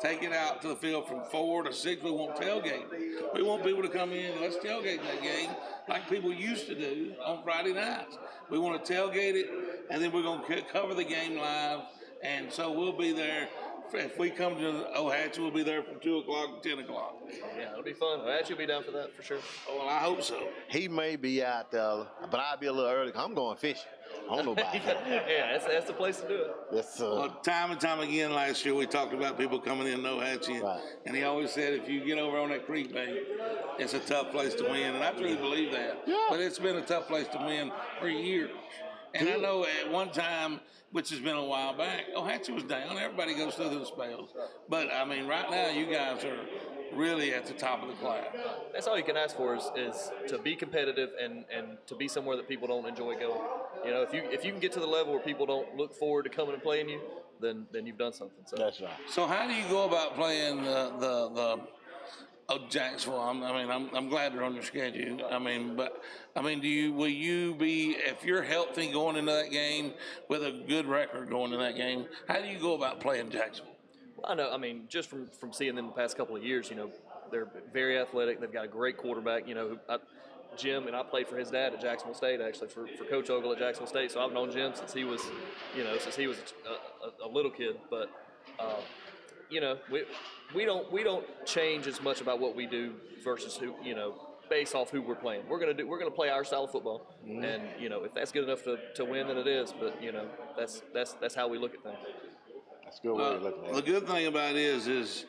take it out to the field from 4 to 6. We want tailgate. We want people to come in. Let's tailgate that game like people used to do on Friday nights. We want to tailgate it, and then we're going to cover the game live. And so we'll be there. If we come to Ohatchee, we'll be there from 2 o'clock to 10 o'clock. Yeah, it'll be fun. Ohatchee will be down for that for sure. Oh, well, I hope so. He may be out there, but I'll be a little early. I'm going fishing. I don't know about that. Yeah, that's the place to do it. Well, time and time again last year, we talked about people coming in Ohatchee, and he always said, if you get over on that creek bank, it's a tough place to win, and I truly believe that. Yeah. But it's been a tough place to win for years. And I know at one time, which has been a while back, Ohatchee was down. Everybody goes through those spells. But, I mean, right now, you guys are really at the top of the class. That's all you can ask for is to be competitive and to be somewhere that people don't enjoy going. You know, if you can get to the level where people don't look forward to coming and playing you, then you've done something. So. That's right. So how do you go about playing the Jacksonville? I'm glad they're on your schedule. Will you be, if you're healthy going into that game with a good record going into that game, how do you go about playing Jacksonville? Well, I know. I mean, just from seeing them the past couple of years, you know, they're very athletic. They've got a great quarterback. You know, Jim, and I played for his dad at Jacksonville State, actually, for Coach Ogle at Jacksonville State. So I've known Jim since he was a little kid. But you know, we don't change as much about what we do versus who, you know, based off who we're playing. We're gonna play our style of football, and you know, if that's good enough to win, then it is. But you know, that's how we look at things. That's a good way of looking at it. The good thing about it is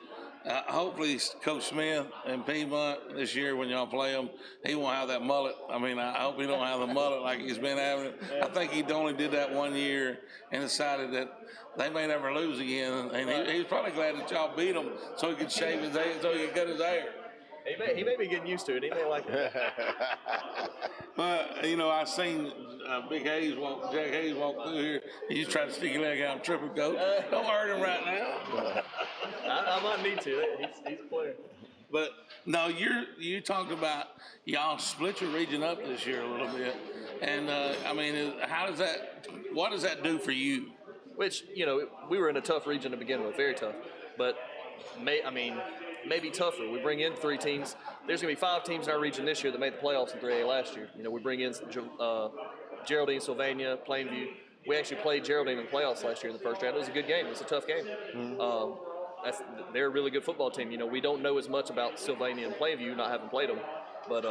hopefully Coach Smith and Piedmont this year, when y'all play them, he won't have that mullet. I mean, I hope he don't have the mullet like he's been having it. I think he only did that 1 year and decided that they may never lose again. And he was probably glad that y'all beat him so he could shave his head, so he could cut his hair. He may be getting used to it. He may like it. But, you know, I seen Jack Hayes walk through here. He's trying to stick his leg out and trip him, Coach. Don't hurt him right now. I might need to. He's a player. But, no, you talked about y'all split your region up this year a little bit. And, what does that do for you? Which, you know, we were in a tough region to begin with, very tough. But, maybe tougher. We bring in 3 teams. There's going to be 5 teams in our region this year that made the playoffs in 3A last year. You know, we bring in Geraldine, Sylvania, Plainview. We actually played Geraldine in the playoffs last year in the first round. It was a good game. It was a tough game. They're a really good football team. You know, we don't know as much about Sylvania and Plainview, not having played them. But,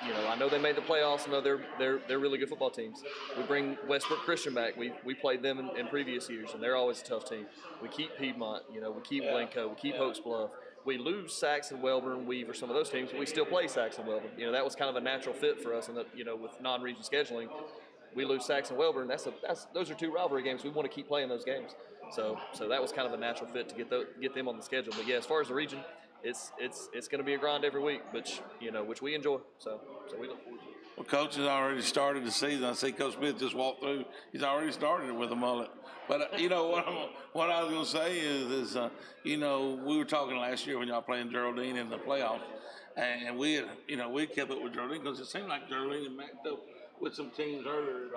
you know, I know they made the playoffs. I know they're really good football teams. We bring Westbrook Christian back. We played them in previous years, and they're always a tough team. We keep Piedmont. You know, we keep Blanco. We keep Oaks Bluff. We lose Sachs and Welborn, Weaver, some of those teams, but we still play Sachs and Welborn. You know, that was kind of a natural fit for us, and you know, with non-region scheduling, we lose Sachs and Welborn. Those are 2 rivalry games. We want to keep playing those games. So that was kind of a natural fit to get them on the schedule. But yeah, as far as the region, it's going to be a grind every week, which we enjoy. So we look forward to it. Well, Coach has already started the season. I see Coach Smith just walked through. He's already started it with a mullet. But, you know, what I was going to say is you know, we were talking last year when y'all playing Geraldine in the playoffs, and we kept up with Geraldine because it seemed like Geraldine and matched up with some teams earlier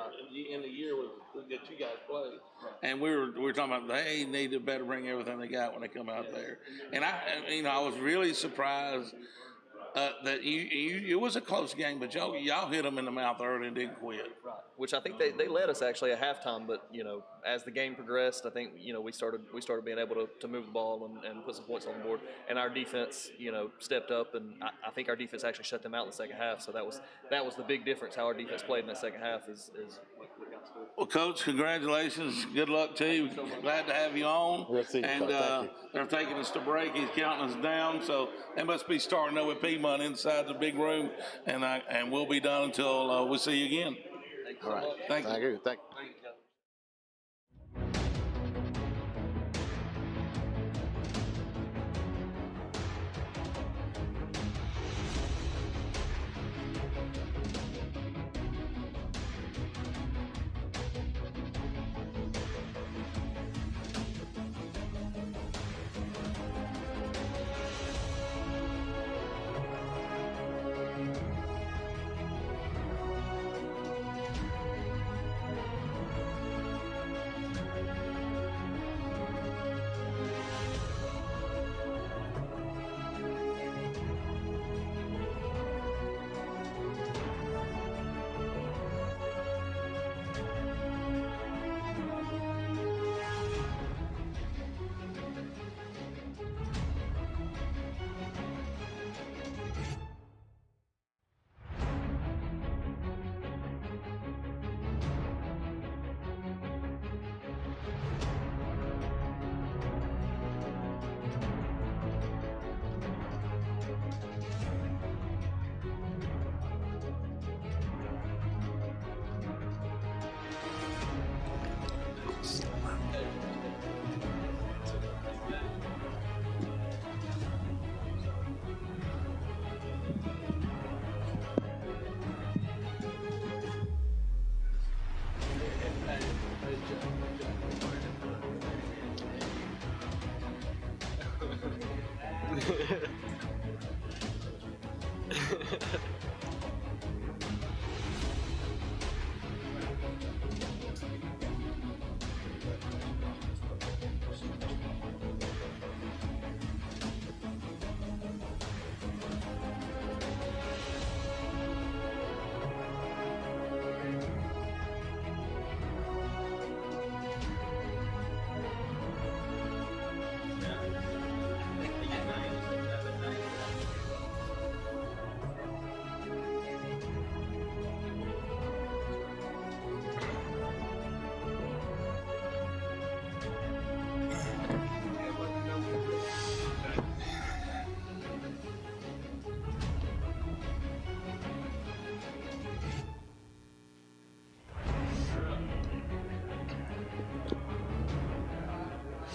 in the year that you guys played. And we were talking about they need to better bring everything they got when they come out there. And I was really surprised that it was a close game, but y'all hit them in the mouth early and didn't quit. Right. Which I think they led us actually at halftime, but you know, as the game progressed, I think, you know, we started being able to move the ball and put some points on the board, and our defense, you know, stepped up, and I think our defense actually shut them out in the second half. So that was the big difference. How our defense played in that second half is what got us through. Well, Coach, congratulations. Good luck to you. Glad to have you on. We'll see you, and they're taking us to break. He's counting us down, so they must be starting up with Piedmont inside the big room, and we'll be done until we see you again. All right. Thank you. Thank you.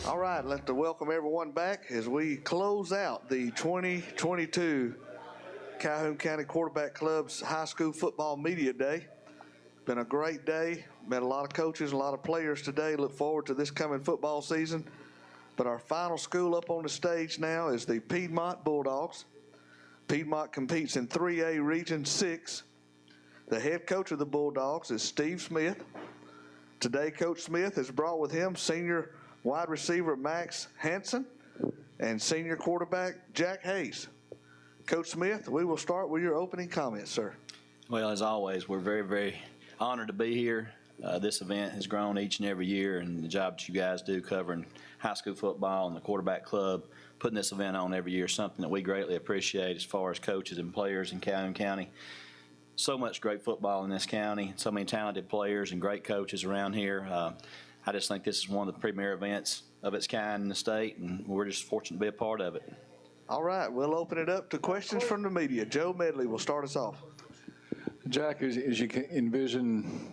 All right, I'd like to welcome everyone back as we close out the 2022 Calhoun County Quarterback Club's High School Football Media Day. Been a great day. Met a lot of coaches, a lot of players today. Look forward to this coming football season. But our final school up on the stage now is the Piedmont Bulldogs. Piedmont competes in 3A Region 6. The head coach of the Bulldogs is Steve Smith. Today, Coach Smith has brought with him senior wide receiver Max Hansen and senior quarterback Jack Hayes. Coach Smith, we will start with your opening comments, sir. Well, as always, we're very, very honored to be here. This event has grown each and every year, and the job that you guys do covering high school football and the quarterback club, putting this event on every year is something that we greatly appreciate as far as coaches and players in Calhoun County. So much great football in this county, so many talented players and great coaches around here. I just think this is one of the premier events of its kind in the state, and we're just fortunate to be a part of it. All right, we'll open it up to questions from the media. Joe Medley will start us off. Jack, as you can envision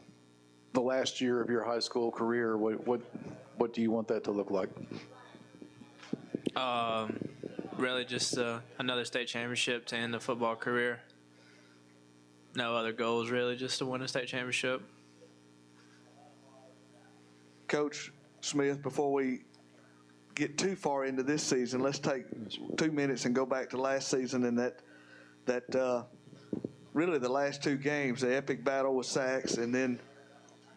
the last year of your high school career, what do you want that to look like? Really just another state championship to end the football career. No other goals, really, just to win a state championship. Coach Smith, before we get too far into this season, let's take 2 minutes and go back to last season and that really the last two games, the epic battle with Sachs, and then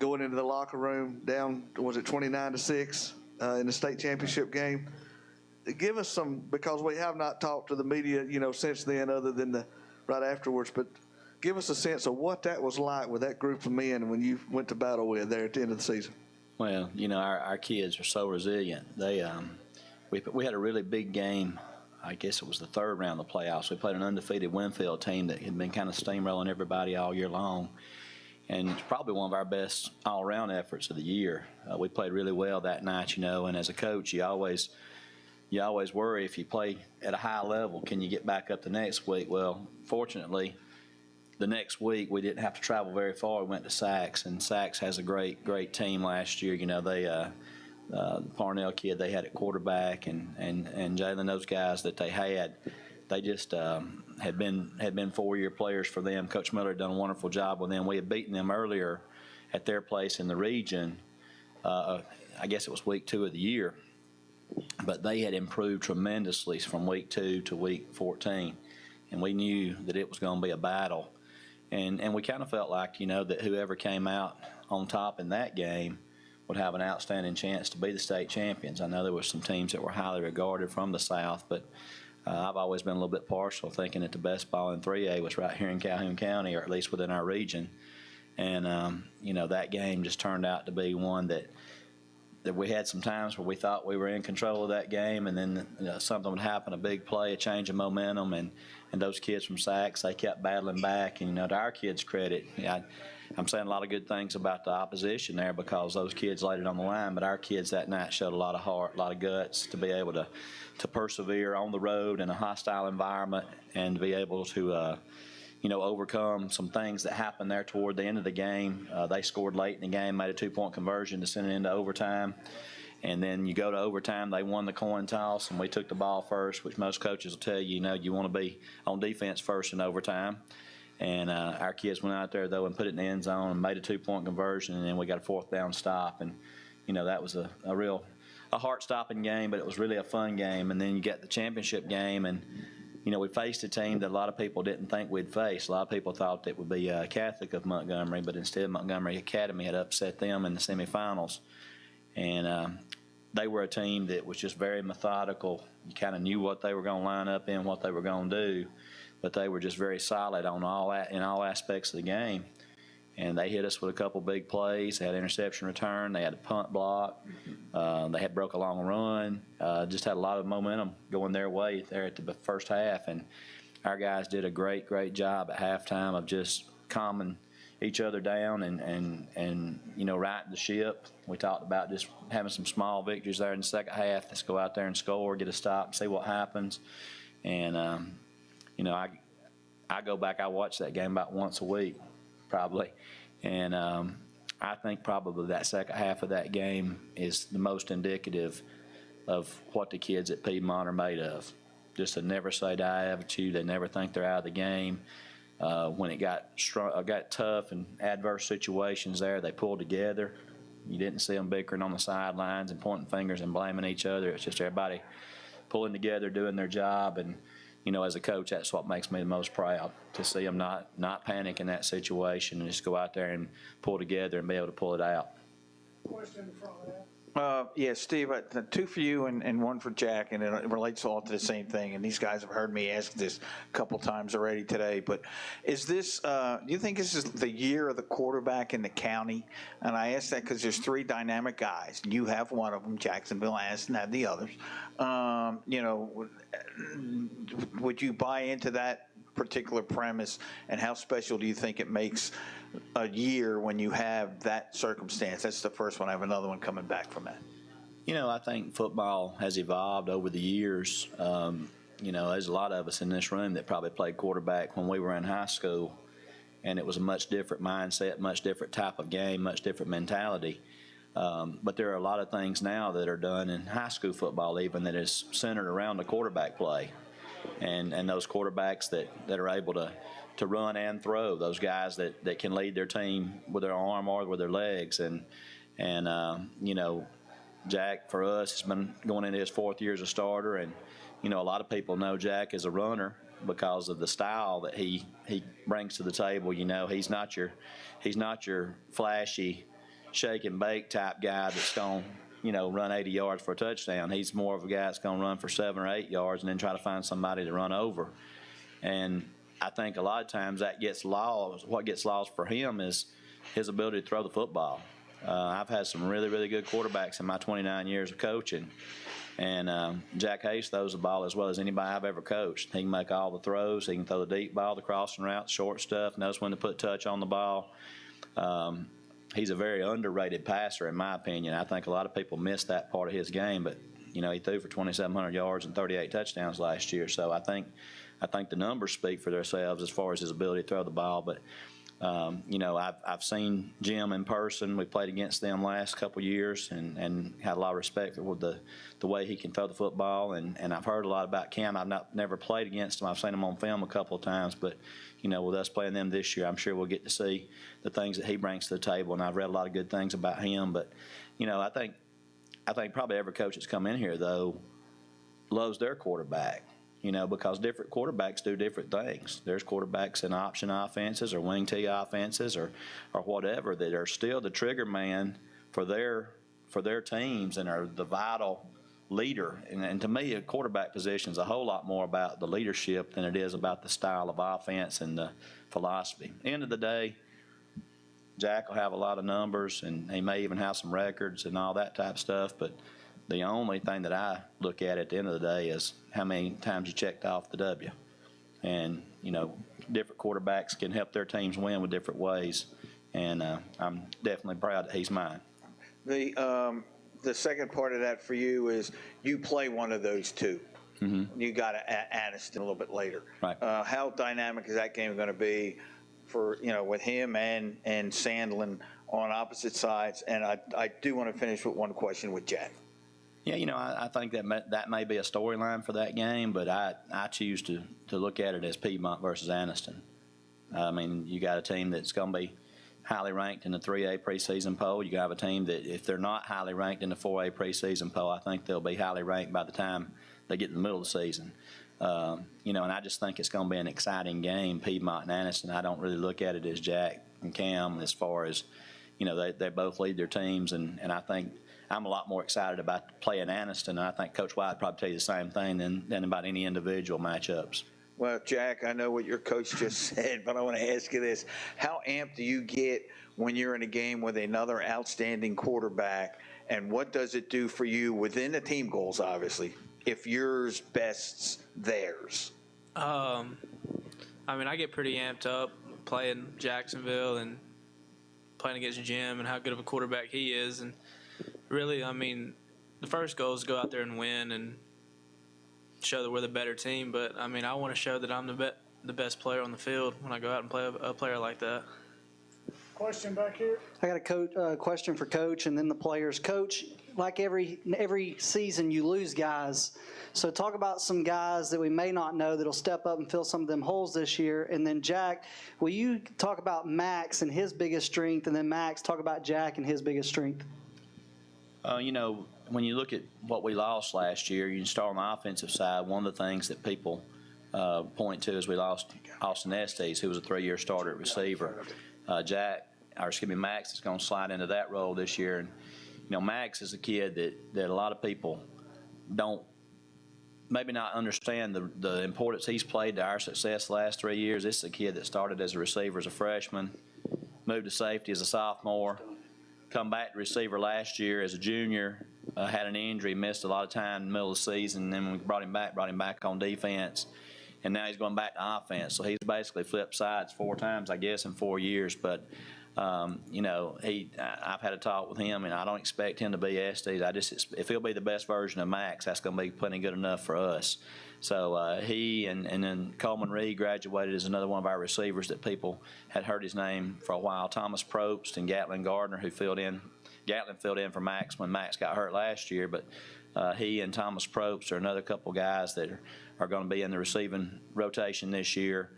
going into the locker room down, was it 29-6 in the state championship game? Give us some, because we have not talked to the media, since then, other than right afterwards, but give us a sense of what that was like with that group of men when you went to battle with there at the end of the season. Well, our kids are so resilient. They, we had a really big game. I guess it was the third round of the playoffs. We played an undefeated Winfield team that had been kind of steamrolling everybody all year long. And it's probably one of our best all-around efforts of the year. We played really well that night, and as a coach, you always worry if you play at a high level, can you get back up the next week? Well, fortunately, the next week we didn't have to travel very far. We went to Sachs, and Sachs has a great team last year. They the Parnell kid they had at quarterback, and Jalen, those guys that they had, they just had been 4-year players for them. Coach Miller had done a wonderful job with them. We had beaten them earlier at their place in the region. I guess it was week 2 of the year, but they had improved tremendously from week 2 to week 14, and we knew that it was going to be a battle. And we kind of felt like, that whoever came out on top in that game would have an outstanding chance to be the state champions. I know there were some teams that were highly regarded from the South, but I've always been a little bit partial, thinking that the best ball in 3A was right here in Calhoun County, or at least within our region. And, that game just turned out to be one that we had some times where we thought we were in control of that game, and then something would happen, a big play, a change of momentum, and those kids from Sachs, they kept battling back. And, to our kids' credit, I'm saying a lot of good things about the opposition there because those kids laid it on the line, but our kids that night showed a lot of heart, a lot of guts to be able to persevere on the road in a hostile environment and to be able to overcome some things that happened there toward the end of the game. They scored late in the game, made a 2-point conversion to send it into overtime. And then you go to overtime, they won the coin toss, and we took the ball first, which most coaches will tell you, you want to be on defense first in overtime. And our kids went out there, though, and put it in the end zone and made a 2-point conversion, and then we got a 4th down stop. And, that was a real a heart-stopping game, but it was really a fun game. And then you get the championship game, and we faced a team that a lot of people didn't think we'd face. A lot of people thought it would be Catholic of Montgomery, but instead Montgomery Academy had upset them in the semifinals. And they were a team that was just very methodical. You kind of knew what they were going to line up in, what they were going to do, but they were just very solid on in all aspects of the game. And they hit us with a couple big plays. They had interception return. They had a punt block. They had broke a long run. Just had a lot of momentum going their way there at the first half. And our guys did a great, great job at halftime of just calming each other down and righting the ship. We talked about just having some small victories there in the second half. Let's go out there and score, get a stop, and see what happens. And, I go back, I watch that game about once a week, probably. And I think probably that second half of that game is the most indicative of what the kids at Piedmont are made of. Just a never say die attitude. They never think they're out of the game. When it got tough and adverse situations there, they pulled together. You didn't see them bickering on the sidelines and pointing fingers and blaming each other. It's just everybody pulling together, doing their job. And, as a coach, that's what makes me the most proud, to see them not panic in that situation and just go out there and pull together and be able to pull it out. Question in front of that. Yeah, Steve, two for you and one for Jack, and it relates all to the same thing. And these guys have heard me ask this a couple times already today. But is this? Do you think this is the year of the quarterback in the county? And I ask that because there's three dynamic guys. You have one of them. Jacksonville, Anniston had the others. Would you buy into that particular premise? And how special do you think it makes a year when you have that circumstance? That's the first one. I have another one coming back from that. I think football has evolved over the years. There's a lot of us in this room that probably played quarterback when we were in high school, and it was a much different mindset, much different type of game, much different mentality. But there are a lot of things now that are done in high school football even that is centered around the quarterback play, and those quarterbacks that are able to run and throw, those guys that can lead their team with their arm or with their legs. And Jack, for us, has been going into his fourth year as a starter, and a lot of people know Jack as a runner because of the style that he brings to the table. He's not your flashy shake and bake type guy that's going run 80 yards for a touchdown. He's more of a guy that's going to run for 7 or 8 yards and then try to find somebody to run over. And I think a lot of times that gets lost. What gets lost for him is his ability to throw the football. I've had some really, really good quarterbacks in my 29 years of coaching. And Jack Hayes throws the ball as well as anybody I've ever coached. He can make all the throws. He can throw the deep ball, the crossing route, short stuff, knows when to put touch on the ball. He's a very underrated passer, in my opinion. I think a lot of people miss that part of his game, but, he threw for 2,700 yards and 38 touchdowns last year. So I think the numbers speak for themselves as far as his ability to throw the ball. But, I've seen Jim in person. We played against them last couple years and had a lot of respect for the way he can throw the football. And I've heard a lot about Cam. I've never played against him. I've seen him on film a couple of times. But, with us playing them this year, I'm sure we'll get to see the things that he brings to the table. And I've read a lot of good things about him. But, I think probably every coach that's come in here, though, loves their quarterback. Because different quarterbacks do different things. There's quarterbacks in option offenses or wing T offenses or whatever that are still the trigger man for their teams and are the vital leader. And to me, a quarterback position is a whole lot more about the leadership than it is about the style of offense and the philosophy. End of the day, Jack will have a lot of numbers, and he may even have some records and all that type of stuff, but the only thing that I look at the end of the day is how many times you checked off the W. And, different quarterbacks can help their teams win with different ways. And I'm definitely proud that he's mine. The second part of that for you is you play one of those two. Mm-hmm. You got Anniston a little bit later. Right. How dynamic is that game going to be for, with him and Sandlin on opposite sides? And I do want to finish with one question with Jack. Yeah, I think that may be a storyline for that game, but I choose to look at it as Piedmont versus Anniston. I mean, you got a team that's going to be highly ranked in the 3A preseason poll. You have a team that, if they're not highly ranked in the 4A preseason poll, I think they'll be highly ranked by the time they get in the middle of the season. And I just think it's going to be an exciting game, Piedmont and Anniston. I don't really look at it as Jack and Cam as far as, they both lead their teams, and I think I'm a lot more excited about playing Anniston, and I think Coach White would probably tell you the same thing than about any individual matchups. Well, Jack, I know what your coach just said, but I want to ask you this. How amped do you get when you're in a game with another outstanding quarterback, and what does it do for you within the team goals, obviously, if yours bests theirs? I get pretty amped up playing Jacksonville and playing against Jim and how good of a quarterback he is. And really, the first goal is to go out there and win and show that we're the better team. But, I want to show that I'm the best player on the field when I go out and play a player like that. Question back here. I got a question for Coach and then the players. Coach, like every season you lose guys. So talk about some guys that we may not know that'll step up and fill some of them holes this year. And then Jack, will you talk about Max and his biggest strength, and then Max talk about Jack and his biggest strength? When you look at what we lost last year, you can start on the offensive side. One of the things that people point to is we lost Austin Estes, who was a 3-year starter at receiver. Max is going to slide into that role this year. And, Max is a kid that a lot of people don't maybe not understand the importance he's played to our success the last 3 years. This is a kid that started as a receiver as a freshman, moved to safety as a sophomore, come back to receiver last year as a junior, had an injury, missed a lot of time in the middle of the season, and then when we brought him back on defense, and now he's going back to offense. So he's basically flipped sides 4 times, I guess, in 4 years. But I've had a talk with him, and I don't expect him to be Estes. If he'll be the best version of Max, that's going to be plenty good enough for us. So he and then Coleman Reed graduated as another one of our receivers that people had heard his name for a while. Thomas Probst and Gatlin Gardner, who filled in. Gatlin filled in for Max when Max got hurt last year, but he and Thomas Probst are another couple guys that are going to be in the receiving rotation this year.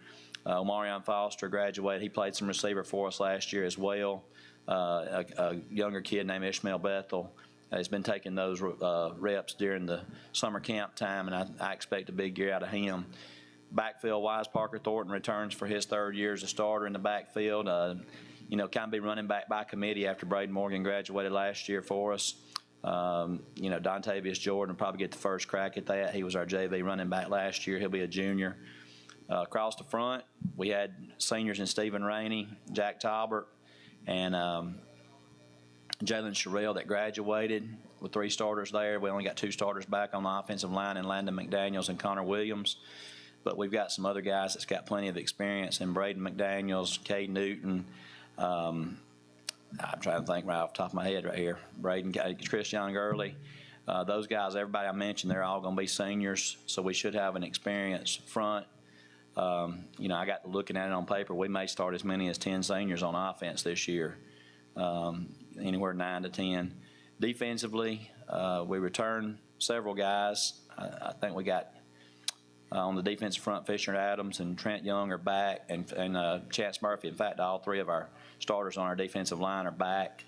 Omarion Foster graduated. He played some receiver for us last year as well. A younger kid named Ishmael Bethel has been taking those reps during the summer camp time, and I expect a big year out of him. Backfield wise, Parker Thornton returns for his 3rd year as a starter in the backfield. Kind of be running back by committee after Braden Morgan graduated last year for us. Dontavius Jordan will probably get the first crack at that. He was our JV running back last year. He'll be a junior. Across the front, we had seniors in Stephen Rainey, Jack Talbert, and Jalen Sherrill that graduated with 3 starters there. We only got 2 starters back on the offensive line in Landon McDaniels and Connor Williams. But we've got some other guys that's got plenty of experience in Braden McDaniels, Cade Newton. I'm trying to think right off the top of my head right here. Braden, Chris Young Early. Those guys, everybody I mentioned, they're all going to be seniors, so we should have an experienced front. I got looking at it on paper. We may start as many as 10 seniors on offense this year, anywhere 9 to 10. Defensively, we returned several guys. I think we got on the defensive front, Fisher Adams and Trent Young are back, and Chance Murphy. In fact, all 3 of our starters on our defensive line are back.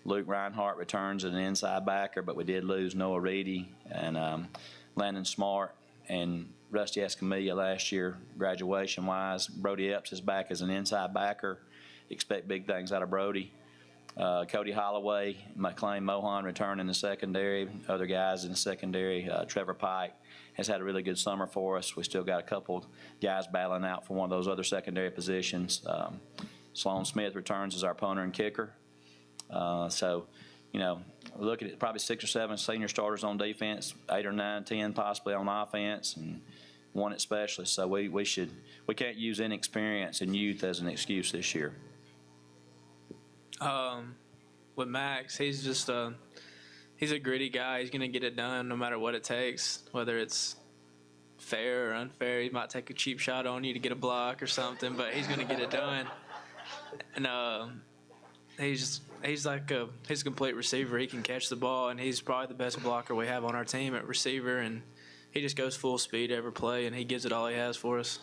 Luke Reinhardt returns as an inside backer, but we did lose Noah Reedy and Landon Smart and Rusty Escamilla last year, graduation-wise. Brody Epps is back as an inside backer. Expect big things out of Brody. Cody Holloway, McLean Mohan return in the secondary. Other guys in the secondary, Trevor Pike has had a really good summer for us. We still got a couple guys battling out for one of those other secondary positions. Sloan Smith returns as our punter and kicker. Looking at probably 6 or 7 senior starters on defense, 8 or 9, 10 possibly on offense, and 1 at specialist. So we can't use inexperience and youth as an excuse this year. With Max, he's just he's a gritty guy. He's gonna get it done no matter what it takes, whether it's fair or unfair. He might take a cheap shot on you to get a block or something, but he's gonna get it done. And he's a complete receiver. He can catch the ball, and he's probably the best blocker we have on our team at receiver, and he just goes full speed every play, and he gives it all he has for us.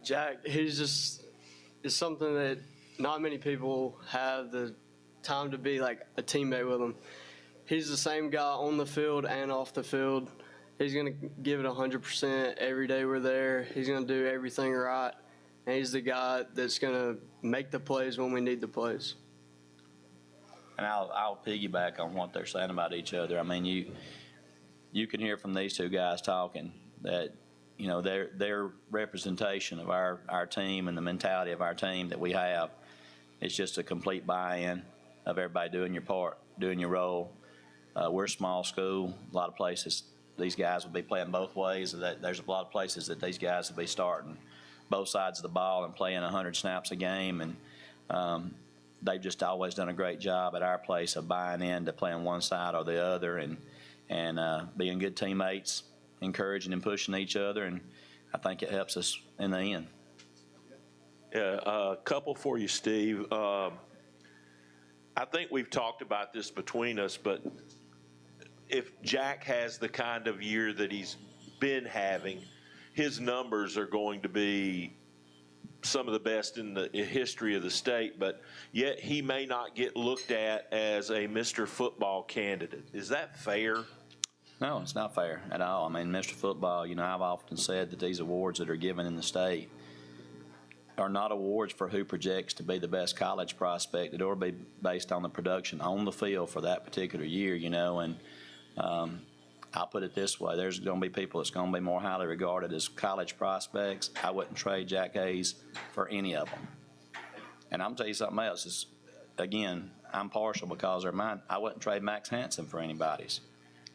Jack, he's something that not many people have the time to be like a teammate with him. He's the same guy on the field and off the field. He's going to give it 100% every day we're there. He's going to do everything right. And he's the guy that's going to make the plays when we need the plays. And I'll piggyback on what they're saying about each other. I mean, you can hear from these two guys talking that, you know, their representation of our team and the mentality of our team that we have is just a complete buy-in of everybody doing your part, doing your role. We're a small school. A lot of places these guys will be playing both ways. There's a lot of places that these guys will be starting both sides of the ball and playing 100 snaps a game. And they've just always done a great job at our place of buying in to playing one side or the other and being good teammates, encouraging and pushing each other. And I think it helps us in the end. Yeah, a couple for you, Steve. I think we've talked about this between us, but if Jack has the kind of year that he's been having, his numbers are going to be some of the best in the history of the state, but yet he may not get looked at as a Mr. Football candidate. Is that fair? No, it's not fair at all. I mean, Mr. Football, you know, I've often said that these awards that are given in the state are not awards for who projects to be the best college prospect. It ought to be based on the production on the field for that particular year, you know, and I'll put it this way. There's going to be people that's going to be more highly regarded as college prospects. I wouldn't trade Jack Hayes for any of them. And I'm going to tell you something else. Is, again, I'm partial because they're mine. I wouldn't trade Max Hansen for anybody's.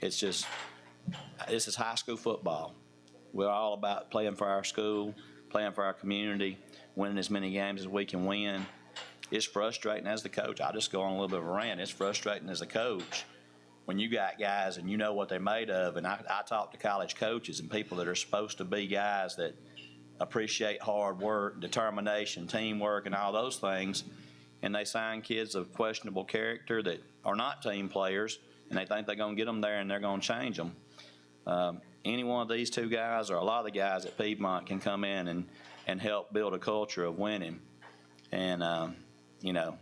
It's just, this is high school football. We're all about playing for our school, playing for our community, winning as many games as we can win. It's frustrating as the coach. I'll just go on a little bit of a rant. It's frustrating as a coach when you got guys and you know what they're made of. And I talk to college coaches and people that are supposed to be guys that appreciate hard work, determination, teamwork, and all those things, and they sign kids of questionable character that are not team players, and they think they're going to get them there and they're going to change them. Any one of these two guys or a lot of the guys at Piedmont can come in and help build a culture of winning. And, you know,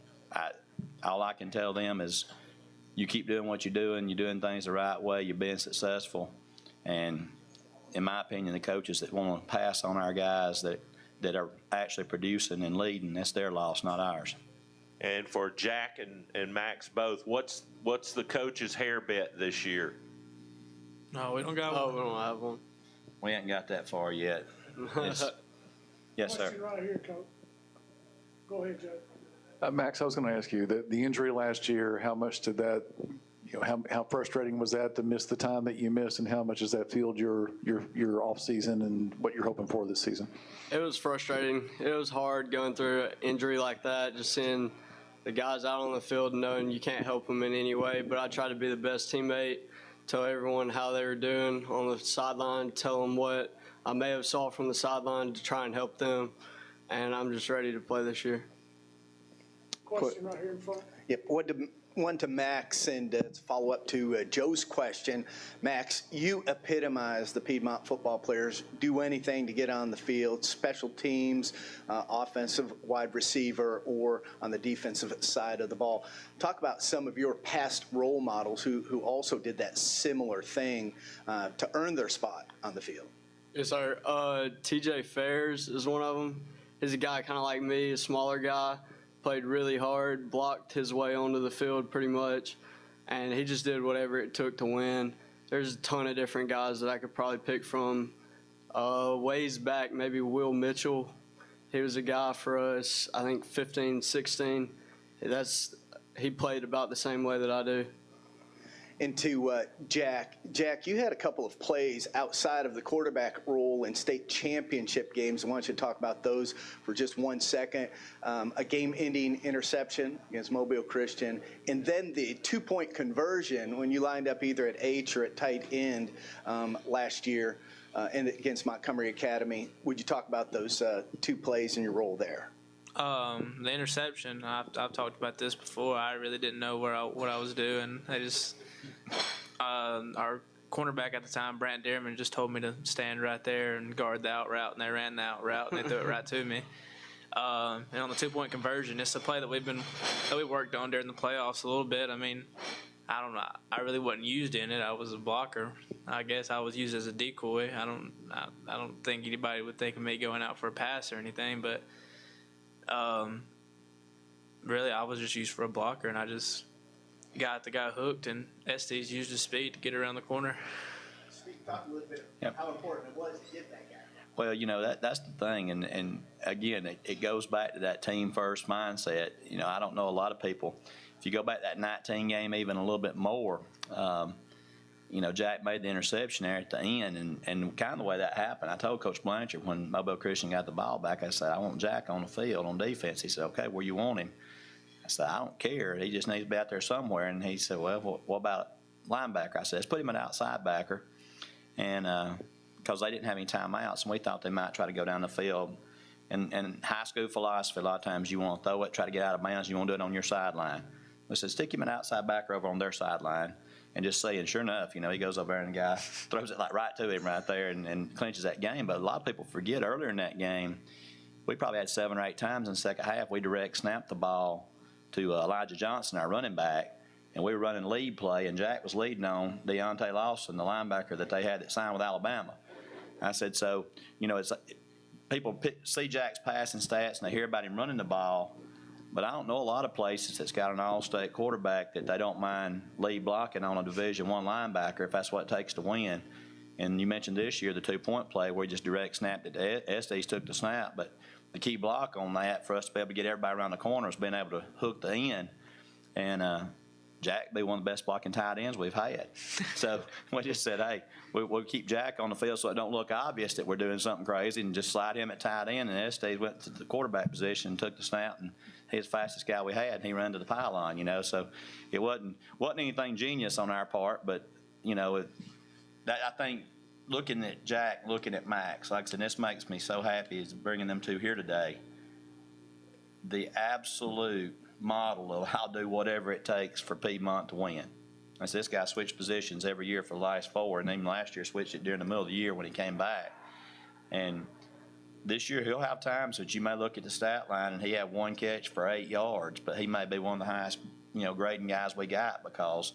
all I can tell them is you keep doing what you're doing things the right way, you're being successful. And in my opinion, the coaches that want to pass on our guys that are actually producing and leading, that's their loss, not ours. And for Jack and Max both, what's the coach's hair bet this year? No, we don't got one. Oh, we don't have one. We ain't got that far yet. Yes, sir. Question right here, Coach. Go ahead, Joe. Max, I was going to ask you, the injury last year, how much did that, you know, how frustrating was that to miss the time that you missed, and how much has that fueled your off season and what you're hoping for this season? It was frustrating. It was hard going through an injury like that, just seeing the guys out on the field and knowing you can't help them in any way. But I tried to be the best teammate, tell everyone how they were doing on the sideline, tell them what I may have saw from the sideline to try and help them. And I'm just ready to play this year. Question right here in front. Yep. One to Max, and to follow up to Joe's question. Max, you epitomize the Piedmont football players do anything to get on the field, special teams, offensive wide receiver, or on the defensive side of the ball. Talk about some of your past role models who also did that similar thing to earn their spot on the field. Yes, sir. TJ Fairs is one of them. He's a guy kind of like me, a smaller guy. Played really hard, blocked his way onto the field pretty much, and he just did whatever it took to win. There's a ton of different guys that I could probably pick from. Ways back, maybe Will Mitchell. He was a guy for us, I think 15, 16. He played about the same way that I do. And to Jack, you had a couple of plays outside of the quarterback role in state championship games. I want you to talk about those for just 1 second. A game-ending interception against Mobile Christian, and then the 2-point conversion when you lined up either at H or at tight end last year and against Montgomery Academy. Would you talk about those 2 plays and your role there? The interception, I've talked about this before. I really didn't know what I was doing. Our cornerback at the time, Brant Dearman, just told me to stand right there and guard the out route, and they ran the out route, and they threw it right to me. And on the 2-point conversion, it's a play that we worked on during the playoffs a little bit. I mean, I don't know. I really wasn't used in it. I was a blocker. I guess I was used as a decoy. I don't think anybody would think of me going out for a pass or anything, but really I was just used for a blocker, and I just got the guy hooked, and Estes used his speed to get around the corner. Talk a little bit about how important it was to get that guy. Well, that's the thing, and again, it goes back to that team first mindset. I don't know a lot of people. If you go back to that 19 game even a little bit more, Jack made the interception there at the end, and kind of the way that happened, I told Coach Blanchard when Mobile Christian got the ball back, I said, I want Jack on the field on defense. He said, okay, where you want him? I said, I don't care. He just needs to be out there somewhere. And he said, well, what about linebacker? I said, let's put him at outside backer. And because they didn't have any timeouts, and we thought they might try to go down the field. And high school philosophy, a lot of times you want to throw it, try to get out of bounds, you want to do it on your sideline. We said, stick him an outside backer over on their sideline and just see. And sure enough, he goes over there and the guy throws it like right to him right there and clinches that game. But a lot of people forget earlier in that game, we probably had 7 or 8 times in the second half we direct snapped the ball to Elijah Johnson, our running back. And we were running lead play, and Jack was leading on Deontay Lawson, the linebacker that they had that signed with Alabama. I said, so, it's people see Jack's passing stats, and they hear about him running the ball, but I don't know a lot of places that's got an all-state quarterback that they don't mind lead blocking on a Division I linebacker if that's what it takes to win. And you mentioned this year the 2-point play where he just direct snapped it to Estes, took the snap, but the key block on that for us to be able to get everybody around the corner is being able to hook the end. And Jack be one of the best blocking tight ends we've had. So we just said, hey, we'll keep Jack on the field so it don't look obvious that we're doing something crazy, and just slide him at tight end. And Estes went to the quarterback position and took the snap, and he's the fastest guy we had, and he ran to the pylon, So it wasn't anything genius on our part, but, I think looking at Jack, looking at Max, like I said, this makes me so happy is bringing them two here today. The absolute model of I'll do whatever it takes for Piedmont to win. I said, this guy switched positions every year for the last 4, and even last year switched it during the middle of the year when he came back. And this year he'll have times that you may look at the stat line and he had 1 catch for 8 yards, but he may be one of the highest, grading guys we got, because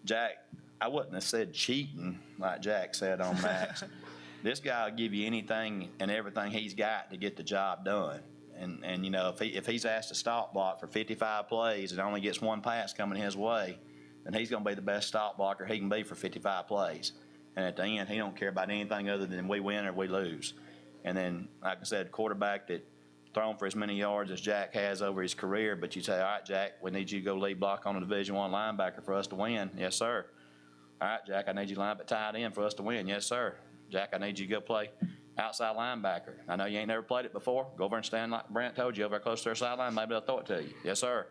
Jack, I wouldn't have said cheating like Jack said on Max. This guy will give you anything and everything he's got to get the job done. And if he's asked to stop block for 55 plays and only gets 1 pass coming his way, then he's going to be the best stop blocker he can be for 55 plays. And at the end, he don't care about anything other than we win or we lose. And then, like I said, quarterback that thrown for as many yards as Jack has over his career, but you say, all right, Jack, we need you to go lead block on a Division I linebacker for us to win. Yes, sir. All right, Jack, I need you to line up at tight end for us to win. Yes, sir. Jack, I need you to go play outside linebacker. I know you ain't never played it before. Go over and stand like Brent told you over close to their sideline. Maybe they'll throw it to you. Yes, sir.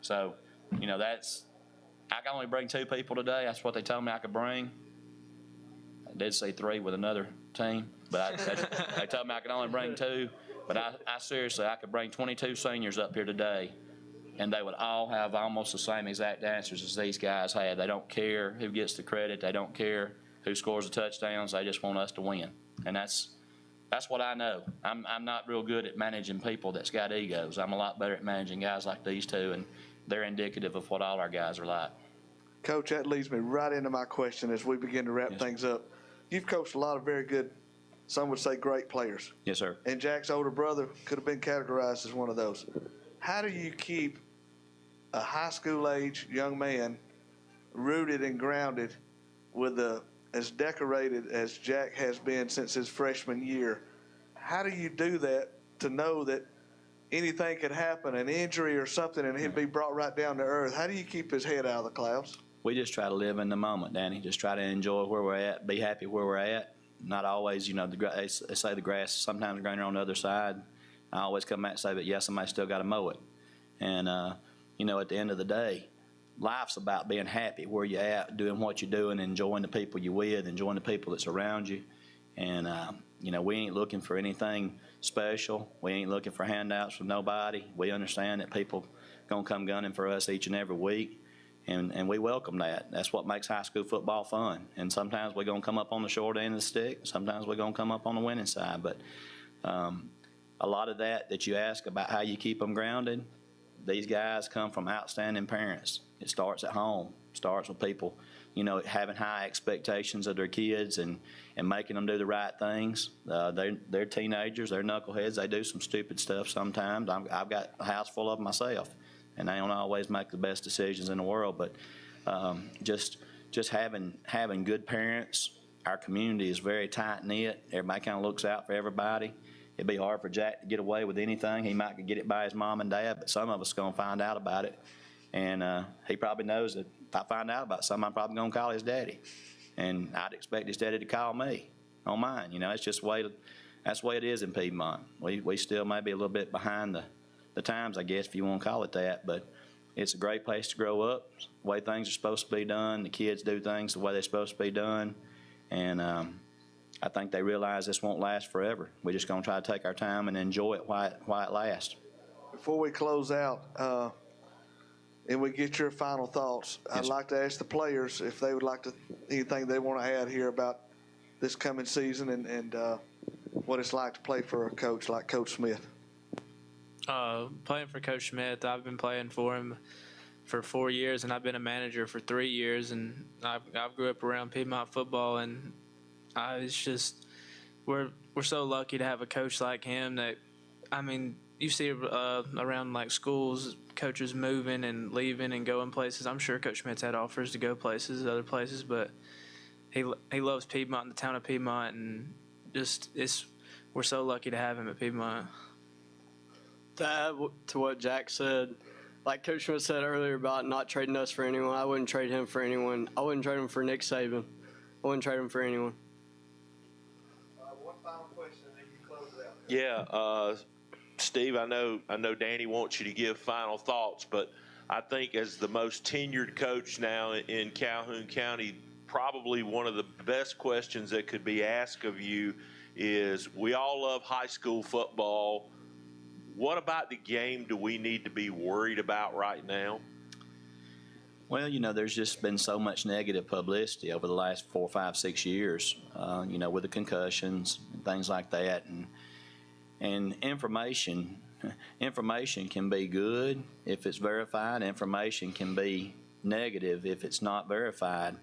So, that's – I can only bring 2 people today. That's what they told me I could bring. I did say 3 with another team, but they told me I could only bring 2. But I seriously, I could bring 22 seniors up here today, and they would all have almost the same exact answers as these guys had. They don't care who gets the credit. They don't care who scores the touchdowns. They just want us to win. And that's what I know. I'm not real good at managing people that's got egos. I'm a lot better at managing guys like these two, and they're indicative of what all our guys are like. Coach, that leads me right into my question as we begin to wrap things up. You've coached a lot of very good, some would say great players. Yes, sir. And Jack's older brother could have been categorized as one of those. How do you keep a high school age young man rooted and grounded with as decorated as Jack has been since his freshman year? How do you do that to know that anything could happen, an injury or something, and he'd be brought right down to earth? How do you keep his head out of the clouds? We just try to live in the moment, Danny. Just try to enjoy where we're at, be happy where we're at. Not always, they say the grass sometimes greener on the other side. I always come back and say, but yes, somebody still got to mow it. And, at the end of the day, life's about being happy where you're at, doing what you're doing, enjoying the people you're with, enjoying the people that's around you. And, we ain't looking for anything special. We ain't looking for handouts from nobody. We understand that people going to come gunning for us each and every week. And we welcome that. That's what makes high school football fun. And sometimes we're going to come up on the short end of the stick. Sometimes we're going to come up on the winning side. But a a lot of that you ask about how you keep them grounded, these guys come from outstanding parents. It starts at home, starts with people, having high expectations of their kids and making them do the right things. They're teenagers, they're knuckleheads, they do some stupid stuff sometimes. I've got a house full of them myself, and they don't always make the best decisions in the world, but just having good parents. Our community is very tight-knit. Everybody kind of looks out for everybody. It'd be hard for Jack to get away with anything. He might get it by his mom and dad, but some of us are going to find out about it. And he probably knows that if I find out about something, I'm probably going to call his daddy. And I'd expect his daddy to call me on mine. It's just that's the way it is in Piedmont. We still may be a little bit behind the times, I guess, if you want to call it that. But it's a great place to grow up. The way things are supposed to be done. The kids do things the way they're supposed to be done. And I think they realize this won't last forever. We're just going to try to take our time and enjoy it while it lasts. Before we close out, and we get your final thoughts, I'd like to ask the players if they would like to, anything they want to add here about this coming season and what it's like to play for a coach like Coach Smith. Playing for Coach Smith, I've been playing for him for 4 years, and I've been a manager for 3 years, and I grew up around Piedmont football, and it's just we're so lucky to have a coach like him that, you see around like schools, coaches moving and leaving and going places. I'm sure Coach Smith's had offers to go places, other places, but he loves Piedmont and the town of Piedmont, and we're so lucky to have him at Piedmont. To add to what Jack said, like Coach Smith said earlier about not trading us for anyone, I wouldn't trade him for anyone. I wouldn't trade him for Nick Saban. I wouldn't trade him for anyone. One final question, and then you close it out. Yeah, Steve, I know Danny wants you to give final thoughts, but I think as the most tenured coach now in Calhoun County, probably one of the best questions that could be asked of you is, we all love high school football. What about the game do we need to be worried about right now? Well, there's just been so much negative publicity over the last 4, 5, 6 years, with the concussions and things like that. And information can be good if it's verified. Information can be negative if it's not verified.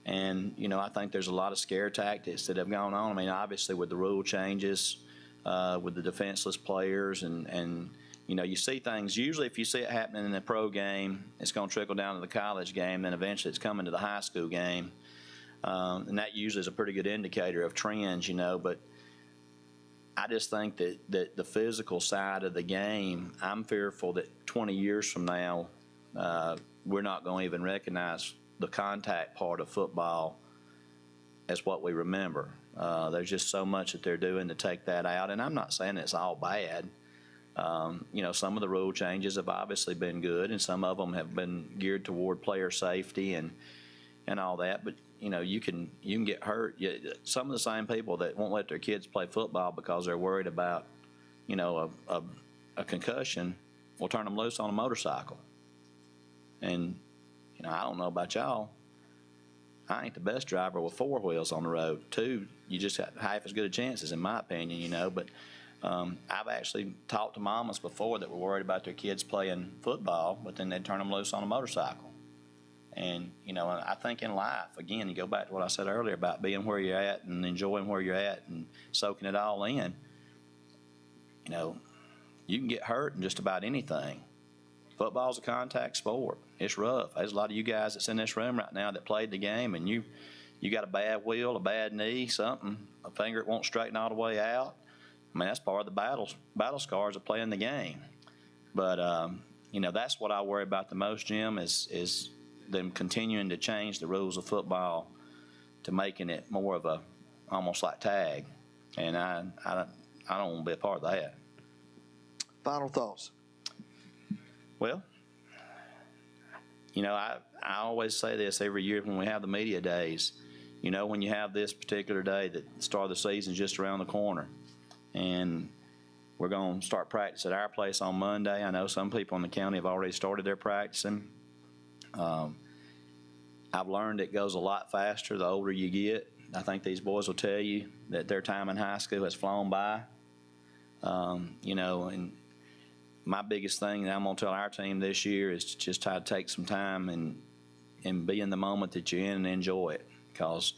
And, I think there's a lot of scare tactics that have gone on. Obviously with the rule changes, with the defenseless players and you see things, usually if you see it happening in a pro game, it's going to trickle down to the college game, then eventually it's coming to the high school game. And that usually is a pretty good indicator of trends, but I just think that the physical side of the game, I'm fearful that 20 years from now, we're not going to even recognize the contact part of football as what we remember. There's just so much that they're doing to take that out, and I'm not saying it's all bad. Some of the rule changes have obviously been good, and some of them have been geared toward player safety and all that. But you can get hurt. Some of the same people that won't let their kids play football because they're worried about a concussion will turn them loose on a motorcycle. And I don't know about y'all. I ain't the best driver with 4 wheels on the road. 2, you just have half as good a chances, in my opinion, But I've actually talked to mamas before that were worried about their kids playing football, but then they'd turn them loose on a motorcycle. And, I think in life, again, you go back to what I said earlier about being where you're at and enjoying where you're at and soaking it all in. You can get hurt in just about anything. Football's a contact sport. It's rough. There's a lot of you guys that's in this room right now that played the game, and you got a bad wheel, a bad knee, something, a finger that won't straighten all the way out. That's part of the battle scars of playing the game. But, that's what I worry about the most, Jim, is them continuing to change the rules of football to making it more of almost like tag. And I don't want to be a part of that. Final thoughts. Well, I always say this every year when we have the media days. When you have this particular day, that the start of the season is just around the corner. And we're going to start practice at our place on Monday. I know some people in the county have already started their practicing. I've learned it goes a lot faster the older you get. I think these boys will tell you that their time in high school has flown by. And my biggest thing that I'm going to tell our team this year is to just try to take some time and be in the moment that you're in and enjoy it. Because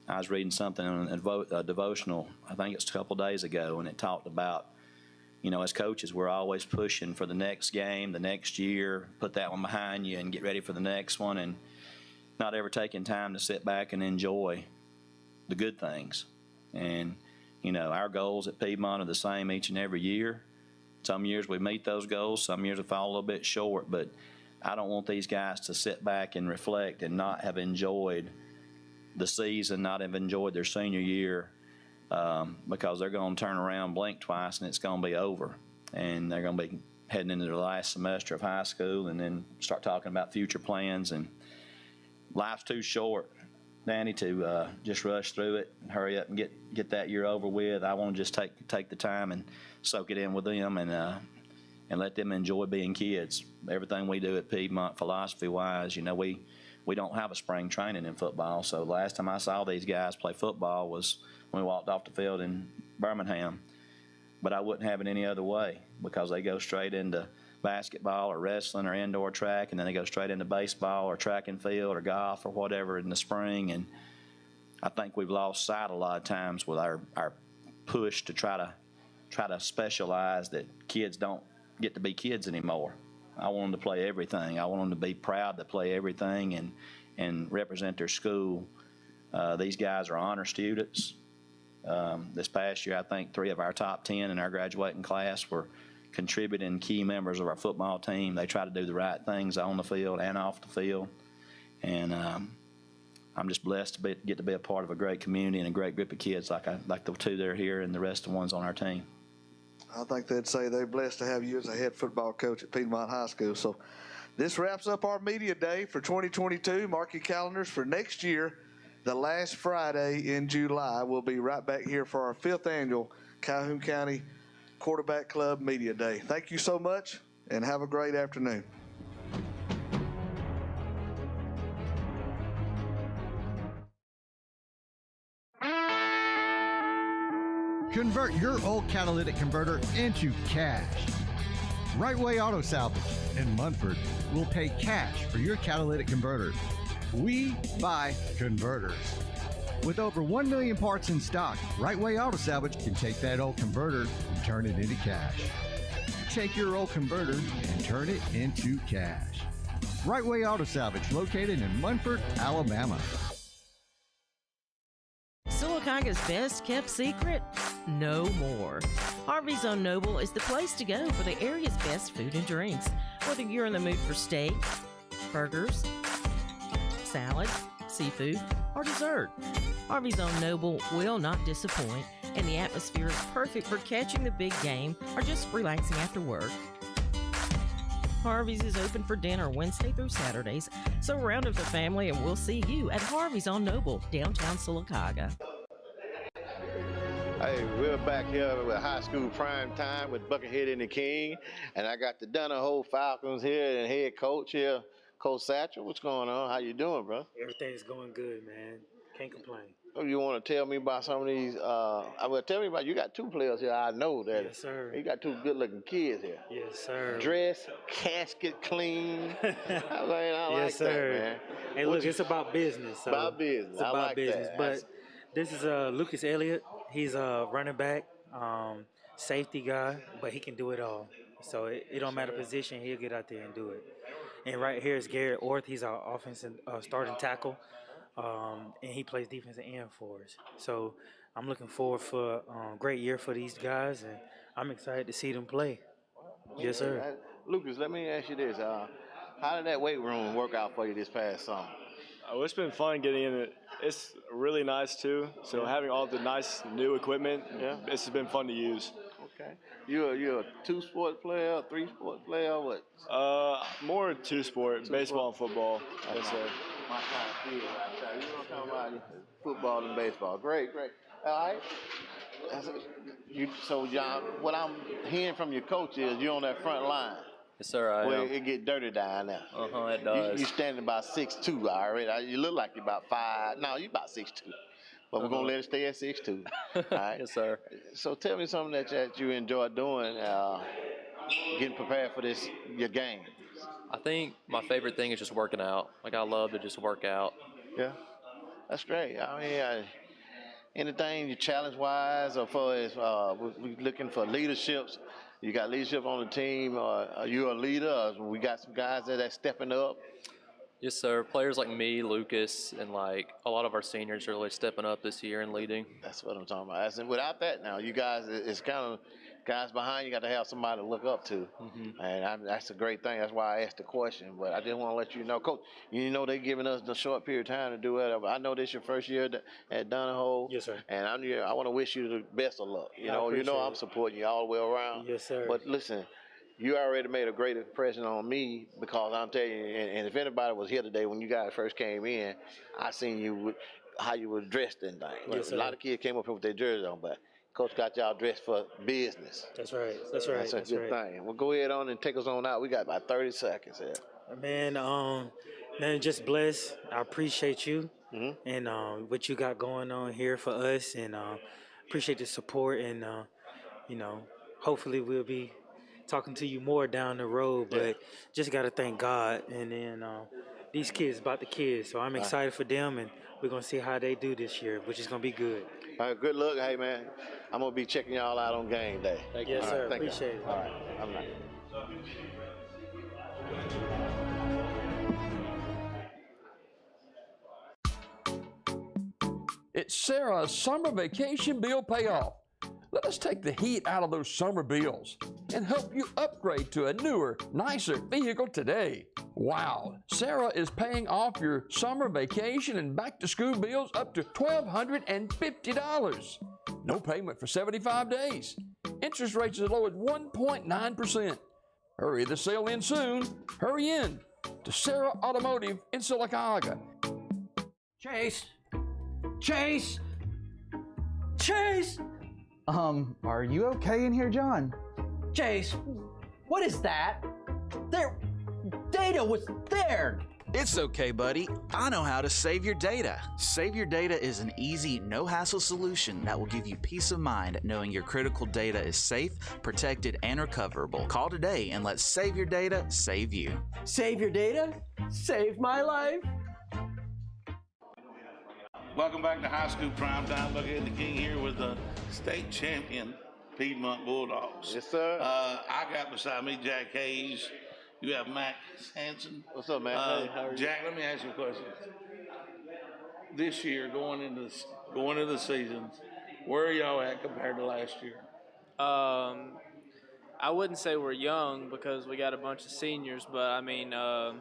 I was reading something in a devotional, I think it's a couple days ago, and it talked about, as coaches, we're always pushing for the next game, the next year, put that one behind you and get ready for the next one, and not ever taking time to sit back and enjoy the good things. And, our goals at Piedmont are the same each and every year. Some years we meet those goals, some years we fall a little bit short, but I don't want these guys to sit back and reflect and not have enjoyed the season, not have enjoyed their senior year, because they're going to turn around, blink twice, and it's going to be over. And they're going to be heading into their last semester of high school and then start talking about future plans. And life's too short, Danny, to just rush through it and hurry up and get that year over with. I want to just take the time and soak it in with them and let them enjoy being kids. Everything we do at Piedmont, philosophy-wise, we don't have a spring training in football. So the last time I saw these guys play football was when we walked off the field in Birmingham. But I wouldn't have it any other way, because they go straight into basketball or wrestling or indoor track, and then they go straight into baseball or track and field or golf or whatever in the spring. And I think we've lost sight a lot of times with our push to try to specialize, that kids don't get to be kids anymore. I want them to play everything. I want them to be proud to play everything and represent their school. These guys are honor students. This past year, I think 3 of our top 10 in our graduating class were contributing key members of our football team. They try to do the right things on the field and off the field. And I'm just blessed to get to be a part of a great community and a great group of kids like the 2 that are here and the rest of the ones on our team. I think they'd say they're blessed to have you as a head football coach at Piedmont High School. So this wraps up our media day for 2022. Mark your calendars for next year. The last Friday in July, we'll be right back here for our 5th annual Calhoun County Quarterback Club Media Day. Thank you so much, and have a great afternoon. Convert your old catalytic converter into cash. Right Way Auto Salvage in Munford will pay cash for your catalytic converter. We buy converters. With over 1 million parts in stock, Right Way Auto Salvage can take that old converter and turn it into cash. Take your old converter and turn it into cash. Right Way Auto Salvage, located in Munford, Alabama. Sylacauga's best kept secret? No more. Harvey's on Noble is the place to go for the area's best food and drinks. Whether you're in the mood for steak, burgers, salad, seafood, or dessert, Harvey's on Noble will not disappoint, and the atmosphere is perfect for catching the big game or just relaxing after work. Harvey's is open for dinner Wednesday through Saturdays, so round up the family and we'll see you at Harvey's on Noble, downtown Sylacauga. Hey, we're back here with high school prime time with Buckethead and the King, and I got the Donahoe Falcons here and head coach here, Coach Satchel. What's going on? How you doing, bro? Everything's going good, man. Can't complain. Oh, you want to tell me about some of these? Tell me about, you got 2 players here. I know that. Yes, sir. You got 2 good-looking kids here. Yes, sir. Dress, casket clean. I like yes, sir. that, man. Hey, look, it's about business. So about business. It's about like business. That. But this is Lucas Elliott. He's a running back, safety guy, but he can do it all. So it don't matter position, he'll get out there and do it. And right here is Garrett Orth. He's our offensive starting tackle, and he plays defensive end for us. So I'm looking forward for a great year for these guys, and I'm excited to see them play. Yes, sir. Lucas, let me ask you this. How did that weight room work out for you this past summer? It's been fun getting in it. It's really nice, too. So having all the nice new equipment, it's been fun to use. Okay. You're a 2-sport player, 3-sport player, what? More 2-sport, baseball and football. Yes, sir. My kind of field right there. You know what I'm talking about? Football and baseball. Great. All right. So, John, what I'm hearing from your coach is you're on that front line. Yes, sir, I am. It get dirty down there. It does. You standing about 6'2", all right? You look like you're about 5. No, you're about 6'2". but we're gonna let it stay at 6'2". All right. Yes, sir. So tell me something that you enjoy doing, getting prepared for your game. I think my favorite thing is just working out. Like, I love to just work out. Yeah, that's great. I mean, anything challenge-wise, or for we looking for leaderships. You got leadership on the team. Are you a leader? Or we got some guys that are stepping up. Yes, sir. Players like me, Lucas, and like a lot of our seniors are really stepping up this year and leading. That's what I'm talking about. And without that, now you guys, it's kind of guys behind you got to have somebody to look up to, and that's a great thing. That's why I asked the question. But I just want to let you know, Coach. You know they're giving us the short period of time to do it. I know this your first year at Donahoe. Yes, sir. And I want to wish you the best of luck. You know I'm supporting you all the way around. Yes, sir. But listen. You already made a great impression on me because I'm telling you, and if anybody was here today when you guys first came in, I seen you how you were dressed and things. Yes, a lot of kids came up here with their jerseys on, but Coach got y'all dressed for business. That's right. That's right. That's a good thing. Well, go ahead on and take us on out. We got about 30 seconds here. Man, just blessed. I appreciate you and what you got going on here for us, and appreciate the support, and hopefully we'll be talking to you more down the road, but just got to thank God. And then these kids about the kids, so I'm excited for them, and we're going to see how they do this year, which is going to be good. All right, good luck. Hey, man, I'm going to be checking y'all out on game day. Thank you. Yes, sir. Appreciate it. All right, I'm not. It's Sarah's summer vacation bill payoff. Let us take the heat out of those summer bills and help you upgrade to a newer, nicer vehicle today. Wow, Sarah is paying off your summer vacation and back-to-school bills up to $1,250. No payment for 75 days. Interest rates as low as 1.9%. Hurry, the sale ends soon. Hurry in to Sarah Automotive in Sylacauga. Chase! Chase! Chase! Are you okay in here, John? Chase, what is that? Data was there! It's okay, buddy. I know how to save your data. Save Your Data is an easy, no-hassle solution that will give you peace of mind knowing your critical data is safe, protected, and recoverable. Call today and let Save Your Data save you. Save your data? Save my life? Welcome back to High School Primetime. Bucket and the King here with the state champion Piedmont Bulldogs. Yes, sir. I got beside me Jack Hayes. You have Max Hanson. What's up, man? Hey, how are you? Jack, let me ask you a question. This year, going into the season, where are y'all at compared to last year? I wouldn't say we're young because we got a bunch of seniors, but I mean, I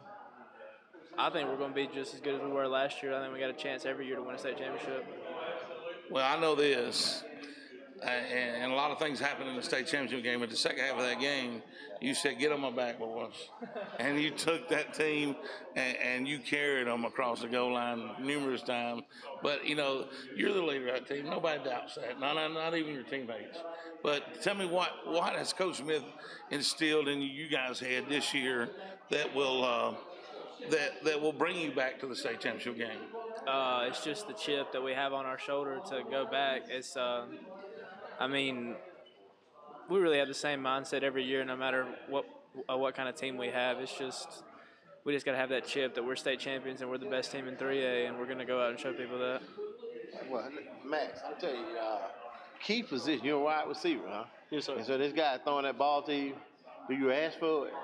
think we're going to be just as good as we were last year. I think we got a chance every year to win a state championship. Well, I know this, and a lot of things happened in the state championship game. But the second half of that game, you said, "Get on my back, boys," and you took that team and you carried them across the goal line numerous times. But you're the leader of that team. Nobody doubts that. Not even your teammates. But tell me what has Coach Smith instilled in you guys' head this year that will bring you back to the state championship game? It's just the chip that we have on our shoulder to go back. It's, we really have the same mindset every year, no matter what kind of team we have. It's just, we just got to have that chip that we're state champions and we're the best team in 3A, and we're going to go out and show people that. Well, Max, I'll tell you, key position, you're a wide receiver, huh? Yes, sir. And so this guy throwing that ball to you, do you ask for it?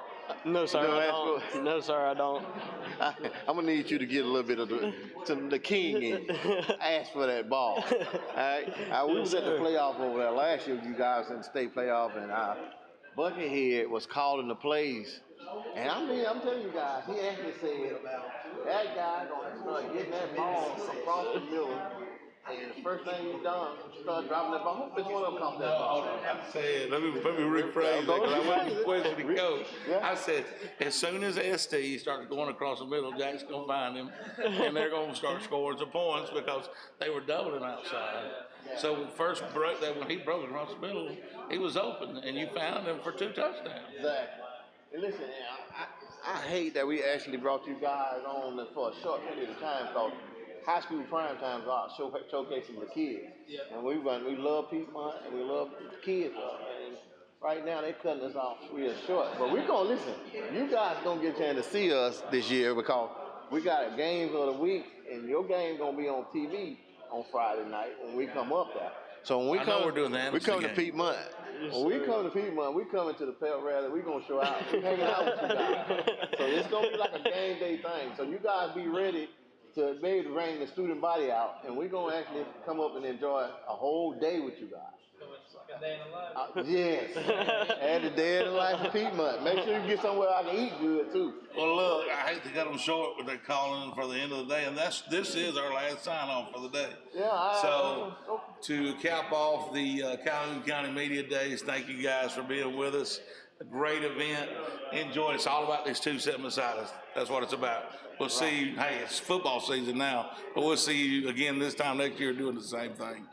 No, sir, I don't. No, sir, I don't. I'm going to need you to get a little bit of the king in you. Ask for that ball. All right? We was at the playoff over there last year with you guys in the state playoff, and Buckethead was calling the plays. And I'm telling you guys, he actually said about that guy going to start getting that ball across the middle. And the first thing he done, started dropping that ball. Which one of them caught that ball? I said, let me rephrase that because I wasn't questioning the coach. Yeah. I said, as soon as ST starts going across the middle, Jack's going to find him, and they're going to start scoring some points because they were doubling outside. So first broke that when he broke across the middle, he was open, and you found him for 2 touchdowns. Exactly. And listen, I hate that we actually brought you guys on for a short period of time because high school prime times are showcasing the kids. And we love Piedmont and we love the kids. And right now they're cutting us off real short. But we're gonna listen. You guys gonna get a chance to see us this year because we got games of the week, and your game gonna be on TV on Friday night when we come up there. So when we come to Piedmont. When we come to Piedmont, we coming to the pep rally. We gonna show out. We hanging out with you guys. So it's gonna be like a game day thing. So you guys be ready to be able to bring the student body out, and we're gonna actually come up and enjoy a whole day with you guys. Yes. Add the day in the life of Piedmont. Make sure you get somewhere I can eat good too. Well, look, I hate to cut them short, but they're calling for the end of the day, and this is our last sign-off for the day. Yeah. So to cap off the Calhoun County Media Days, thank you guys for being with us. A great event. Enjoy it. It's all about these two sitting beside us. That's what it's about. We'll see you. Hey, it's football season now, but we'll see you again this time next year doing the same thing.